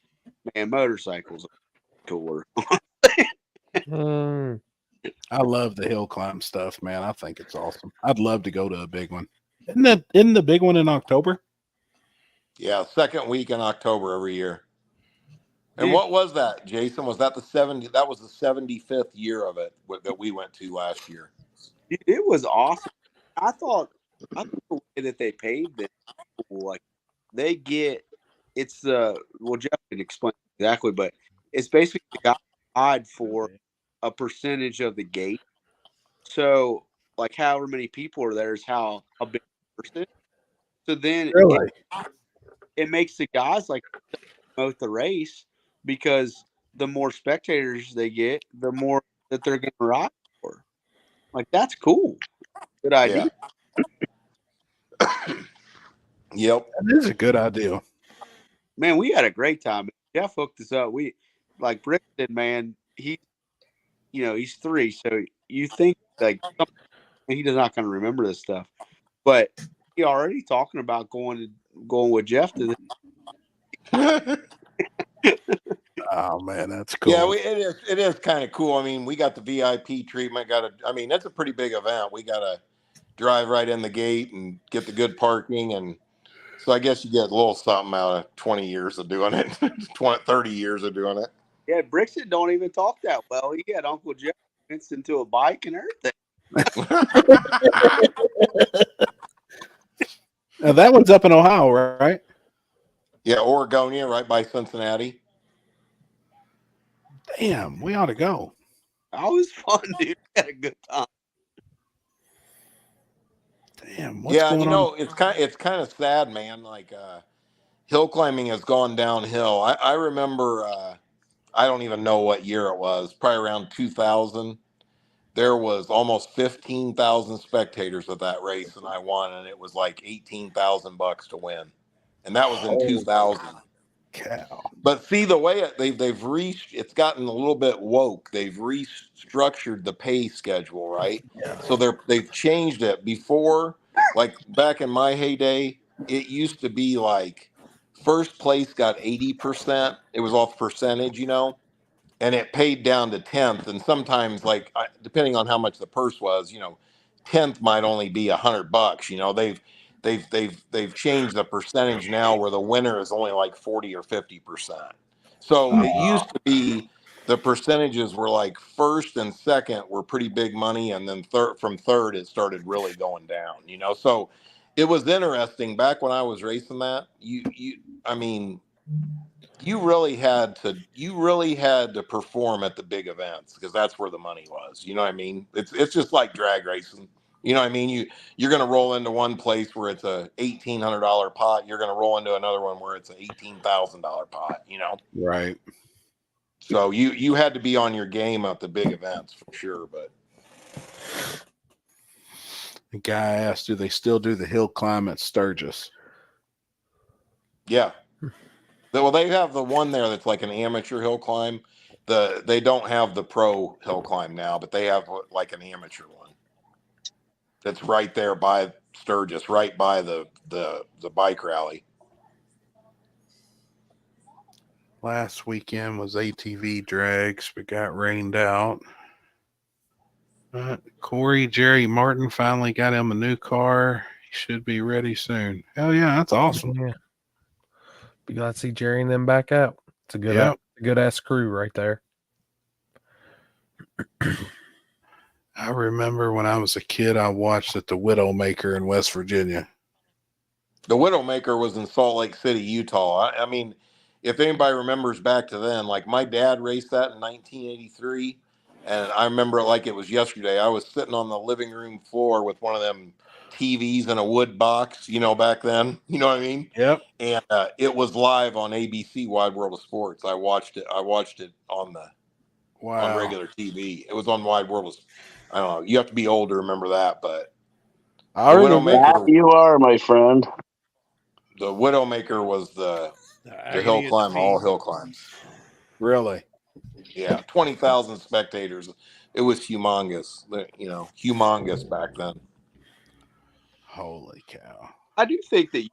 man, motorcycles are cooler. I love the hill climb stuff, man. I think it's awesome. I'd love to go to a big one. Isn't the big one in October? Yeah, second week in October every year. And what was that, Jason? Was that the 70? That was the 75th year of it that we went to last year. It was awesome. I thought the way that they paved it, like they get it's well, Jeff can explain exactly, but it's basically the guide for a percentage of the gate. So like however many people are there is how a big percent. So then Really? it makes the guys like promote the race because the more spectators they get, the more that they're going to ride for. Like that's cool. Good idea. Yep. That is a good idea. Man, we had a great time. Jeff hooked us up. We like Brixton, man. He's 3, so you think like he's not going to remember this stuff, but he already talking about going with Jeff to this. Oh man, that's cool. Yeah, it is kind of cool. I mean, we got the VIP treatment. That's a pretty big event. We got to drive right in the gate and get the good parking, and so I guess you get a little something out of 20 years of doing it, 30 years of doing it. Yeah, Brixton don't even talk that well. He had Uncle Jeff convinced into a bike and everything. Now that one's up in Ohio, right? Yeah, Oregonia, right by Cincinnati. Damn, we ought to go. That was fun, dude. We had a good time. Damn, what's going on? It's kind of sad, man. Like hill climbing has gone downhill. I remember I don't even know what year it was, probably around 2000. There was almost 15,000 spectators at that race, and I won, and it was like $18,000 to win, and that was in 2000. Cow. But see the way it's gotten a little bit woke. They've restructured the pay schedule, right? So they've changed it. Before, like back in my heyday, it used to be like first place got 80%. It was off percentage, and it paid down to 10th. And sometimes, like depending on how much the purse was, 10th might only be $100. They've changed the percentage now where the winner is only like 40 or 50%. So it used to be the percentages were like first and second were pretty big money, and then from third it started really going down. So it was interesting back when I was racing that. You really had to perform at the big events because that's where the money was. You know what I mean? It's just like drag racing. You know what I mean? You're going to roll into one place where it's a $1,800 pot. You're going to roll into another one where it's an $18,000 pot. Right. So you had to be on your game at the big events for sure. But the guy asked, "Do they still do the hill climb at Sturgis?" Yeah. Well, they have the one there that's like an amateur hill climb. They don't have the pro hill climb now, but they have like an amateur one. That's right there by Sturgis, right by the bike rally. Last weekend was ATV drags, but got rained out. Corey Jerry Martin finally got him a new car. He should be ready soon. Hell yeah, that's awesome. Yeah. Be glad to see Jerry and them back out. It's a good ass crew right there. I remember when I was a kid, I watched at the Widowmaker in West Virginia. The Widowmaker was in Salt Lake City, Utah. I mean, if anybody remembers back to then, like my dad raced that in 1983, and I remember it like it was yesterday. I was sitting on the living room floor with one of them TVs in a wood box, back then. You know what I mean? Yep. And it was live on ABC, Wide World of Sports. I watched it on regular TV. It was on Wide World. I don't know. You have to be old to remember that, but I remember that. You are, my friend. The Widowmaker was the hill climb, all hill climbs. Really? Yeah, 20,000 spectators. It was humongous. Humongous back then. Holy cow! I do think that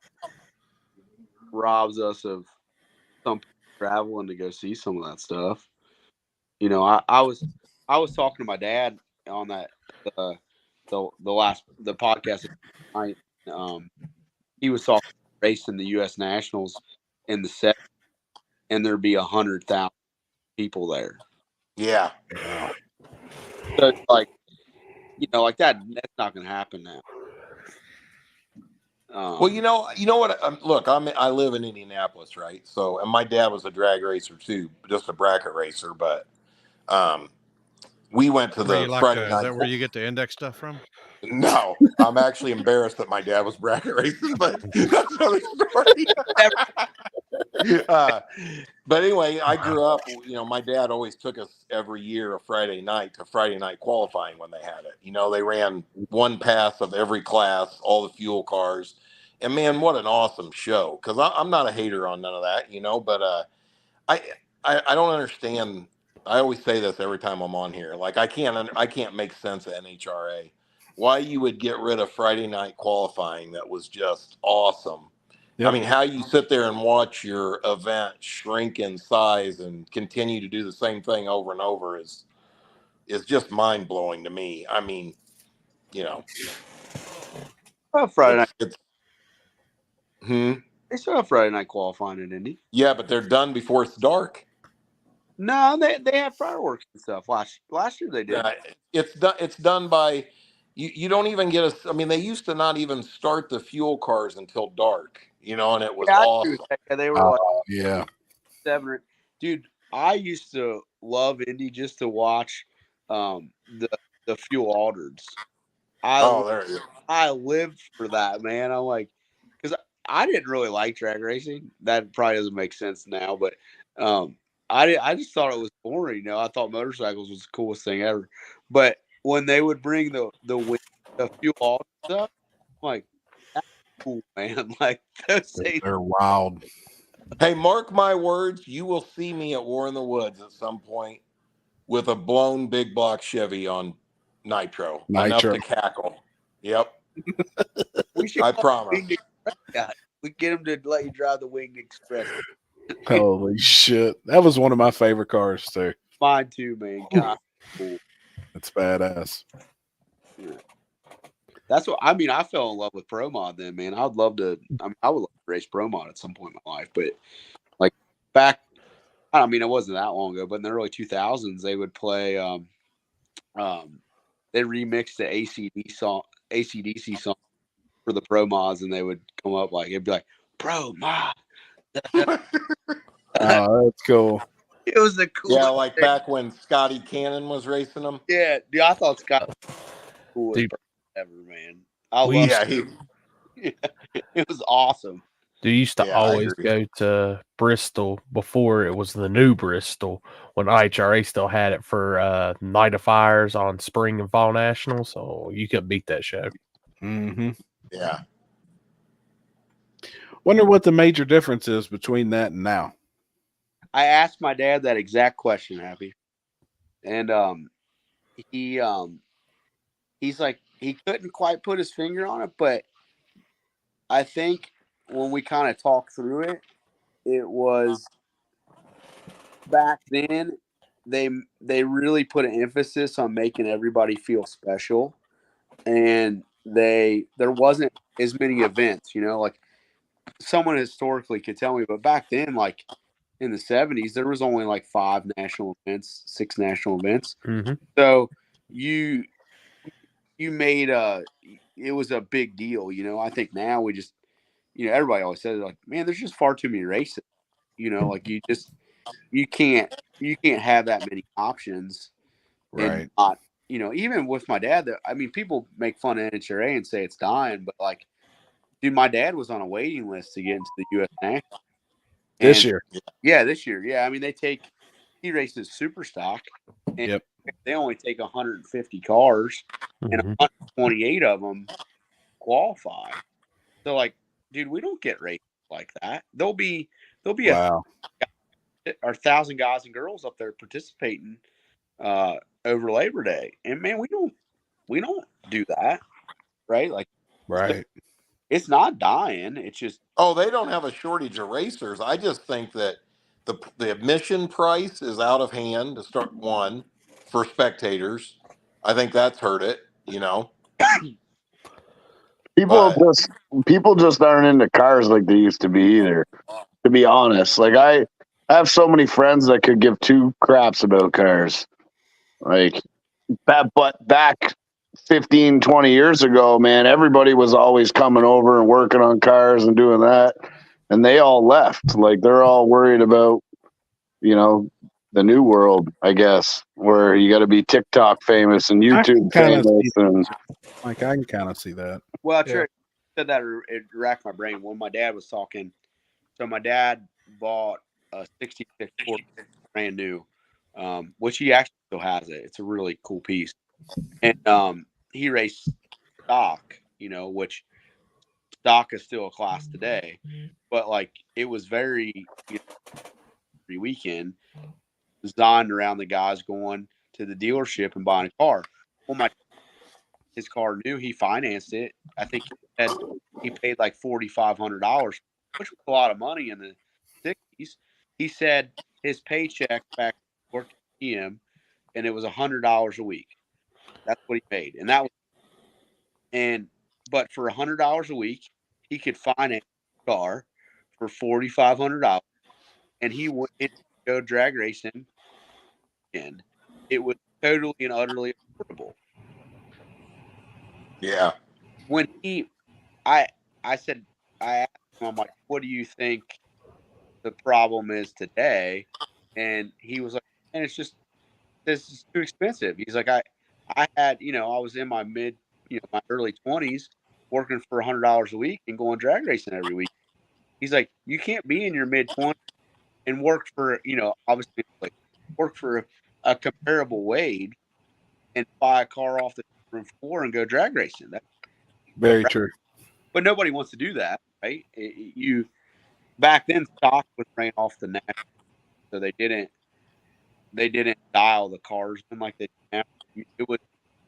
robs us of some traveling to go see some of that stuff. I was talking to my dad on that the podcast night. He was talking racing the U.S. Nationals in the set, and there'd be 100,000 people there. Yeah. So it's like, like that. That's not going to happen now. Well, you know what? Look, I live in Indianapolis, right? So, and my dad was a drag racer too, just a bracket racer. But we went to the Friday night. Is that where you get the index stuff from? No, I'm actually embarrassed that my dad was bracket racing, but that's another story. But anyway, I grew up, my dad always took us every year a Friday night to Friday night qualifying when they had it. They ran one pass of every class, all the fuel cars. And man, what an awesome show. Because I'm not a hater on none of that, but I don't understand. I always say this every time I'm on here. Like I can't make sense of NHRA. Why you would get rid of Friday night qualifying that was just awesome. Yep. I mean, how you sit there and watch your event shrink in size and continue to do the same thing over and over is just mind blowing to me. I mean, Friday night. They still have Friday night qualifying in Indy. Yeah, but they're done before it's dark. No, they have fireworks and stuff. Last year they did. It's done by. You don't even get I mean, they used to not even start the fuel cars until dark, and it was awesome. They were like, yeah, 7. Dude, I used to love Indy just to watch the fuel altereds. I lived for that, man. I'm like, because I didn't really like drag racing. That probably doesn't make sense now, but I just thought it was boring. I thought motorcycles was the coolest thing ever. But when they would bring the fuel altered stuff, I'm like, that's cool, man. Like they're wild. Hey, mark my words, you will see me at War in the Woods at some point with a blown big block Chevy on nitro. Enough to cackle. Yep. I promise. We get him to let you drive the Winged Express. Holy shit. That was one of my favorite cars too. Mine too, man. God, cool. It's badass. Yeah. That's what I fell in love with Pro Mod then, man. I would love to race Pro Mod at some point in my life, but like back, it wasn't that long ago, but in the early 2000s, they would play they remixed the AC/DC song for the Pro Mods, and they would come up like it'd be like Pro Mod. Oh, that's cool. It was the cool. Yeah, like back when Scotty Cannon was racing them. Yeah, dude, I thought Scott was the coolest ever, man. It was awesome. They used to always go to Bristol before it was the new Bristol when IHRA still had it for Night of Fires on Spring and Fall Nationals. So you couldn't beat that show. Mm-hmm. Yeah. Wonder what the major difference is between that and now. I asked my dad that exact question, Happy, and he he's like he couldn't quite put his finger on it, but I think when we kind of talked through it, it was back then they really put an emphasis on making everybody feel special, and there wasn't as many events, like someone historically could tell me, but back then, like in the 70s, there was only like 5 national events, 6 national events. Mm-hmm. So you made it was a big deal, I think now we just, everybody always says like, man, there's just far too many races, like you can't have that many options. Right. And not, even with my dad, I mean, people make fun of NHRA and say it's dying, but like, dude, my dad was on a waiting list to get into the U.S. National. This year. Yeah, this year. Yeah, I mean, he races super stock, and Yep. they only take 150 cars, and 128 of them qualify. So, like, dude, we don't get races like that. There'll be Wow. 1,000 guys and girls up there participating over Labor Day, and man, we don't do that, right? Like, Right. it's not dying. It's just they don't have a shortage of racers. I just think that the admission price is out of hand to start one for spectators. I think that's hurt it. People just aren't into cars like they used to be either. To be honest, like I have so many friends that could give two craps about cars. Like that, but back 15, 20 years ago, man, everybody was always coming over and working on cars and doing that. And they all left. Like they're all worried about, the new world, I guess, where you got to be TikTok famous and YouTube famous. And like I can kind of see that. Well, Trick said that it racked my brain when my dad was talking. So my dad bought a 66 Ford brand new, which he actually still has it. It's a really cool piece. And he raced stock, which stock is still a class today. But like it was very every weekend designed around the guys going to the dealership and buying a car. Well, his car new, he financed it. I think he paid like $4,500, which was a lot of money in the 60s. He said his paycheck back worked at PM, and it was $100 a week. That's what he paid, but for $100 a week, he could finance a car for $4,500, and he went to go drag racing, and it was totally and utterly affordable. Yeah. When I said, I asked him, I'm like, what do you think the problem is today? And he was like, and it's just, this is too expensive. He's like, I had, I was in my my early 20s working for $100 a week and going drag racing every week. He's like, you can't be in your mid 20s and work for, obviously like work for a comparable wage and buy a car off the room floor and go drag racing. That's very true. But nobody wants to do that, right? Back then stock was ran off the net, so they didn't dial the cars in like they do now.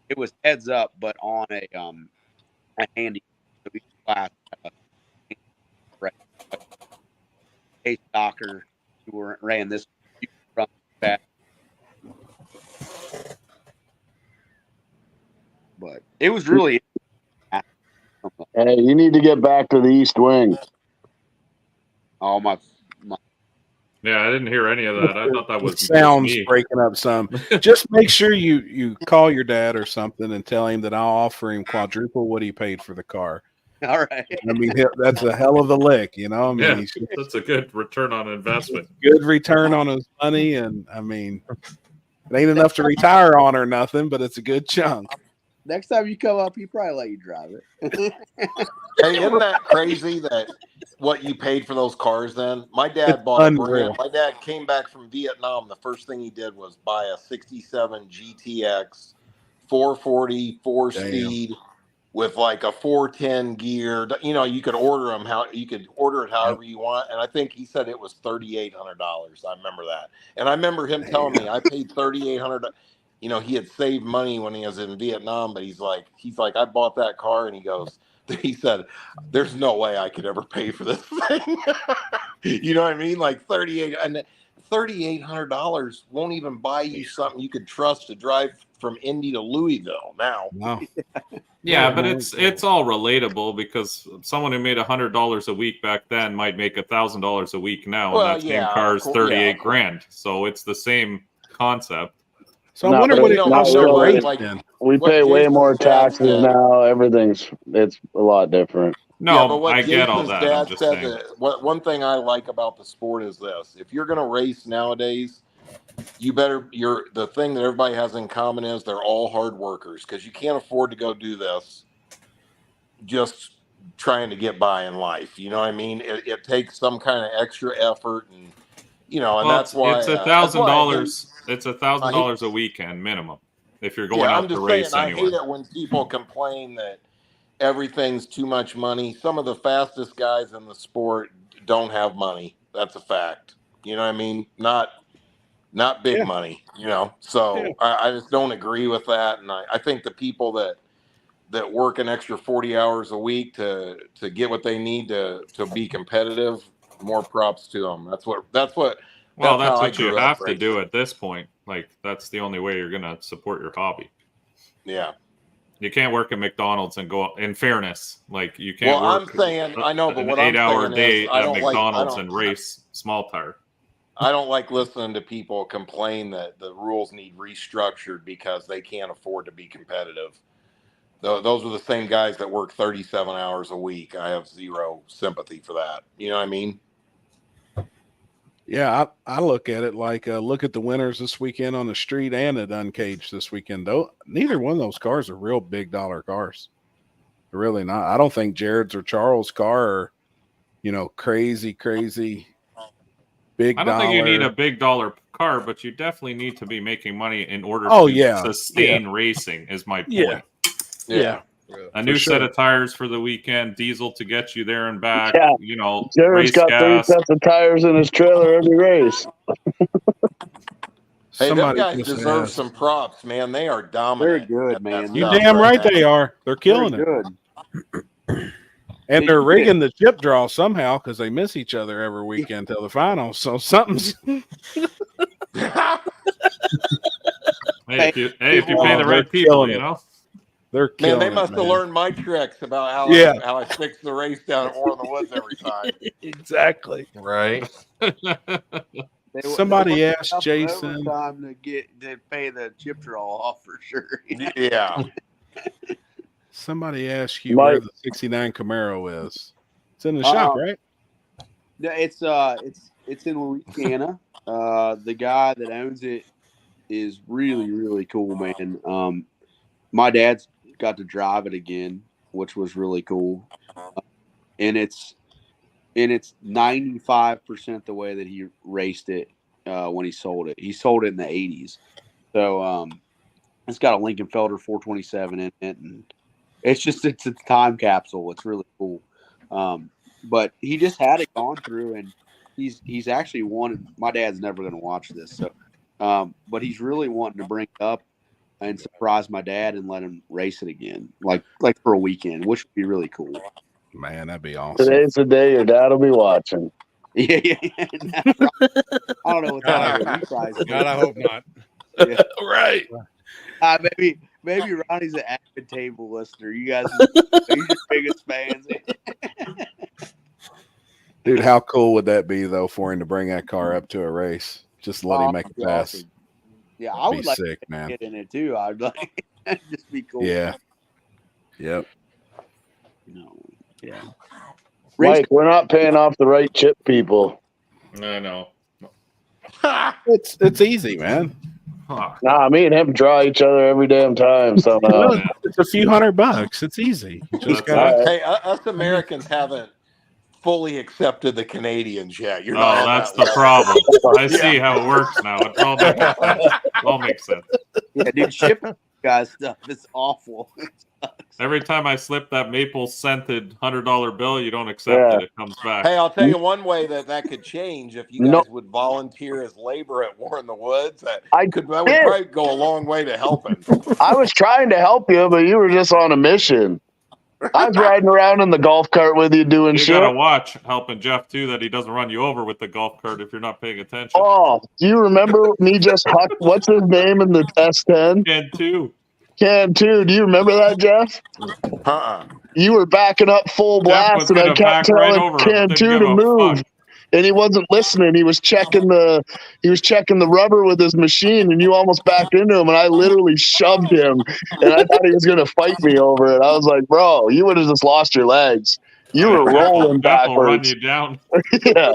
It was heads up, but on a handy class right. A stocker who ran this from back. But it was really. Hey, you need to get back to the East Wing. Oh my. Yeah, I didn't hear any of that. I thought that was sounds me. breaking up some. Just make sure you call your dad or something and tell him that I'll offer him quadruple what he paid for the car. All right. I mean, that's a hell of a lick, I mean, Yeah, that's a good return on investment. Good return on his money, and I mean, it ain't enough to retire on or nothing, but it's a good chunk. Next time you come up, he probably let you drive it. Hey, isn't that crazy that what you paid for those cars then? My dad bought a brand. My dad came back from Vietnam. The first thing he did was buy a 67 GTX 440 4-speed with like a 410 gear. You know, you could order them however you want. And I think he said it was $3,800. I remember that. And I remember him telling me I paid $3,800. You know, he had saved money when he was in Vietnam, but he's like, I bought that car, and he said, there's no way I could ever pay for this thing. You know what I mean? Like $3,800 won't even buy you something you could trust to drive from Indy to Louisville now. No. Yeah, but it's all relatable, because someone who made $100 a week back then might make $1,000 a week now, Well, and that same car's 38 grand. So it's the same concept. So I wonder what it costs to race then. We pay way more taxes now. It's a lot different. No, but what I get all Jason's that. dad I'm just said saying. that one thing I like about the sport is this: if you're going to race nowadays, the thing that everybody has in common is they're all hard workers, because you can't afford to go do this just trying to get by in life. You know what I mean? It takes some kind of extra effort, and that's why it's $1,000. It's $1,000 a weekend minimum if you're going out to race anywhere. I hate it when people complain that everything's too much money. Some of the fastest guys in the sport don't have money. That's a fact. You know what I mean? Not big money, So I just don't agree with that. And I think the people that work an extra 40 hours a week to get what they need to be competitive, more props to them. That's what you have to do at this point. Like, that's the only way you're going to support your hobby. Yeah. You can't work at McDonald's and go, in fairness, like you can't work I know, but what an I'm 8-hour saying day is I at don't McDonald's and race small tire. I don't like listening to people complain that the rules need restructured because they can't afford to be competitive. Those are the same guys that work 37 hours a week. I have zero sympathy for that. You know what I mean? Yeah, I look at it like look at the winners this weekend on the street and at Uncaged this weekend. Though neither one of those cars are real big dollar cars. They're really not. I don't think Jared's or Charles' car are, crazy big. I don't think you need a big dollar car, but you definitely need to be making money in order Oh, to yeah. sustain racing. Is my point. Yeah. A new set of tires for the weekend, diesel to get you there and back. Yeah. race Jared's got 3 gas. sets of tires in his trailer every race. Hey, them guys deserve some props, man. They are dominant. They're good, man. You damn right they are. They're killing it. Good. And they're rigging the chip draw somehow because they miss each other every weekend till the finals. So something's. Hey, if you pay the right people, They're killing killing they must have learned my tricks about how I fix the race down at War in the Woods every time. Exactly. Right. Somebody asked Jason time to pay the chip draw off for sure. Yeah. Somebody asked you where the '69 Camaro is. It's in the shop, right? No, it's in Louisiana. The guy that owns it is really, really cool, man. My dad's got to drive it again, which was really cool. And it's 95% the way that he raced it when he sold it. He sold it in the 80s. So it's got a Lincoln Felder 427 in it, and it's a time capsule. It's really cool. But he just had it gone through, and he's actually wanted. My dad's never going to watch this, so but he's really wanting to bring it up and surprise my dad and let him race it again, like for a weekend, which would be really cool. Man, that'd be awesome. Today's the day your dad will be watching. Yeah. I don't know what that is. God, I hope not. Yeah. Right. Maybe Ronnie's an avid table listener. You guys are your biggest fans. Dude, how cool would that be though for him to bring that car up to a race? Just let him make it pass. Awesome. Yeah, I would be like sick, to man. get in it too. I'd like just be cool. Yeah. Yep. Yeah. Mike, we're not paying off the right chip people. I know. It's easy, man. Nah, me and him draw each other every damn time. So it's a few $100. It's easy. You just gotta... Hey, us Americans haven't fully accepted the Canadians yet. You're that's the problem. I see how it works now. It all makes sense. Yeah, dude, shipping guys stuff is awful. Every time I slip that maple scented $100 bill, you don't accept it. It comes back. Hey, I'll tell you one way that could change if you guys would volunteer as labor at War in the Woods. That would probably go a long way to helping. I was trying to help you, but you were just on a mission. I was riding around in the golf cart with you doing You shit. gotta watch helping Jeff too, that he doesn't run you over with the golf cart if you're not paying attention. Oh, do you remember me just what's his name in the S10? Can 2. Do you remember that, Jeff? You were backing up full blast, and I kept telling Can 2 to move, and he wasn't listening. He was checking the rubber with his machine, and you almost backed into him, and I literally shoved him, and I thought he was going to fight me over it. I was like, bro, you would have just lost your legs. You were rolling Jeff will run backwards. you down. Yeah.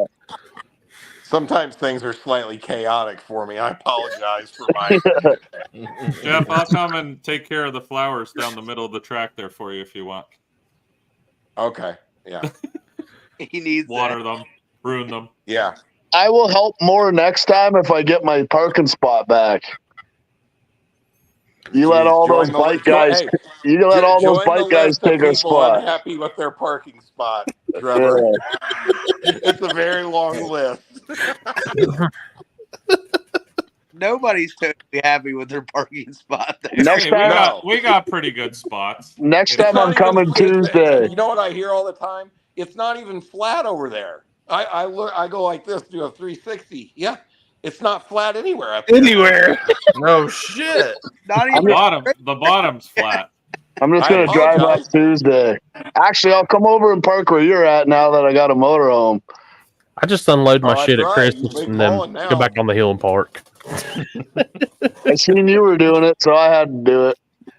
Sometimes things are slightly chaotic for me. I apologize for my. Jeff, I'll come and take care of the flowers down the middle of the track there for you if you want. Okay. Yeah. He needs water them, prune them. Yeah. I will help more next time if I get my parking spot back. You let all those bike guys. You let all those bike guys take our spot. Unhappy with their parking spot, Trevor. It's a very long list. Nobody's totally happy with their parking spot there. Next time, we got pretty good spots. Next time I'm coming Tuesday. You know what I hear all the time? It's not even flat over there. I look. I go like this, do a 360. Yeah, it's not flat anywhere up there. Anywhere. No shit. Not even the bottom's flat. I'm just gonna drive up Tuesday. Actually, I'll come over and park where you're at now that I got a motorhome. I just unload my shit at right. Christmas and then go back on the hill and park. I seen you were doing it, so I had to do it.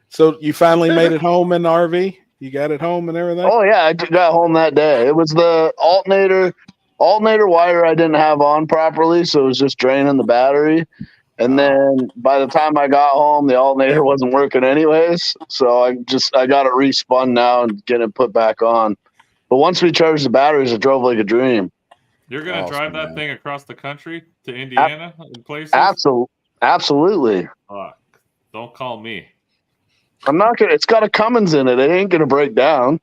So you finally made it home in the RV? You got it home and everything? Oh yeah, I got home that day. It was the alternator wire I didn't have on properly, so it was just draining the battery. And then by the time I got home, the alternator wasn't working anyways. So I got it respun now and get it put back on. But once we charged the batteries, it drove like a dream. You're gonna drive that thing across the country to Indiana and places? Absolutely. Fuck. Don't call me. I'm not gonna. It's got a Cummins in it. It ain't gonna break down.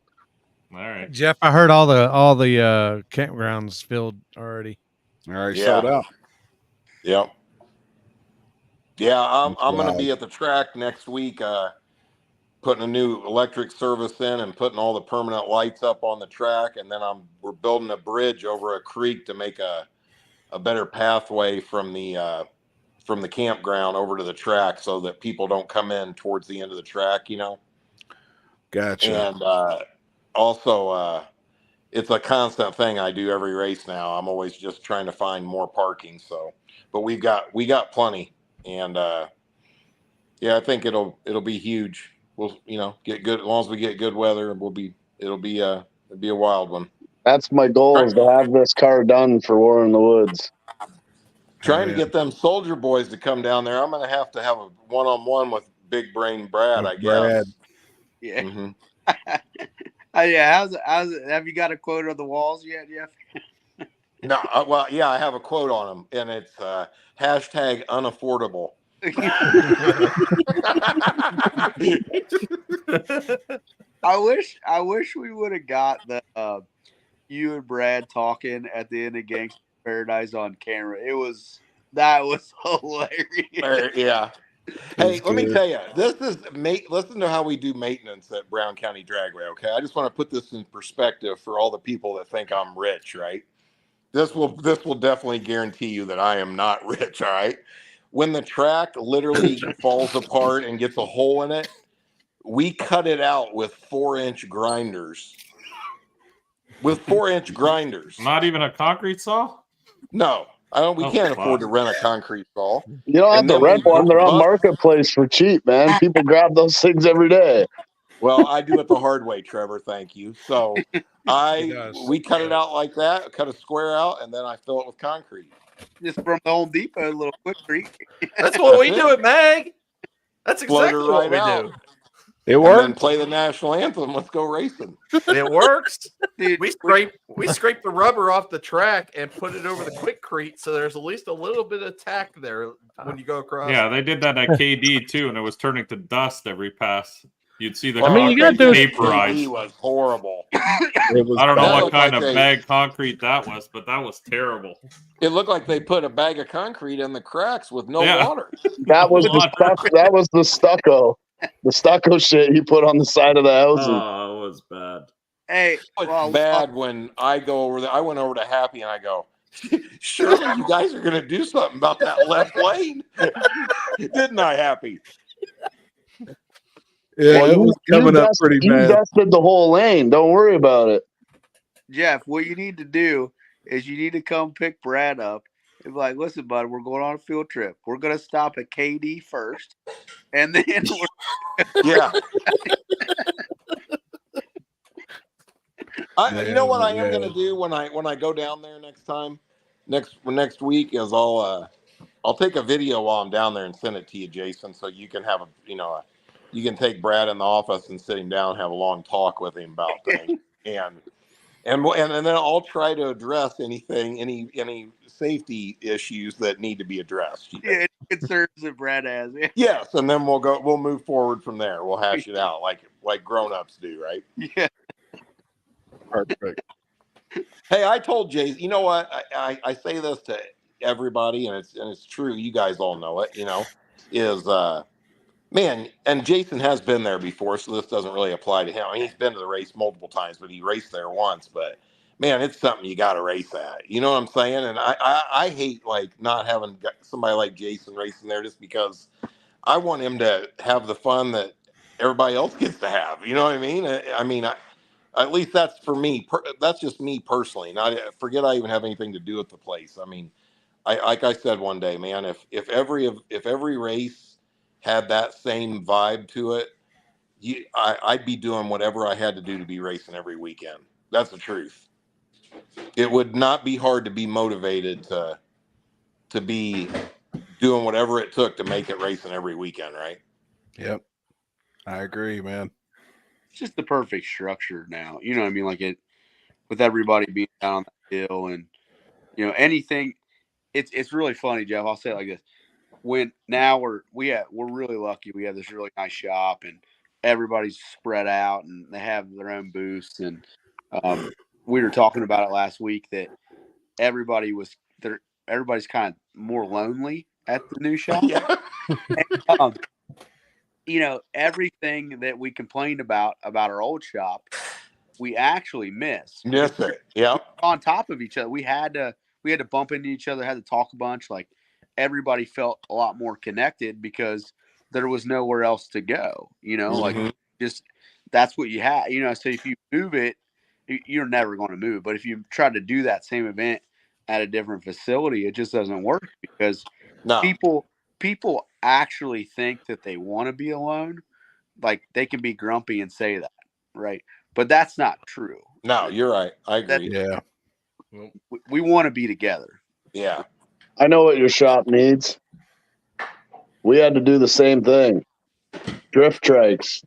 All right, Jeff. I heard all the campgrounds filled already. Already sold out. Yep. Yeah, I'm going to be at the track next week, putting a new electric service in and putting all the permanent lights up on the track, and then we're building a bridge over a creek to make a better pathway from the campground over to the track, so that people don't come in towards the end of the track. Gotcha. And also, it's a constant thing I do every race now. I'm always just trying to find more parking. So, but we got plenty. And yeah, I think it'll be huge. We'll get good as long as we get good weather. It'll be a wild one. That's my goal, is to have this car done for War in the Woods. Trying to get them soldier boys to come down there. I'm gonna have a one-on-one with Big Brain Brad, I guess. Yeah. Mm-hmm. Yeah. How's it? Have you got a quote on the walls yet, Jeff? No, well, yeah, I have a quote on them, and it's hashtag unaffordable. I wish we would have got the you and Brad talking at the end of Gangsta Paradise on camera. That was hilarious. Yeah. Hey, let me tell you, listen to how we do maintenance at Brown County Dragway. Okay, I just want to put this in perspective for all the people that think I'm rich, right? This will definitely guarantee you that I am not rich. All right. When the track literally falls apart and gets a hole in it, we cut it out with 4-inch grinders. With 4-inch grinders. Not even a concrete saw? No, we can't afford to rent a concrete saw. You don't have to rent one. They're on Marketplace for cheap, man. People grab those things every day. Well, I do it the hard way, Trevor. Thank you. So we cut it out like that, cut a square out, and then I fill it with concrete. Just from the Home Depot, a little quick. That's what we do at Mag. That's exactly what we do. It works. And then play the national anthem. Let's go racing. It works. Dude, we scrape the rubber off the track and put it over the quickcrete, so there's at least a little bit of tack there when you go across. Yeah, they did that at KD too, and it was turning to dust every pass. You'd see the I mean, you concrete gotta do He vaporized. was horrible. It was I don't know That what looked kind like of they- bag concrete that was, but that was terrible. It looked like they put a bag of concrete in the cracks with no Yeah. water. That was the that was the stucco. The stucco shit he put on the side of the houses. Oh, it was bad. Hey, It's bad when I go over there. I went over to Happy and I go, surely you guys are going to do something about that left lane. Didn't I, Happy? Yeah, it was coming up pretty You bad. dusted the whole lane. Don't worry about it. Jeff, what you need to do is you need to come pick Brad up and be like, listen, bud, we're going on a field trip. We're going to stop at KD first. And then Yeah. You know what I am going to do when I go down there next week is I'll take a video while I'm down there and send it to you, Jason, so you can have you can take Brad in the office and sit him down and have a long talk with him about things. and then I'll try to address any safety issues that need to be addressed. yeah, any concerns that Brad has. Yeah. Yes, and then we'll move forward from there. We'll hash it out like grown-ups do, right? Yeah. Perfect. Hey, I told Jay, you know what? I say this to everybody, and it's true. You guys all know it. Is man, and Jason has been there before, so this doesn't really apply to him. I mean, he's been to the race multiple times, but he raced there once. But man, it's something you got to race at. You know what I'm saying? And I hate not having somebody like Jason racing there just because I want him to have the fun that everybody else gets to have. You know what I mean? At least that's for me. That's just me personally. Not forget I even have anything to do with the place. I mean, like I said one day, man. If every race had that same vibe to it, I'd be doing whatever I had to do to be racing every weekend. That's the truth. It would not be hard to be motivated to be doing whatever it took to make it racing every weekend, right? Yep. I agree, man. It's just the perfect structure now. You know what I mean? Like with everybody being down on the hill and, anything. It's really funny, Jeff. I'll say it like this. When now we're really lucky. We have this really nice shop and everybody's spread out and they have their own booths. And we were talking about it last week that everybody's kind of more lonely at the new shop. Yeah. And, everything that we complained about our old shop, we actually miss. Yes, sir. Yeah. On top of each other, we had to bump into each other, had to talk a bunch. Like everybody felt a lot more connected because there was nowhere else to go. Like just that's what you had. So if you move it, you're never going to move. But if you try to do that same event at a different facility, it just doesn't work because people actually think that they want to be alone. Like they can be grumpy and say that, right? But that's not true. No, you're right. I agree. Yeah. We want to be together. Yeah. I know what your shop needs. We had to do the same thing. Drift trikes.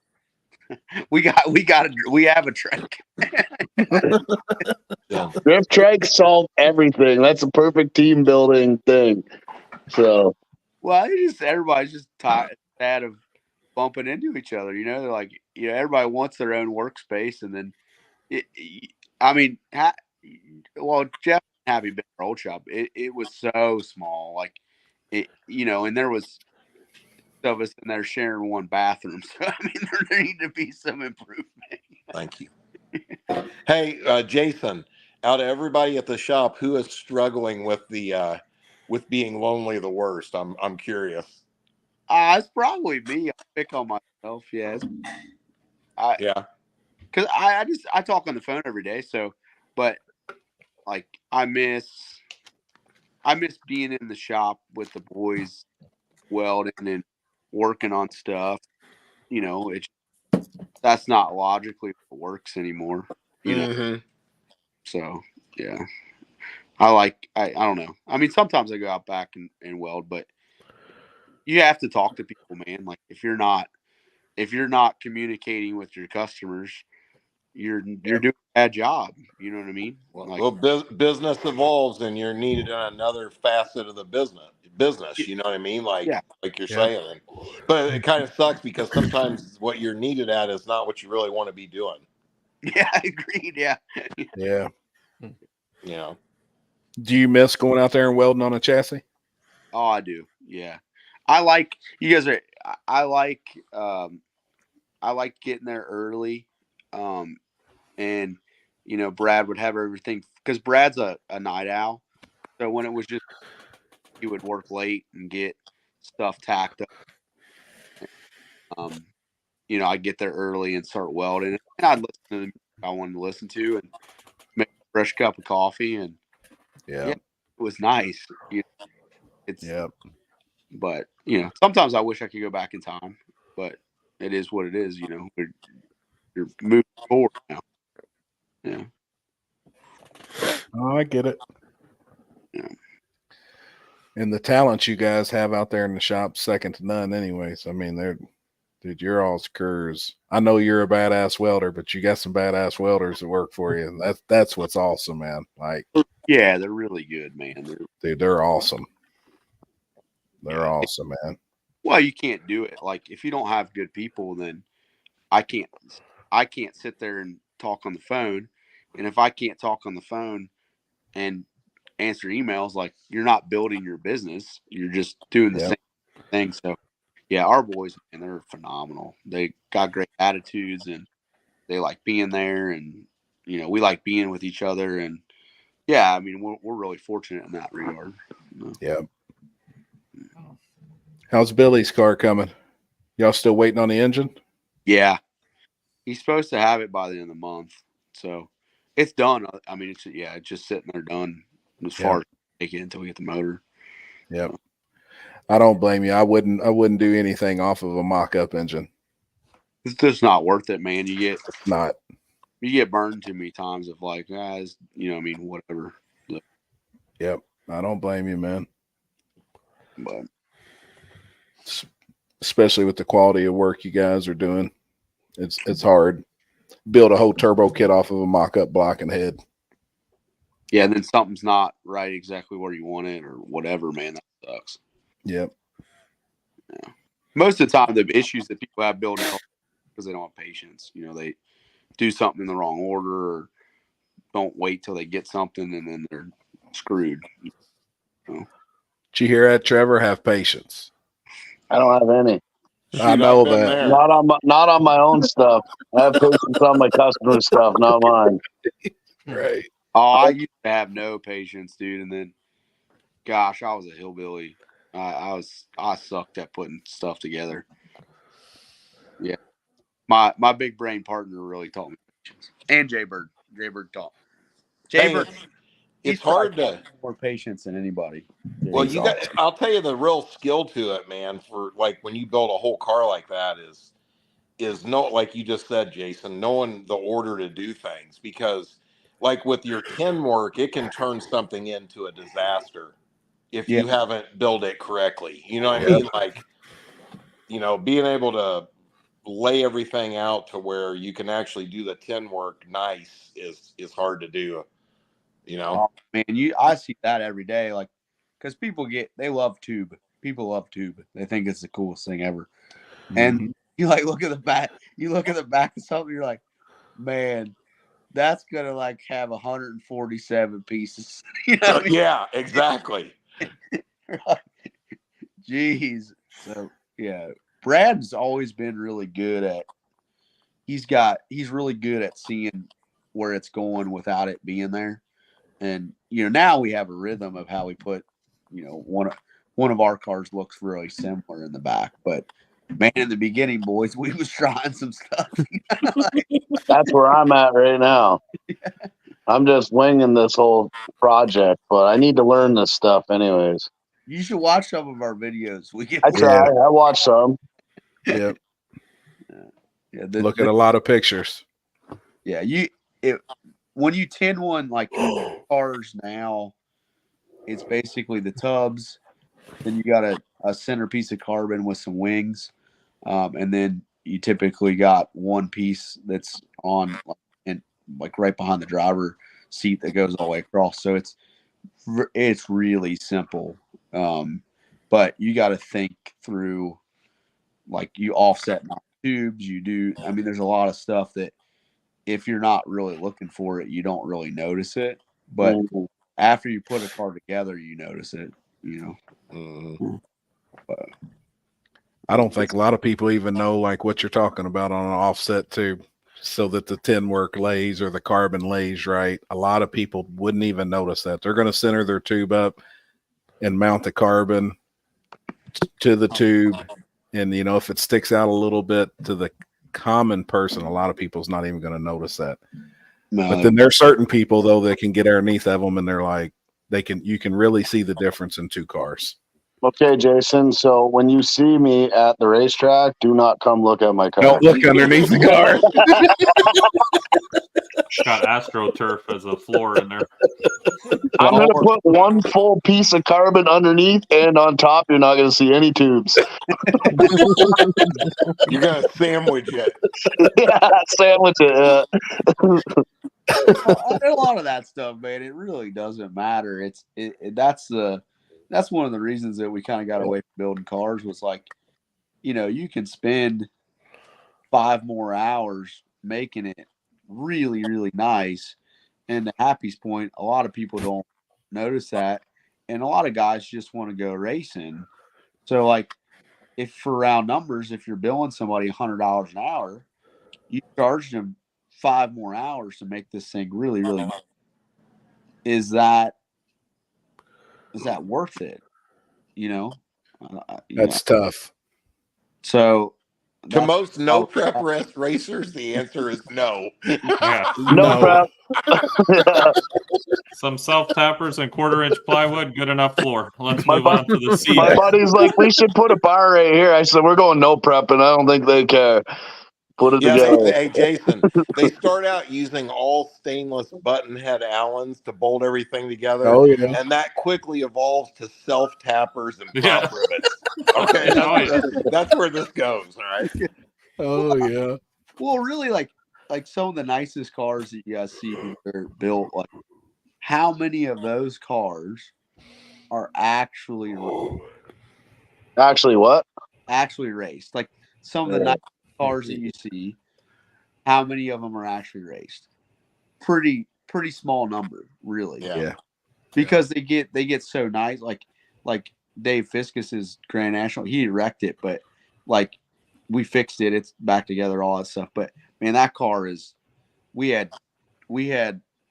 We have a trike. Drift trikes solve everything. That's a perfect team building thing. So, well, everybody's just tired of bumping into each other. They're like, everybody wants their own workspace, and then, Jeff and Happy been our old shop. It was so small, like and there was of us in there sharing one bathroom. So I mean, there need to be some improvement. Thank you. Hey, Jason, out of everybody at the shop, who is struggling with the with being lonely the worst? I'm curious. It's probably me. I pick on myself. Yeah. Because I talk on the phone every day. So, but like I miss being in the shop with the boys, welding and working on stuff. That's not logically what works anymore. So yeah, I don't know. I mean, sometimes I go out back and weld, but you have to talk to people, man. Like if you're not communicating with your customers, you're doing a bad job. You know what I mean? Well, business evolves, and you're needed in another facet of the business. You know what I mean? Like you're saying. But it kind of sucks because sometimes what you're needed at is not what you really want to be doing. Yeah, I agreed. Yeah. Yeah. You know. Do you miss going out there and welding on a chassis? Oh, I do. Yeah. I like you guys are I like getting there early. And Brad would have everything because Brad's a night owl. So when it was just he would work late and get stuff tacked up. I'd get there early and start welding, and I'd listen to the music I wanted to listen to and make a fresh cup of coffee, and it was nice. But sometimes I wish I could go back in time, but it is what it is. You're moving forward now. Yeah. Oh, I get it. Yeah. And the talent you guys have out there in the shop, second to none. Anyways, I mean, dude, you're all curs. I know you're a badass welder, but you got some badass welders that work for you. And that's what's awesome, man. Like, yeah, they're really good, man. They're awesome. They're awesome, man. Well, you can't do it. Like, if you don't have good people, then I can't sit there and talk on the phone. And if I can't talk on the phone and answer emails, like, you're not building your business. You're just doing the same thing. So, yeah, our boys, man, they're phenomenal. They got great attitudes and they like being there, and we like being with each other. And yeah, I mean, we're really fortunate in that regard. Yeah. How's Billy's car coming? Y'all still waiting on the engine? Yeah, he's supposed to have it by the end of the month, so it's done. I mean, it's just sitting there done as far as take it until we get the motor. Yep. I don't blame you. I wouldn't do anything off of a mock-up engine. It's just not worth it, man. You get burned too many times of like, guys, whatever. Yep. I don't blame you, man. But especially with the quality of work you guys are doing, it's hard. Build a whole turbo kit off of a mock-up block and head. Yeah, and then something's not right exactly where you want it or whatever, man. That sucks. Yep. Yeah. Most of the time, the issues that people have building cars because they don't have patience. They do something in the wrong order or don't wait till they get something and then they're screwed. Did you hear that, Trevor? Have patience. I don't have any. I know that. There. Not on my own stuff. I have patience on my customer stuff, not mine. Right. Oh, I used to have no patience, dude. And then, gosh, I was a hillbilly. I sucked at putting stuff together. Yeah. My big brain partner really taught me patience. And Jaybird. Jaybird taught me. Jaybird. It's hard to more patience than anybody. Well, I'll tell you the real skill to it, man, for like when you build a whole car like that is like you just said, Jason, knowing the order to do things, because like with your tin work, it can turn something into a disaster if you haven't built it correctly. You know what I mean? Like, being able to lay everything out to where you can actually do the tin work nice is hard to do. Oh, man, I see that every day. Like, because they love tube. People love tube. They think it's the coolest thing ever. And you look at the back. You look at the back of something. You're like, man, that's gonna like have 147 pieces. Yeah, exactly. Jeez. So yeah, Brad's always been really good at. He's really good at seeing where it's going without it being there. And now we have a rhythm of how we put, one of our cars looks really similar in the back. But man, in the beginning, boys, we was trying some stuff. That's where I'm at right now. I'm just winging this whole project, but I need to learn this stuff anyways. You should watch some of our videos. I try. I watch some. Yep. Look at a lot of pictures. Yeah, when you tin one like cars now, it's basically the tubs. Then you got a centerpiece of carbon with some wings, and then you typically got one piece that's on like right behind the driver seat that goes all the way across. So it's really simple. But you got to think through, like, you offset tubes, you do. I mean, there's a lot of stuff that if you're not really looking for it, you don't really notice it. But after you put a car together, you notice it, But I don't think a lot of people even know like what you're talking about on an offset tube, so that the tin work lays or the carbon lays right. A lot of people wouldn't even notice that. They're going to center their tube up and mount the carbon to the tube. And, if it sticks out a little bit to the common person, a lot of people's not even going to notice that. No. But then there's certain people, though, that can get underneath of them and they're like, you can really see the difference in two cars. Okay, Jason. So when you see me at the racetrack, do not come look at my car. Don't look underneath the car. Got AstroTurf as a floor in there. I'm going to put one full piece of carbon underneath, and on top, you're not going to see any tubes. You're going to sandwich it. Yeah, sandwich it. A lot of that stuff, man, it really doesn't matter. That's one of the reasons that we kind of got away from building cars, was like, you can spend 5 more hours making it really, really nice. And to Happy's point, a lot of people don't notice that. And a lot of guys just want to go racing. So, like, if for round numbers, if you're billing somebody $100 an hour, you charge them 5 more hours to make this thing really, really nice. Is that worth it? That's tough. So, to most no prep racers, the answer is no. Yeah. No prep. Some self tappers and 1/4-inch plywood, good enough floor. Let's move on to the seat. My buddy's like, we should put a bar right here. I said, we're going no prep, and I don't think they care. Put it together. Hey, Jason, they start out using all stainless button head Allens to bolt everything together. Oh, yeah. And that quickly evolves to self tappers and prop rivets. Okay, that's where this goes. All right. Oh yeah. Well, really, like some of the nicest cars that you guys see that are built, like, how many of those cars are actually what? Actually raced? Like, some of the nice cars that you see, how many of them are actually raced? Pretty small number, really. Yeah. Because they get so nice. Like Dave Fiskus's Grand National, he wrecked it, but like we fixed it. It's back together, all that stuff. But man, that car we had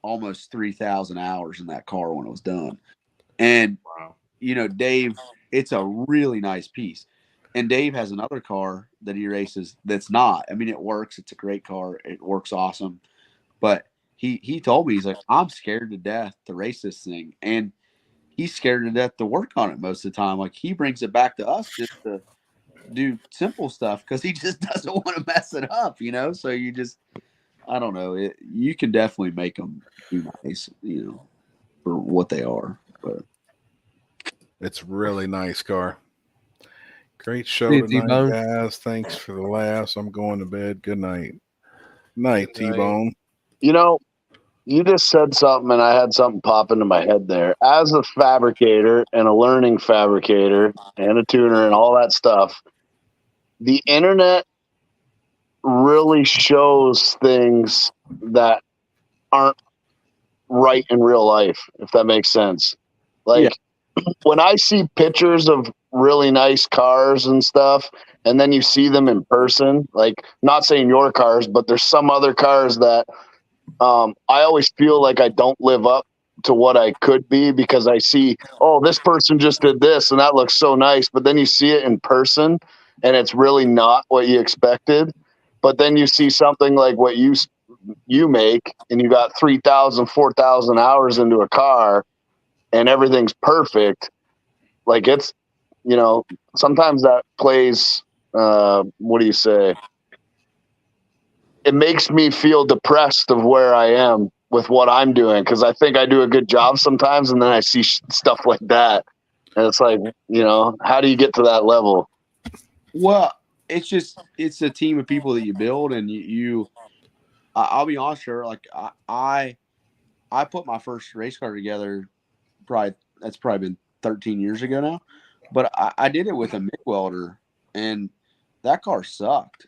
almost 3,000 hours in that car when it was done. And Dave, it's a really nice piece. And Dave has another car that he races that's not. I mean, it works. It's a great car. It works awesome. But he told me, he's like, I'm scared to death to race this thing. And he's scared to death to work on it most of the time. Like, he brings it back to us just to do simple stuff because he just doesn't want to mess it up, So you just, I don't know. You can definitely make them do nice, for what they are. But it's really nice car. Great show Hey, tonight, T-Bone. guys. Thanks for the laughs. I'm going to bed. Good night. Night, T-Bone. You just said something, and I had something pop into my head there. As a fabricator and a learning fabricator and a tuner and all that stuff, the internet really shows things that aren't right in real life, if that makes sense. Like, when I see pictures of really nice cars and stuff, and then you see them in person, like, not saying your cars, but there's some other cars that I always feel like I don't live up to what I could be because I see, oh, this person just did this and that looks so nice. But then you see it in person and it's really not what you expected. But then you see something like what you make and you got 3,000, 4,000 hours into a car and everything's perfect. Like, it's, sometimes that plays, what do you say? It makes me feel depressed of where I am with what I'm doing because I think I do a good job sometimes, and then I see stuff like that, and it's like, how do you get to that level? Well, it's a team of people that you build, and I'll be honest here. Like I put my first race car together. That's probably been 13 years ago now, but I did it with a MIG welder, and that car sucked,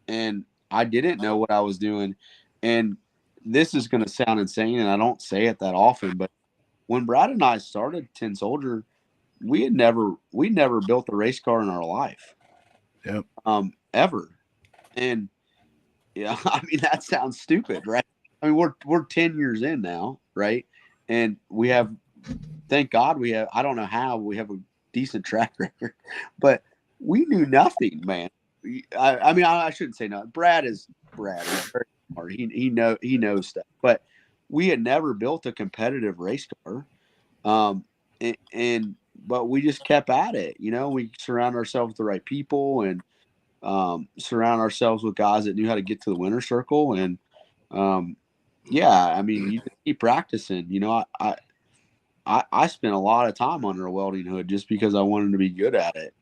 and I didn't know what I was doing. And this is going to sound insane, and I don't say it that often, but when Brad and I started Tin Soldier, we never built a race car in our life. Yep. Ever. And yeah, I mean, that sounds stupid, right? I mean, we're 10 years in now, right? And we have, thank God I don't know how we have a decent track record, but we knew nothing, man. I mean, I shouldn't say no. Brad is Brad. He's very smart. He knows stuff, but we had never built a competitive race car. But we just kept at it. We surround ourselves with the right people and surround ourselves with guys that knew how to get to the winner's circle. And I mean, you just keep practicing. I spent a lot of time under a welding hood just because I wanted to be good at it.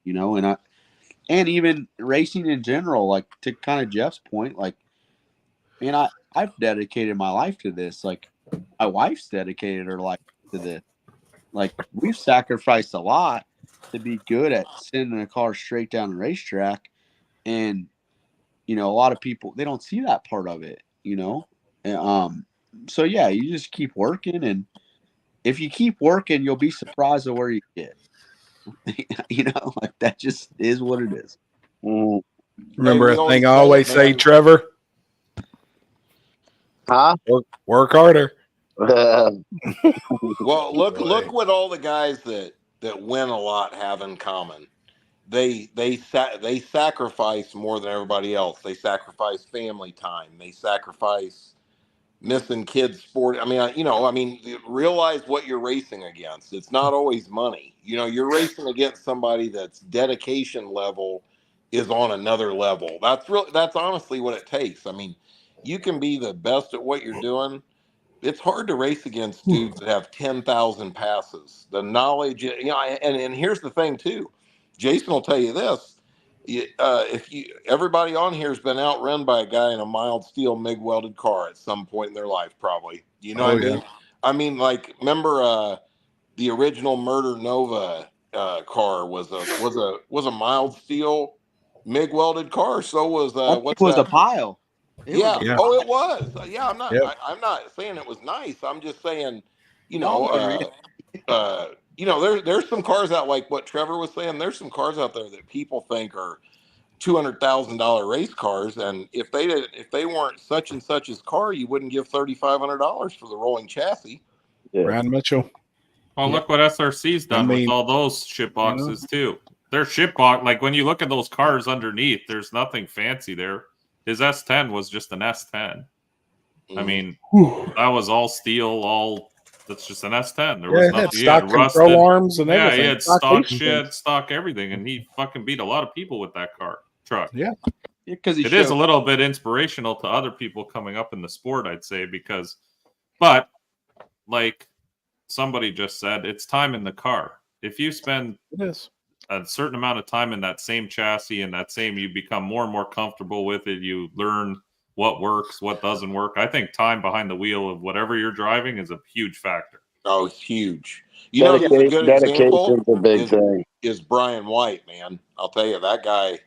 And even racing in general, like to kind of Jeff's point, like, man, I've dedicated my life to this. Like, my wife's dedicated her life to this. Like, we've sacrificed a lot to be good at sending a car straight down the racetrack. And, a lot of people, they don't see that part of it, so yeah, you just keep working. And if you keep working, you'll be surprised at where you get, like that just is what it is. Remember a thing I always say, Trevor? Huh? Work harder. Well, look what all the guys that win a lot have in common. They sacrifice more than everybody else. They sacrifice family time. They sacrifice missing kids' sport. I mean, realize what you're racing against. It's not always money. You're racing against somebody that's dedication level is on another level. That's honestly what it takes. I mean, you can be the best at what you're doing. It's hard to race against dudes that have 10,000 passes. The knowledge, and here's the thing too. Jason will tell you this. Everybody on here has been outrun by a guy in a mild steel MIG welded car at some point in their life, probably. You know what I mean? Yeah. I mean, like, remember the original Murder Nova car was a mild steel MIG welded car. So was what's that? A pile. It was. Yeah, I'm not. Yep. I'm not saying it was nice. I'm just saying, there's some cars out like what Trevor was saying. There's some cars out there that people think are $200,000 race cars, and if they weren't such and such's car, you wouldn't give $3,500 for the rolling chassis. Yeah. Brad Mitchell. Well, look what SRC's done with all those ship boxes too. They're ship box. Like when you look at those cars underneath, there's nothing fancy there. His S10 was just an S10. I mean, that was all steel, that's just an S10. There was nothing. He had control arms and everything. Yeah, he had stock shit, stock everything, and he fucking beat a lot of people with that truck. Yeah. Because it is a little bit inspirational to other people coming up in the sport, I'd say, but like somebody just said, it's time in the car. If you spend a certain amount of time in that same chassis and you become more and more comfortable with it. You learn what works, what doesn't work. I think time behind the wheel of whatever you're driving is a huge factor. Oh, it's huge. Who's a good example? A big thing. Is Brian White, man. I'll tell you, that guy,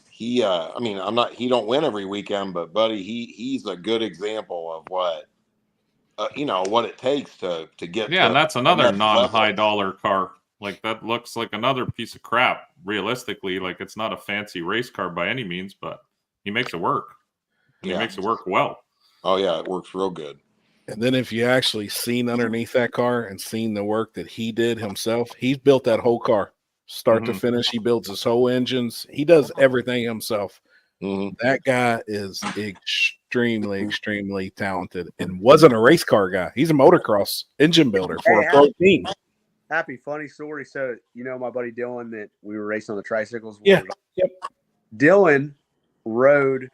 he don't win every weekend, but buddy, he's a good example of what what it takes to get and that's another non-high dollar car. Like, that looks like another piece of crap, realistically. Like, it's not a fancy race car by any means, but he makes it work. And he makes it work well. Oh, yeah, it works real good. And then if you actually seen underneath that car and seen the work that he did himself, he's built that whole car. Start to finish, he builds his whole engines. He does everything himself. That guy is extremely, extremely talented and wasn't a race car guy. He's a motocross engine builder for a pro team. Happy funny story. So, my buddy Dylan that we were racing on the tricycles. Yeah. Yep. Dylan rode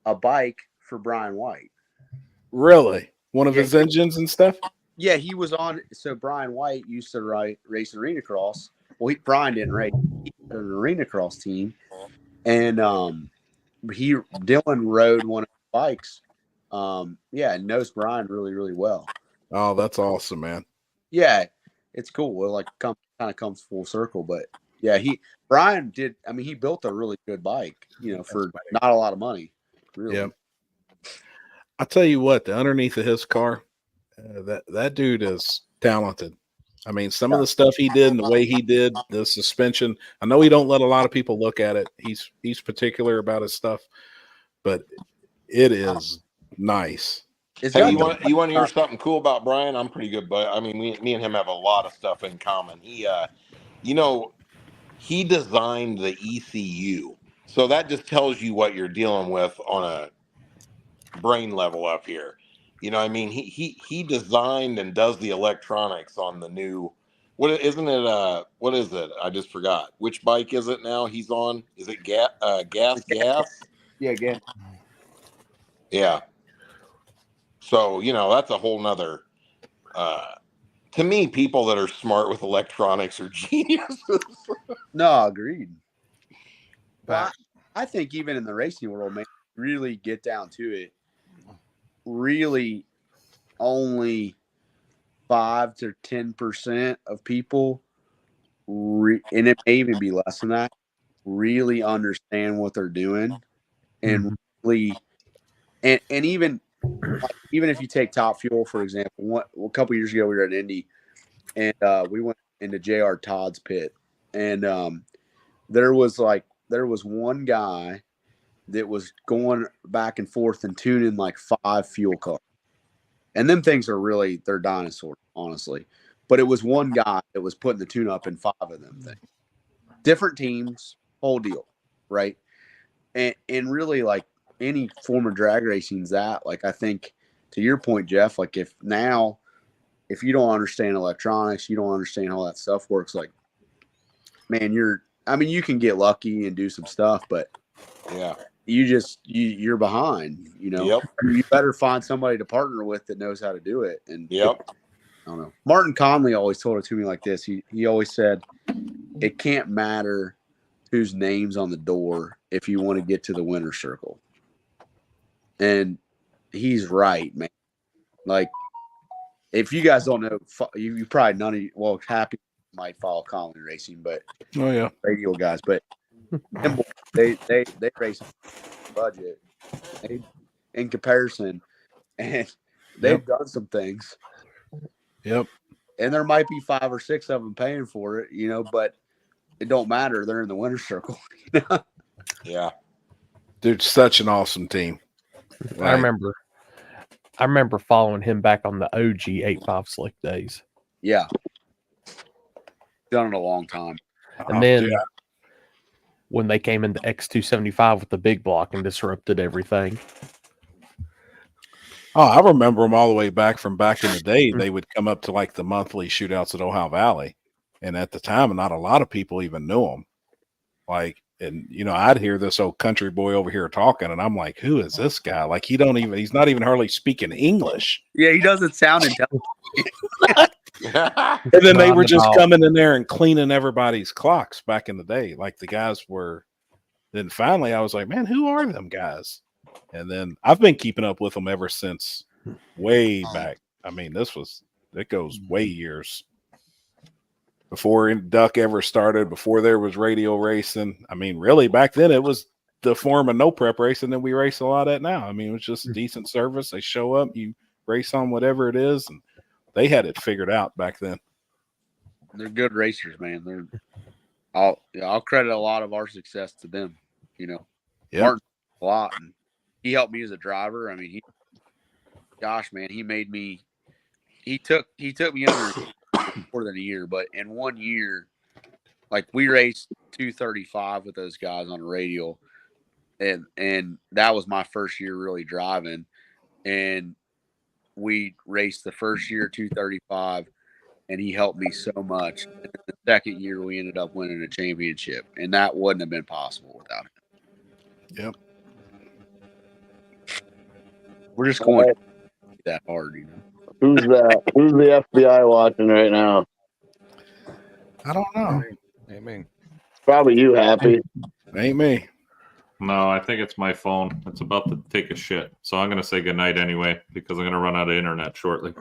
a bike for Brian White. Really? One of his engines and stuff? Yeah, he was on. So Brian White used to race arena cross. Well, Brian didn't race. He had an arena cross team. And Dylan rode one of the bikes Yeah, knows Brian really, really well. Oh, that's awesome, man. Yeah, it's cool. It like kind of comes full circle, but yeah, Brian did. I mean, he built a really good bike, for not a lot of money, really. Yep. I tell you what, the underneath of his car, that dude is talented. I mean, some of the stuff he did and the way he did the suspension. I know he don't let a lot of people look at it. He's particular about his stuff, but it is nice. Hey, you want to hear something cool about Brian? I'm pretty good, but I mean, me and him have a lot of stuff in common. He, he designed the ECU, so that just tells you what you're dealing with on a brain level up here. You know, what I mean, he designed and does the electronics on the new. What isn't it? What is it? I just forgot. Which bike is it now? He's on. Is it gas? Yeah, gas. Yeah. So, that's a whole nother, to me, people that are smart with electronics are geniuses. No, agreed. But I think even in the racing world, man, really get down to it, really only 5 to 10% of people, and it may even be less than that, really understand what they're doing, and really, and even if you take Top Fuel, for example, a couple years ago, we were at Indy, and we went into JR Todd's pit, and there was one guy that was going back and forth and tuning like 5 fuel cars, and them things are they're dinosaurs, honestly. But it was one guy that was putting the tune up in 5 of them things, different teams, whole deal, right? And really, like any form of drag racing is that. Like, I think to your point, Jeff, like if you don't understand electronics, you don't understand how that stuff works, like, man, you can get lucky and do some stuff, but yeah, you're behind, Yep. You better find somebody to partner with that knows how to do it. And yep. I don't know. Martin Conley always told it to me like this. He always said, it can't matter whose name's on the door if you want to get to the winner's circle. And he's right, man. Like, if you guys don't know, you probably none of you, well, Happy might follow Conley racing, but oh yeah, radio guys, but they race budget in comparison, and they've done some things. Yep. And there might be 5 or 6 of them paying for it, but it don't matter. They're in the winner's circle. Yeah. Dude, such an awesome team. I remember following him back on the OG 8.5 slick days. Yeah. Done it a long time. And then when they came into X275 with the big block and disrupted everything. Oh, I remember them all the way back from back in the day. They would come up to like the monthly shootouts at Ohio Valley. And at the time, not a lot of people even knew them. Like, and I'd hear this old country boy over here talking, and I'm like, who is this guy? Like, he's not even hardly speaking English. Yeah, he doesn't sound intelligent. And then they were just coming in there and cleaning everybody's clocks back in the day. Like the guys were. Then finally, I was like, man, who are them guys? And then I've been keeping up with them ever since way back. I mean, it goes way years. Before Duck ever started, before there was radio racing. I mean, really, back then it was the form of no prep racing that we race a lot at now. I mean, it was just a decent service. They show up, you race on whatever it is, and they had it figured out back then. They're good racers, man. I'll credit a lot of our success to them. Martin a lot, and he helped me as a driver. I mean, he made me. He took me under more than a year, but in 1 year, like we raced 235 with those guys on the radial, and that was my first year really driving, and we raced the first year 235, and he helped me so much. And the second year, we ended up winning a championship, and that wouldn't have been possible without him. Yep. We're just going that hard, Who's that? Who's the FBI watching right now? I don't know. Ain't me. Probably you, Happy. Ain't me. No, I think it's my phone. It's about to take a shit. So I'm going to say goodnight anyway because I'm going to run out of internet shortly.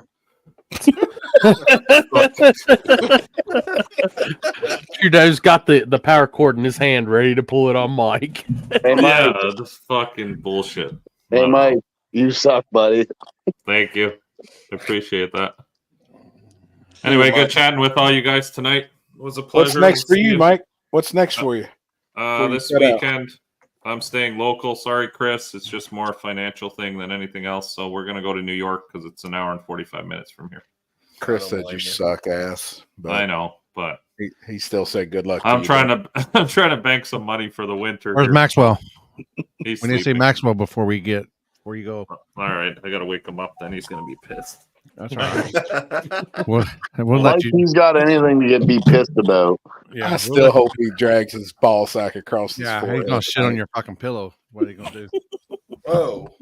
Trudeau's got the power cord in his hand ready to pull it on Mike. Hey, Mike. Yeah, this fucking bullshit. Hey, Mike, you suck, buddy. Thank you. Appreciate that. Anyway, good chatting with all you guys tonight. It was a pleasure. What's next We'll for see you, Mike? What's next for you? This weekend, I'm staying local. Sorry, Chris. It's just more a financial thing than anything else. So we're going to go to New York because it's an hour and 45 minutes from here. Chris said you suck ass. But I know, but he still said good luck. I'm trying to bank some money for the winter. Where's here. Maxwell? He's We need to see sleeping. Maxwell before you go. All right, I got to wake him up. Then he's going to be pissed. That's all right. we'll Mike, let you. he's got anything to be pissed about. Yeah, I we'll still let hope he drags his ball sack across his Yeah, forehead. he's gonna shit on your fucking pillow. What are you gonna do? Whoa.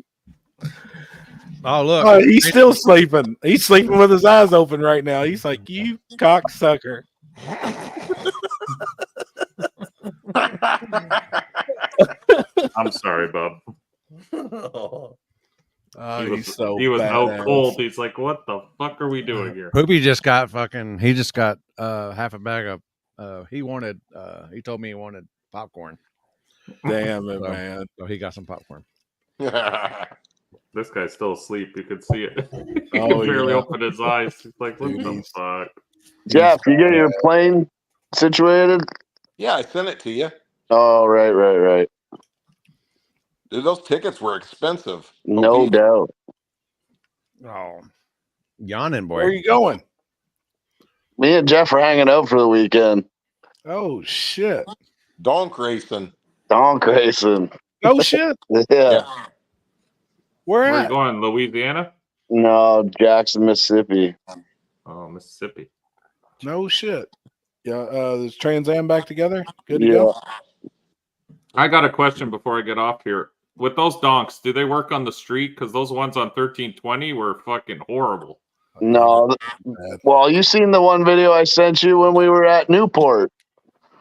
Oh look, Oh, he's still sleeping. He's sleeping with his eyes open right now. He's like, "You cocksucker." I'm sorry, Bob. Oh, he was, he's so he was out badass. cold. He's like, "What the fuck are we doing here?" Poopy just got half a bag of he told me he wanted popcorn. Damn it, So- man. So he got some popcorn. This guy's still asleep. You could see it. He Oh, can barely yeah. open his eyes. He's like, "What Dude, the he's- fuck?" Jeff, you get your plane situated? Yeah, I sent it to you. Oh, right. Dude, those tickets were expensive. No doubt. Oh, yawning boy. Where are you going? Me and Jeff are hanging out for the weekend. Oh shit! Donk racing. Donk racing. No shit. Yeah. Where Where are you at? going? Louisiana? No, Jackson, Mississippi. Oh, Mississippi. No shit. Yeah, is Trans Am back together? Good to Yeah. go. I got a question before I get off here. With those donks, do they work on the street? Because those ones on 1320 were fucking horrible. No. Well, you seen the one video I sent you when we were at Newport?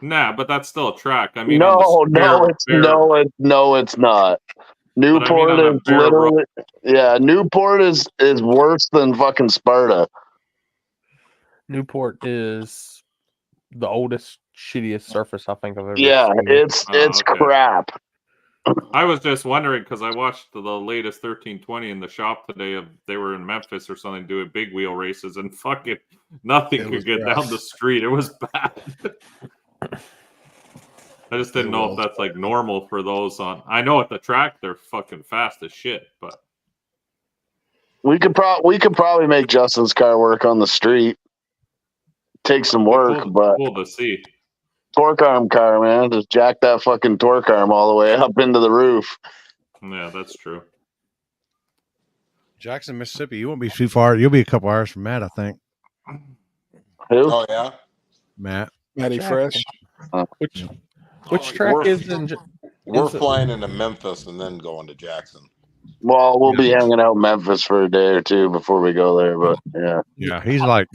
Nah, but that's still a track. I mean, on the It's not. Newport on a is bare literally Newport is worse than fucking Sparta. Newport is the oldest, shittiest surface I think I've ever Yeah, seen. it's okay. crap. I was just wondering because I watched the latest 1320 in the shop today. They were in Memphis or something doing big wheel races, and fucking nothing could get down the street. It was bad. I just didn't know if that's like normal for those on. I know at the track they're fucking fast as shit, but We could probably make Justin's car work on the street. Take some work, but cool to see. torque arm car, man, just jack that fucking torque arm all the way up into the roof. Yeah, that's true. Jackson, Mississippi. You won't be too far. You'll be a couple hours from Matt, I think. Who? Oh yeah, Matt. Matty Fresh. Which track is in? We're is it- flying into Memphis and then going to Jackson. Well, we'll be hanging out in Memphis for a day or two before we go there, but yeah. Yeah, he's like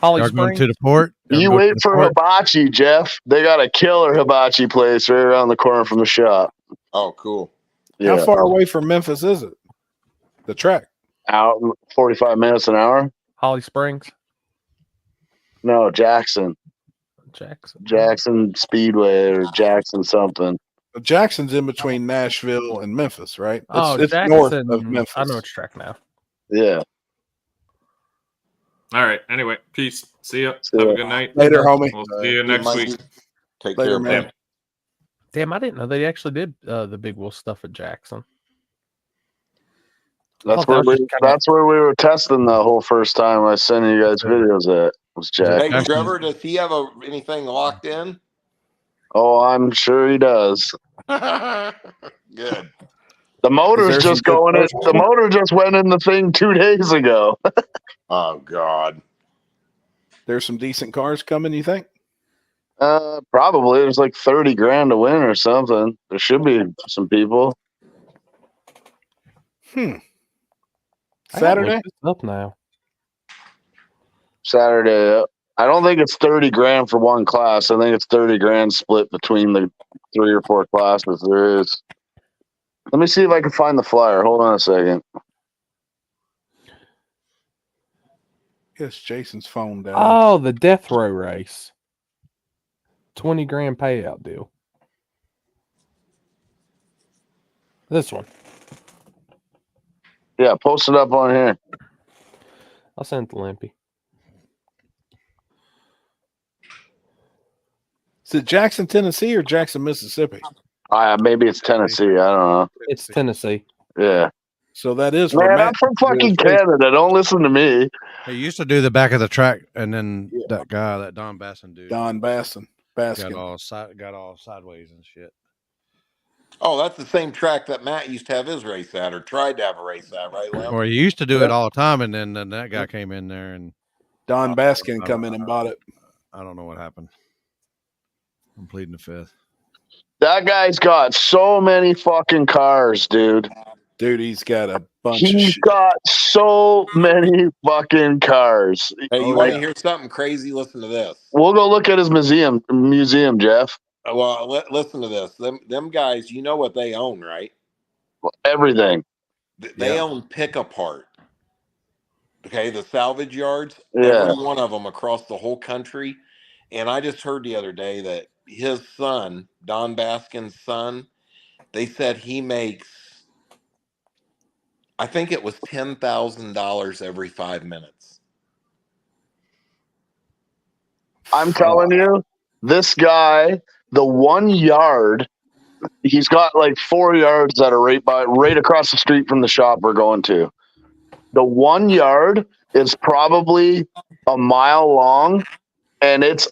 Holly y'all going Springs? to the port. Y'all You go to wait the for port? hibachi, Jeff. They got a killer hibachi place right around the corner from the shop. Oh, cool. Yeah. How far away from Memphis is it? The track. Out 45 minutes an hour? Holly Springs? No, Jackson. Jackson Speedway or Jackson something. Jackson's in between Nashville and Memphis, right? It's Jackson. north of Memphis. I know which track now. Yeah. All right. Anyway, peace. See ya. See Have ya. a good night. Later, homie. We'll see you next week. Take Later, care, man. man. Damn, I didn't know they actually did the big wheel stuff at Jackson. That's where we were testing the whole first time I sent you guys videos at. Was Jack. Hey, Trevor, does he have anything locked in? Oh, I'm sure he does. Good. The motor's Is there just some going in. good- The motor just went in the thing 2 days ago. Oh God. There's some decent cars coming, you think? Probably. There's like 30 grand to win or something. There should be some people. Saturday? Up now. Saturday. I don't think it's 30 grand for one class. I think it's 30 grand split between the 3 or 4 classes there is. Let me see if I can find the flyer. Hold on a second. Yes, Jason's phone down. Oh, the death row race. 20 grand payout deal. This one. Yeah, post it up on here. I'll send it to Lampy. Is it Jackson, Tennessee or Jackson, Mississippi? Maybe it's Tennessee. I don't know. It's Tennessee. Yeah. So that is Man, I'm from fucking Canada. Don't listen to me. He used to do the back of the track, and then that guy, that Don Baskin dude, Baskin, got all sideways and shit. Oh, that's the same track that Matt used to have his race at, or tried to have a race at, right, Lim? Or he used to do it all the time, and then that guy came in there and Don Baskin come in and bought it. I don't know what happened. I'm pleading the fifth. That guy's got so many fucking cars, dude. Dude, he's got a bunch of He's shit. got so many fucking cars. Hey, you want to hear something crazy? Listen to this. We'll go look at his museum, Jeff. Well, listen to this. Them guys, you know what they own, right? Everything. They own Pick-A-Part. Okay, the salvage yards, Yeah. every one of them across the whole country. And I just heard the other day that his son, Don Baskin's son, they said he makes, I think it was $10,000 every 5 minutes. I'm telling you, this guy, the 1 yard, he's got like 4 yards that are right across the street from the shop we're going to. The 1 yard is probably a mile long, and it's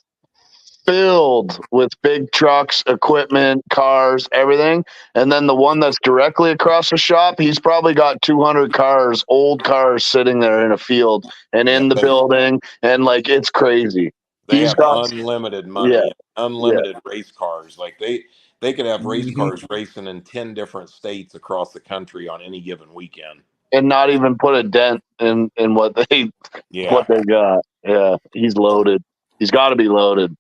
filled with big trucks, equipment, cars, everything. And then the one that's directly across the shop, he's probably got 200 cars, old cars sitting there in a field and in the building. And like, it's crazy. They He's have got unlimited money, yeah, unlimited race cars. Like they could have race Mhm. cars racing in 10 different states across the country on any given weekend. and not even put a dent in what they got. Yeah, he's loaded. He's got to be loaded.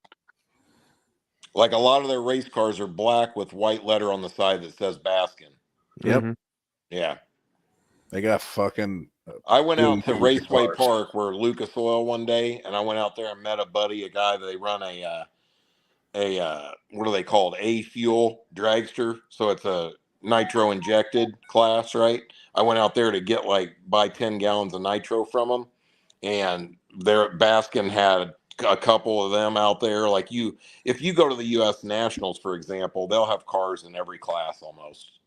Like a lot of their race cars are black with white letter on the side that says Baskin. Yep. Yeah. They got fucking. I went out to dudes Raceway cars. Park where Lucas Oil one day, and I went out there and met a buddy, a guy that they run a what are they called? A fuel dragster. So it's a nitro injected class, right? I went out there to get buy 10 gallons of nitro from them, and their Baskin had a couple of them out there. If you go to the U.S. Nationals, for example, they'll have cars in every class almost.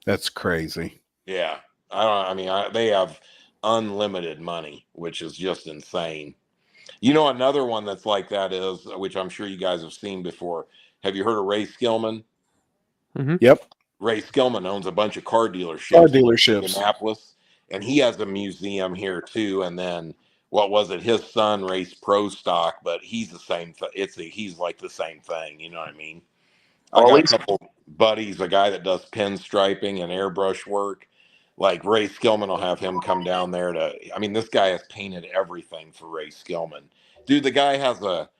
That's crazy. Yeah, they have unlimited money, which is just insane. You know, another one that's like that is, which I'm sure you guys have seen before. Have you heard of Ray Skillman? Yep. Ray Skillman owns a bunch of car dealerships in Indianapolis, and he has a museum here too. And then what was it? His son raced pro stock, but he's the same. He's like the same thing. You know what I mean? I got a couple buddies, a guy that does pinstriping and airbrush work. Like Ray Skillman will have him come down there this guy has painted everything for Ray Skillman. Dude, the guy has a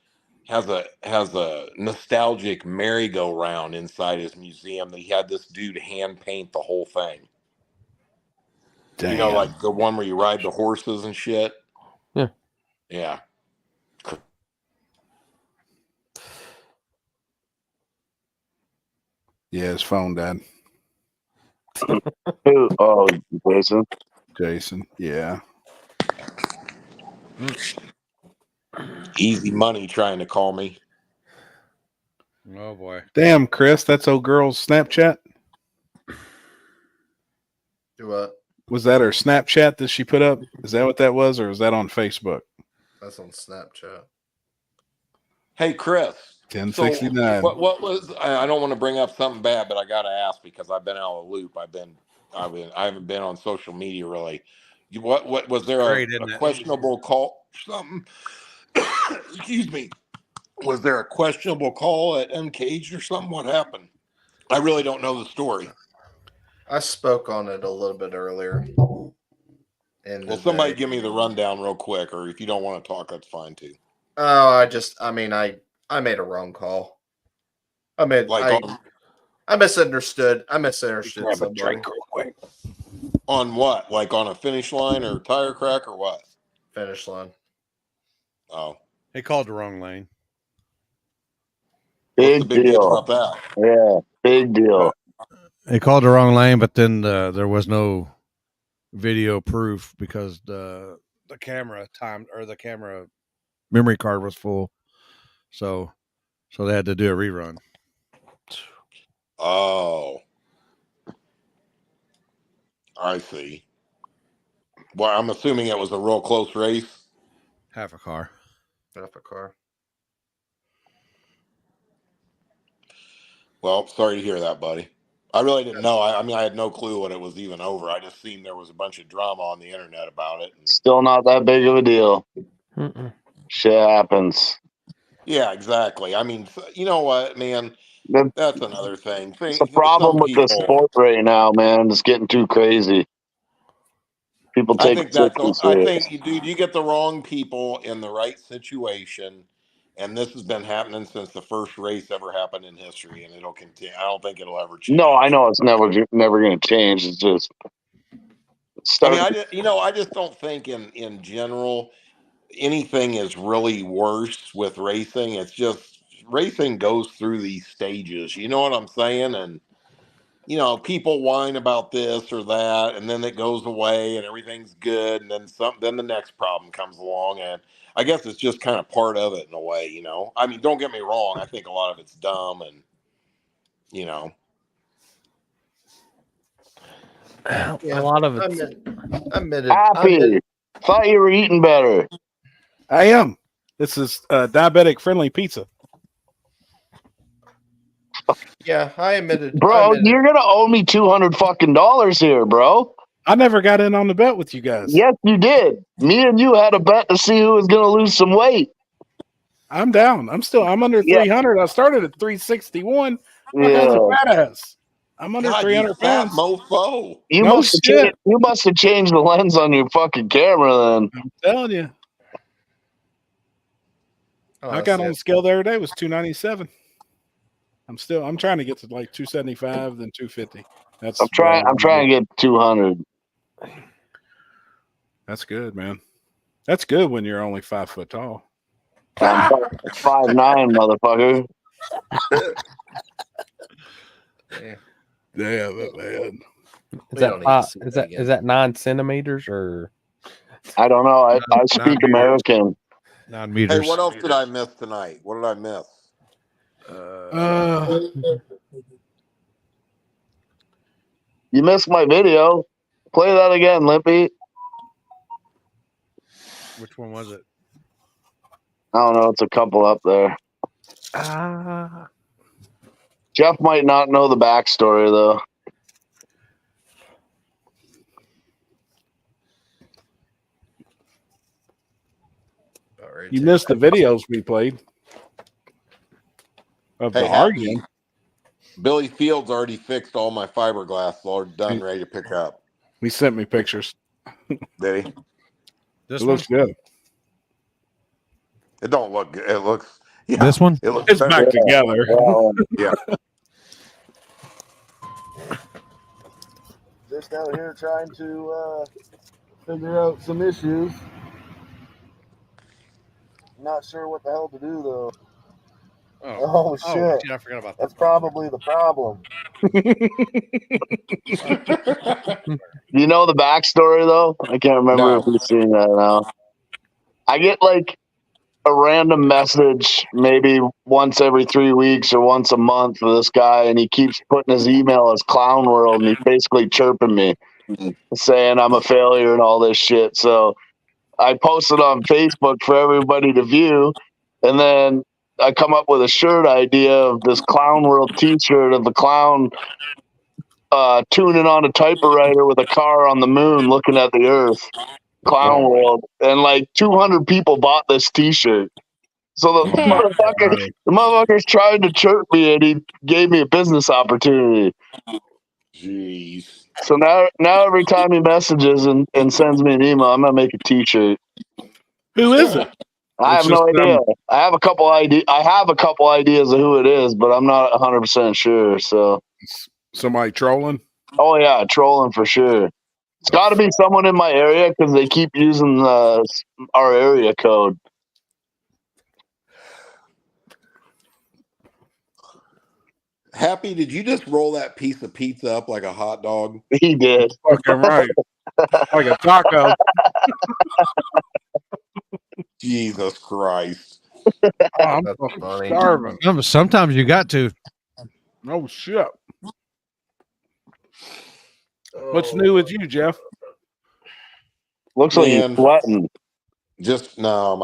nostalgic merry-go-round inside his museum that he had this dude hand paint the whole thing. Damn. You know, like the one where you ride the horses and shit. Yeah. Yeah. Yeah, his phone died. Oh, Jason. Jason, yeah. Easy money trying to call me. Oh boy. Damn, Chris, that's old girl's Snapchat. Do what? Was that her Snapchat that she put up? Is that what that was, or was that on Facebook? That's on Snapchat. Hey, Chris. 1069. So what was? I don't want to bring up something bad, but I got to ask because I've been out of the loop. I haven't been on social media really. What was there a questionable call? Something. Excuse me. Was there a questionable call at Uncaged or something? What happened? I really don't know the story. I spoke on it a little bit earlier, And well, somebody give me the rundown real quick, or if you don't want to talk, that's fine too. Oh, I made a wrong call. I misunderstood. I misunderstood Grab a somebody. drink real quick. On what? Like on a finish line or tire crack or what? Finish line. Oh. He called the wrong lane. What's the big deal about that? Yeah, big deal. He called the wrong lane, but then there was no video proof because the camera memory card was full. So they had to do a rerun. Oh. I see. Well, I'm assuming it was a real close race. Half a car. Half a car. Well, sorry to hear that, buddy. I really didn't know. I mean, I had no clue when it was even over. I just seen there was a bunch of drama on the internet about it. Still not that big of a deal. Shit happens. Yeah, exactly. I mean, you know what, man? That's another thing. It's the problem with the sport right now, man. It's getting too crazy. People I take think it too that's. I serious. think, dude, you get the wrong people in the right situation, and this has been happening since the first race ever happened in history, and it'll continue. I don't think it'll ever change. No, I know it's never going to change. It's just. I just don't think in general anything is really worse with racing. It's just racing goes through these stages. You know what I'm saying? And people whine about this or that, and then it goes away and everything's good, and then the next problem comes along, and I guess it's just kind of part of it in a way. I mean, don't get me wrong. I think a lot of it's dumb, and a lot of it's Happy. Thought you were eating better. I am. This is diabetic friendly pizza. Yeah, I admitted. Bro, you're gonna owe me $200 fucking here, bro. I never got in on the bet with you guys. Yes, you did. Me and you had a bet to see who was gonna lose some weight. I'm down. I'm under 300. I started at 361. What kinds of fat ass? I'm under 300 pounds. Mofo. You must have changed the lens on your fucking camera then. I'm telling you. I got on the scale the other day. It was 297. I'm trying to get to like 275, then 250. I'm trying to get 200. That's good, man. That's good when you're only 5 foot tall. I'm 5'9", motherfucker. Damn it, man. Is that 9 centimeters or? I don't know. I speak American. 9 meters. Hey, what else did I miss tonight? What did I miss? You missed my video. Play that again, Lippy. Which one was it? I don't know. It's a couple up there. Jeff might not know the backstory, though. You missed the videos we played of the arguing. Billy Fields already fixed all my fiberglass. All done, ready to pick up. He sent me pictures. Did he? It looks good. It don't look good. It looks. Yeah, this one? It looks it's back together. Yeah. Just out here trying to figure out some issues. Not sure what the hell to do though. Oh shit! I forgot about that. That's probably the problem. You know the backstory though? I can't remember if you're seeing that now. I get like a random message maybe once every 3 weeks or once a month for this guy, and he keeps putting his email as Clown World, and he's basically chirping me, saying I'm a failure and all this shit. So I posted on Facebook for everybody to view, and then I come up with a shirt idea of this Clown World t-shirt of the clown tuning on a typewriter with a car on the moon looking at the earth. Clown World. And like 200 people bought this t-shirt. So the motherfucker's trying to chirp me, and he gave me a business opportunity. Jeez. So now every time he messages and sends me an email, I'm gonna make a T-shirt. Who is it? I have no idea. I have a couple ideas of who it is, but I'm not 100% sure. So somebody trolling? Oh yeah, trolling for sure. It's got to be someone in my area because they keep using our area code. Happy, did you just roll that piece of pizza up like a hot dog? He did. Fucking right. Like a taco. Jesus Christ. I'm fucking starving. Sometimes you got to. Oh shit. What's new with you, Jeff? Looks like he's sweating. Just no,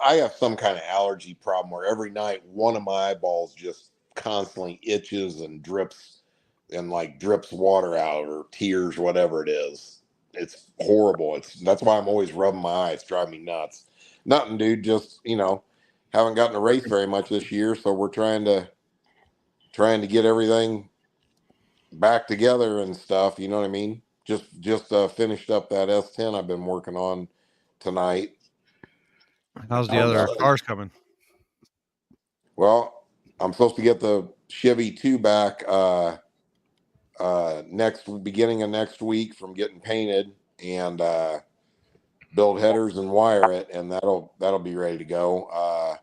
I have some kind of allergy problem where every night one of my eyeballs just constantly itches and drips water out or tears, whatever it is. It's horrible. That's why I'm always rubbing my eyes. It's driving me nuts. Nothing, dude. Just haven't gotten to race very much this year, so we're trying to get everything back together and stuff. You know what I mean? Just finished up that S10 I've been working on tonight. How's the other cars coming? Well, I'm supposed to get the Chevy 2 back beginning of next week from getting painted and build headers and wire it, and that'll be ready to go.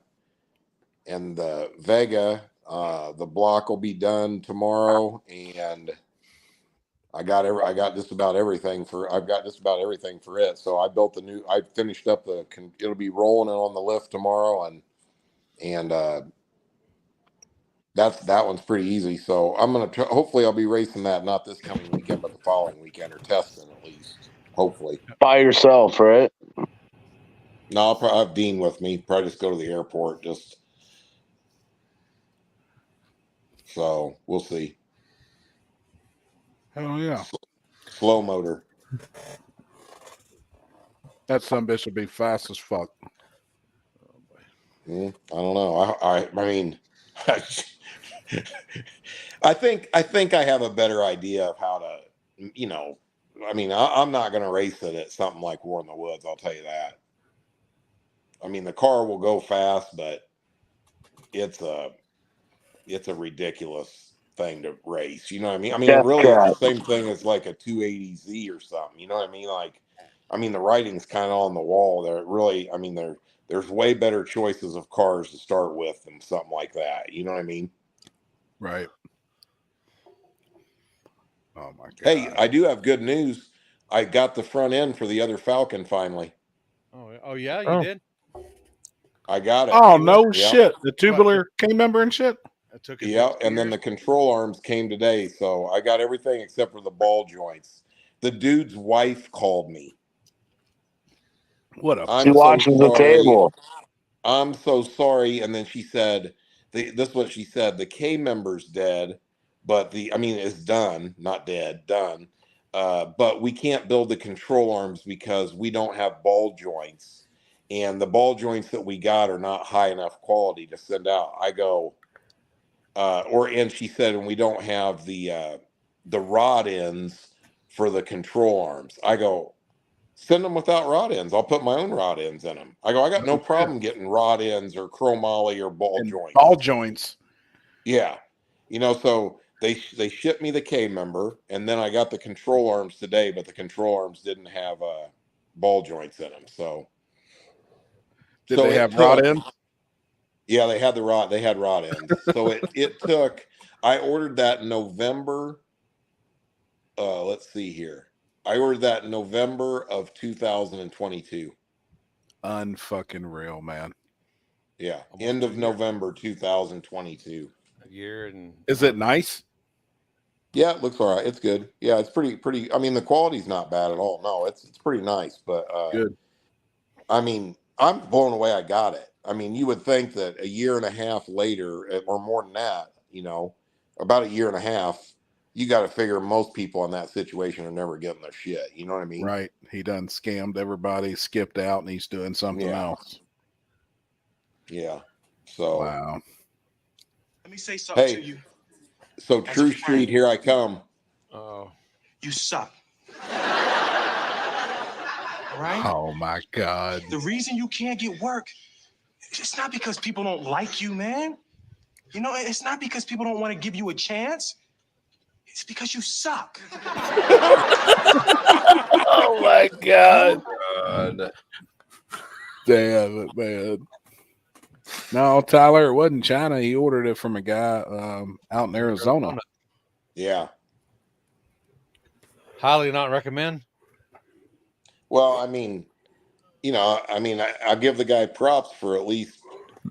And the Vega, the block will be done tomorrow, and I've got just about everything for it. So I finished up it'll be rolling it on the lift tomorrow, and that one's pretty easy. So I'm gonna hopefully I'll be racing that not this coming weekend, but the following weekend, or testing at least. Hopefully by yourself, right? No, I'll probably have Dean with me. Probably just go to the airport. So we'll see. Hell yeah. Slow motor. That sumbitch will be fast as fuck. I don't know. I mean, I think I have a better idea of how to, I mean, I'm not going to race it at something like War in the Woods. I'll tell you that. I mean, the car will go fast, but it's a ridiculous thing to race. You know what I mean? I mean, it really is the same thing as like a 280Z or something. You know what I mean? The writing's kind of on the wall. There's way better choices of cars to start with than something like that. You know what I mean? Right. Oh my God. Hey, I do have good news. I got the front end for the other Falcon finally. Oh yeah, you did? I got it. Oh no shit. The tubular K-member and shit? Yeah, and then the control arms came today, so I got everything except for the ball joints. The dude's wife called me. What a She watches the table. I'm so sorry. And then she said, this is what she said: the K member's dead, but it's done, not dead, done. But we can't build the control arms because we don't have ball joints, and the ball joints that we got are not high enough quality to send out. I go, and she said, and we don't have the rod ends for the control arms. I go, send them without rod ends. I'll put my own rod ends in them. I go, I got no problem getting rod ends or chromoly or ball joints. Ball joints. Yeah. So they shipped me the K member, and then I got the control arms today, but the control arms didn't have ball joints in them. So did they have rod ends? Yeah, they had rod ends. So it took, I ordered that in November. Let's see here. I ordered that in November of 2022. Unfucking real, man. Yeah. End of November 2022. A year and is it nice? Yeah, it looks all right. It's good. Yeah, it's pretty. I mean, the quality's not bad at all. No, it's pretty nice. But good. I mean, I'm blown away I got it. I mean, you would think that a year and a half later, or more than that, about a year and a half, you got to figure most people in that situation are never getting their shit. You know what I mean? Right. He done scammed everybody, skipped out, and he's doing something else. Yeah. So. Wow. Let me say something to you. So True Street, here I come. Oh. You suck. All right? Oh my God. The reason you can't get work, it's not because people don't like you, man. You know, it's not because people don't want to give you a chance. It's because you suck. Oh my God. God. Damn it, man. No, Tyler, it wasn't China. He ordered it from a guy out in Arizona. Yeah. Highly not recommend. Well, I mean, I give the guy props for at least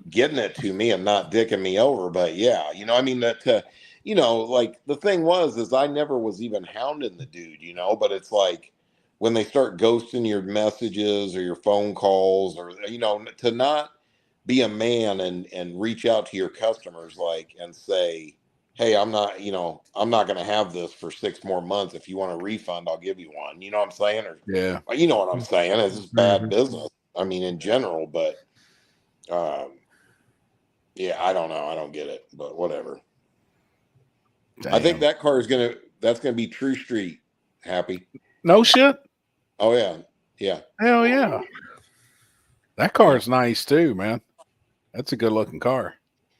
getting it to me and not dicking me over. But yeah, like the thing is I never was even hounding the dude, but it's like when they start ghosting your messages or your phone calls or, to not be a man and reach out to your customers, like, and say, hey, I'm not going to have this for 6 more months. If you want a refund, I'll give you one. You know what I'm saying? Or, yeah, you know what I'm saying? It's just bad business. I mean, in general, but, yeah, I don't know. I don't get it, but whatever. Damn. I think that car is that's gonna be True Street. Happy? No shit. Oh yeah, yeah. Hell yeah. That car is nice too, man. That's a good looking car.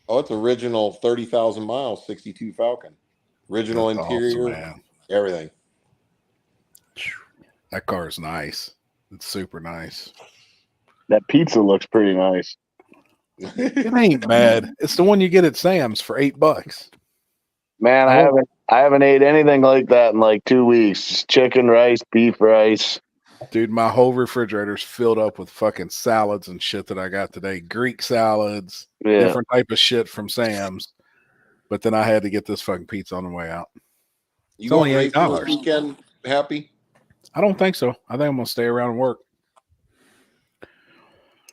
Oh, it's original 30,000 miles, 62 Falcon. Original That's interior, awesome, man. everything. That car is nice. It's super nice. That pizza looks pretty nice. It ain't bad. It's the one you get at Sam's for $8. Man, I haven't ate anything like that in like 2 weeks. Just chicken, rice, beef rice. Dude, my whole refrigerator's filled up with fucking salads and shit that I got today. Greek salads, different type of shit from Sam's. But then I had to get this fucking pizza on the way out. You It's going only racing $8. this weekend, Happy? I don't think so. I think I'm gonna stay around and work.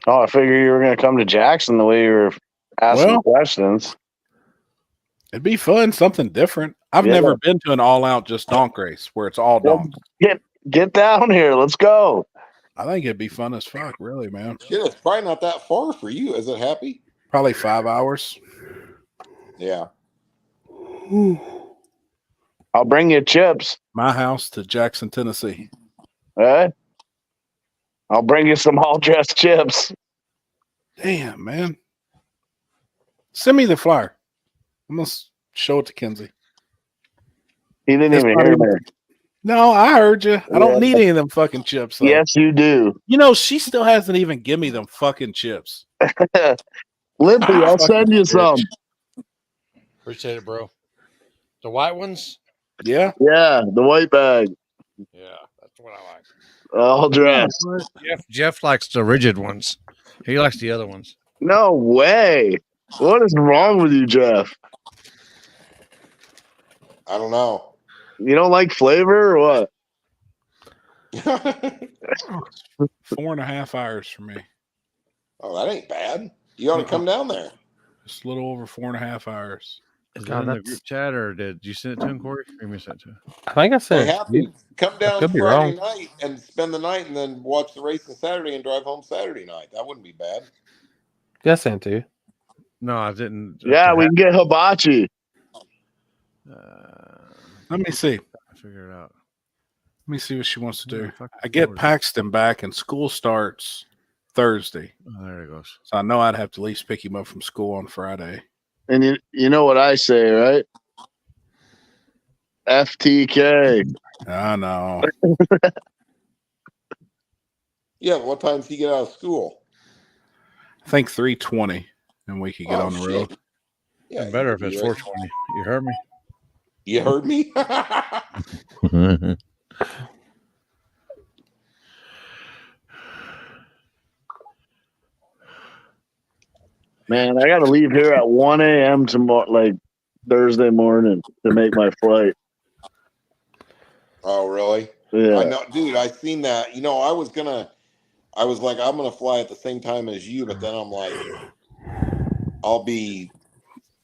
Oh, I figured you were going to come to Jackson the way you were asking questions. It'd be fun, something different. I've never been to an all-out just donk race where it's all donks. Get down here. Let's go. I think it'd be fun as fuck, really, man. Shit, it's probably not that far for you. Is it, Happy? Probably 5 hours. Yeah. I'll bring you chips. My house to Jackson, Tennessee. I'll bring you some all-dressed chips. Damn, man. Send me the flyer. I'm going to show it to Kenzie. He didn't even hear me. No, I heard you. I don't need any of them fucking chips. Though. Yes, you do. You know, she still hasn't even given me them fucking chips. Limpy, I'll send you some. Appreciate it, bro. The white ones? Yeah. Yeah, the white bag. Yeah, that's what I like. All dressed. Jeff likes the rigid ones. He likes the other ones. No way. What is wrong with you, Jeff? I don't know. You don't like flavor or what? 4.5 hours for me. Oh, that ain't bad. You ought to come down there. Just a little over 4.5 hours. Is that in the group chat or did you send it to him, Corey? Or you sent it to him? I think I sent Hey, Happy, come down could be Friday wrong. night and spend the night and then watch the race on Saturday and drive home Saturday night. That wouldn't be bad. Yeah, I sent it to you. No, I didn't. Yeah, we can get hibachi. Let me see. Figure it out. Let me see what she wants to do. I get Paxton back and school starts Thursday. Oh, there it goes. So I know I'd have to at least pick him up from school on Friday. And you know what I say, right? FTK. I know. Yeah, what time does he get out of school? I think 3:20, and we could get on the road. Yeah, better if it's 4:20. You heard me? You heard me? Man, I got to leave here at 1 a.m. tomorrow, like Thursday morning, to make my flight. Oh, really? Yeah. I know, dude. I seen that. You know, I was like, I'm gonna fly at the same time as you, but then I'm like, I'll be.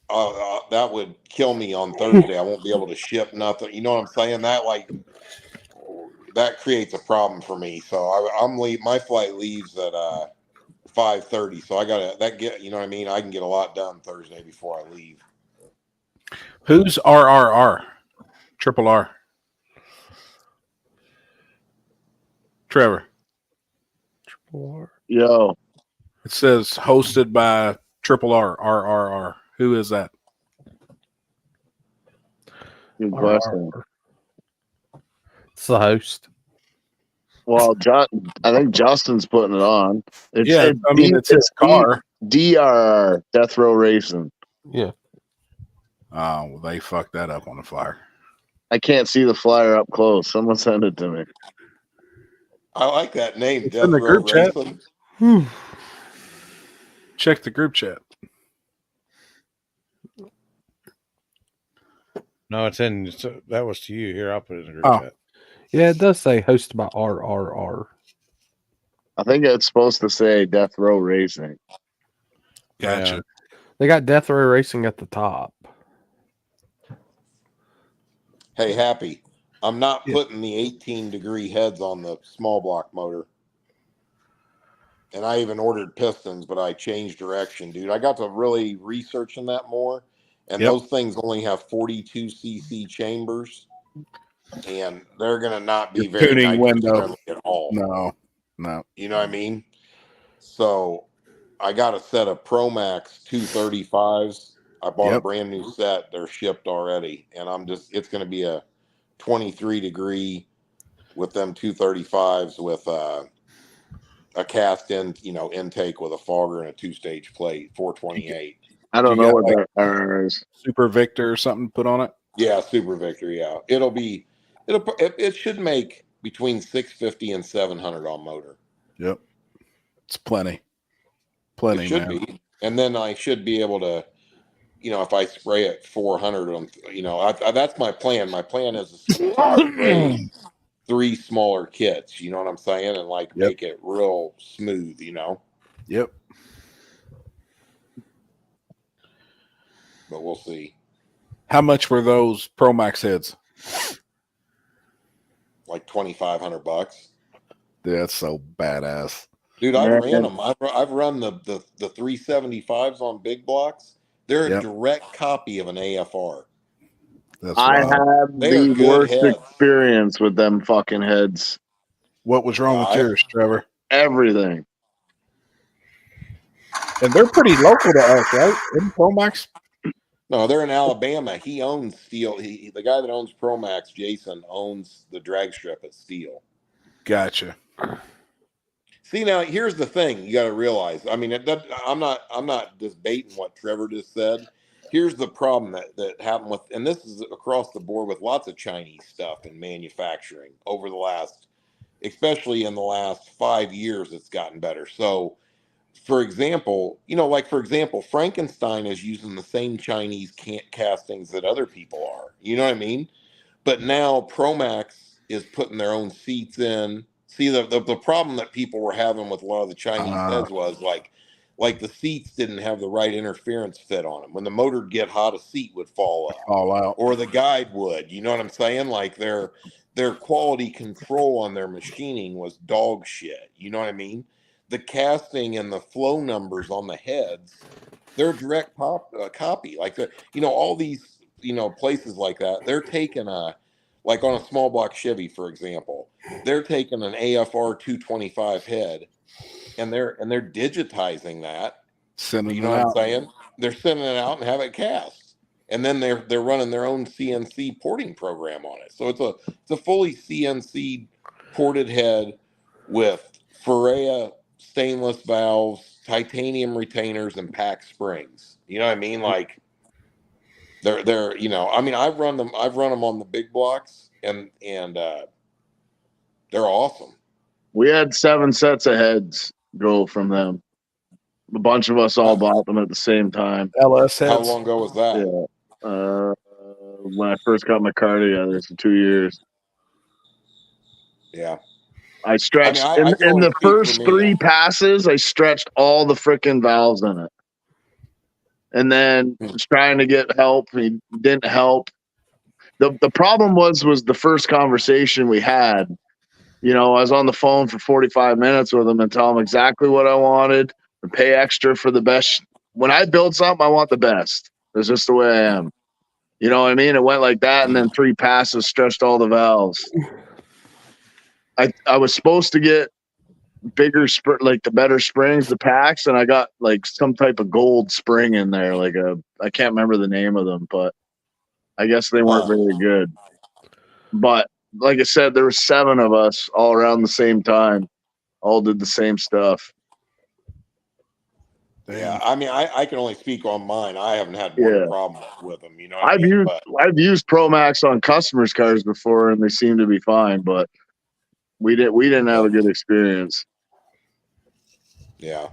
That would kill me on Thursday. I won't be able to ship nothing. You know what I'm saying? That creates a problem for me. So I'm leave. My flight leaves at 5:30. So I gotta you know what I mean? I can get a lot done Thursday before I leave. Who's RRR? Triple R. Trevor. Yo. It says hosted by Triple R, RRR. Who is that? Good question. It's the host. Well, I think Justin's putting it on. It's his car. DRR, Death Row Racing. Yeah. Oh, well, they fucked that up on the flyer. I can't see the flyer up close. Someone send it to me. I like that name, It's Death in the Row group chat. Racing. Check the group chat. No, it's in. That was to you. Here, I'll put it in the group Oh. chat. Yeah, it does say hosted by RRR. I think it's supposed to say Death Row Racing. Gotcha. Yeah. They got Death Row Racing at the top. Hey, Happy, I'm not putting the 18-degree heads on the small block motor. And I even ordered pistons, but I changed direction, dude. I got to really researching that more. And those things only have 42 cc chambers. And they're going to not be very tuning window friendly at all. No. You know what I mean? So I got a set of Promax 235s. I bought a brand new set. They're shipped already. And it's going to be a 23-degree with them 235s with a cast intake with a fogger and a 2-stage plate, 428. I don't know what that is. Super Victor or something put on it? Yeah, Super Victor. Yeah, it should make between 650 and 700 on motor. Yep, it's plenty. It should be, and then I should be able to, if I spray it 400, that's my plan. My plan is to spray 3 smaller kits. You know what I'm saying, and make it real smooth. Yep. But we'll see. How much were those Promax heads? Like $2,500. Dude, that's so badass. Dude, I've ran them. I've run the 375s on big blocks. They're a direct copy of an AFR. I had the worst experience with them fucking heads. What was wrong with yours, Trevor? Everything. And they're pretty local to us, right? In Promax? No, they're in Alabama. He owns Steel. The guy that owns Promax, Jason, owns the drag strip at Steel. Gotcha. See, now here's the thing you got to realize. I mean, I'm not just baiting what Trevor just said. Here's the problem that happened with, and this is across the board with lots of Chinese stuff in manufacturing over the last, especially in the last 5 years, it's gotten better. So, for example, Frankenstein is using the same Chinese castings that other people are. You know what I mean? But now Promax is putting their own seats in. See, the problem that people were having with a lot of the Chinese heads was like the seats didn't have the right interference fit on them. When the motor would get hot, a seat would fall out, or the guide would. You know what I'm saying? Like their quality control on their machining was dog shit. You know what I mean? The casting and the flow numbers on the heads, they're a direct copy. Like all these places like that, they're taking like on a small block Chevy, for example, they're taking an AFR 225 head and they're digitizing that. Sending you know what I'm saying? They're sending it out and have it cast. And then they're running their own CNC porting program on it. So it's a fully CNC ported head with Ferrea stainless valves, titanium retainers, and pack springs. You know what I mean? Like they're I mean, I've run them on the big blocks and they're awesome. We had 7 sets of heads go from them. A bunch of us all bought them at the same time. LS heads. How long ago was that? Yeah. When I first got my car together, so 2 years. Yeah. I stretched I mean, in the first for me, 3 passes, I stretched all the freaking valves in it. And then was trying to get help. He didn't help. The problem was the first conversation we had. I was on the phone for 45 minutes with him and tell him exactly what I wanted and pay extra for the best. When I build something, I want the best. That's just the way I am. You know what I mean? It went like that, and then 3 passes stretched all the valves. I was supposed to get bigger like the better springs, the packs, and I got like some type of gold spring in there, like I can't remember the name of them, but I guess they weren't very good. But like I said, there were 7 of us all around the same time, all did the same stuff. Yeah, I mean, I can only speak on mine. I haven't had one problem with them. You know what I've used Pro-Max on customers' cars before, and they seem to be fine, but we didn't have a good experience. Yeah.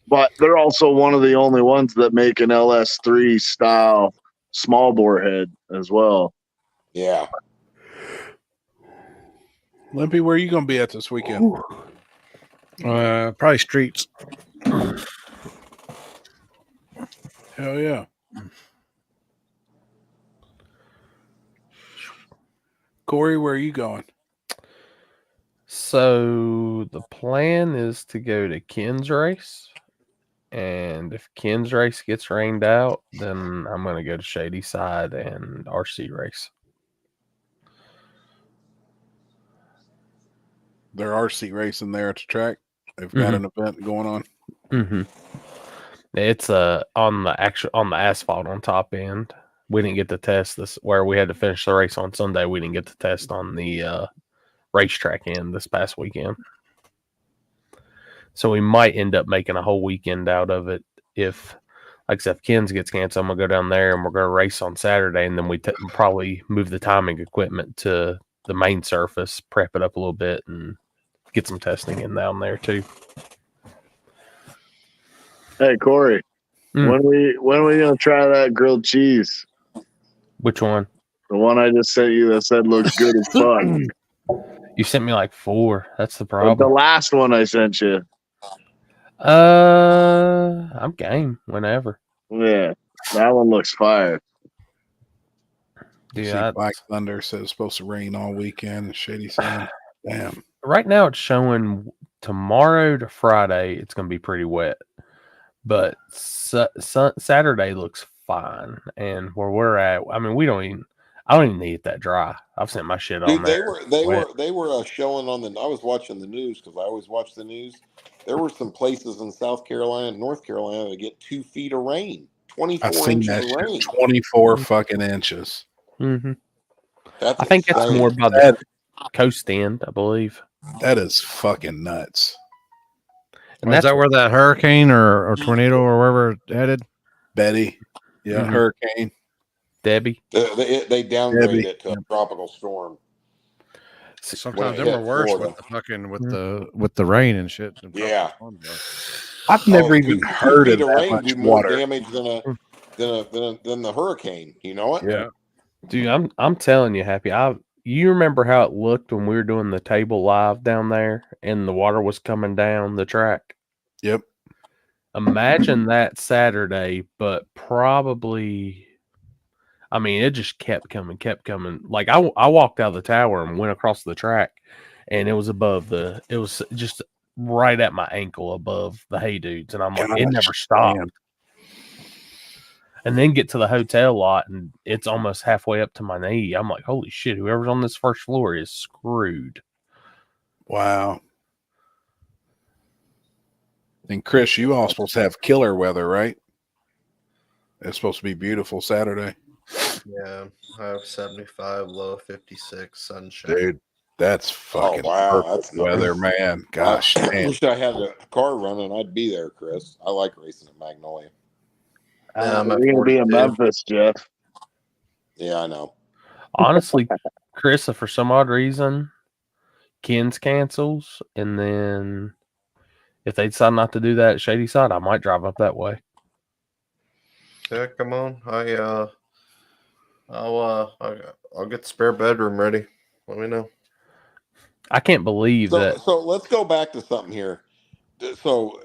But they're also one of the only ones that make an LS3 style small bore head as well. Yeah. Limpy, where are you going to be at this weekend? Probably streets. Hell yeah. Corey, where are you going? So the plan is to go to Ken's race. And if Ken's race gets rained out, then I'm going to go to Shady Side and RC race. They're RC racing there at the track. They've got an event going on. Mm-hmm. It's on the asphalt on top end. We didn't get to test this where we had to finish the race on Sunday. We didn't get to test on the racetrack end this past weekend. So we might end up making a whole weekend out of it if, like I said, if Ken's gets canceled, I'm going to go down there and we're going to race on Saturday, and then we probably move the timing equipment to the main surface, prep it up a little bit, and get some testing in down there too. Hey, Corey, when are we going to try that grilled cheese? Which one? The one I just sent you that said looks good as fuck. You sent me like 4. That's the problem. The last one I sent you. I'm game whenever. Yeah, that one looks fire. Yeah, Black Thunder says it's supposed to rain all weekend in Shady Side. Damn. Right now it's showing tomorrow to Friday it's going to be pretty wet, but Saturday looks fine. And where we're at, I mean, I don't even need it that dry. I've sent my shit on there. They were showing on I was watching the news because I always watch the news. There were some places in South Carolina and North Carolina that get 2 feet of rain, 24 inches of rain. 24 fucking inches. Mm-hmm. I think that's more by the coast end, I believe. That is fucking nuts. And is that where that hurricane or tornado or wherever it headed? Betty. Yeah, hurricane. Debbie. They downgraded it to a tropical storm. Sometimes them are worse with the fucking with the rain and shit. Yeah. I've never even heard of that rain much do more water. damage than the hurricane. You know what? Yeah. Dude, I'm telling you, Happy. You remember how it looked when we were doing the table live down there and the water was coming down the track? Yep. Imagine that Saturday, but probably, I mean, it just kept coming. Like I walked out of the tower and went across the track, and it was just right at my ankle above the hay dudes. And I'm like, it never stopped. Man. And then get to the hotel lot, and it's almost halfway up to my knee. I'm like, holy shit, whoever's on this first floor is screwed. Wow. And Chris, you all supposed to have killer weather, right? It's supposed to be beautiful Saturday. Yeah, I have 75, low 56, sunshine. Dude, that's fucking perfect weather, man. Gosh, I wish I had a car running. I'd be there, Chris. I like racing at Magnolia. We're going to be in Memphis, Jeff. Yeah, I know. Honestly, Chris, if for some odd reason Ken's cancels, and then if they decide not to do that at Shady Side, I might drive up that way. Yeah, come on. I'll get the spare bedroom ready. Let me know. I can't believe that. So let's go back to something here. So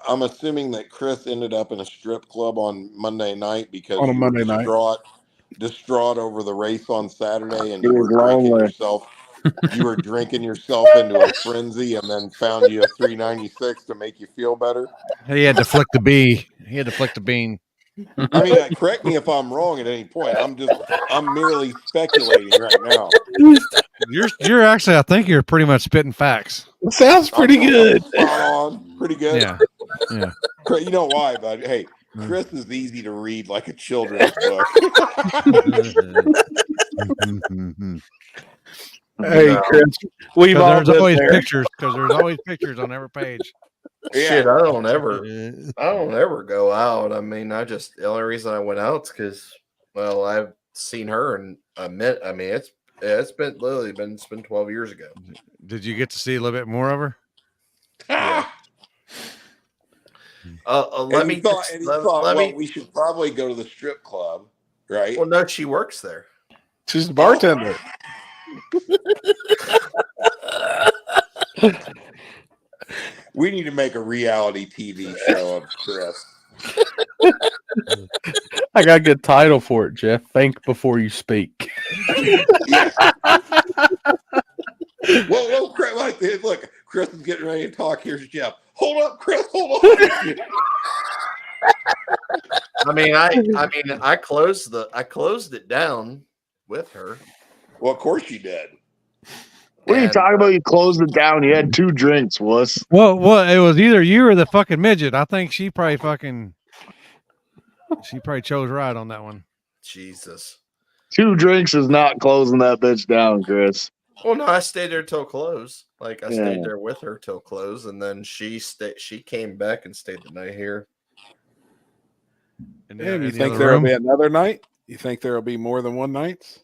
I'm assuming that Chris ended up in a strip club on Monday night because on a you Monday were distraught over the race on Saturday, and you were drinking yourself. You were drinking yourself into a frenzy, and then found you a 396 to make you feel better. He had to flick the bee. He had to flick the bean. I mean, correct me if I'm wrong at any point. I'm merely speculating right now. You're actually, I think you're pretty much spitting facts. Sounds pretty good. Spot on. Pretty good. Yeah. Yeah. You know why, bud? Hey, Chris is easy to read like a children's book. Hey, Chris, we've all there's been always there. pictures because there's always pictures on every page. Shit, I don't ever go out. I mean, the only reason I went out is because, well, I've seen her and I met. I mean, it's been 12 years ago. Did you get to see a little bit more of her? Yeah. We should probably go to the strip club, right? Well, no, she works there. She's the bartender. We need to make a reality TV show of Chris. I got a good title for it, Jeff. Think before you speak. Whoa, Chris, look, Chris is getting ready to talk. Here's Jeff. Hold up, Chris. Hold on. I closed it down with her. Well, of course you did. What are you talking about? You closed it down. You had 2 drinks, wuss. Well, it was either you or the fucking midget. I think she probably chose right on that one. Jesus. 2 drinks is not closing that bitch down, Chris. Well, no, I stayed there till close. Like I stayed there with her till close, and then she came back and stayed the night here. And you think there'll be another night? You think there'll be more than one night?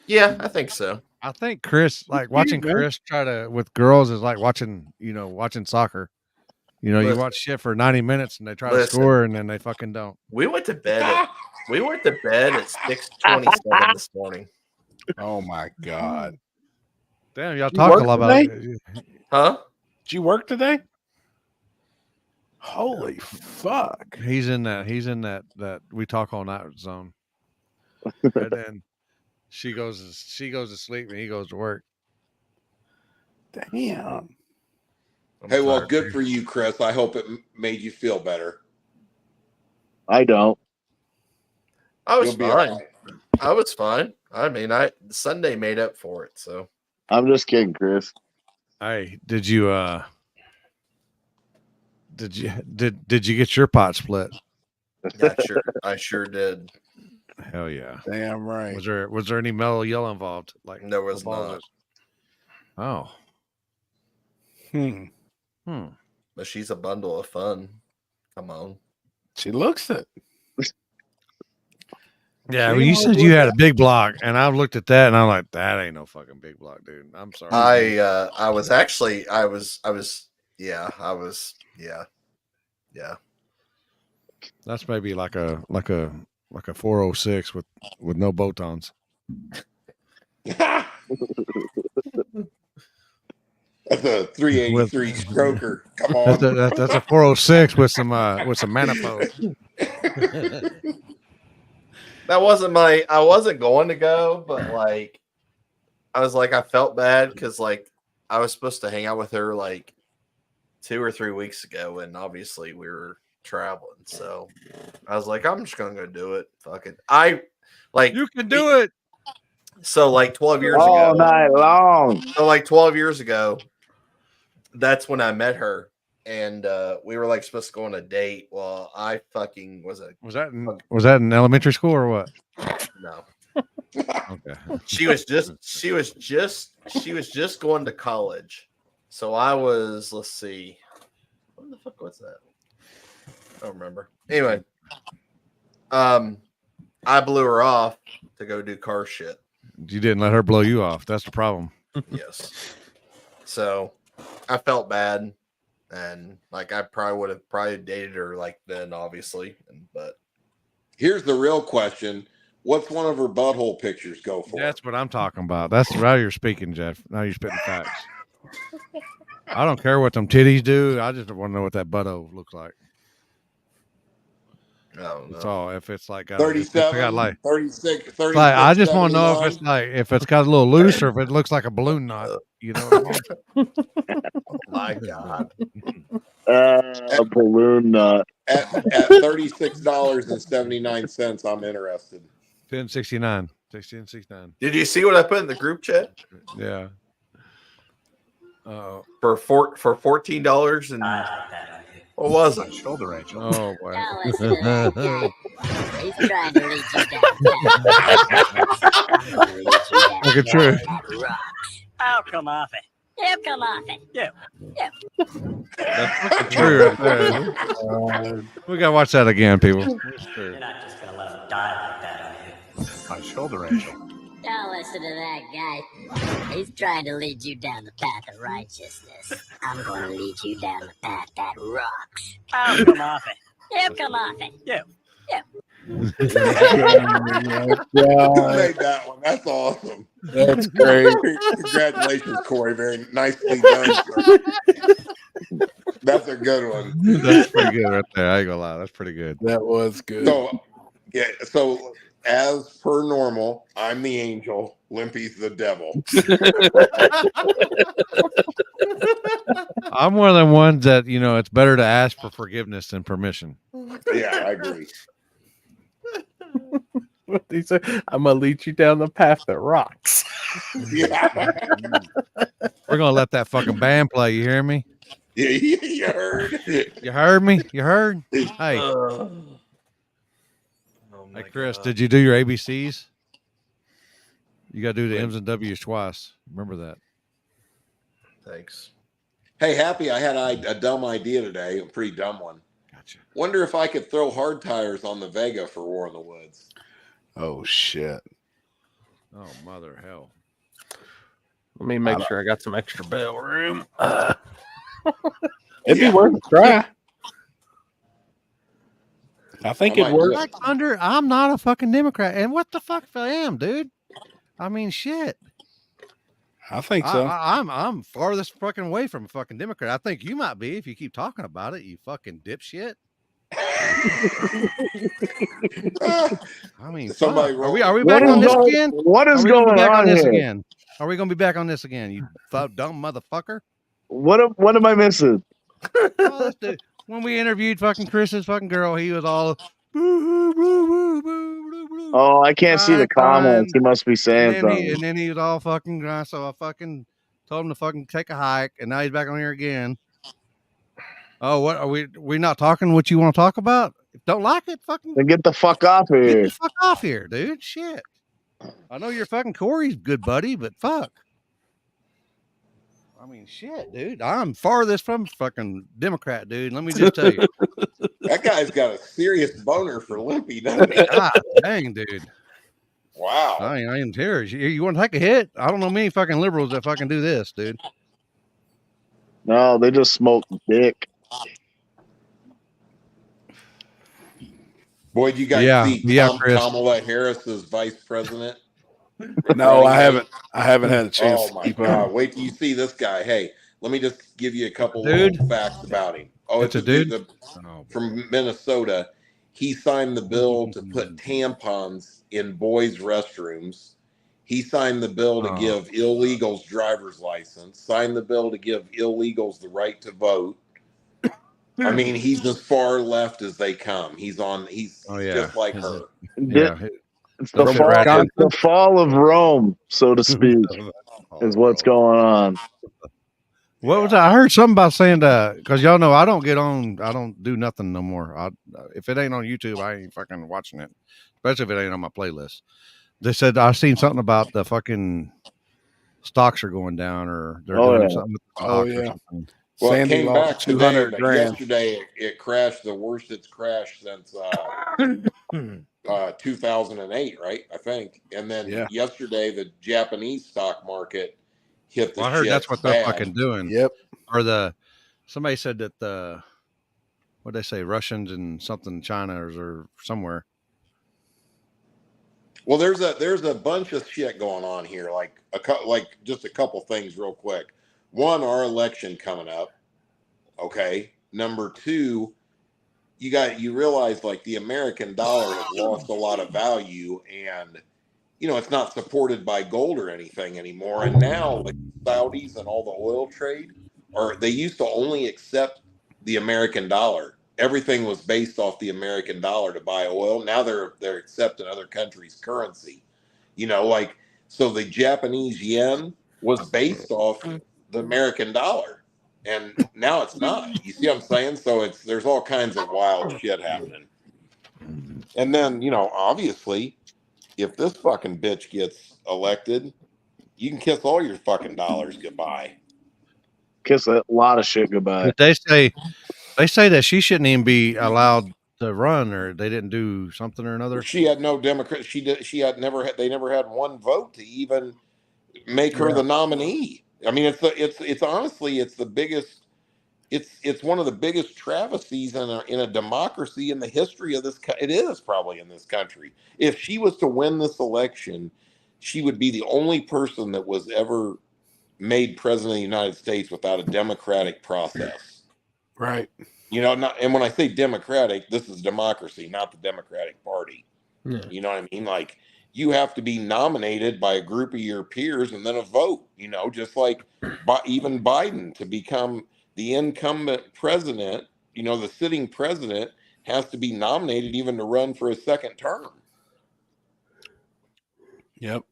Yeah, I think so. I think Chris, watching Chris try to with girls is like watching soccer. You watch shit for 90 minutes and they try to score and then they fucking don't. We went to bed at 6:27 this morning. Oh my God. Damn, y'all talk a lot about it. Huh? Did you work today? Holy fuck. He's in that we talk all night zone. And then she goes to sleep and he goes to work. Damn. Hey, well, good for you, Chris. I hope it made you feel better. I don't. I was fine. I was fine. I mean, Sunday made up for it, so. I'm just kidding, Chris. Hey, did you get your pot split? I sure did. Hell yeah. Damn right. Was there any mellow yellow involved? Like there was not. Oh. But she's a bundle of fun. Come on. She looks it. Yeah, well, you said you had a big block, and I looked at that, and I'm like, that ain't no fucking big block, dude. I'm sorry. I was. That's maybe like a 406 with no botons. That's a 383 stroker. Come on. That's a 406 with some manifold. That wasn't I wasn't going to go, but I felt bad because I was supposed to hang out with her 2 or 3 weeks ago, and obviously we were traveling. So I was like, I'm just gonna go do it. Fuck it. You can do it. So 12 years ago. All night long. So 12 years ago, that's when I met her. And we were supposed to go on a date. Well, I fucking was that in elementary school or what? No. Okay. She was just going to college. So I was, let's see. What the fuck was that? I don't remember. Anyway, I blew her off to go do car shit. You didn't let her blow you off. That's the problem. Yes. So I felt bad. And I probably would have dated her then, obviously. But here's the real question: what's one of her butthole pictures go for? That's what I'm talking about. That's how you're speaking, Jeff. Now you're spitting facts. I don't care what them titties do. I just want to know what that butthole looks like. That's all. If it's 37, 36, 36. I just want to know if it's got a little loose or if it looks like a balloon knot. You know what I mean? My God. A balloon nut. At $36.79, I'm interested. 1069. 1669. Did you see what I put in the group chat? Yeah. For $14 and what was it? Shoulder Rachel. Oh boy. Now listen to that guy. He's trying to lead you down. Look at true. Oh, come off it. You come off it. You. That's true right there. We gotta watch that again, people. It's true. You're not just gonna let him die like that, are you? My shoulder Rachel. Now listen to that guy. He's trying to lead you down the path of righteousness. I'm going to lead you down the path that rocks. Oh, come off it. You come off it. You. Who made that one? That's awesome. That's great. Congratulations, Corey. Very nicely done, sir. That's a good one. That's pretty good right there. I ain't gonna lie. That's pretty good. That was good. So, yeah. So, as per normal, I'm the angel. Limpy's the devil. I'm one of the ones that, you know, it's better to ask for forgiveness than permission. Yeah, I agree. What he said, I'm gonna lead you down the path that rocks. Yeah. We're gonna let that fucking band play. You hear me? Yeah, you heard. You heard me? You heard? Hey. Oh Hey, Chris, did you do your ABCs? You got to do the M's and W's twice. Remember that. Thanks. Hey, Happy, I had a dumb idea today, a pretty dumb one. Gotcha. Wonder if I could throw hard tires on the Vega for War in the Woods. Oh, shit. Oh, mother of hell. Let me make sure I got some extra bell room. It'd be worth a try. I think it works. Like I'm not a fucking Democrat. And what the fuck if I am, dude? I mean, shit. I think so. I'm farthest fucking away from a fucking Democrat. I think you might be if you keep talking about it, you fucking dipshit. I mean, Somebody are we back on this again? What is going on here? Again? Are we going to be back on this again? You dumb motherfucker. What am I missing? Oh, when we interviewed fucking Chris's fucking girl, he was all. Oh, I can't see the comments. He must be saying something. And then he was all fucking dry. So I fucking told him to fucking take a hike, and now he's back on here again. Oh, what are we not talking what you want to talk about? If don't like it, fucking then get the fuck off here. Get the fuck off here, dude. Shit. I know you're fucking Corey's good buddy, but fuck. I mean, shit, dude. I'm farthest from fucking Democrat, dude. Let me just tell you. That guy's got a serious boner for Limpy, doesn't he? God dang, dude. Wow. I am tears. You want to take a hit? I don't know many fucking liberals that fucking do this, dude. No, they just smoke dick. Boy, do you guys see Kamala Harris as vice president? No, I haven't had a chance. Oh my God! Wait till you see this guy. Hey, let me just give you a couple Dude. little facts about him. Oh, It's a dude? From Minnesota. He signed the bill to put tampons in boys' restrooms. He signed the bill to give illegals driver's license. Signed the bill to give illegals the right to vote. I mean, he's as far left as they come. He's just like her. Yeah. It's the fall of Rome, so to speak, is what's going on. What was I heard something about saying because y'all know I don't do nothing no more. If it ain't on YouTube, I ain't fucking watching it, especially if it ain't on my playlist. They said I seen something about the fucking stocks are going down, or they're doing something with the stocks or something. Well, Sandy it came lost back today, 200 but grand. yesterday it crashed the worst it's crashed since 2008, right? I think. And then yesterday the Japanese stock market hit the I heard shit that's what they're bad. fucking doing. Yep. Or somebody said that what'd they say, Russians and something China or somewhere. Well, there's a bunch of shit going on here, like just a couple things real quick. One, our election coming up. Okay. Number two, you realize like the American dollar has lost a lot of value, and it's not supported by gold or anything anymore. And now like Saudis and all the oil trade, they used to only accept the American dollar. Everything was based off the American dollar to buy oil. Now they're accepting other countries' currency. You know, like, so the Japanese yen was based off the American dollar, and now it's not. You see what I'm saying? So there's all kinds of wild shit happening. And then, you know, obviously, if this fucking bitch gets elected, you can kiss all your fucking dollars goodbye. Kiss a lot of shit goodbye. But they say that she shouldn't even be allowed to run, or they didn't do something or another. She had no Democrat. They never had one vote to even make her the nominee. I mean, it's honestly, it's the biggest. It's one of the biggest travesties in a democracy in the history of this. It is probably in this country. If she was to win this election, she would be the only person that was ever made president of the United States without a democratic process. Right. You know, and when I say democratic, this is democracy, not the Democratic Party. Yeah. You know what I mean? Like, you have to be nominated by a group of your peers and then a vote, you know, just like even Biden to become the incumbent president, you know, the sitting president has to be nominated even to run for a second term. Yep.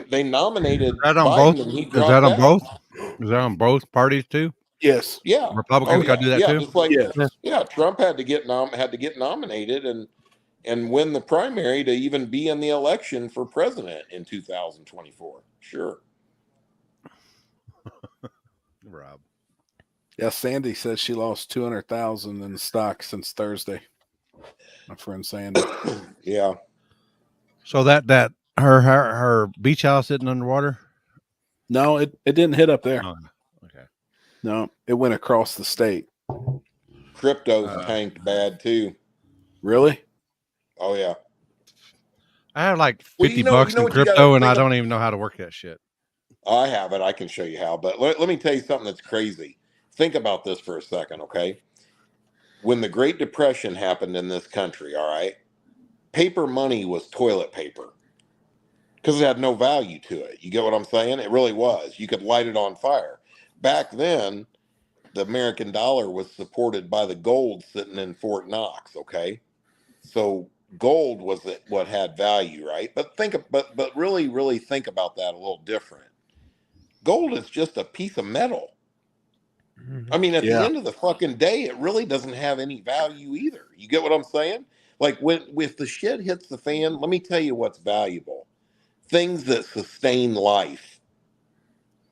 They nominated Is that on Biden both? and he Is dropped that on out. both? Is that on both parties too? Yes. Yeah. Republicans got to do that too. Just like Yes. Trump had to get nominated and win the primary to even be in the election for president in 2024. Sure. Rob. Yeah, Sandy says she lost 200,000 in the stock since Thursday. My friend Sandy. Yeah. So that her beach house sitting underwater? No, it didn't hit up there. Oh, okay. No, it went across the state. Crypto's tanked bad too. Really? Oh yeah. I have like Well, 50 bucks in what you gotta crypto, and I think don't even know how to work that shit. I have it. I can show you how. But let me tell you something that's crazy. Think about this for a second, okay? When the Great Depression happened in this country, all right, paper money was toilet paper because it had no value to it. You get what I'm saying? It really was. You could light it on fire. Back then, the American dollar was supported by the gold sitting in Fort Knox, okay? So gold was what had value, right? But really think about that a little different. Gold is just a piece of metal. I mean, at the end of the fucking day, it really doesn't have any value either. You get what I'm saying? Like, if the shit hits the fan, let me tell you what's valuable. Things that sustain life.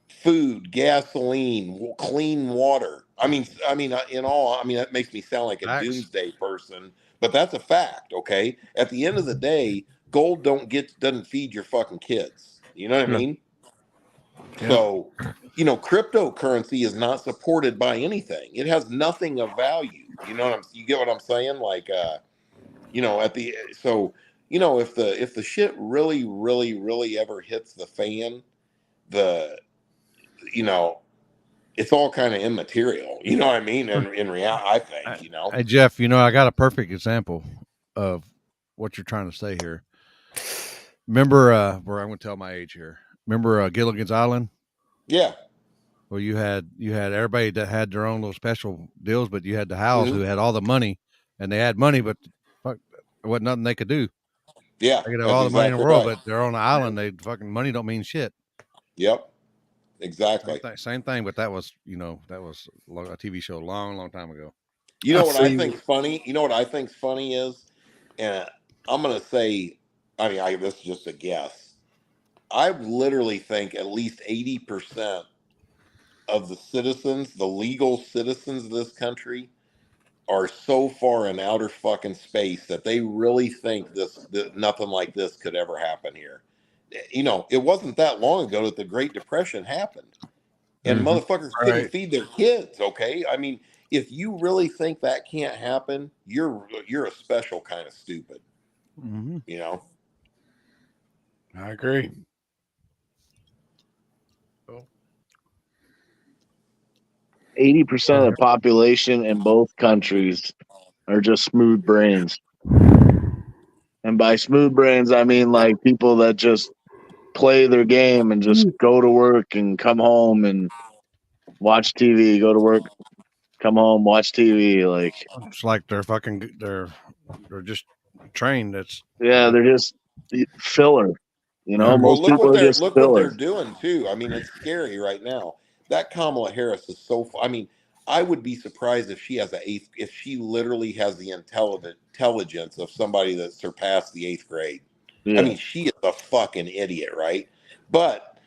Food, gasoline, clean water. I mean, that makes me sound like a doomsday person, but that's a fact, okay? At the end of the day, gold doesn't feed your fucking kids. You know what I mean? Yeah. So, you know, cryptocurrency is not supported by anything. It has nothing of value. You know you get what I'm saying? Like, you know, if the shit really, really, really ever hits the fan, it's all kind of immaterial. You know what I mean? In reality, I think, you know. Hey Jeff, you know, I got a perfect example of what you're trying to say here. Remember, where I'm going to tell my age here. Remember Gilligan's Island? Yeah. Well, you had everybody that had their own little special deals, but you had the Howells who had all the money, and they had money, but fuck, there wasn't nothing they could do. Yeah, they could have all the money in the world, but they're on an island. They fucking money don't mean shit. Yep, exactly. Same thing, but that was a TV show a long time ago. You know what I think's funny? You know what I think's funny is, and I'm gonna say, this is just a guess. I literally think at least 80% of the citizens, the legal citizens of this country, are so far in outer fucking space that they really think that nothing like this could ever happen here. You know, it wasn't that long ago that the Great Depression happened, and motherfuckers couldn't feed their kids. Okay, I mean, if you really think that can't happen, you're a special kind of stupid. You know, I agree. 80% of the population in both countries are just smooth brains. And by smooth brains, I mean like people that just play their game and just go to work and come home and watch TV, go to work, come home, watch TV. Like it's like they're fucking they're just trained. It's they're just filler. You know, Well, most people are just look what they're filler. doing too. I mean, it's scary right now. That Kamala Harris is so. I mean, I would be surprised if she has if she literally has the intelligence of somebody that surpassed the 8th grade. Yeah. I mean, she is a fucking idiot, right? But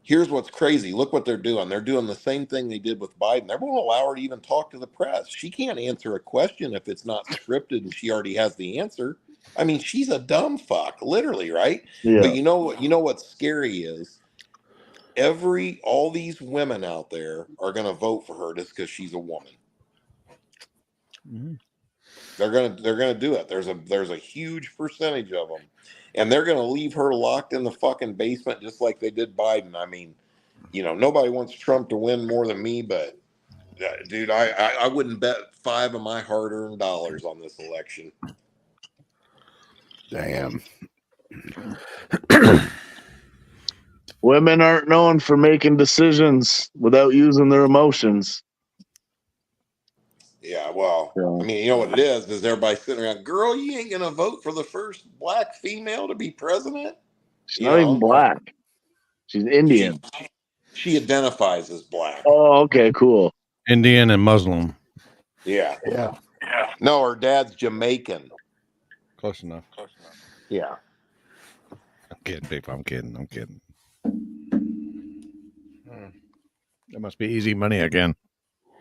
here's what's crazy. Look what they're doing. They're doing the same thing they did with Biden. They won't allow her to even talk to the press. She can't answer a question if it's not scripted and she already has the answer. I mean, she's a dumb fuck, literally, right? Yeah. But you know what's scary is all these women out there are going to vote for her just because she's a woman. Mm-hmm. They're gonna do it. There's a huge percentage of them, and they're gonna leave her locked in the fucking basement just like they did Biden. I mean, nobody wants Trump to win more than me, but dude, I wouldn't bet 5 of my hard-earned dollars on this election. Damn. Women aren't known for making decisions without using their emotions. Yeah, well, I mean, you know what it is everybody sitting around, girl, you ain't gonna vote for the first black female to be president? She's not even black. She's Indian. She identifies as black. Oh, okay, cool. Indian and Muslim. Yeah. Yeah. No, her dad's Jamaican. Close enough. Yeah. I'm kidding, people. I'm kidding. That must be easy money again.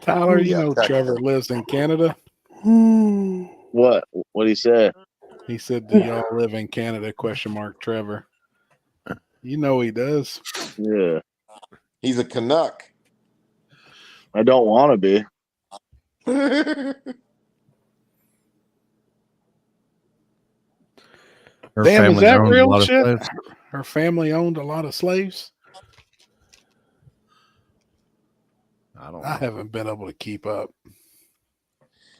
Tyler, you know Trevor lives in Canada. What did he say? He said, "Do y'all live in Canada?" ? Trevor. You know he does. Yeah. He's a Canuck. I don't want to be. Damn, is that real shit? Her family owned a lot of slaves. I haven't been able to keep up.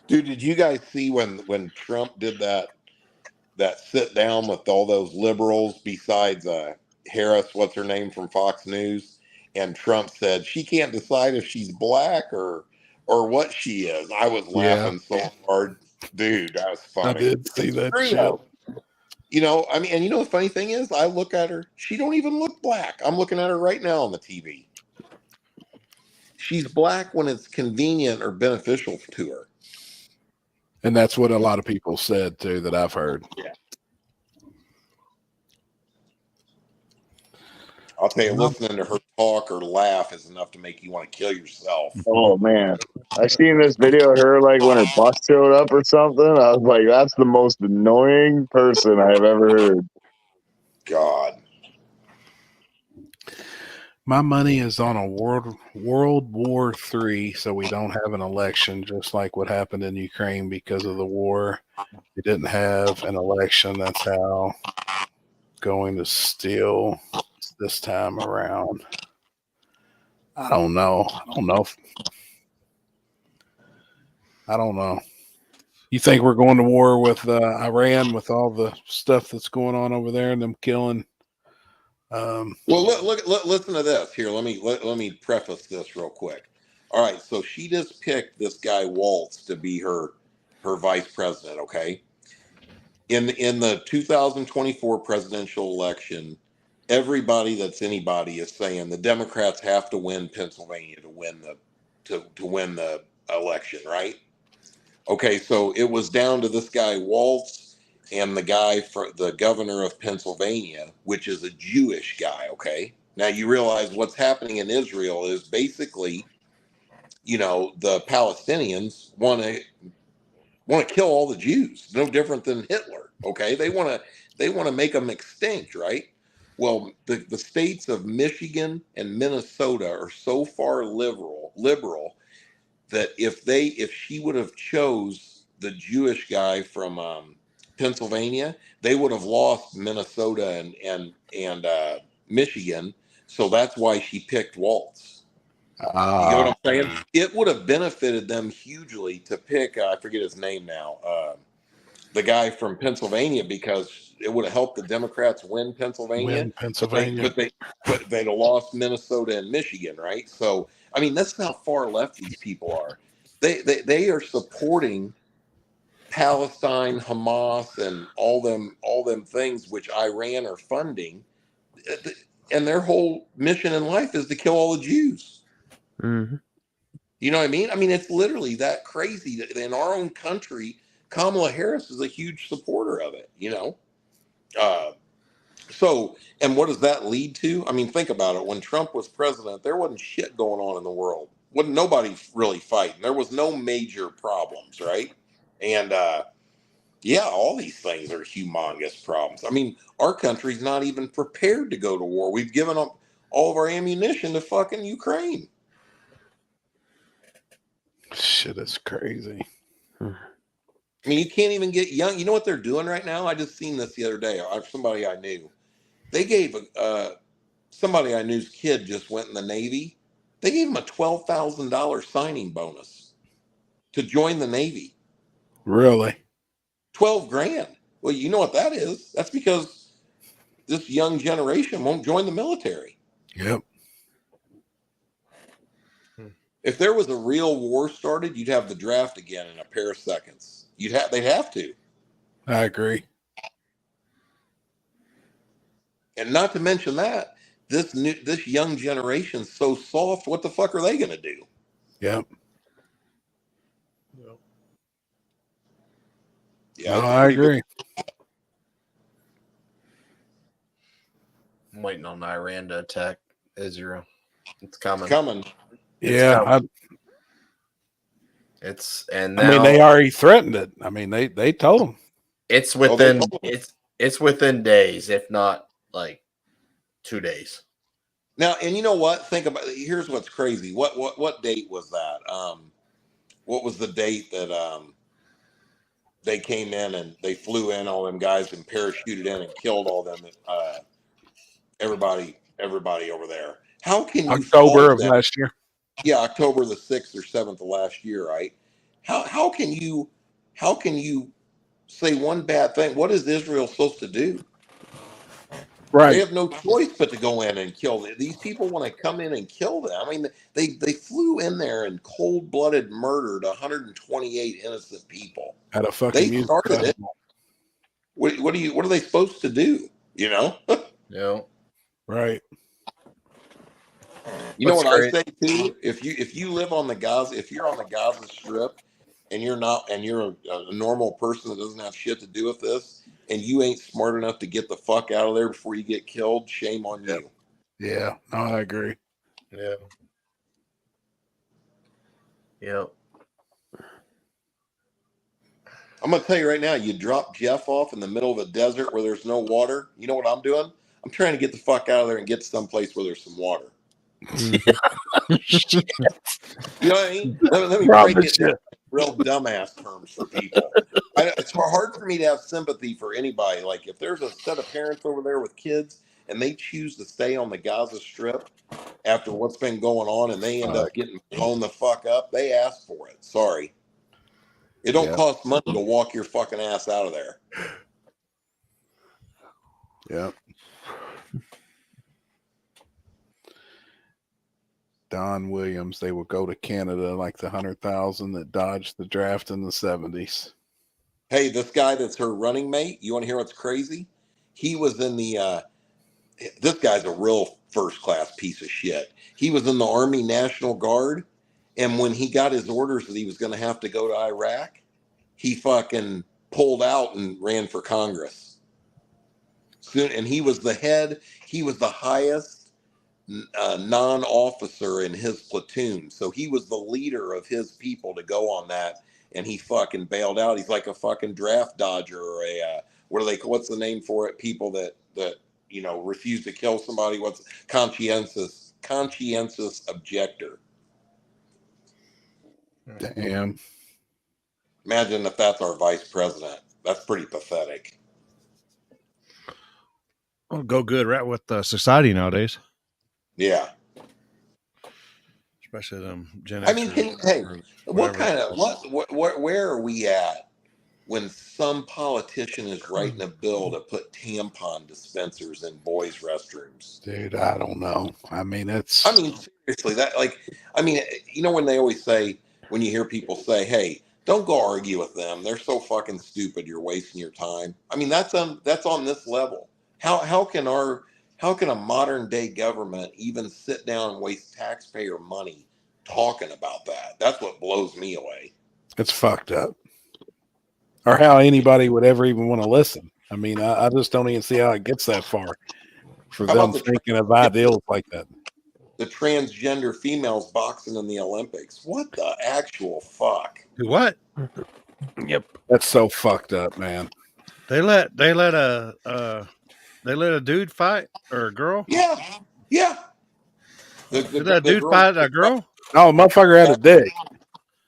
Dude, did you guys see when Trump did that sit down with all those liberals besides Harris, what's her name from Fox News, and Trump said she can't decide if she's black or what she is. I was laughing so hard, dude. That was funny. I did see that Screw shit. that. I mean, and the funny thing is, I look at her. She don't even look black. I'm looking at her right now on the TV. She's black when it's convenient or beneficial to her. And that's what a lot of people said too that I've heard. Yeah. I'll tell you, listening to her talk or laugh is enough to make you want to kill yourself. Oh man, I seen this video of her like when her bus showed up or something. I was like, that's the most annoying person I've ever heard. God. My money is on a World War III, so we don't have an election, just like what happened in Ukraine because of the war. We didn't have an election. That's how going to steal this time around. I don't know. You think we're going to war with Iran with all the stuff that's going on over there and them killing? Well, look, listen to this. Here, let me preface this real quick. All right, so she just picked this guy Waltz to be her vice president. Okay, in the 2024 presidential election, everybody that's anybody is saying the Democrats have to win Pennsylvania to win the election, right? Okay, so it was down to this guy Waltz and the guy for the governor of Pennsylvania, which is a Jewish guy. Okay, now you realize what's happening in Israel is basically, the Palestinians want to kill all the Jews. No different than Hitler. Okay, they want to make them extinct, right? Well, the states of Michigan and Minnesota are so far liberal that if she would have chose the Jewish guy from Pennsylvania, they would have lost Minnesota and Michigan. So that's why she picked Waltz. You get what I'm saying? It would have benefited them hugely to pick, I forget his name now, the guy from Pennsylvania, because it would have helped the Democrats win Pennsylvania. But they'd have lost Minnesota and Michigan, right? So, I mean, that's how far left these people are. they are supporting Palestine, Hamas, and all them things which Iran are funding, and their whole mission in life is to kill all the Jews. Mm-hmm. You know what I mean? I mean, it's literally that crazy that in our own country, Kamala Harris is a huge supporter of it. You know, so and what does that lead to? I mean, think about it. When Trump was president, there wasn't shit going on in the world. Wasn't nobody really fighting. There was no major problems, right? And yeah, all these things are humongous problems. I mean, our country's not even prepared to go to war. We've given up all of our ammunition to fucking Ukraine. Shit is crazy. I mean, you can't even get young. You know what they're doing right now? I just seen this the other day. Somebody I knew. They gave somebody I knew's kid just went in the Navy. They gave him a $12,000 signing bonus to join the Navy. Really? 12 grand. Well, you know what that is? That's because this young generation won't join the military. Yep. If there was a real war started, you'd have the draft again in a pair of seconds. They'd have to. I agree. And not to mention that this young generation's so soft. What the fuck are they going to do? Yep. Yeah, no, I agree. I'm waiting on Iran to attack Israel. It's coming. It's coming. Yeah. And now, I mean, they already threatened it. I mean, they told them. It's within it's within days, if not like 2 days. Now, and you know what? Think about it. Here's what's crazy. What date was that? What was the date that they came in and they flew in all them guys and parachuted in and killed all them everybody over there? How can you October of last year? Yeah, October the 6th or 7th of last year, right? How can you say one bad thing? What is Israel supposed to do? Right. They have no choice but to go in and kill them. These people want to come in and kill them. I mean, they flew in there and cold-blooded murdered 128 innocent people. At a fucking They started it. What are they supposed to do? You know? Yeah. Right. You know what I say too? If you live on the Gaza, if you're on the Gaza Strip, and you're a normal person that doesn't have shit to do with this, and you ain't smart enough to get the fuck out of there before you get killed, shame on you. Yeah, no, I agree. Yeah. Yep. I'm gonna tell you right now, you drop Jeff off in the middle of a desert where there's no water. You know what I'm doing? I'm trying to get the fuck out of there and get someplace where there's some water. Yeah. You know what I mean? Let me break it down in real dumbass terms for people. It's hard for me to have sympathy for anybody. Like if there's a set of parents over there with kids and they choose to stay on the Gaza Strip after what's been going on and they end up getting blown the fuck up, they asked for it. Sorry. It don't cost money to walk your fucking ass out of there. Yep. Don Williams, they will go to Canada like the 100,000 that dodged the draft in the 70s. Hey, this guy that's her running mate, you want to hear what's crazy? He was in the this guy's a real first-class piece of shit. He was in the Army National Guard, and when he got his orders that he was going to have to go to Iraq, he fucking pulled out and ran for Congress. And he was the highest non-officer in his platoon. So he was the leader of his people to go on that, and he fucking bailed out. He's like a fucking draft dodger or what's the name for it? People that refuse to kill somebody. What's conscientious objector. Damn. Imagine if that's our vice president. That's pretty pathetic. Well, go good right with society nowadays. Yeah. Especially them Gen I mean, Xers. Where are we at when some politician is writing a bill to put tampon dispensers in boys' restrooms? Dude, I don't know. I mean, seriously, when they always say when you hear people say, "Hey, don't go argue with them. They're so fucking stupid. You're wasting your time." I mean, that's on this level. How can a modern day government even sit down and waste taxpayer money talking about that? That's what blows me away. It's fucked up. Or how anybody would ever even want to listen. I mean, I just don't even see how it gets that far for How them about thinking of ideals like that. the transgender females boxing in the Olympics? What the actual fuck? What? Yep. That's so fucked up, man. They let a dude fight or a girl? Yeah. Did that dude fight a girl? Oh, motherfucker had a dick.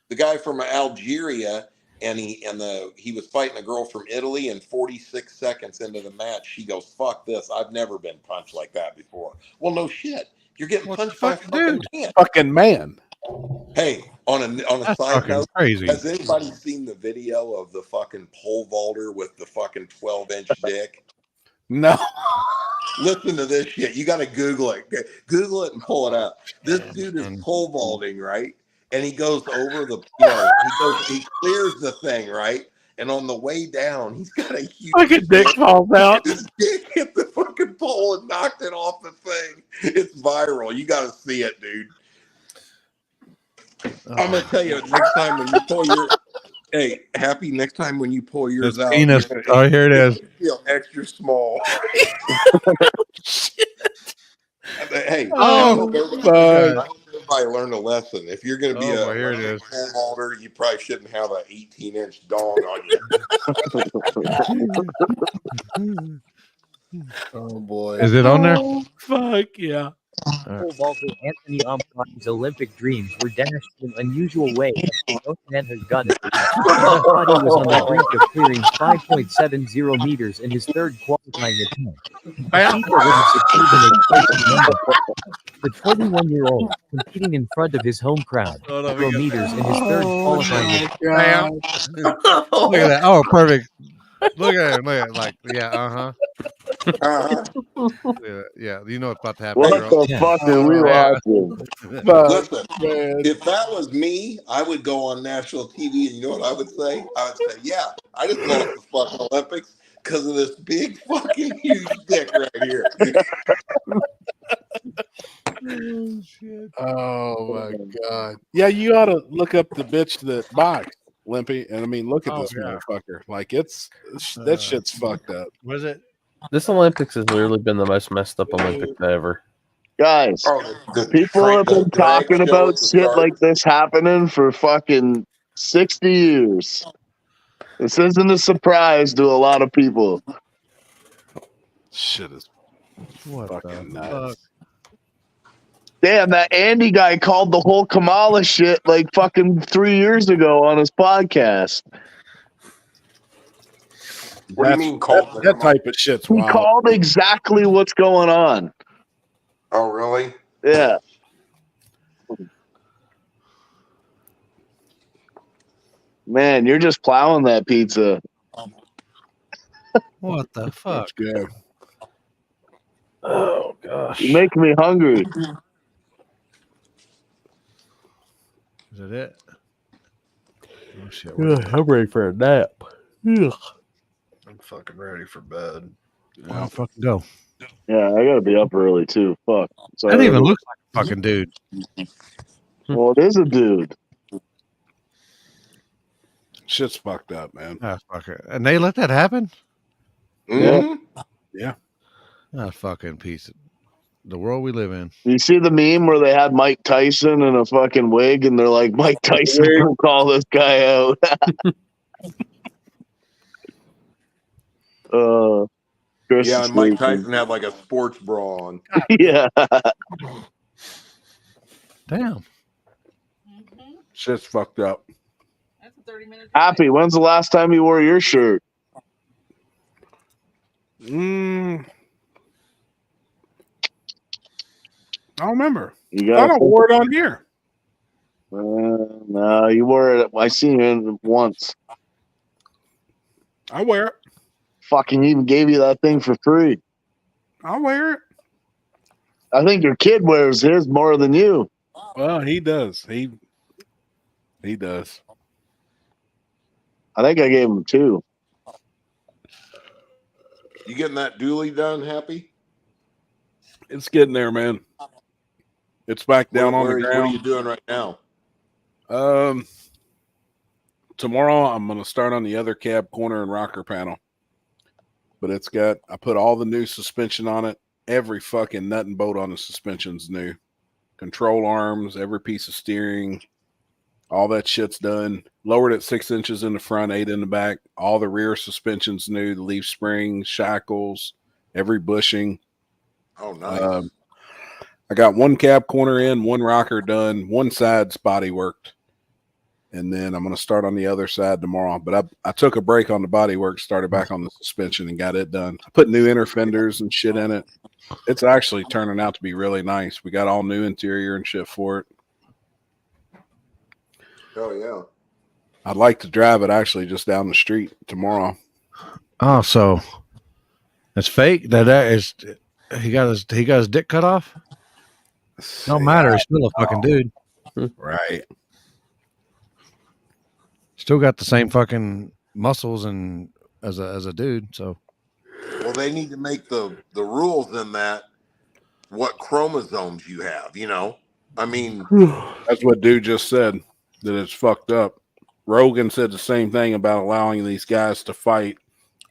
The guy from Algeria, and he was fighting a girl from Italy, and 46 seconds into the match, she goes, "Fuck this! I've never been punched like that before." Well, no shit. You're getting punched by a fucking man. Fucking man. Hey, on a That's side fucking note, crazy. has anybody seen the video of the fucking pole vaulter with the fucking 12-inch dick? No. Listen to this shit. You got to Google it. Google it and pull it up. This dude is pole vaulting, right? And he goes over the, he clears the thing, right? And on the way down, he's got a huge fucking dick falls out. His dick hit the fucking pole and knocked it off the thing. It's viral. You got to see it, dude. I'm gonna tell you next time when you pull your, hey, Happy, next time when you pull yours out, penis. you're Oh, here it is. feel extra small. Hey, Oh, I hope everybody learned a lesson. If you're going to be boy, here it is. pole vaulter, you probably shouldn't have an 18-inch dong on you. Oh boy. Is it on there? Fuck yeah. Pole vaulter Anthony Omplot's Olympic dreams were dashed in an unusual way. No man has done it. His body was on the brink of clearing 5.70 meters in his third qualifying attempt. The feat that would have secured an explosive the 21-year-old, competing in front of his home crowd, 0 meters in his third qualifying attempt. Look at that. Oh, perfect. Look at it. Look at it. Like, yeah, yeah, you know what's about to happen. What girl. the fuck are we watching? Listen, if that was me, I would go on national TV, and you know what I would say? I would say, yeah, I just lost the fucking Olympics because of this big fucking huge dick right here. Oh, shit. Oh my god. Yeah, you ought to look up the bitch that boxed, Limpy. And I mean, look at this motherfucker. Like that shit's fucked up. Was it? This Olympics has literally been the most messed up Olympics ever. Guys, people have been talking about shit like this happening for fucking 60 years. This isn't a surprise to a lot of people. Shit is fucking nuts. Damn, that Andy guy called the whole Kamala shit like fucking 3 years ago on his podcast. What do you mean called that type of shit's He wild. called exactly what's going on. Oh, really? Yeah. Man, you're just plowing that pizza. What the fuck? Good. Oh gosh. You make me hungry. Is that it? Oh shit. I'm ready for a nap. Ugh. I'm fucking ready for bed. I'll fucking go. Yeah, I gotta be up early too. Fuck. So That even looks like a fucking dude. Well, it is a dude. Shit's fucked up, man. Ah, fucker. And they let that happen? Yeah. Yeah. Ah, fucking piece of the world we live in. You see the meme where they had Mike Tyson in a fucking wig, and they're like, Mike Tyson will call this guy out. Chris Yeah, is and Mike sleeping. Tyson had like a sports bra on. Yeah. Damn. Shit's fucked up. Happy, when's the last time you wore your shirt? I don't remember. I don't wear it on here. No, you wore it. I seen it once. I wear it. Fucking even gave you that thing for free. I wear it. I think your kid wears his more than you. Well, he does. He He does. I think I gave him 2. You getting that dually done, Happy? It's getting there, man. It's back down on the What ground. are you doing right now? Tomorrow I'm going to start on the other cab corner and rocker panel. But I put all the new suspension on it. Every fucking nut and bolt on the suspension's new. Control arms, every piece of steering, all that shit's done. Lowered it 6 inches in the front, 8 in the back. All the rear suspension's new. The leaf springs, shackles, every bushing. Oh, nice. I got one cab corner in, one rocker done, one side's body worked. And then I'm going to start on the other side tomorrow. But I took a break on the body work, started back on the suspension and got it done. I put new inner fenders and shit in it. It's actually turning out to be really nice. We got all new interior and shit for it. Oh, yeah. I'd like to drive it actually just down the street tomorrow. Oh, so it's fake? That is he got his dick cut off? Don't matter. He's still a fucking dude. Right. Still got the same fucking muscles and as a dude. So Well, they need to make the rules in that what chromosomes you have, you know? I mean, that's what dude just said, that it's fucked up. Rogan said the same thing about allowing these guys to fight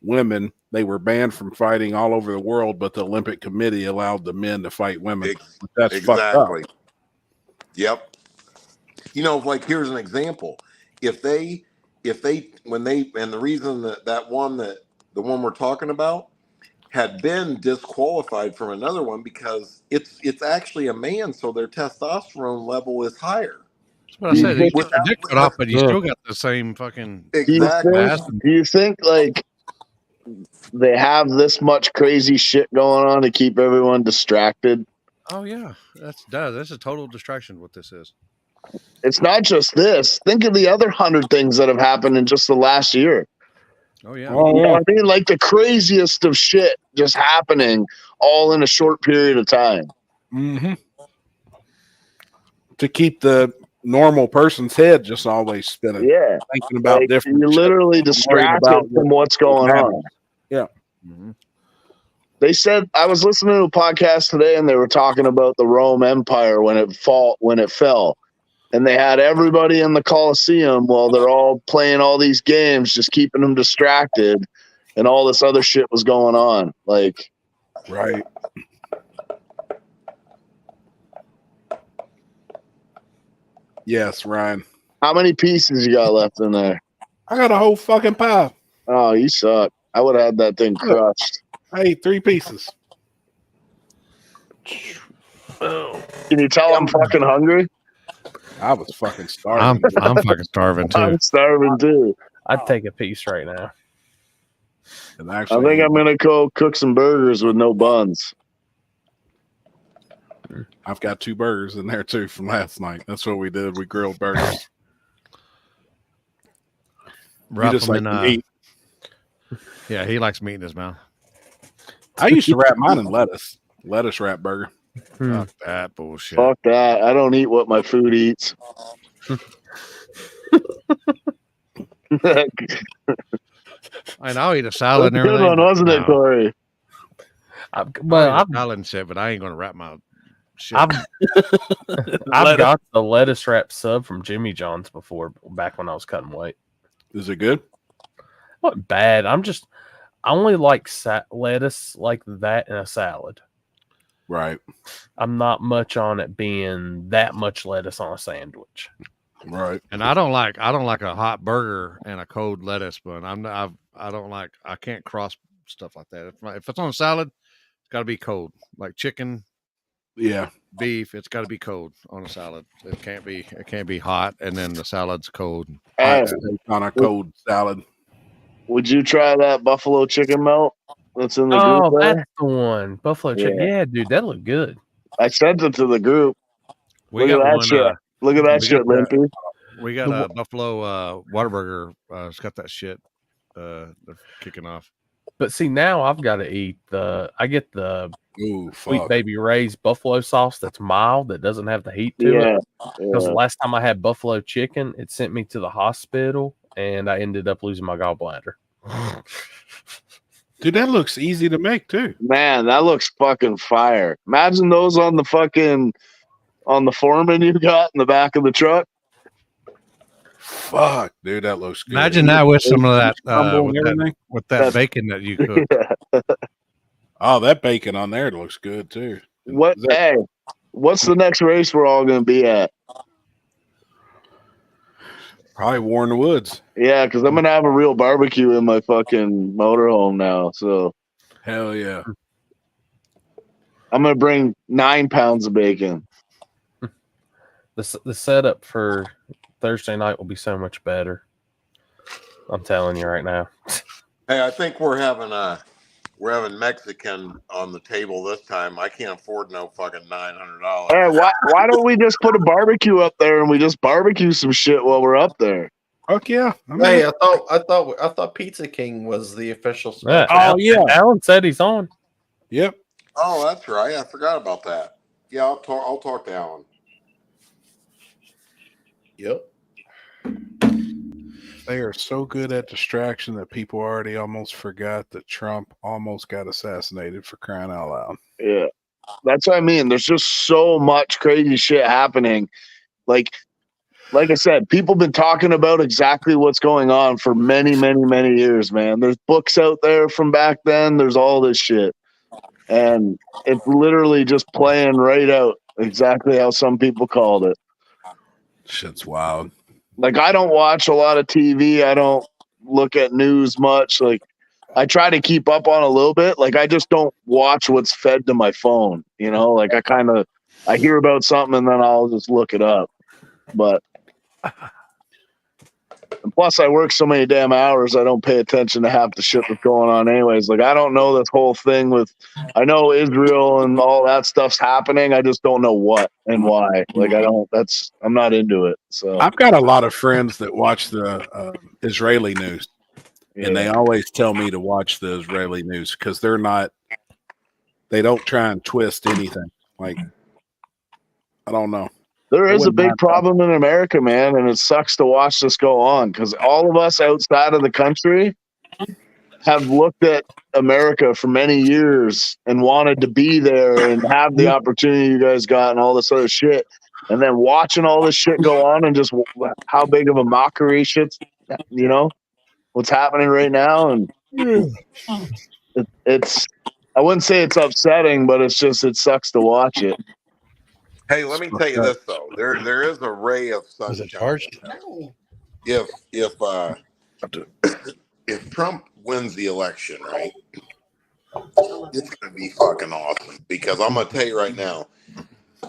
women. They were banned from fighting all over the world, but the Olympic Committee allowed the men to fight women. That's fucked up. Yep. You know, like here's an example. If the reason that one the one we're talking about had been disqualified from another one because it's actually a man, so their testosterone level is higher. that's what I said. He got the dick cut off, but you still got the same fucking exactly. Do you think like they have this much crazy shit going on to keep everyone distracted? Oh yeah, that's a total distraction. What this is. It's not just this. Think of the other 100 things that have happened in just the last year. Oh yeah. You know what I mean? Like the craziest of shit just happening all in a short period of time. Mm-hmm. To keep the normal person's head just always spinning. Yeah. Thinking about Like, different you're shit. literally Worried distracted about from what's going on. Yeah. Mm-hmm. They said, I was listening to a podcast today and they were talking about the Rome Empire when it fell. And they had everybody in the Colosseum while they're all playing all these games, just keeping them distracted, and all this other shit was going on. Like, right. Yes, Ryan. How many pieces you got left in there? I got a whole fucking pile. Oh, you suck. I would have had that thing crushed. I ate 3 pieces. Can you tell I'm fucking hungry? I was fucking starving. I'm fucking starving too. I'm starving too. I'd take a piece right now. And I think I'm gonna go cook some burgers with no buns. I've got 2 burgers in there too from last night. That's what we did. We grilled burgers. Wrap just them like in meat. Yeah, he likes meat in his mouth. I used to wrap mine in lettuce wrap burger. Fuck that bullshit. Fuck that. I don't eat what my food eats. And I'll eat a salad and That's a good everything. one, wasn't it, Corey? I'll eat salad and shit, but I ain't gonna wrap my shit. I've got the lettuce wrap sub from Jimmy John's before, back when I was cutting weight. Is it good? Not bad. I only like lettuce like that in a salad. Right. I'm not much on it being that much lettuce on a sandwich. Right. And I don't like a hot burger and a cold lettuce bun. I can't cross stuff like that. If it's on a salad, it's got to be cold. Like chicken, yeah, beef, it's got to be cold on a salad. It can't be hot and then the salad's cold. Hey, on a cold salad. Would you try that buffalo chicken melt that's in the Oh, group there? that's the one. Buffalo chicken. Yeah, dude, that looked good. I sent it to the group. We Look got at that one, shit. Look at that shit, Limpy. We got a Buffalo Whataburger. It's got that shit. They're kicking off. But see, now I've got to eat I get the Ooh, Sweet fuck. Baby Ray's buffalo sauce that's mild, that doesn't have the heat to it. Because the last time I had buffalo chicken, it sent me to the hospital, and I ended up losing my gallbladder. Dude, that looks easy to make too. Man, that looks fucking fire. Imagine those on the Foreman you got in the back of the truck. Fuck, dude, that looks good. Imagine that with some of that, with that bacon that you cook. Oh, that bacon on there looks good too. Hey, what's the next race we're all going to be at? Probably Warren Woods. Yeah, because I'm going to have a real barbecue in my fucking motorhome now. So hell yeah. I'm going to bring 9 pounds of bacon. The setup for Thursday night will be so much better. I'm telling you right now. Hey, I think we're having Mexican on the table this time. I can't afford no fucking $900. Hey, why don't we just put a barbecue up there and we just barbecue some shit while we're up there? Fuck yeah! Hey, I thought Pizza King was the official Yeah, sponsor. Alan said he's on. Yep. Oh, that's right. I forgot about that. Yeah, I'll talk to Alan. Yep. They are so good at distraction that people already almost forgot that Trump almost got assassinated, for crying out loud. Yeah. That's what I mean. There's just so much crazy shit happening. Like I said, people been talking about exactly what's going on for many, many, many years, man. There's books out there from back then. There's all this shit. And it's literally just playing right out exactly how some people called it. Shit's wild. Like, I don't watch a lot of TV. I don't look at news much. Like, I try to keep up on a little bit. Like, I just don't watch what's fed to my phone. You know, like I hear about something and then I'll just look it up. But and plus, I work so many damn hours, I don't pay attention to half the shit that's going on anyways. Like, I don't know this whole thing I know Israel and all that stuff's happening. I just don't know what and why. Like, I'm not into it. So I've got a lot of friends that watch the Israeli news, and they always tell me to watch the Israeli news because they don't try and twist anything. Like, I don't know. there is a big problem in America, man, and it sucks to watch this go on because all of us outside of the country have looked at America for many years and wanted to be there and have the opportunity you guys got and all this other shit. And then watching all this shit go on and just how big of a mockery shit's, you know, what's happening right now. And it's, I wouldn't say it's upsetting, but it sucks to watch it. Hey, let me tell you this though. There is a ray of sunshine. If Trump wins the election, right, it's gonna be fucking awesome. Because I'm gonna tell you right now,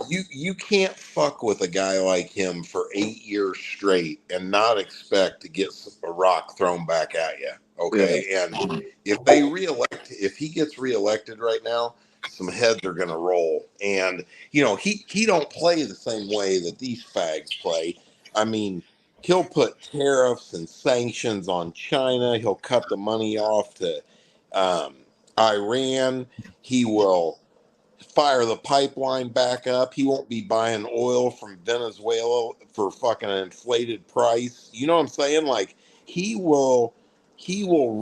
you can't fuck with a guy like him for 8 years straight and not expect to get a rock thrown back at you. Okay, and if he gets reelected right now, some heads are gonna roll. And you know he don't play the same way that these fags play. I mean, he'll put tariffs and sanctions on China. He'll cut the money off to Iran. He will fire the pipeline back up. He won't be buying oil from Venezuela for fucking an inflated price. You know what I'm saying? Like he will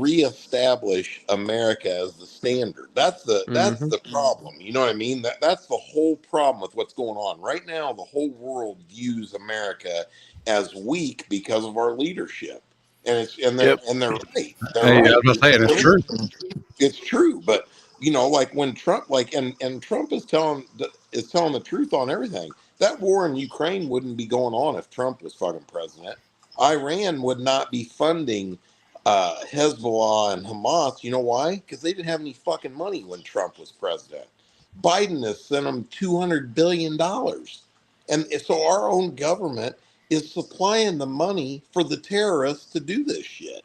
reestablish America as the standard. That's the problem. You know what I mean? That's the whole problem with what's going on right now. The whole world views America as weak because of our leadership, and they're right. They're right. I was saying it's true. It's true, but you know, like when Trump, and Trump is telling the truth on everything. That war in Ukraine wouldn't be going on if Trump was fucking president. Iran would not be funding Hezbollah and Hamas. You know why? Because they didn't have any fucking money when Trump was president. Biden has sent them $200 billion. And so our own government is supplying the money for the terrorists to do this shit.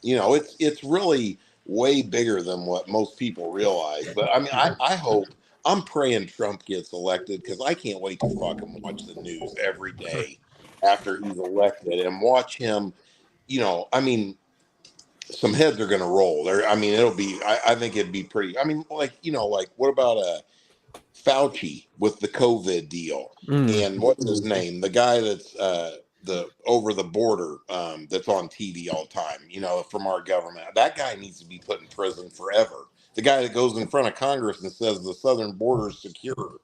You know, it's really way bigger than what most people realize. But I mean, I hope, I'm praying Trump gets elected because I can't wait to fucking watch the news every day after he's elected and watch him. You know, I mean, some heads are going to roll there. I mean, it'll be, I think it'd be pretty, I mean, like, you know, like what about Fauci with the COVID deal and what's his name? The guy that's the over the border that's on TV all the time, you know, from our government. That guy needs to be put in prison forever. The guy that goes in front of Congress and says the southern border is secure.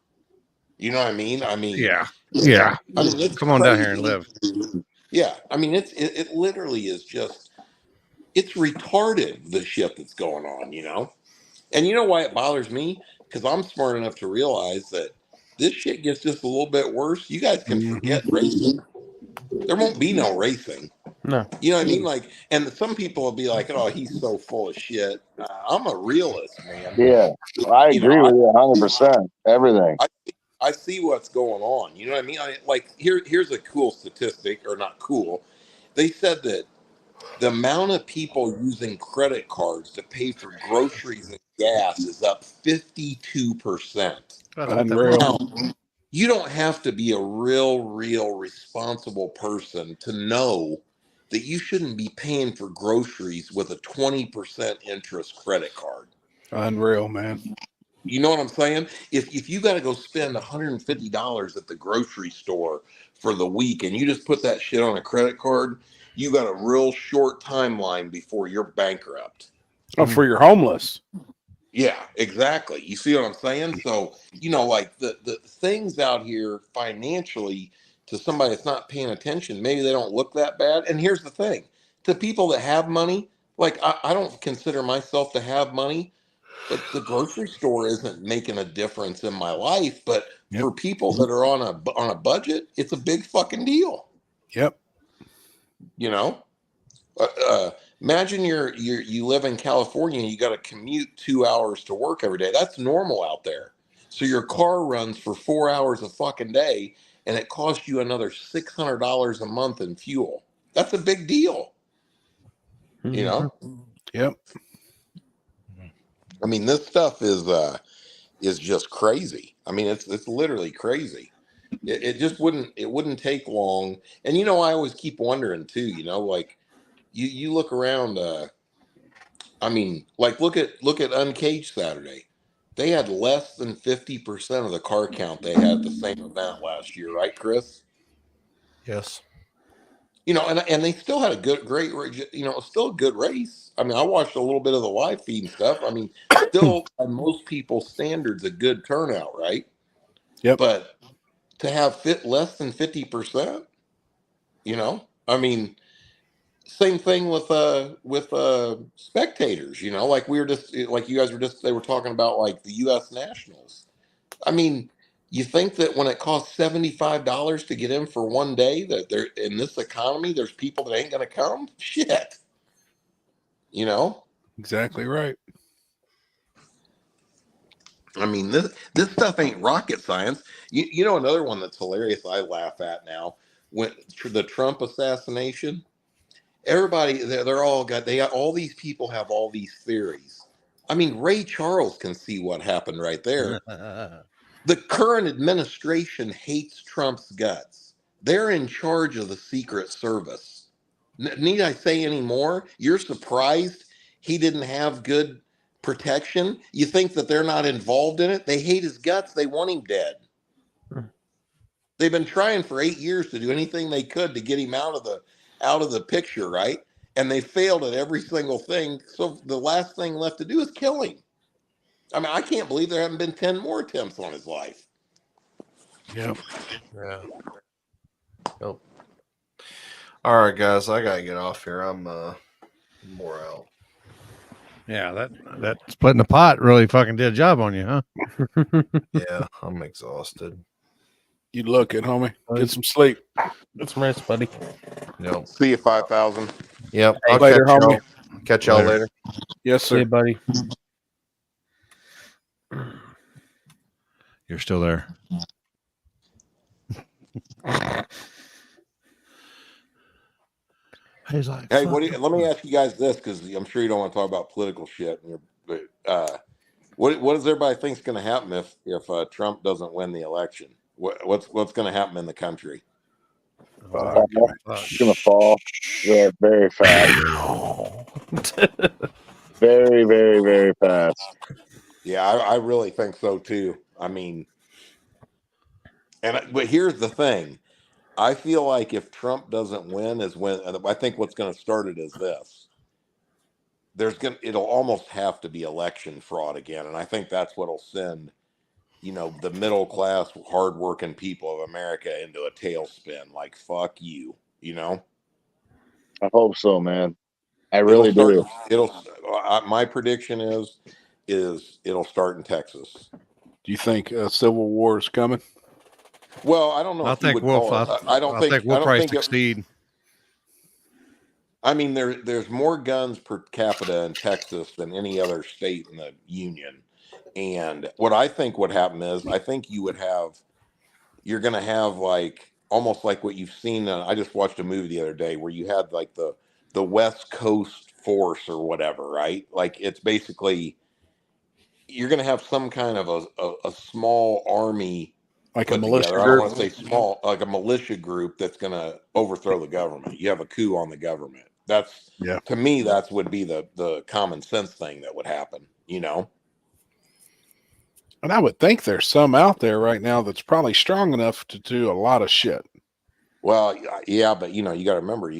You know what I mean? I mean, Yeah. I mean, it's Come on down here and crazy. live. Yeah, I mean, it literally is just, it's retarded, the shit that's going on, you know? And you know why it bothers me? Because I'm smart enough to realize that this shit gets just a little bit worse. You guys can forget racing. There won't be no racing. No. You know what I mean? Like, and some people will be like, oh, he's so full of shit. I'm a realist, man. Yeah, I You know, agree with you 100%. Everything. I see what's going on. You know what I mean? Like, here's a cool statistic, or not cool. They said that the amount of people using credit cards to pay for groceries and gas is up 52%. Unreal. Now, you don't have to be a real responsible person to know that you shouldn't be paying for groceries with a 20% interest credit card. Unreal, man. You know what I'm saying? If you got to go spend $150 at the grocery store for the week and you just put that shit on a credit card, you got a real short timeline before you're bankrupt. Oh, for your homeless. Yeah, exactly. You see what I'm saying? So, you know, like the things out here financially, to somebody that's not paying attention, maybe they don't look that bad. And here's the thing, to people that have money, like I don't consider myself to have money, but the grocery store isn't making a difference in my life. But for people that are on a budget, it's a big fucking deal. Yep. You know, imagine you live in California and you got to commute 2 hours to work every day. That's normal out there. So your car runs for 4 hours a fucking day, and it costs you another $600 a month in fuel. That's a big deal. You know. Yep. I mean, this stuff is just crazy. I mean, it's literally crazy. It just wouldn't take long. And you know, I always keep wondering too. You know, like you look around. I mean, like look at Uncaged Saturday. They had less than 50% of the car count they had at the same event last year, right, Chris? Yes. You know, and they still had great, you know, still a good race. I mean, I watched a little bit of the live feed and stuff. I mean, still by most people's standards, a good turnout, right? Yep. But to have less than 50%, you know, I mean, same thing with spectators, you know, like we were just like you guys were just they were talking about like the US Nationals. I mean, you think that when it costs $75 to get in for one day, that there in this economy, there's people that ain't gonna come? Shit. You know? Exactly right. I mean, this stuff ain't rocket science. You know, another one that's hilarious I laugh at now, when the Trump assassination. Everybody, they're all all these people have all these theories. I mean, Ray Charles can see what happened right there. The current administration hates Trump's guts. They're in charge of the Secret Service. Need I say any more? You're surprised he didn't have good protection? You think that they're not involved in it? They hate his guts. They want him dead. They've been trying for 8 years to do anything they could to get him out of the picture, right? And they failed at every single thing. So the last thing left to do is kill him. I mean, I can't believe there haven't been 10 more attempts on his life. Yep. Yeah. Nope. All right, guys, I gotta get off here. I'm more out. Yeah, that splitting the pot really fucking did a job on you, huh? Yeah, I'm exhausted. You look it, homie. Get some sleep. Get some rest, buddy. Yep. See you 5,000. Yep. Hey, I'll later, catch homie. y'all. Catch y'all later. Yes, See sir. you, buddy. You're still there. He's like, hey, let me ask you guys this, because I'm sure you don't want to talk about political shit. But what does everybody think is going to happen if Trump doesn't win the election? What's going to happen in the country? Fall. You're gonna fall. Yeah, very fast. Very, very, very fast. Yeah, I really think so too. I mean, but here's the thing. I feel like if Trump doesn't win, I think what's going to start it is this. It'll almost have to be election fraud again, and I think that's what'll send, the middle class, hardworking people of America into a tailspin. Like fuck you, I hope so, man. I really do. My prediction is it'll start in Texas. Do you think a civil war is coming? Well, I don't know if you would call it. I don't think we'll probably think succeed. I mean, there's more guns per capita in Texas than any other state in the union. And what I think would happen is, I think you're going to have like almost like what you've seen. I just watched a movie the other day where you had like the West Coast Force or whatever, right? Like it's basically you're going to have some kind of a small army. Like a militia together. group. I don't want to say small, like a militia group that's going to overthrow the government. You have a coup on the government. That's to me, that would be the common sense thing that would happen, And I would think there's some out there right now that's probably strong enough to do a lot of shit. Well, yeah, but you got to remember,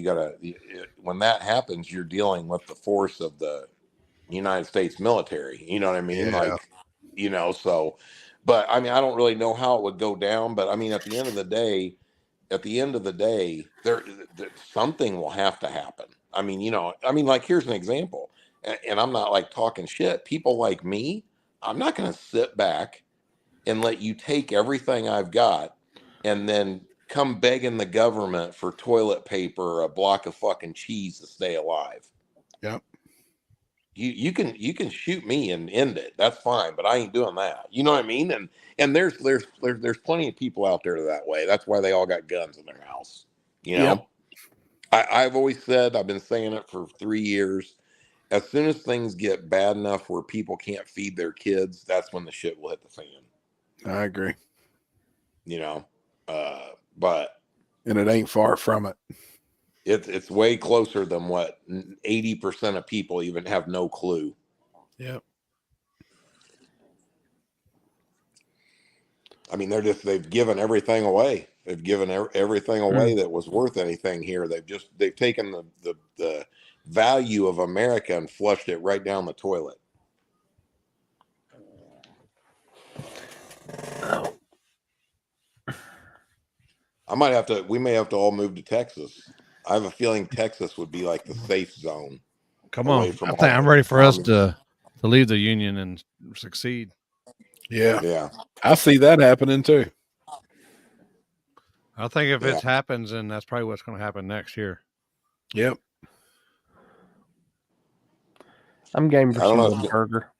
when that happens, you're dealing with the force of the United States military. You know what I mean? Yeah. Like, so. But I mean, I don't really know how it would go down. But I mean, at the end of the day, there something will have to happen. I mean, like here's an example, and I'm not like talking shit. People like me, I'm not going to sit back and let you take everything I've got and then come begging the government for toilet paper or a block of fucking cheese to stay alive. Yep. You can shoot me and end it. That's fine, but I ain't doing that. You know what I mean? And there's plenty of people out there that way. That's why they all got guns in their house. Yep. I've always said, I've been saying it for 3 years. As soon as things get bad enough where people can't feed their kids, that's when the shit will hit the fan. I agree. But and it ain't far from it. It's way closer than what 80% of people even have no clue. Yep. I mean, they've given everything away. They've given everything away that was worth anything here. They've taken the value of America and flushed it right down the toilet. We may have to all move to Texas. I have a feeling Texas would be like the safe zone. Come on. I'm ready for us to leave the union and succeed. Yeah. Yeah. I see that happening too. I think if it happens, then that's probably what's going to happen next year. Yep. I'm game for some burger.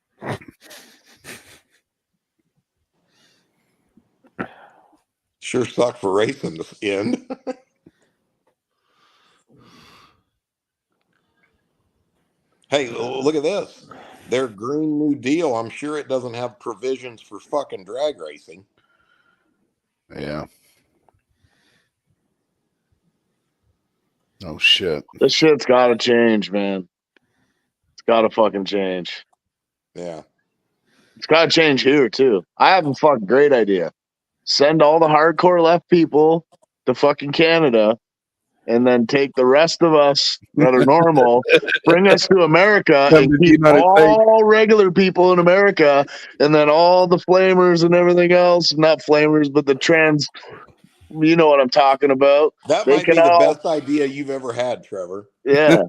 Sure suck for racing to end. Hey, look at this. Their Green New Deal, I'm sure it doesn't have provisions for fucking drag racing. Yeah. Oh, shit. This shit's got to change, man. It's got to fucking change. Yeah. It's got to change here, too. I have a fucking great idea. Send all the hardcore left people to fucking Canada and then take the rest of us that are normal, bring us to America and keep all regular people in America, and then all the flamers and everything else, not flamers, but the trans, you know what I'm talking about. That might be the best idea you've ever had, Trevor. Yeah.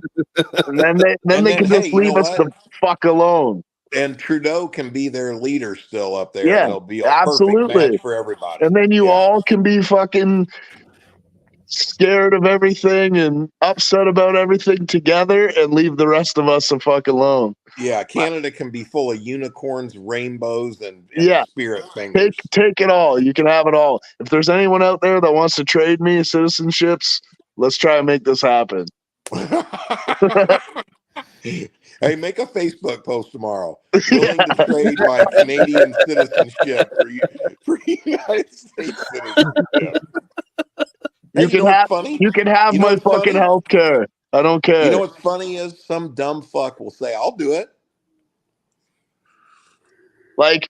And then they can just leave us the fuck alone. And Trudeau can be their leader still up there. Yeah, And it'll be a perfect match for everybody. And then you all can be fucking scared of everything and upset about everything together and leave the rest of us the fuck alone. Yeah, Canada can be full of unicorns, rainbows, and spirit fingers. Take it all. You can have it all. If there's anyone out there that wants to trade me citizenships, let's try and make this happen. Hey, make a Facebook post tomorrow. Willing to trade my Canadian citizenship for United States citizenship. You can have my fucking health care. I don't care. You know what's funny is some dumb fuck will say, "I'll do it." Like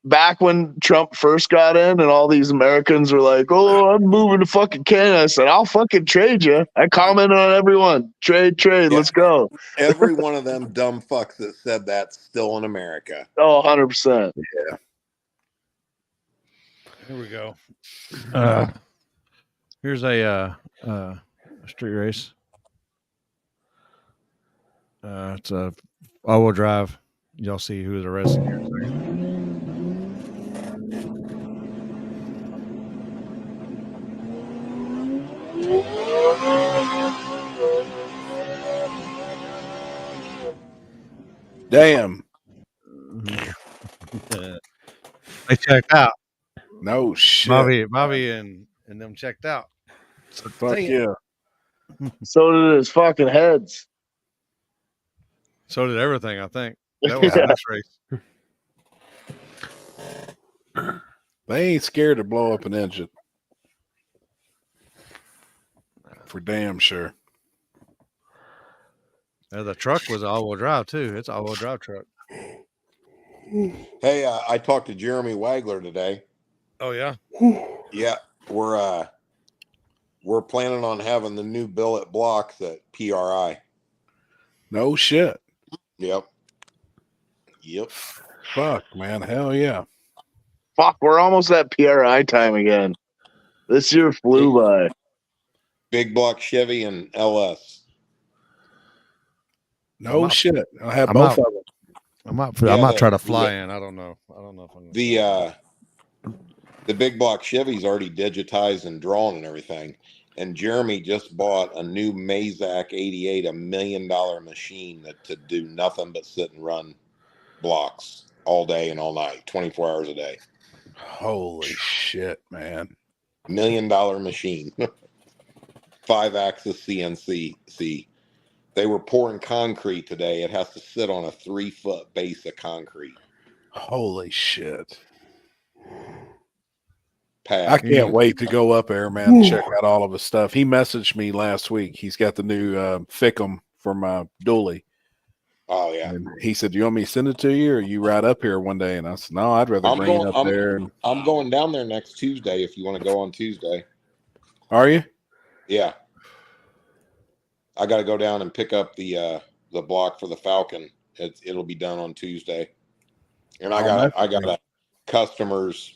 back when Trump first got in, and all these Americans were like, "Oh, I'm moving to fucking Canada." I said, "I'll fucking trade you." I commented on everyone. Trade. Let's go. Every one of them dumb fucks that said that's still in America. Oh, 100%. Yeah. Here we go. Here's a street race. It's a all-wheel drive. Y'all see who was arrested here in a second. Damn. They checked out. No shit. Bobby and them checked out. So Fuck yeah. So did his fucking heads. So did everything, I think. That was the next race. They ain't scared to blow up an engine. For damn sure. The truck was all-wheel drive too. It's an all-wheel drive truck. Hey, I talked to Jeremy Wagler today. Oh yeah. Yeah, we're planning on having the new billet blocks at PRI. No shit. Yep. Fuck, man. Hell yeah. Fuck, we're almost at PRI time again. This year flew by. Big block Chevy and LS. No shit. I have both of them. I might try to fly in. I don't know. If I'm the big block Chevy's already digitized and drawn and everything. And Jeremy just bought a new Mazak 88, $1 million machine to do nothing but sit and run blocks all day and all night, 24 hours a day. Holy shit, man. $1 million machine. 5-axis CNC. They were pouring concrete today. It has to sit on a 3-foot base of concrete. Holy shit. Pat. I can't wait to go up there, man, and check out all of his stuff. He messaged me last week. He's got the new Fickum for my dually. Oh, yeah. And he said, "Do you want me to send it to you, or you ride up here one day?" And I said, "No, I'd rather bring it up there." And... I'm going down there next Tuesday if you want to go on Tuesday. Are you? Yeah. I got to go down and pick up the block for the Falcon. It'll be done on Tuesday. And I got customers.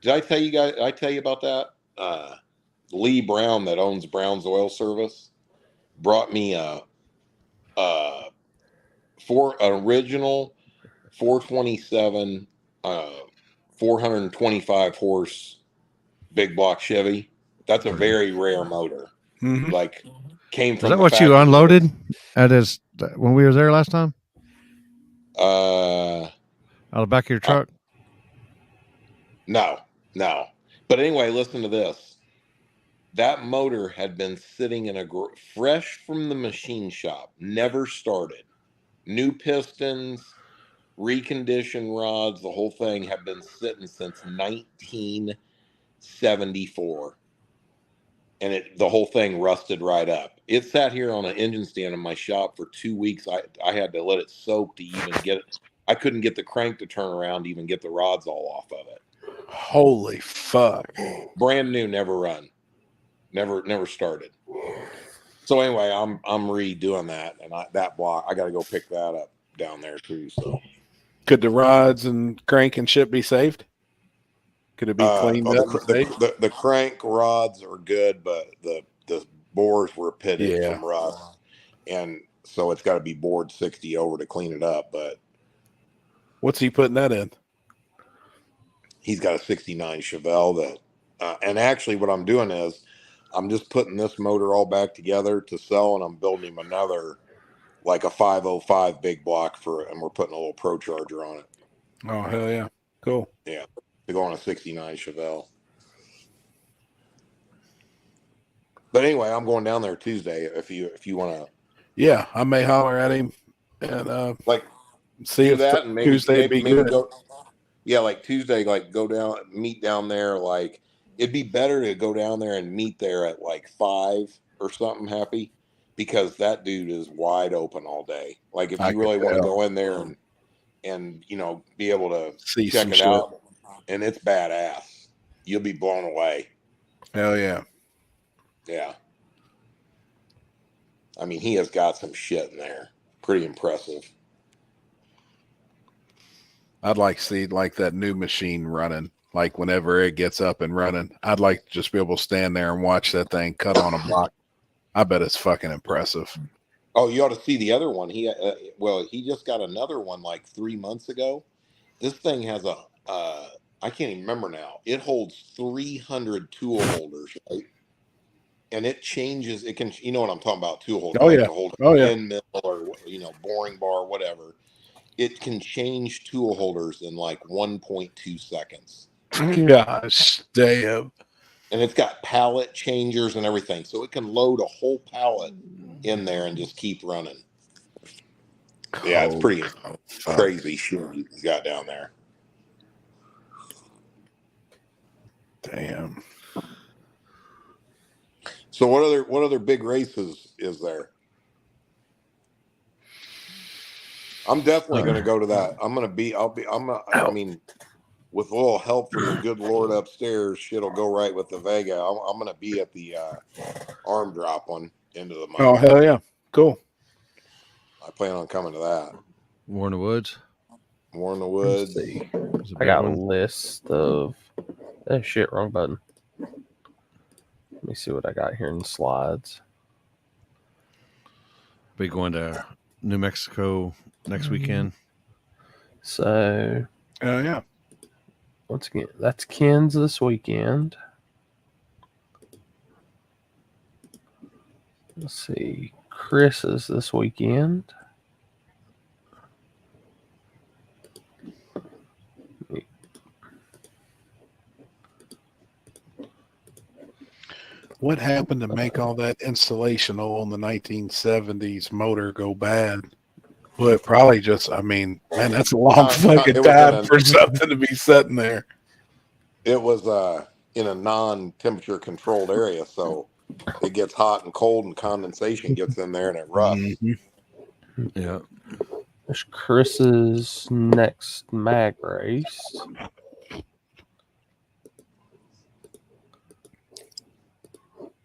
Did I tell you guys? Did I tell you about that? Lee Brown, that owns Brown's Oil Service, brought me an original 427, 425 horse big block Chevy. That's a very rare motor. Mm-hmm. Like came from. Is that what you unloaded at his when we were there last time? Out of the back of your truck? No. But anyway, listen to this. That motor had been sitting in fresh from the machine shop, never started. New pistons, reconditioned rods, the whole thing had been sitting since 1974. And the whole thing rusted right up. It sat here on an engine stand in my shop for 2 weeks. I had to let it soak to even get it. I couldn't get the crank to turn around to even get the rods all off of it. Holy fuck. Brand new, never run. Never started. So anyway, I'm redoing that, and that block I got to go pick that up down there too. So could the rods and crank and shit be saved? Could it be cleaned up? The crank rods are good, but the bores were pitted from rust, and so it's got to be bored 60 over to clean it up. But what's he putting that in? He's got a 69 Chevelle that, and actually what I'm doing is I'm just putting this motor all back together to sell, and I'm building him another, like a 505 big block and we're putting a little Pro Charger on it. Oh, hell yeah. Cool. Yeah. To go on a 69 Chevelle. But anyway, I'm going down there Tuesday if you want to. Yeah, I may holler at him and like see if that and maybe, Tuesday be good. Like Tuesday, like go down, meet down there, like it'd be better to go down there and meet there at like 5 or something, Happy, because that dude is wide open all day. Like if I you really could want to tell. go in there and be able to See check some it shit. out, and it's badass. You'll be blown away. Hell yeah. Yeah. I mean, he has got some shit in there. Pretty impressive. I'd like to see like that new machine running. Like whenever it gets up and running, I'd like to just be able to stand there and watch that thing cut on a block. I bet it's fucking impressive. Oh, you ought to see the other one. He just got another one like 3 months ago. This thing has I can't even remember now. It holds 300 tool holders, right? And it changes. It can, you know what I'm talking about? Tool holder, Oh like yeah. to hold Oh a yeah. pin mill or boring bar, whatever. It can change tool holders in like 1.2 seconds. Gosh damn. And it's got pallet changers and everything, so it can load a whole pallet in there and just keep running. Yeah, it's pretty crazy shit he's got down there. Damn. So what other big races is there? I'm definitely going to go to that. I mean, with a little help from the good Lord upstairs, shit'll go right with the Vega. I'm going to be at the arm drop one into the month. Oh hell yeah. Cool. I plan on coming to that. War in the Woods. War in the Woods. I got a list of shit, wrong button. Let me see what I got here in the slides. Be going to New Mexico next weekend. So yeah. Once again, that's Ken's this weekend. Let's see. Chris is this weekend. What happened to make all that installation oil in the 1970s motor go bad? Well, it probably just, I mean, man, that's a long fucking time for something to be sitting there. It was in a non-temperature controlled area, so it gets hot and cold and condensation gets in there and it rusts. Yeah. There's Chris's next mag race.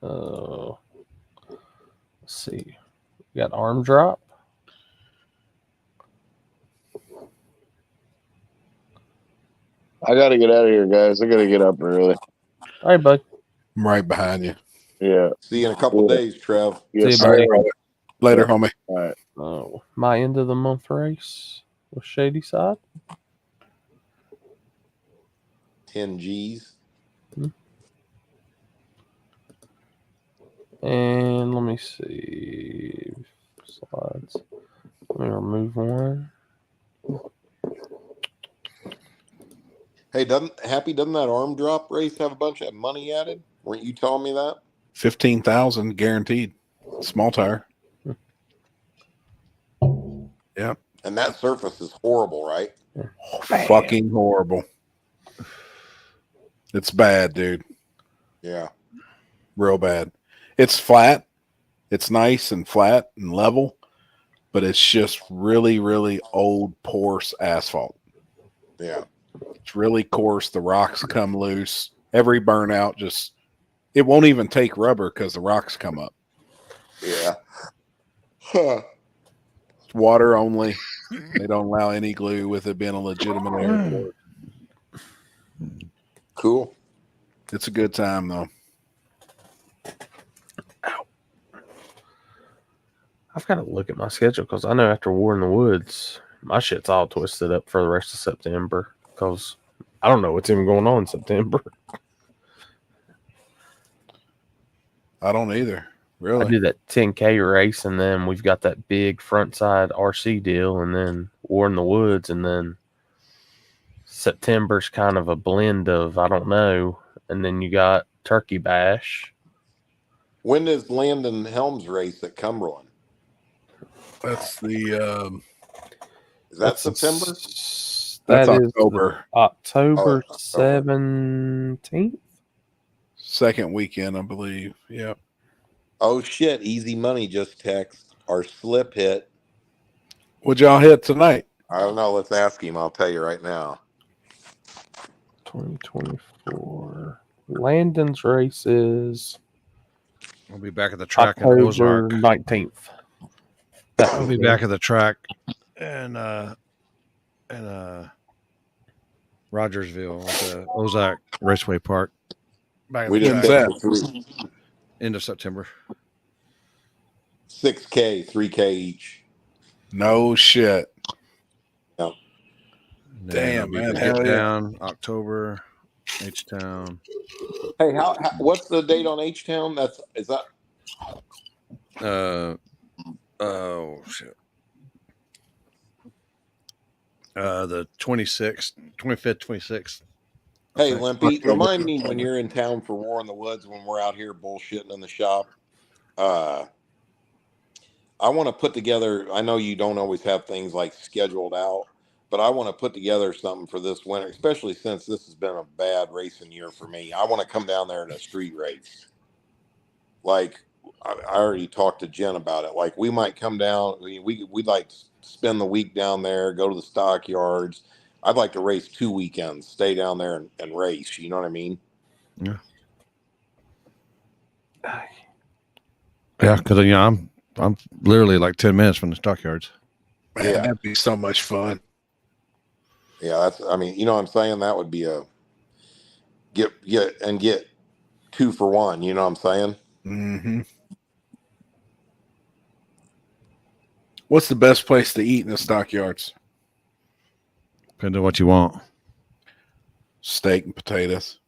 Let's see. We got arm drop. I got to get out of here, guys. I got to get up early. All right, bud. I'm right behind you. Yeah. See you in a couple of days, Trev. Yes, See you, buddy. Later, homie. All right. Oh, my end of the month race with Shady Side. 10 G's. And let me see. Slides. Let me remove one. Hey, doesn't that arm drop race have a bunch of money added? Weren't you telling me that? 15,000 guaranteed. Small tire. Yep. And that surface is horrible, right? Fucking horrible. It's bad, dude. Yeah. Real bad. It's flat. It's nice and flat and level, but it's just really, really old, porous asphalt. Yeah. It's really coarse. The rocks come loose. Every burnout just, it won't even take rubber because the rocks come up. Yeah. Huh. It's water only. They don't allow any glue with it being a legitimate airport. Cool. It's a good time, though. I've got to look at my schedule because I know after War in the Woods, my shit's all twisted up for the rest of September because I don't know what's even going on in September. I don't either. Really? I do that 10K race, and then we've got that big front side RC deal, and then War in the Woods, and then September's kind of a blend of I don't know, and then you got Turkey Bash. When does Landon Helms race at Cumberland? That's the is that September? That's October. October 17th. second weekend, I believe. Yep. Oh shit! Easy Money just text our slip hit. What'd y'all hit tonight? I don't know. Let's ask him. I'll tell you right now. 2024. Landon's races. I'll be back at the track in October Ozark. 19th. I'll be back at the track in Rogersville at the Ozark Raceway Park. Back at We the just track. hit End of September. 6K, 3K each. No shit. No. Damn, man. Hell H-Town, October, H-Town. Hey, how what's the date on H-Town? Is that? Oh shit. The 25th, 26th. Hey, Limpy, remind me when you're in town for War in the Woods when we're out here bullshitting in the shop. I want to put together. I know you don't always have things like scheduled out, but I want to put together something for this winter, especially since this has been a bad racing year for me. I want to come down there in a street race. Like I already talked to Jen about it. Like we might come down. We'd like to spend the week down there, go to the stockyards. I'd like to race 2 weekends, stay down there and race. You know what I mean? Yeah. Yeah, because I'm literally like 10 minutes from the stockyards. Man, yeah, that'd be so much fun. Yeah, that's. I mean, you know what I'm saying? That would be a get 2 for 1. You know what I'm saying? Mm-hmm. What's the best place to eat in the stockyards? Depends on what you want. Steak and potatoes.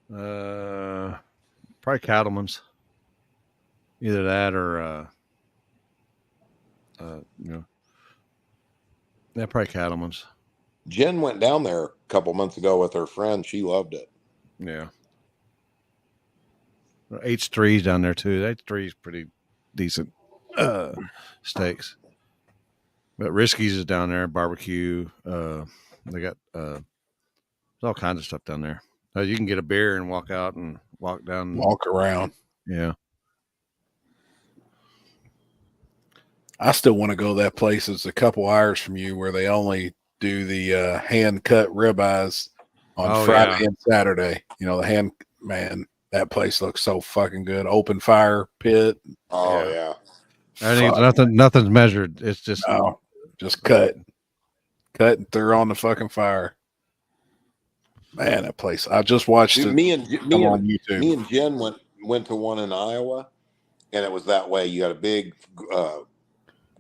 Probably Cattleman's. Either that or probably Cattleman's. Jen went down there a couple months ago with her friend. She loved it. Yeah. H3's down there too. H3's pretty decent steaks. But Risky's is down there, barbecue. They got there's all kinds of stuff down there. You can get a beer and walk out and walk down. Walk around. Yeah. I still want to go to that place. It's a couple hours from you where they only do the hand-cut ribeyes on Friday and Saturday. You know, that place looks so fucking good. Open fire pit. Oh, yeah. Nothing's measured. It's just just cut and throw on the fucking fire. Man, that place. I just watched it. Me and on YouTube. Me and Jen went to one in Iowa, and it was that way. You had a big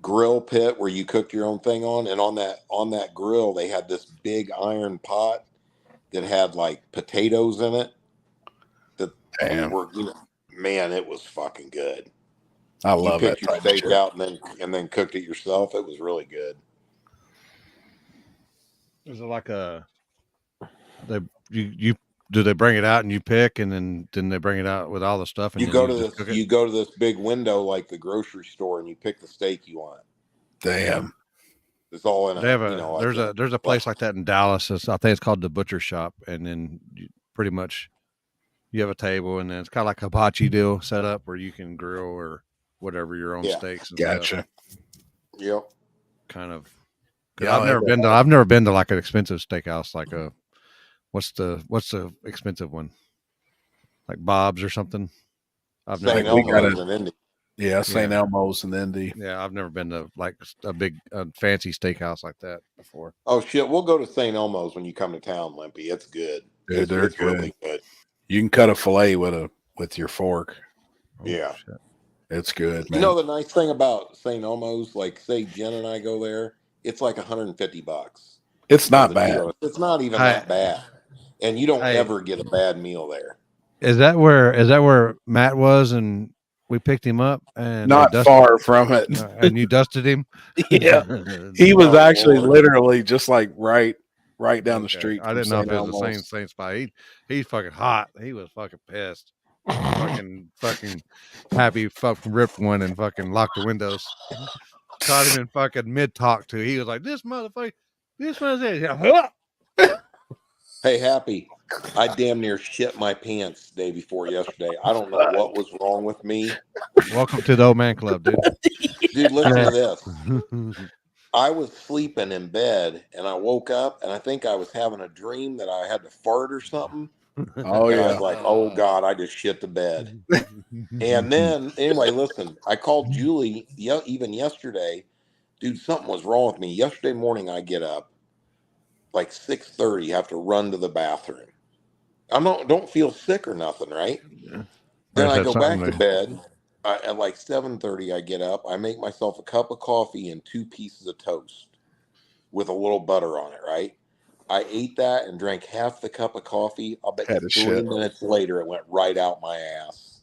grill pit where you cooked your own thing on, and on that grill they had this big iron pot that had like potatoes in it. That were, man, it was fucking good. I love it. You picked your steak out and then cooked it yourself. It was really good. Is it like a do they bring it out and you pick and then they bring it out with all the stuff and you go to this big window like the grocery store and you pick the steak you want. Damn. It's all in there's a place like that in Dallas. I think it's called the Butcher Shop, and then pretty much you have a table and then it's kind of like a hibachi deal set up where you can grill or whatever your own steaks and gotcha. Yep. Kind of. Yeah, I've never been to like an expensive steakhouse like a what's the expensive one? Like Bob's or something. St. Elmo's in Indy. Yeah, St. Elmo's in Indy. Yeah, I've never been to like a big fancy steakhouse like that before. Oh shit, we'll go to St. Elmo's when you come to town, Limpy. It's good. Dude, they're it's good. Really good. You can cut a fillet with your fork. Yeah. Shit. It's good, man. You know the nice thing about St. Elmo's, like say Jen and I go there, it's like $150. It's not bad. It's not even that bad. And you don't ever get a bad meal there. Is that where Matt was and we picked him up and not far from it. And you dusted him? Yeah. He was actually literally just like right down the street. I didn't know if it was the same spot. He's fucking hot. He was fucking pissed. fucking happy fucking ripped one and fucking locked the windows. Caught him in fucking mid talk too. He was like, this motherfucker, this motherfucker. Hey, Happy. I damn near shit my pants the day before yesterday. I don't know what was wrong with me. Welcome to the old man club, dude. Dude, listen to this. I was sleeping in bed and I woke up and I think I was having a dream that I had to fart or something. Oh, and I yeah. was like, oh God, I just shit the bed. And then, anyway, listen, I called Julie even yesterday. Dude, something was wrong with me. Yesterday morning, I get up like 6:30, have to run to the bathroom. Don't feel sick or nothing, right? Then I go back to bed. At like 7:30, I get up. I make myself a cup of coffee and 2 pieces of toast with a little butter on it, right? I ate that and drank half the cup of coffee. I'll bet you Had a 3 shit. minutes later, it went right out my ass.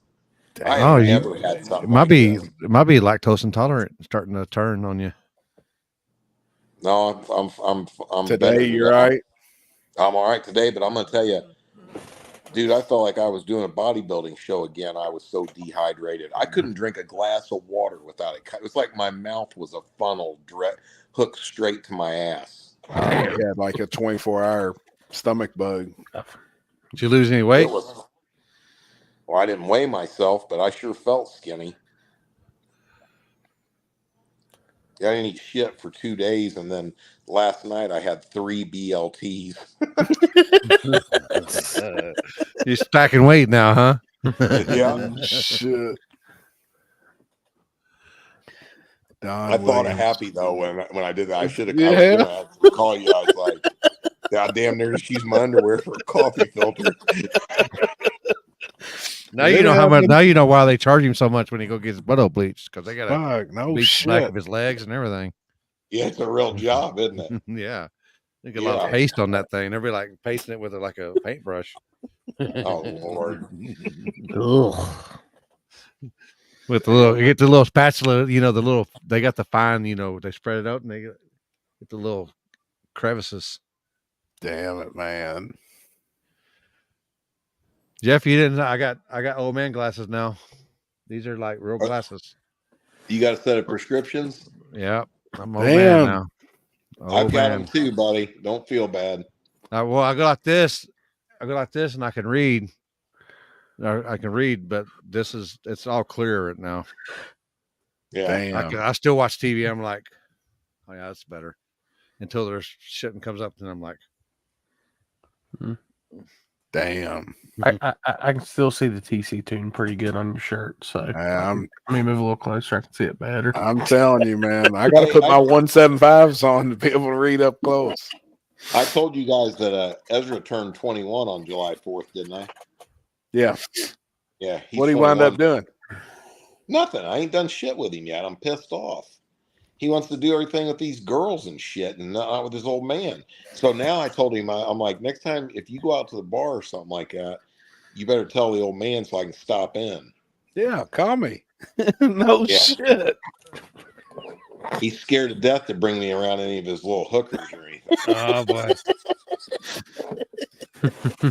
I Oh, have never had something it might like be this. it might be lactose intolerant starting to turn on you. No, I'm Today, better than you're that. right. I'm all right today, but I'm gonna tell you, dude, I felt like I was doing a bodybuilding show again. I was so dehydrated. I couldn't drink a glass of water without it. It was like my mouth was a funnel hooked straight to my ass. You had like a 24-hour stomach bug. Did you lose any weight? It was. Well, I didn't weigh myself, but I sure felt skinny. Yeah, I didn't eat shit for 2 days, and then last night I had 3 BLTs. You're stacking weight now, huh? Yeah. Shit. Don I thought of Williams. Happy though when I did that. I should have. Yeah. I was gonna actually call you. I was like, God damn, near just use my underwear for a coffee filter. Now you know how much. Now you know why they charge him so much when he go get his butthole bleached, because they got to no bleach the back shit. of his legs and everything. Yeah, it's a real job, isn't it? Yeah, they get a lot of Yeah. paste on that thing. Everybody like pasting it with like a paintbrush. Oh Lord. With the little, you get the little spatula. You know the little. They got the fine. You know they spread it out and they get the little crevices. Damn it, man. Jeff, you didn't. I got old man glasses now. These are like real glasses. You got a set of prescriptions? Yeah, I'm old man Damn. now. I've got them too, buddy. Don't feel bad. Well, I go like this. I go like this, and I can read. I can read, but it's all clear right now. Yeah. I still watch TV. I'm like, oh yeah, that's better. Until there's shit and comes up, and I'm like, damn. I can still see the TC tune pretty good on your shirt. So let me move a little closer. I can see it better. I'm telling you, man. I got to put my 175s on to be able to read up close. I told you guys that Ezra turned 21 on July 4th, didn't I? Yeah. Yeah. What did he wind up doing? Nothing. I ain't done shit with him yet. I'm pissed off. He wants to do everything with these girls and shit and not with his old man. So now I told him, I'm like, next time if you go out to the bar or something like that, you better tell the old man so I can stop in. Yeah, call me. No shit. He's scared to death to bring me around any of his little hookers or anything. oh boy.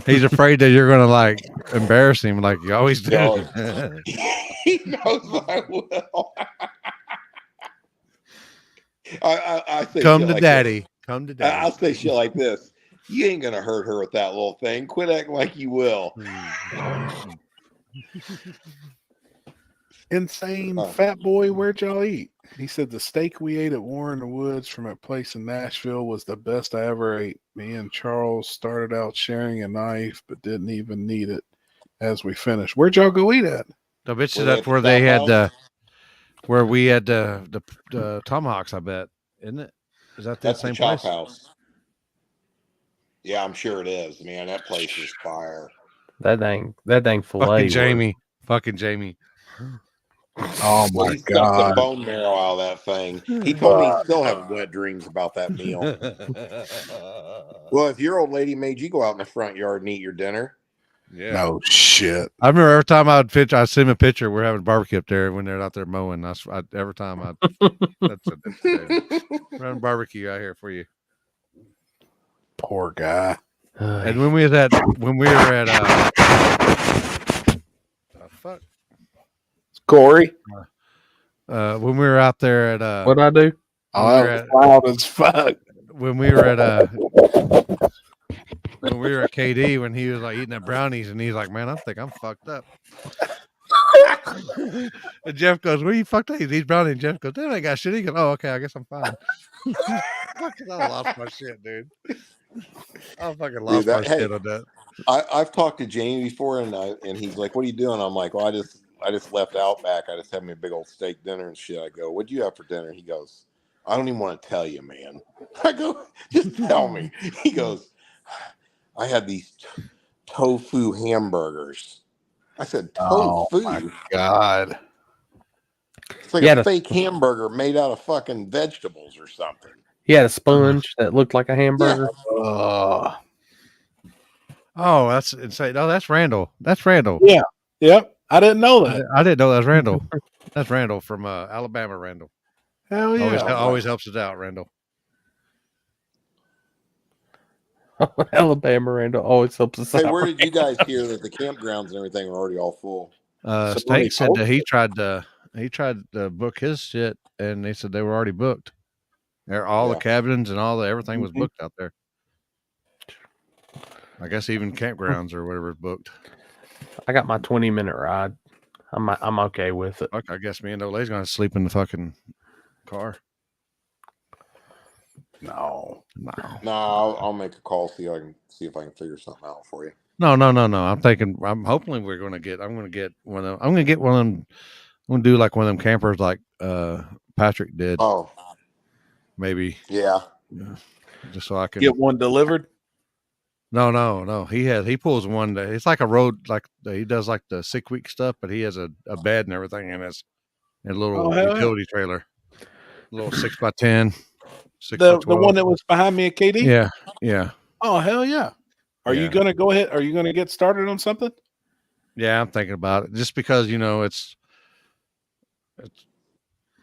He's afraid that you're gonna like embarrass him, like you always do. He knows I will. I say Come shit to like daddy. this. Come to daddy. I'll say shit like this. You ain't gonna hurt her with that little thing. Quit acting like you will. Insane fat boy, where'd y'all eat? He said the steak we ate at War in the Woods from a place in Nashville was the best I ever ate. Me and Charles started out sharing a knife, but didn't even need it as we finished. Where'd y'all go eat at? I bet you that's where they had where we had the tomahawks. I bet, isn't it? Is that the That's same the Chop place? House. Yeah, I'm sure it is. Man, that place is fire. That dang filet. Fucking Jamie. Oh Well, my he sucked the god! bone marrow out of that thing. He told me he still have wet dreams about that meal. Well, if your old lady made you go out in the front yard and eat your dinner, Yeah. No shit. I remember every time I'd send him a picture. We're having barbecue up there when they're out there mowing. Every time we're having barbecue out here for you. Poor guy. And when we were at fuck, Corey. when we were out there at what'd I do? Oh, that was loud as fuck. When we were at when we were at KD when he was like eating the brownies and he's like, man, I think I'm fucked up. And Jeff goes, where you fucked up? These brownies. And Jeff goes, they ain't got shit. He goes, oh, okay, I guess I'm fine. Fucking, I lost my shit, dude. I fucking lost my shit on that. I've talked to Jamie before, and he's like, "What are you doing?" I'm like, "Well, I just left Outback. I just had me a big old steak dinner and shit." I go, "What'd you have for dinner?" He goes, "I don't even want to tell you, man." I go, "Just tell me." He goes, "I had these tofu hamburgers." I said, "Tofu? Oh my God!" It's like a fake hamburger made out of fucking vegetables or something." He had a sponge that looked like a hamburger. Oh, that's insane. No, that's Randall. That's Randall. Yeah. Yep. I didn't know that. I didn't know that was Randall. That's Randall from Alabama. Randall. Hell yeah. Always helps us out, Randall. Alabama Randall always helps us out. Hey, where did you guys hear that the campgrounds and everything are already all full? State said that he tried to book his shit, and they said they were already booked. All the cabins and everything was booked out there. I guess even campgrounds or whatever is booked. I got my 20-minute ride. I'm okay with it. I guess me and Olay's gonna sleep in the fucking car. No. I'll make a call. See if I can figure something out for you. No. I'm hoping we're gonna get. I'm gonna get one of them. I'm gonna get one of them. I'm gonna do like one of them campers like Patrick did. Oh, maybe. Yeah. Just so I can get one delivered. No. He pulls one day. It's like a road, like he does like the 6-week stuff, but he has a bed and everything in his little utility trailer, little 6x10. The one that was behind me at KD. Yeah. Oh hell yeah! Are you gonna go ahead? Are you gonna get started on something? Yeah, I'm thinking about it. Just because it's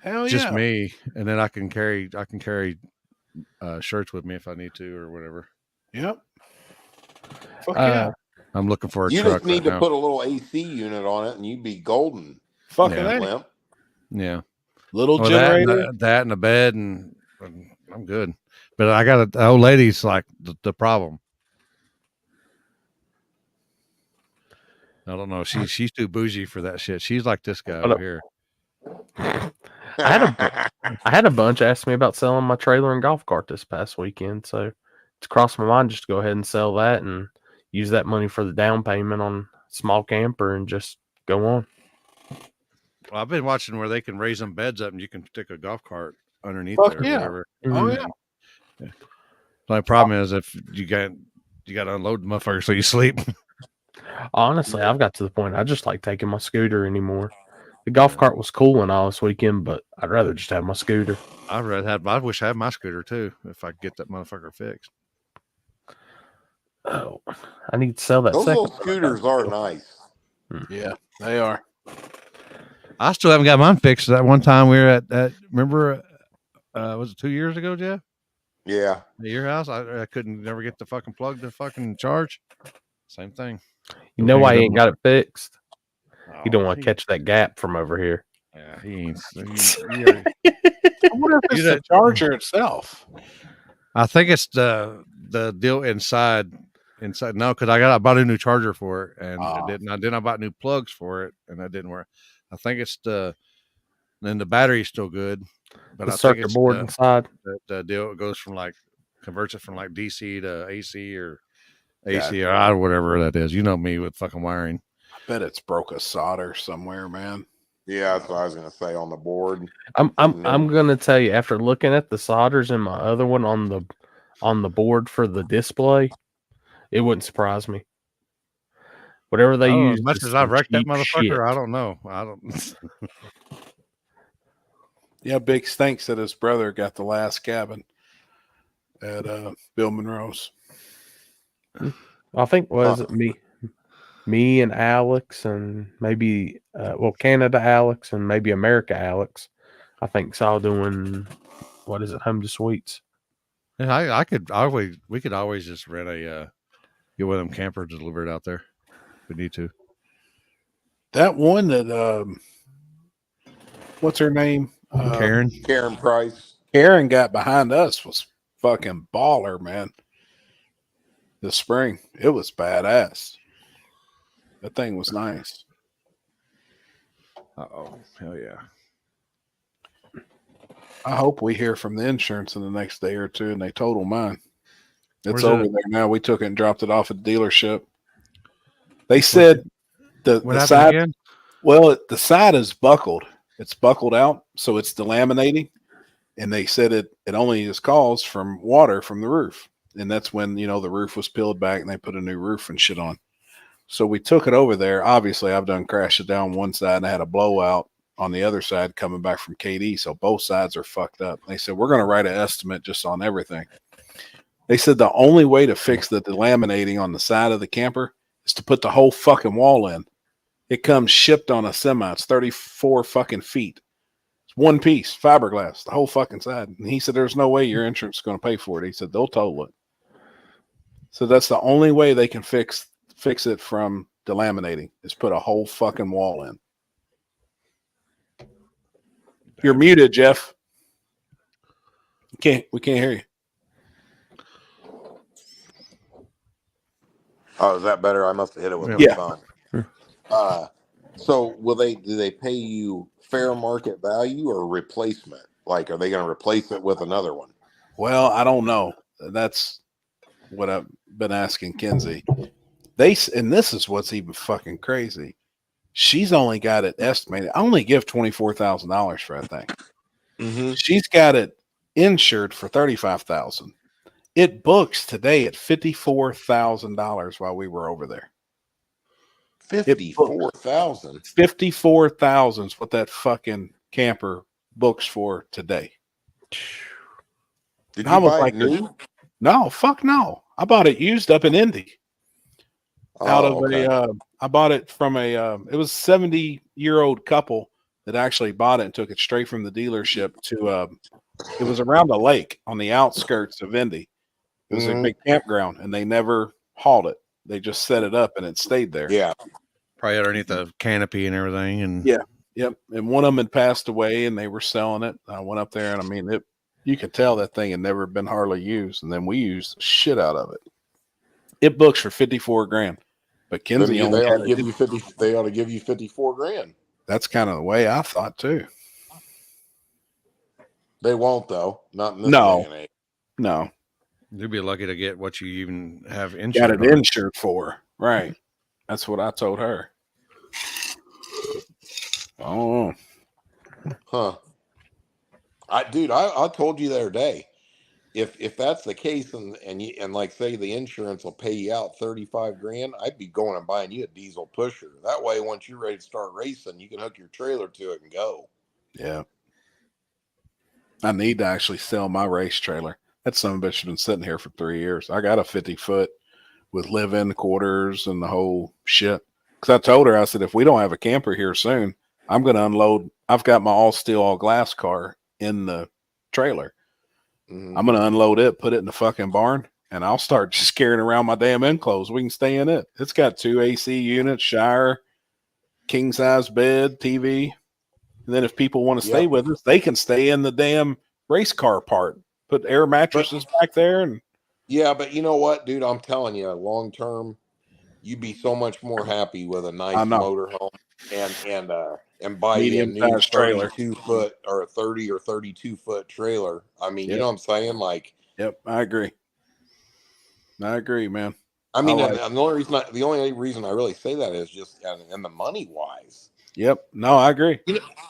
hell just yeah. me, and then I can carry shirts with me if I need to or whatever. Yep. Fuck yeah. I'm looking for a You truck. just need to put a little AC unit on it, and you'd be golden. Fucking limp. Yeah. Little generator. That and a bed, and I'm good. But I got the old lady's like the problem. I don't know. She's too bougie for that shit. She's like this guy over here. I had a bunch ask me about selling my trailer and golf cart this past weekend, so it's crossed my mind just to go ahead and sell that and use that money for the down payment on small camper and just go on. Well, I've been watching where they can raise them beds up and you can stick a golf cart underneath there or whatever. Oh yeah. The only problem is if you got to unload the motherfucker so you sleep. Honestly, I've got to the point I just like taking my scooter anymore. The golf cart was cool and all this weekend, but I'd rather just have my scooter. I wish I had my scooter too if I could get that motherfucker fixed. Oh, I need to sell that. Those little scooters are nice. Yeah, they are. I still haven't got mine fixed. That one time we were at remember, was it 2 years ago, Jeff? Yeah. At your house, I couldn't never get the fucking plug to fucking charge. Same thing. You know why he ain't got it fixed? You don't want to catch that gap from over here. Yeah, he ain't. I wonder if it's the charger itself. I think it's the deal inside. No, because I bought a new charger for it, and it didn't. Then I bought new plugs for it, and that didn't work. I think it's then the battery's still good, but The I think circuit it's board inside. The deal it goes from converts it from DC to AC or AC or whatever that is. You know me with fucking wiring. I bet it's broke a solder somewhere, man. Yeah, that's what I was gonna say on the board. I'm gonna tell you, after looking at the solders in my other one on the board for the display, it wouldn't surprise me. Whatever they use. As much as I've wrecked that motherfucker, I don't know. I don't. Yeah, Big Stink said his brother got the last cabin at Bill Monroe's. I think me and Alex and maybe Canada Alex and maybe America Alex, I think saw doing Home to Suites. Yeah, we could always just rent get one of them campers delivered out there if we need to. That one that what's her name? Karen Price. Karen got behind us was fucking baller, man. this spring. It was badass. That thing was nice. Oh, hell yeah. I hope we hear from the insurance in the next day or two and they total mine. It's Where's over it? there now. We took it and dropped it off at the dealership. They said the happened side, again? well, the side is buckled. It's buckled out, so it's delaminating. And they said it only is caused from water from the roof. And that's when, the roof was peeled back and they put a new roof and shit on. So we took it over there. Obviously, I've done crashed it down one side and I had a blowout on the other side coming back from KD. So both sides are fucked up. They said, we're going to write an estimate just on everything. They said the only way to fix the delaminating on the side of the camper is to put the whole fucking wall in. It comes shipped on a semi. It's 34 fucking feet. It's one piece, fiberglass, the whole fucking side. And he said, there's no way your insurance is going to pay for it. He said, they'll total it. So that's the only way they can fix it from delaminating is put a whole fucking wall in. You're muted, Jeff. We can't hear you. Oh, is that better? I must have hit it with my Yeah. phone. So do they pay you fair market value or replacement? Like, are they going to replace it with another one? Well, I don't know. That's what I've been asking Kenzie. And this is what's even fucking crazy. She's only got it estimated. I only give $24,000 for that thing. Mm-hmm. She's got it insured for $35,000. It books today at $54,000 while we were over there. 54,000. 54,000 is what that fucking camper books for today. Did you buy it new? No, fuck no. I bought it used up in Indy. I bought it from it was a 70-year-old couple that actually bought it and took it straight from the dealership to it was around a lake on the outskirts of Indy. It was a big campground and they never hauled it. They just set it up and it stayed there. Yeah. Probably underneath the canopy and everything. And yeah. Yep. And one of them had passed away and they were selling it. I went up there and I mean, you could tell that thing had never been hardly used. And then we used the shit out of it. It books for $54,000. But Kenzie they ought to give you $54,000. That's kind of the way I thought too. They won't though. Not in this day and age. No. You'd be lucky to get what you even have insured. Got it insured for. Right. That's what I told her. Oh. Huh. I told you the other day, if that's the case and like say the insurance will pay you out $35,000, I'd be going and buying you a diesel pusher. That way, once you're ready to start racing, you can hook your trailer to it and go. Yeah. I need to actually sell my race trailer. That son of a bitch has been sitting here for 3 years. I got a 50-foot with live-in quarters and the whole shit. Because I told her, I said, if we don't have a camper here soon, I'm going to unload. I've got my all steel, all glass car in the trailer. Mm-hmm. I'm going to unload it, put it in the fucking barn, and I'll start just carrying around my damn enclosed. We can stay in it. It's got 2 AC units, shower, king-size bed, TV. And then if people want to stay with us, they can stay in the damn race car part. Put air mattresses back there. And yeah, but you know what, dude? I'm telling you, long term, you'd be so much more happy with a nice motorhome and buy you a new 32-foot or a 30 or 32-foot trailer. I mean, you know what I'm saying? Like, yep, I agree. I agree, man. I mean, the only reason I really say that is just in the money wise. Yep. No, I agree.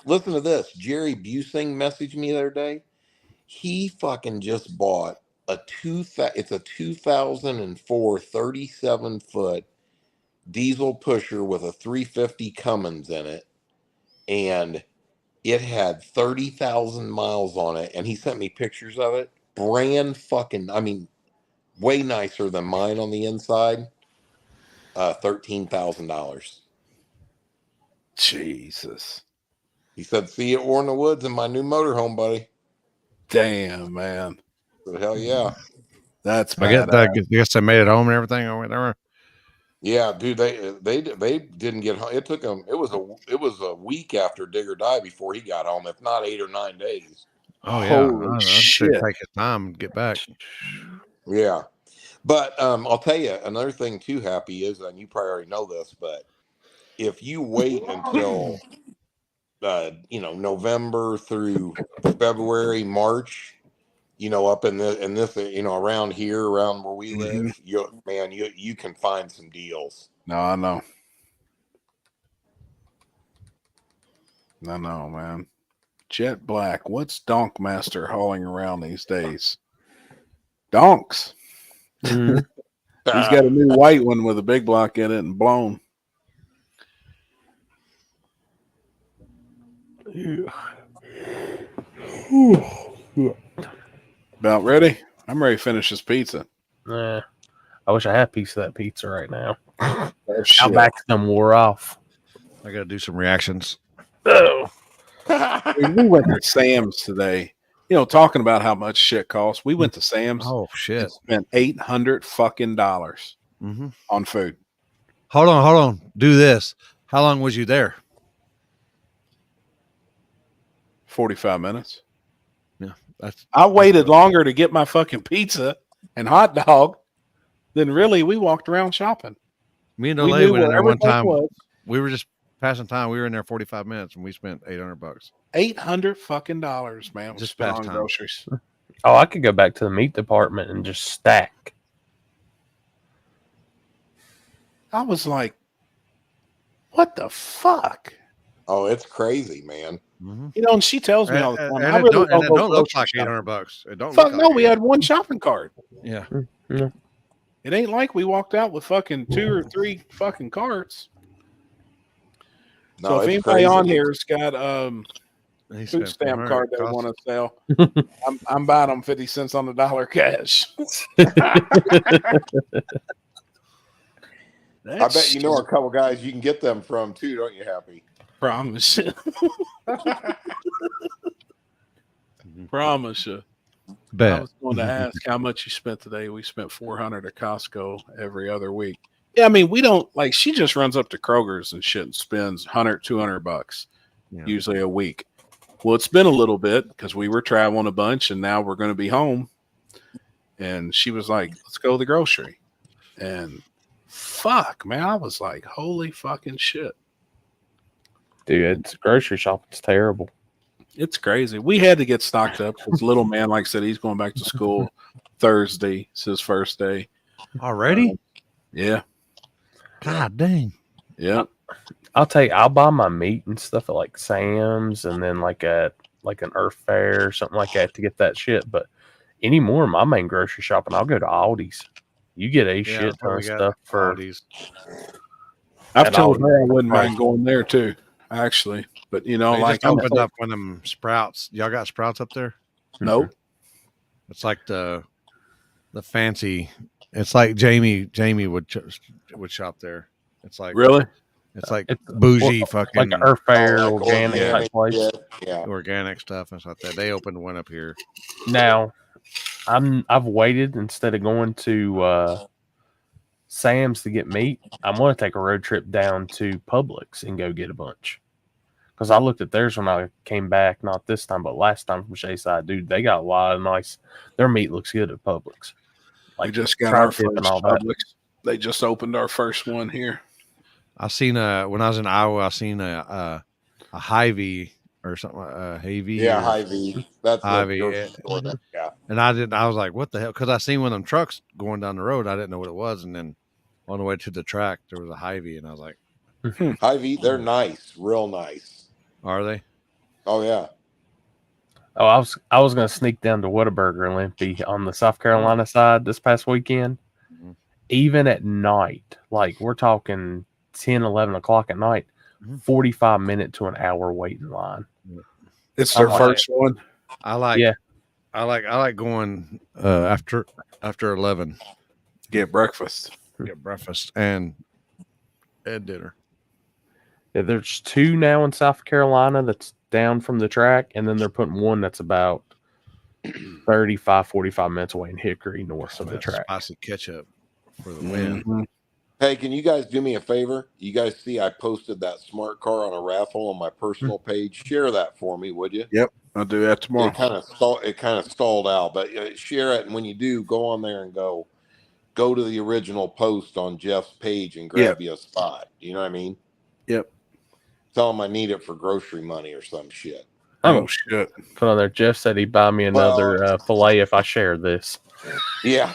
Listen to this. Jerry Busing messaged me the other day. He fucking just bought it's a 2004 37-foot diesel pusher with a 350 Cummins in it, and it had 30,000 miles on it, and he sent me pictures of it. Brand fucking, I mean, way nicer than mine on the inside. $13,000. Jesus. He said, "See you at War in the Woods in my new motorhome, buddy." Damn, man. So, hell yeah. That's bad. I guess they made it home and everything or whatever. Yeah, dude, they didn't get home. It took them. It was a week after Digger died before he got home, if not 8 or 9 days. Oh yeah, shit! Take his time and get back. Yeah, But I'll tell you another thing too, Happy, is, and you probably already know this, but if you wait until November through February, March, up in this, around here, around where we live, you can find some deals. No, I know. I know, man. Jet Black, what's Donk Master hauling around these days? Donks. Mm. He's got a new white one with a big block in it and blown. About ready? I'm ready to finish this pizza. I wish I had a piece of that pizza right now. Shit. Back some wore off. I got to do some reactions. Oh. Dude, we went to Sam's today. Talking about how much shit costs. We went to Sam's. Oh shit! Spent $800 fucking dollars on food. Hold on. Do this. How long was you there? 45 minutes. Yeah, I waited longer to get my fucking pizza and hot dog than really we walked around shopping. Me and Olay went in there one time. We were just passing time. We were in there 45 minutes and we spent $800. $800 fucking dollars, man. Just spent past on time. groceries. Oh, I could go back to the meat department and just stack. I was like, what the fuck? Oh, it's crazy, man. And she tells me all the time. And it don't look like $800. It don't fuck look no, like we had one shopping cart. Yeah. It ain't like we walked out with fucking 2 or 3 fucking carts. No, so if anybody crazy. on here has got food stamp card they want to sell, I'm buying them 50 cents on the dollar cash. I bet you know a couple guys you can get them from too, don't you, Happy? Promise you. Promise you. Bet. I was going to ask how much you spent today. We spent $400 at Costco every other week. Yeah, I mean, we don't she just runs up to Kroger's and shit and spends $100-$200 usually a week. Well, it's been a little bit because we were traveling a bunch and now we're going to be home. And she was like, let's go to the grocery. And fuck, man, I was like, holy fucking shit. Dude, it's grocery shopping. It's terrible. It's crazy. We had to get stocked up because little man, like I said, he's going back to school Thursday. It's his first day. Already? Yeah. God dang. Yeah. I'll tell you, I'll buy my meat and stuff at like Sam's and then like an Earth Fair or something like that to get that shit. But anymore, my main grocery shopping, I'll go to Aldi's. You get a shit ton of stuff for Aldi's. I've told her I wouldn't mind going there too, actually. But they just opened up one of them Sprouts. Y'all got Sprouts up there? Nope. It's like the fancy. It's like Jamie would shop there. It's like really. It's like bougie fucking like an Earth Fair organic type place. Yeah. Organic stuff and stuff like that. They opened one up here. Now, I've waited instead of going to Sam's to get meat. I'm going to take a road trip down to Publix and go get a bunch. Because I looked at theirs when I came back, not this time, but last time from Shayside. Dude, they got a lot of nice. Their meat looks good at Publix. Like we just got our first Publix. They just opened our first one here. I seen when I was in Iowa. I seen a Hy-Vee or something. Hy-Vee. Yeah, Hy-Vee. That's Hy-Vee. Yeah. And I was like, what the hell? Because I seen one of them trucks going down the road. I didn't know what it was, and then on the way to the track, there was a Hy-Vee, and I was like, Hy-Vee, they're nice, real nice. Are they? Oh yeah. Oh, I was going to sneak down to Whataburger and Limpy on the South Carolina side this past weekend. Even at night, like we're talking 10, 11 o'clock at night, 45 minute to an hour waiting line. It's their first one. I like going after 11. Get breakfast. and dinner. Yeah, there's 2 now in South Carolina that's down from the track, and then they're putting one that's about 35, 45 minutes away in Hickory, north of the track. Spicy ketchup for the win. Hey, can you guys do me a favor? You guys see I posted that smart car on a raffle on my personal page. Share that for me, would you? Yep, I'll do that tomorrow. It kind of stalled out, but share it, and when you do, go on there and go. go to the original post on Jeff's page and grab you a spot. You know what I mean? Yep. Tell him I need it for grocery money or some shit. Oh shit! Put on there. Jeff said he'd buy me another fillet if I share this. Yeah.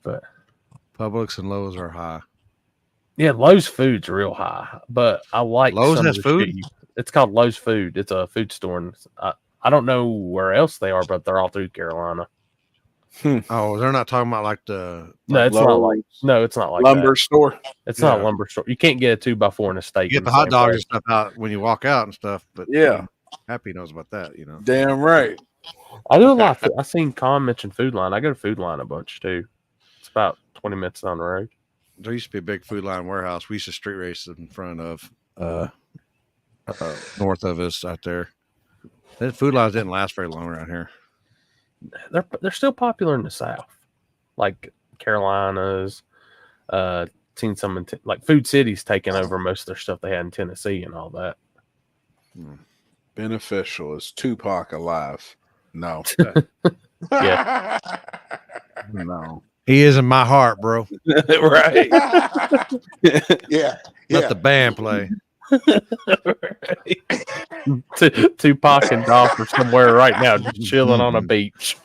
But Publix and Lowe's are high. yeah, Lowe's food's real high, but I like Lowe's some has of the food? shit. It's called Lowe's Food. It's a food store, and I don't know where else they are, but they're all through Carolina. Oh, they're not talking about like the No, it's not like it's not like lumber that. store. It's not a Yeah. lumber store. You can't get a 2x4 and a steak. You in get the hot same dogs place. and stuff out when you walk out and stuff, but Yeah. Happy knows about that, you know. Damn right. I do a lot. I seen Con mention Food Line. I go to Food Line a bunch too. It's about 20 minutes down the road. There used to be a big Food Line warehouse. We used to street race in front of north of us out there. That Food Lines didn't last very long around here. They're still popular in the South, like Carolinas. Seen some in like Food City's taking over most of their stuff they had in Tennessee and all that. Beneficial. Is Tupac alive? No. Yeah. No. He is in my heart, bro. Right. Yeah. Let the band play. Tupac and Dolph are somewhere right now, just chilling on a beach.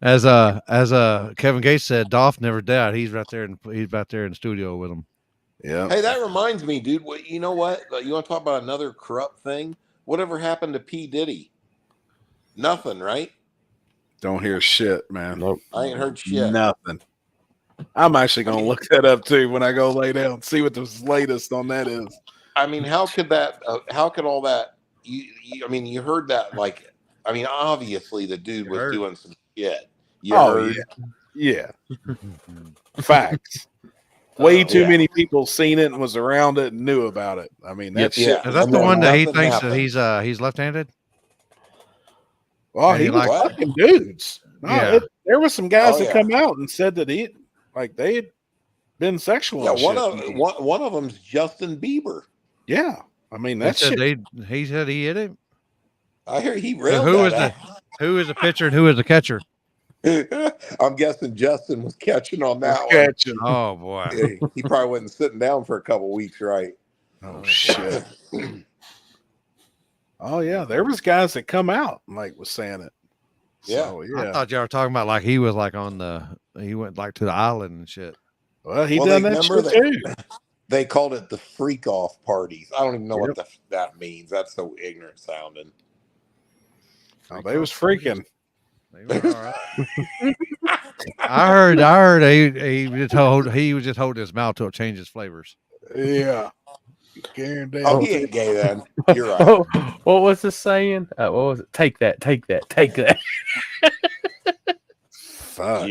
As Kevin Gates said, Dolph never died. He's right there, and he's back there in the studio with him. Yeah. Hey, that reminds me, dude. You know what? You want to talk about another corrupt thing? Whatever happened to P. Diddy? Nothing, right? Don't hear shit, man. Nope. I ain't heard shit. Nothing. I'm actually gonna look that up too when I go lay down. See what the latest on that is. I mean, how could that? How could all that? I mean, you heard that? Like, I mean, obviously the dude was doing some shit. You heard? Yeah. Facts. Way too many people seen it and was around it and knew about it. I mean, that's shit. Is that the one that he thinks that he's left-handed? Well, he was fucking dudes. No, Yeah. there were some guys that come out and said that they had been sexual. Yeah, and one of them's Justin Bieber. Yeah, I mean He that's said shit. he said he hit him. I hear he So railed who is the pitcher and who is the catcher? I'm guessing Justin was catching on that one. Catching. Oh boy, Yeah, he probably wasn't sitting down for a couple weeks, right? Oh shit. Oh yeah, there was guys that come out and was saying it. Yeah. So, yeah. I thought y'all were talking about like he was like he went like to the island and shit. Well, he done that shit too. They called it the freak off parties. I don't even know what that means. That's so ignorant sounding. Oh, they was freaking. They were all right. I heard he was just holding his mouth till it changed his flavors. Yeah. Guaranteed. Oh, he ain't gay then. You're right. Oh, what was the saying? What was it? Take that, take that, take that. Fuck.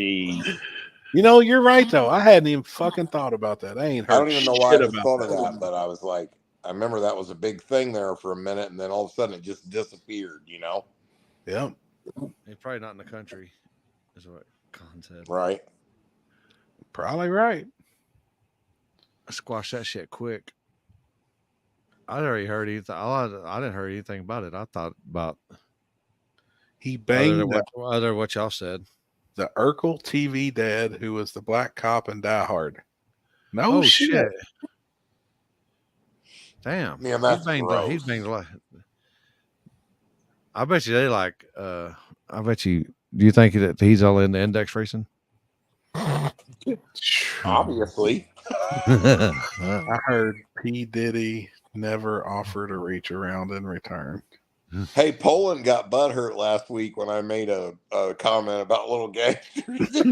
You know, you're right though. I hadn't even fucking thought about that. I ain't heard. I don't even know why I shit just about thought of that, but I was like, I remember that was a big thing there for a minute, and then all of a sudden it just disappeared. You know? Yeah. He's probably not in the country, is what Con said. Right. Probably right. I squashed that shit quick. I already heard anything. I didn't hear anything about it. I thought about he banged other than what y'all said. The Urkel TV dad who was the black cop in Die Hard. No shit. Damn. Yeah, that's he's banged a lot. I bet you they like. I bet you. Do you think that he's all in the index racing? Obviously. I heard P. Diddy never offered a reach around in return. Hey, Poland got butthurt last week when I made a comment about little gangsters.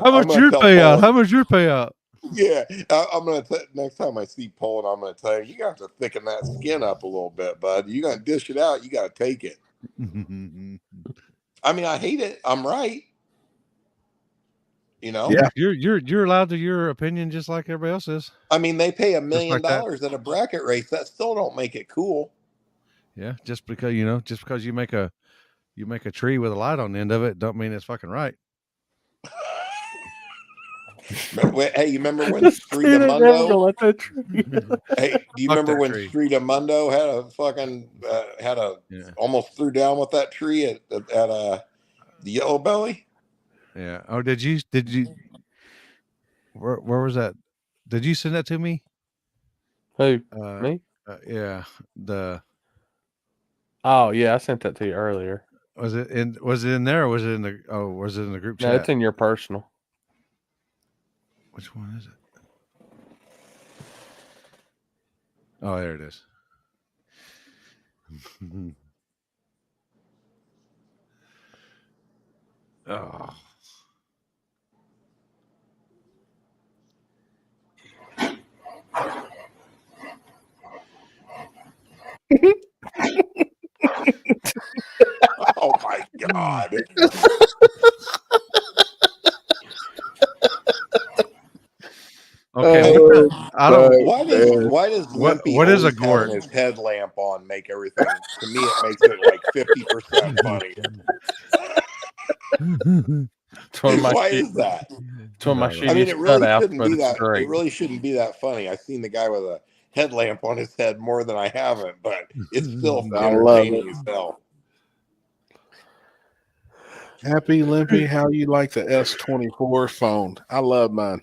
How much your payout? How much your payout? Yeah, I'm gonna next time I see Poland, I'm gonna tell you got to thicken that skin up a little bit, bud. You gotta dish it out. You gotta take it. I mean, I hate it. I'm right. You know, yeah, you're allowed to your opinion just like everybody else is. I mean, they pay $1 million like at a bracket race. That still don't make it cool. Yeah, just because you make a tree with a light on the end of it, don't mean it's fucking right. Hey, you remember when Street Amundo? Let that tree. Hey, do you Fuck remember that when tree. Street Amundo had a fucking almost threw down with that tree at the Yellow Belly? Yeah. Oh, did you? Where was that? Did you send that to me? Who? Me? Yeah. Oh yeah, I sent that to you earlier. Was it in there or was it in the was it in the group chat? No, it's in your personal. Which one is it? Oh, there it is. Oh. Oh my God. Okay, I don't. Why does Limpy what is a always having gort? his headlamp on make everything? To me, it makes it like 50% funny. Why is that? It's one of my I mean, shittiest it really cutouts, shouldn't but be it's that. It great. really shouldn't be that funny. I've seen the guy with a headlamp on his head more than I haven't, but it's still I love entertaining it. as hell. Happy Limpy, how you like the S24 phone? I love mine.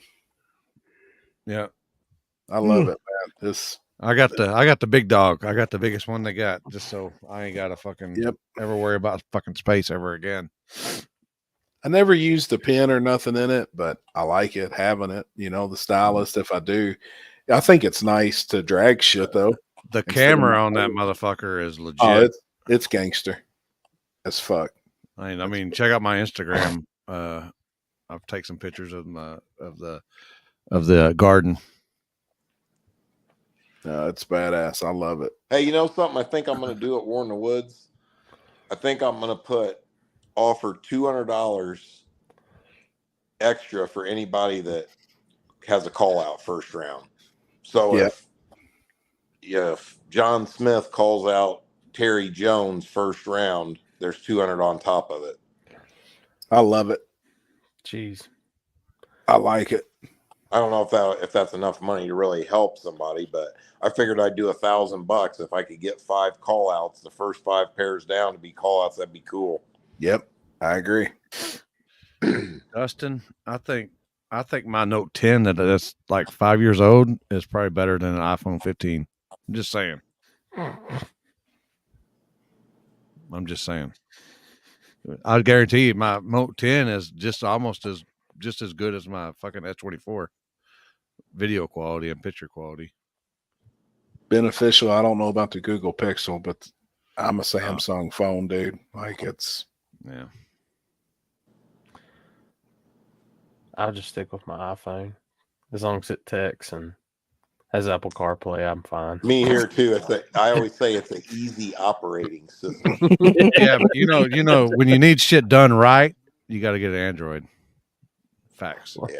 Yeah, I love it, man. I got the big dog. I got the biggest one they got, just so I ain't got to fucking ever worry about fucking space ever again. I never used the pen or nothing in it, but I like it having it. You know, the stylist. If I do, I think it's nice to drag shit though. The camera on that motherfucker is legit. Oh, it's gangster as fuck. I mean, check out my Instagram. I've taken some pictures of the garden. It's badass. I love it. Hey, you know something? I think I'm going to do at War in the Woods. I think I'm going to offer $200 extra for anybody that has a call out first round. So if John Smith calls out Terry Jones first round, there's 200 on top of it. I love it. Jeez, I like it. I don't know if that's enough money to really help somebody, but I figured I'd do $1,000 if I could get 5 call outs. The first 5 pairs down to be call outs, that'd be cool. Yep, I agree. Dustin, I think my Note 10 that's like 5 years old is probably better than an iPhone 15. I'm just saying. I guarantee you my Note 10 is just as good as my fucking S24 video quality and picture quality. Beneficial. I don't know about the Google Pixel, but I'm a Samsung phone dude. Like it's I'll just stick with my iPhone as long as it texts and has Apple CarPlay. I'm fine. Me here too. I always say it's an easy operating system. Yeah, but you know, when you need shit done right, you got to get an Android. Facts. Look,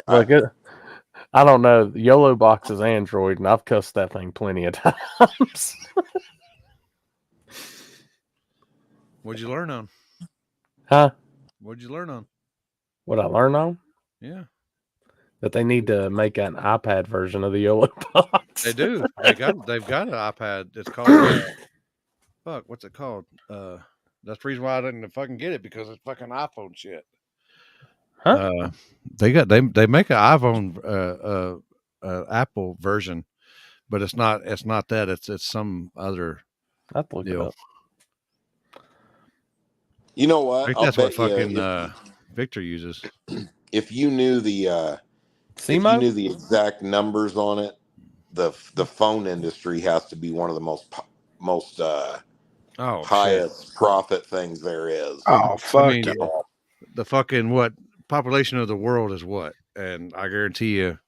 I don't know. The YOLO box is Android, and I've cussed that thing plenty of times. What'd you learn on? Huh? What'd you learn on? What I learn on? Yeah. That they need to make an iPad version of the YOLO box. They do. They've got an iPad. It's called fuck. What's it called? That's the reason why I didn't fucking get it, because it's fucking iPhone shit. Huh? They make an iPhone Apple version, but it's not that. It's some other deal. You know what? I think I'll that's what bet fucking Victor uses. If you knew the exact numbers on it, the phone industry has to be one of the most highest profit things there is. Oh fuck! I mean, the fucking what population of the world is what, and I guarantee you,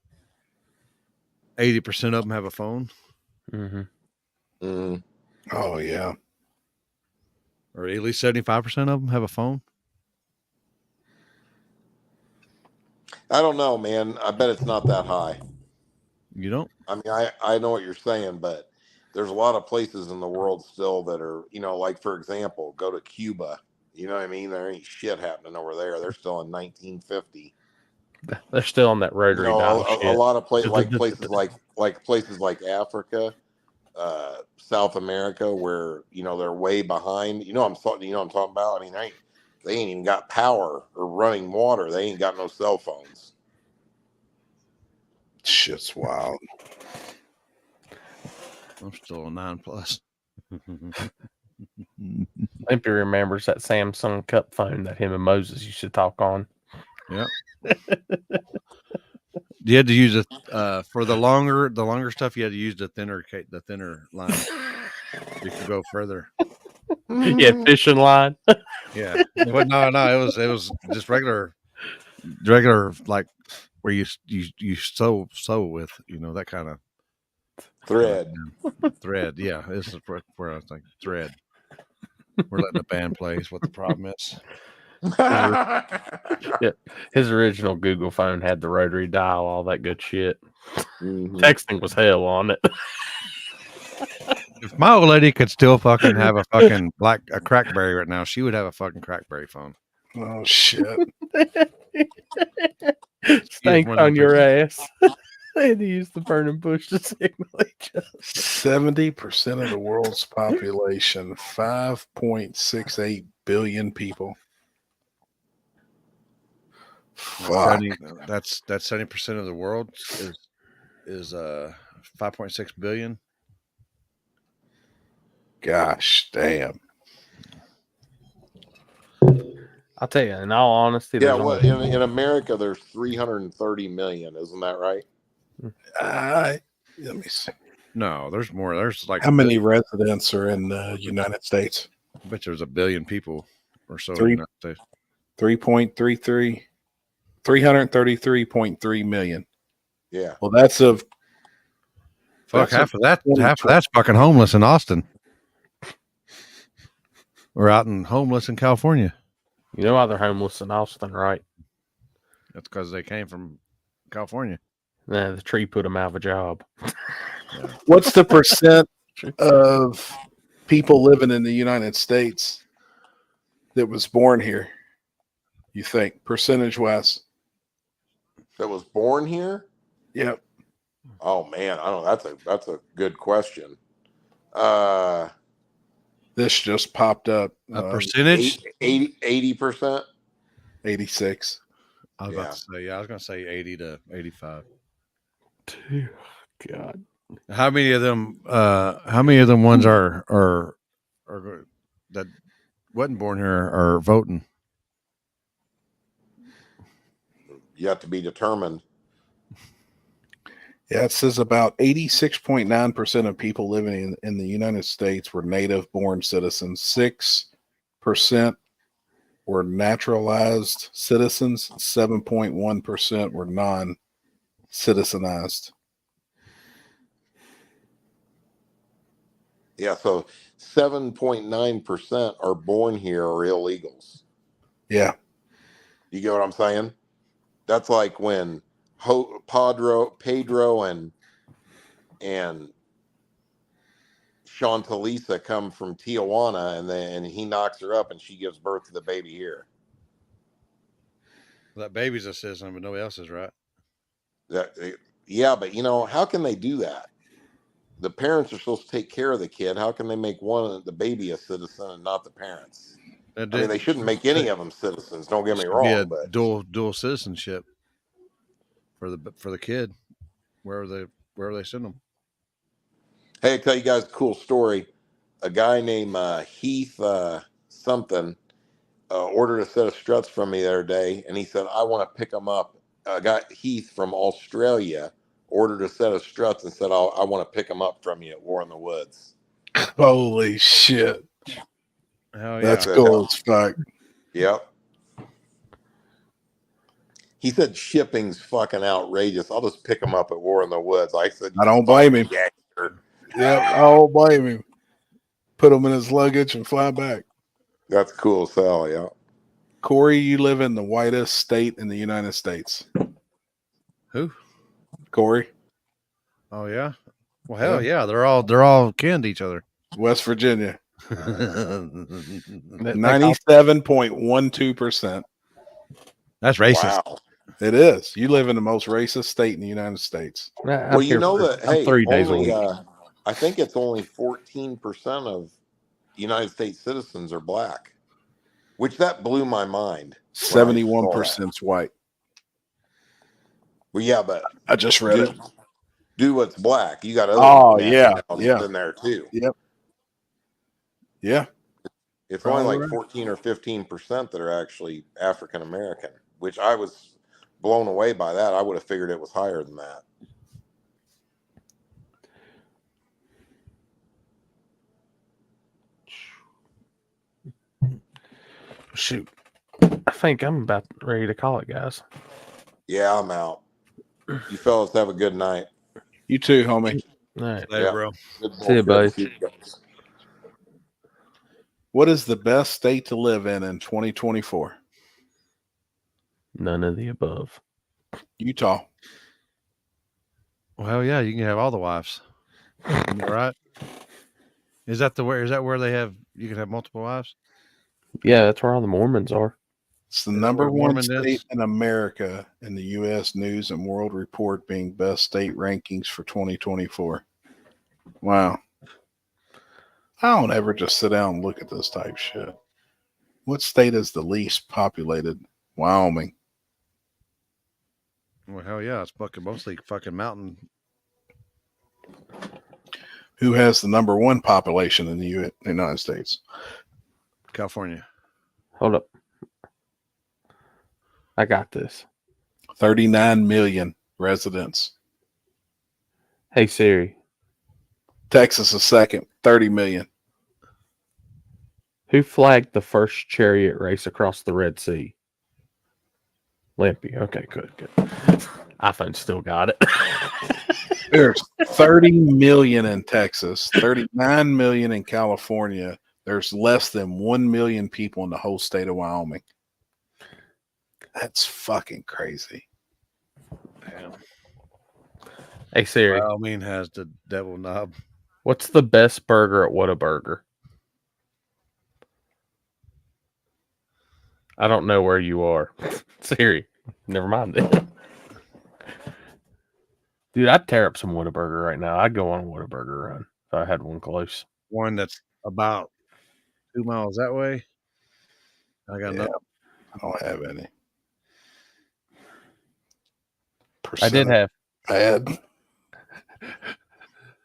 80% of them have a phone. Mm-hmm. Oh yeah, or at least 75% of them have a phone. I don't know, man. I bet it's not that high. You don't? I mean, I know what you're saying, but there's a lot of places in the world still that are, like for example, go to Cuba. You know what I mean? There ain't shit happening over there. They're still in 1950. They're still on that rotary dial a shit. lot of places like Africa, South America, where they're way behind. I'm talking about. I mean, they ain't even got power or running water. They ain't got no cell phones. Shit's wild. I'm still a 9+. Limpy remembers that Samsung Cup phone that him and Moses used to talk on. Yep. You had to use it for the longer stuff. You had to use the thinner line. You could go further. Yeah, fishing line. Yeah. Well, no, it was just regular, like where you sew with, that kind of thread. Thread. Yeah, this is where I was like thread. We're letting the band play. Is what the problem is. His original Google phone had the rotary dial, all that good shit. Mm-hmm. Texting was hell on it. If my old lady could still fucking have a fucking a Crackberry right now, she would have a fucking Crackberry phone. Oh shit! Stank on your ass. They had to use the burning bush to signal each other. 70% of the world's population, 5.68 billion people. Fuck. That's 70% of the world is 5.6 billion. Gosh damn. I'll tell you, in all honesty, Yeah, well, in America, there's 330 million. Isn't that right? Let me see. No, there's more. There's like how many residents are in the United States? I bet there's a billion people or so. 333.3 million. Yeah. Well, that's of half of that's fucking homeless in Austin. We're out in homeless in California. You know why they're homeless in Austin, right? That's because they came from California. Yeah, the tree put them out of a job. What's the percent of people living in the United States that was born here? You think percentage-wise? That was born here? Yep. Oh man, I don't know. That's a good question. This just popped up. A percentage? 80%? 86. I was about to say, I was going to say 80 to 85. God. How many of them ones are that wasn't born here are voting? Yet to be determined. Yeah, it says about 86.9% of people living in the United States were native-born citizens. 6% were naturalized citizens. 7.1% were non-citizenized. Yeah, so 7.9% are born here are illegals. Yeah. You get what I'm saying? That's like when Pedro and Chantalisa come from Tijuana, and he knocks her up, and she gives birth to the baby here. That baby's a citizen, but nobody else is, right? Yeah, but how can they do that? The parents are supposed to take care of the kid. How can they make the baby a citizen and not the parents? I mean, they shouldn't make any of them citizens. Don't get me wrong, but dual citizenship for the kid, wherever they send them. Hey, I'll tell you guys a cool story. A guy named Heath something ordered a set of struts from me the other day, and he said, I want to pick them up. Heath from Australia ordered a set of struts and said, I want to pick them up from you at War in the Woods. Holy shit. Hell yeah. That's cool as fuck. Yep. He said shipping's fucking outrageous. I'll just pick them up at War in the Woods. I said, I don't blame him. Gangster. Yep, I don't blame him. Put them in his luggage and fly back. That's cool as hell, yeah. Corey, you live in the whitest state in the United States. Who? Corey. Oh yeah. Well, hell yeah. They're all kin to each other. West Virginia. 97.12%. That's racist. Wow. It is. You live in the most racist state in the United States. Well, you know that. Hey, 3 days a only week. I think it's only 14% of United States citizens are black, which that blew my mind. 71% white. Well, yeah, but I just read it. Do what's black. You got other Oh, nationalities in there too. Yep. Yeah. It's only Probably like right. 14 or 15% that are actually African American, which I was blown away by that. I would have figured it was higher than that. Shoot. I think I'm about ready to call it, guys. Yeah, I'm out. You fellas have a good night. You too, homie. All right. Later, bro. Good See you, buddy. See you guys. What is the best state to live in 2024? None of the above. Utah. Well, hell yeah, you can have all the wives. All right. Is that where they have you can have multiple wives? Yeah, that's where all the Mormons are. It's the number one state in America in the U.S. News and World Report being best state rankings for 2024. Wow. I don't ever just sit down and look at this type shit. What state is the least populated? Wyoming. Well, hell yeah, it's mostly fucking mountain. Who has the number one population in the United States? California. Hold up. I got this. 39 million residents. Hey, Siri. Texas is second, 30 million. Who flagged the first chariot race across the Red Sea? Limpy. Okay, good. iPhone still got it. There's 30 million in Texas, 39 million in California. There's less than 1 million people in the whole state of Wyoming. That's fucking crazy. Damn. Hey, Siri. Wyoming has the devil knob. What's the best burger at Whataburger? I don't know where you are. Siri. Never mind it. Dude, I'd tear up some Whataburger right now. I'd go on a Whataburger run if I had one close. One that's about 2 miles that way. I got no. I don't have any. I did have. Bad.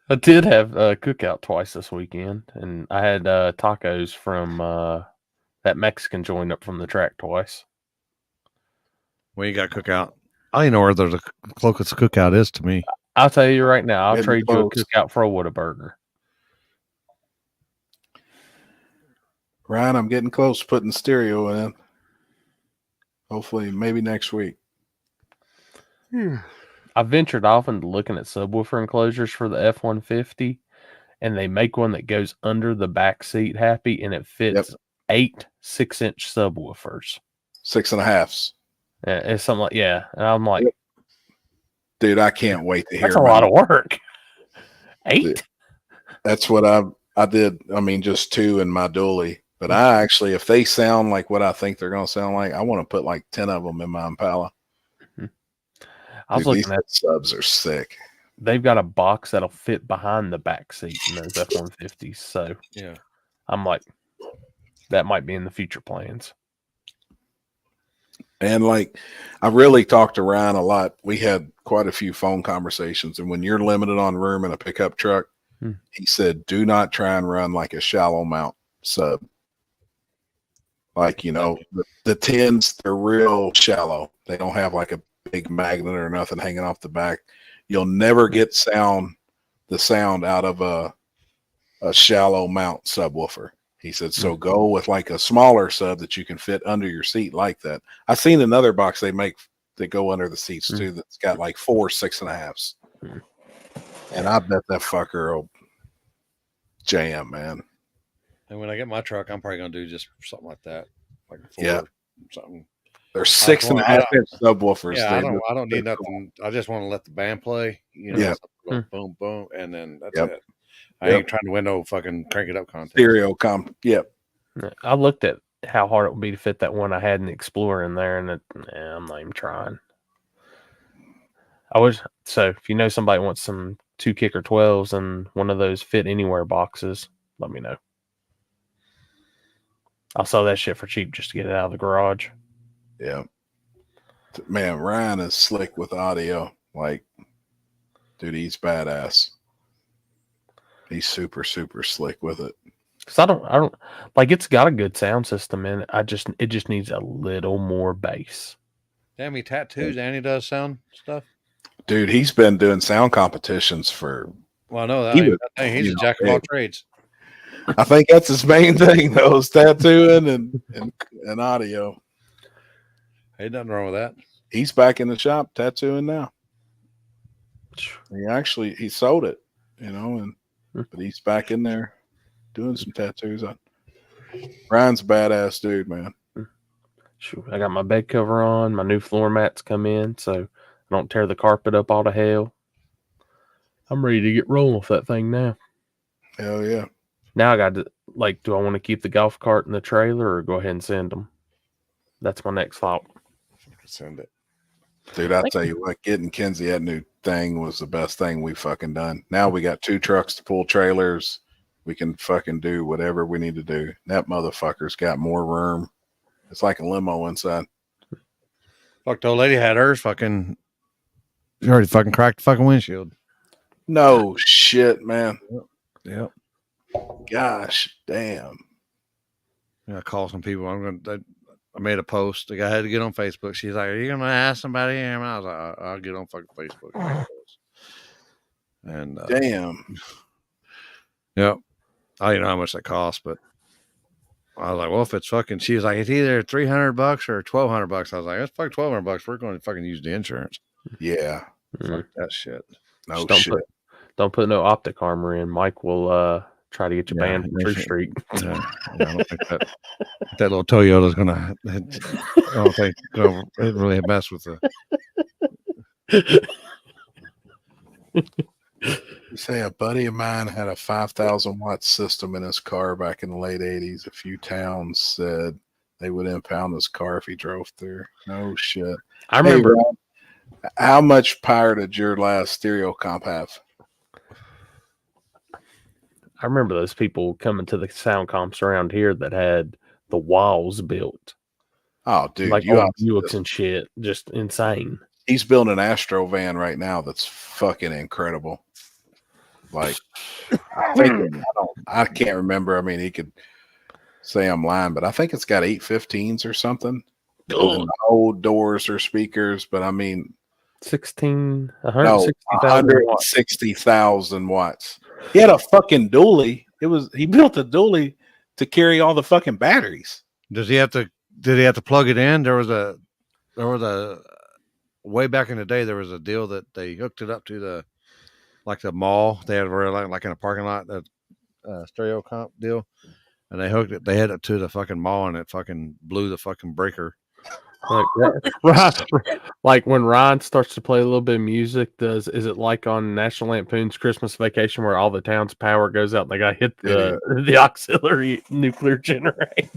I did have a cookout twice this weekend, and I had tacos from that Mexican joint up from the track twice. Well, you got cookout. I don't even know where the closest cookout is to me. I'll tell you right now, I'll Getting trade you a close. cookout for a Whataburger. Ryan, I'm getting close to putting stereo in. Hopefully, maybe next week. I ventured off into looking at subwoofer enclosures for the F-150, and they make one that goes under the back seat, Happy, and it fits 8 6-inch subwoofers. 6.5s. It's something like, yeah. And I'm like, dude, I can't wait to hear. That's a lot of work. 8? Dude, that's what I did. I mean, just 2 in my dually. But I actually, if they sound like what I think they're going to sound like, I want to put like 10 of them in my Impala. I was looking at subs are sick. They've got a box that'll fit behind the back seat in those F-150s. So yeah, I'm like, that might be in the future plans. And like, I really talked to Ryan a lot. We had quite a few phone conversations. And when you're limited on room in a pickup truck, he said, do not try and run like a shallow mount sub. Like, you know, the 10s, they're real shallow. They don't have like a big magnet or nothing hanging off the back. You'll never get the sound out of a shallow mount subwoofer. He said, so go with like a smaller sub that you can fit under your seat like that. I've seen another box they make that go under the seats too that's got like 4 6.5s. And I bet that fucker will jam, man. And when I get my truck, I'm probably going to do just something like that. Like something. They're 6.5-inch subwoofers. Yeah, I don't need nothing. I just want to let the band play. You know, go boom, boom, and then that's it. I ain't trying to win no fucking crank it up contest. Stereo comp. Yep. I looked at how hard it would be to fit that one I had in the Explorer in there, and I'm not even trying. If you know somebody wants some 2 kicker 12s and one of those fit anywhere boxes, let me know. I'll sell that shit for cheap just to get it out of the garage. Yeah. Man, Ryan is slick with audio. Like, dude, he's badass. He's super, super slick with it. Cause I don't like, it's got a good sound system in it. It just needs a little more bass. Damn, he tattoos and he does sound stuff. Dude, he's been doing sound competitions for. Well, no, he's a jack of all trades. I think that's his main thing, though, is tattooing and audio. Ain't nothing wrong with that. He's back in the shop tattooing now. He sold it, but he's back in there doing some tattoos. Ryan's a badass dude, man. I got my bed cover on. My new floor mats come in, so I don't tear the carpet up all to hell. I'm ready to get rolling with that thing now. Hell yeah. Now I got to, do I want to keep the golf cart in the trailer or go ahead and send them? That's my next thought. Send it. Dude, I'll tell you what, getting Kenzie that new thing was the best thing we fucking done. Now we got 2 trucks to pull trailers. We can fucking do whatever we need to do. That motherfucker's got more room. It's like a limo inside. Fuck, the old lady had hers fucking. She already fucking cracked the fucking windshield. No shit, man. Yep. Gosh, damn. I call some people. I made a post. The guy had to get on Facebook. She's like, "Are you gonna ask somebody?" And I was like, "I'll get on fucking Facebook." And damn. Yep. I don't know how much that costs, but I was like, well, if it's fucking, she was like, it's either $300 or $1,200. I was like, it's fucking $1,200. We're going to fucking use the insurance. Yeah. Fuck that shit. No shit. Don't put no optic armor in. Mike will try to get you banned from True Street. I don't think that little Toyota's gonna. I don't think gonna really mess with the. You say a buddy of mine had a 5,000 watt system in his car back in the late 80s. A few towns said they would impound his car if he drove through. No shit. I remember. Hey, Ron, how much power did your last stereo comp have? I remember those people coming to the sound comps around here that had the walls built. Oh, dude, like old Buicks and shit. Just insane. He's building an Astro van right now that's fucking incredible. Like, I can't remember. I mean, he could say I'm lying, but I think it's got 815s or something. Old doors or speakers, but I mean, 160,000 watts. He had a fucking dually. He built a dually to carry all the fucking batteries. Did he have to plug it in? There was a way back in the day, there was a deal that they hooked it up to the mall. They had like in a parking lot, that stereo comp deal, and they hooked it. They had it to the fucking mall, and it fucking blew the fucking breaker. Like when Ryan starts to play a little bit of music, is it like on National Lampoon's Christmas Vacation where all the town's power goes out and they got hit the auxiliary nuclear generator?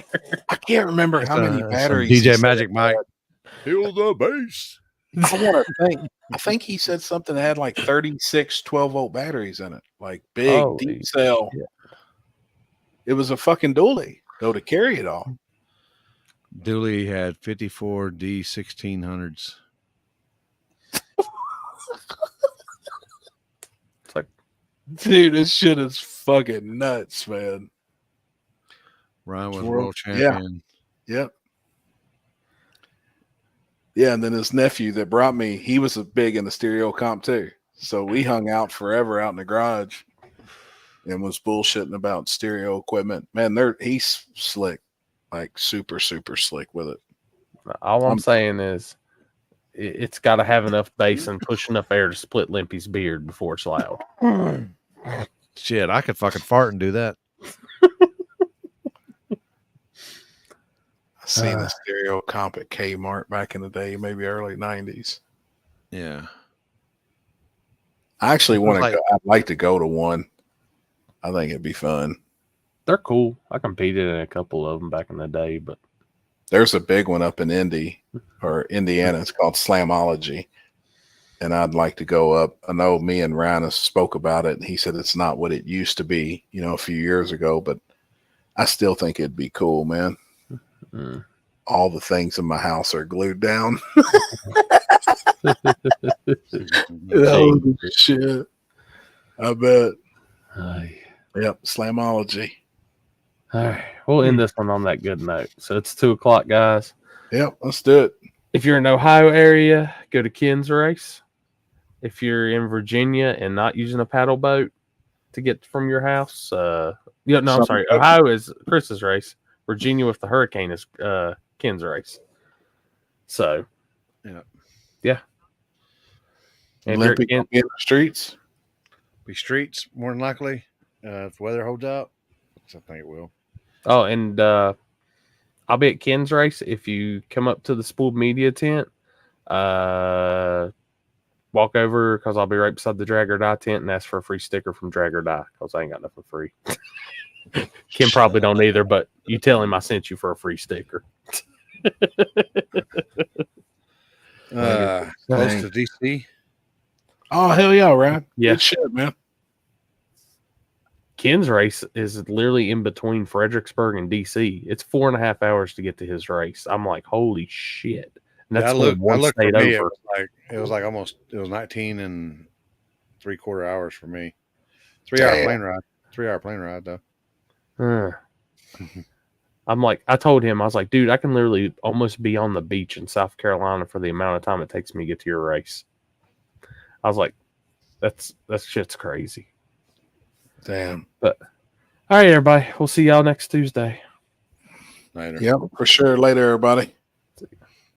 I can't remember how many batteries. DJ Magic Mike. Feel the bass. I think he said something that had like 36 12-volt batteries in it, like big deep cell. Shit. It was a fucking dually, though, to carry it all. Dooley had 54 D1600s. It's like, dude, this shit is fucking nuts, man. Ryan was world champion. Yeah. Yeah, and then his nephew that brought me, he was a big in the stereo comp too. So we hung out forever out in the garage and was bullshitting about stereo equipment. Man, he's slick. Like super, super slick with it. All I'm saying is it's got to have enough bass and push enough air to split Limpy's beard before it's loud. Shit, I could fucking fart and do that. I seen the stereo comp at Kmart back in the day, maybe early 90s. Yeah. I actually want to go. I'd like to go to one. I think it'd be fun. They're cool. I competed in a couple of them back in the day, but there's a big one up in Indiana. It's called Slamology, and I'd like to go up. I know me and Ryan spoke about it, and he said it's not what it used to be, a few years ago, but I still think it'd be cool, man. All the things in my house are glued down. Oh, shit. I bet. Yep, Slamology. All right, we'll end this one on that good note. So it's 2:00, guys. Yep, let's do it. If you're in the Ohio area, go to Ken's Race. If you're in Virginia and not using a paddle boat to get from your house, I'm sorry. Ohio is Chris's race. Virginia with the hurricane is Ken's Race. So, yeah. And Olympic in the streets. Be streets more than likely if the weather holds out. I think it will. Oh, and I'll be at Ken's Race. If you come up to the Spooled Media tent, walk over because I'll be right beside the Drag or Die tent and ask for a free sticker from Drag or Die because I ain't got nothing free. Ken probably don't either, but you tell him I sent you for a free sticker. Close to DC. Oh, hell yeah, Ryan. Yeah. Good shit, man. Ken's race is literally in between Fredericksburg and DC. It's 4.5 hours to get to his race. I'm like, holy shit. And that's one state over. It was 19 and 3/4 hours for me. 3-hour plane ride. 3-hour plane ride though. I'm like, I told him, I was like, dude, I can literally almost be on the beach in South Carolina for the amount of time it takes me to get to your race. I was like, that's shit's crazy. Damn. But all right, everybody. We'll see y'all next Tuesday. Later. Yep, for sure. Later, everybody.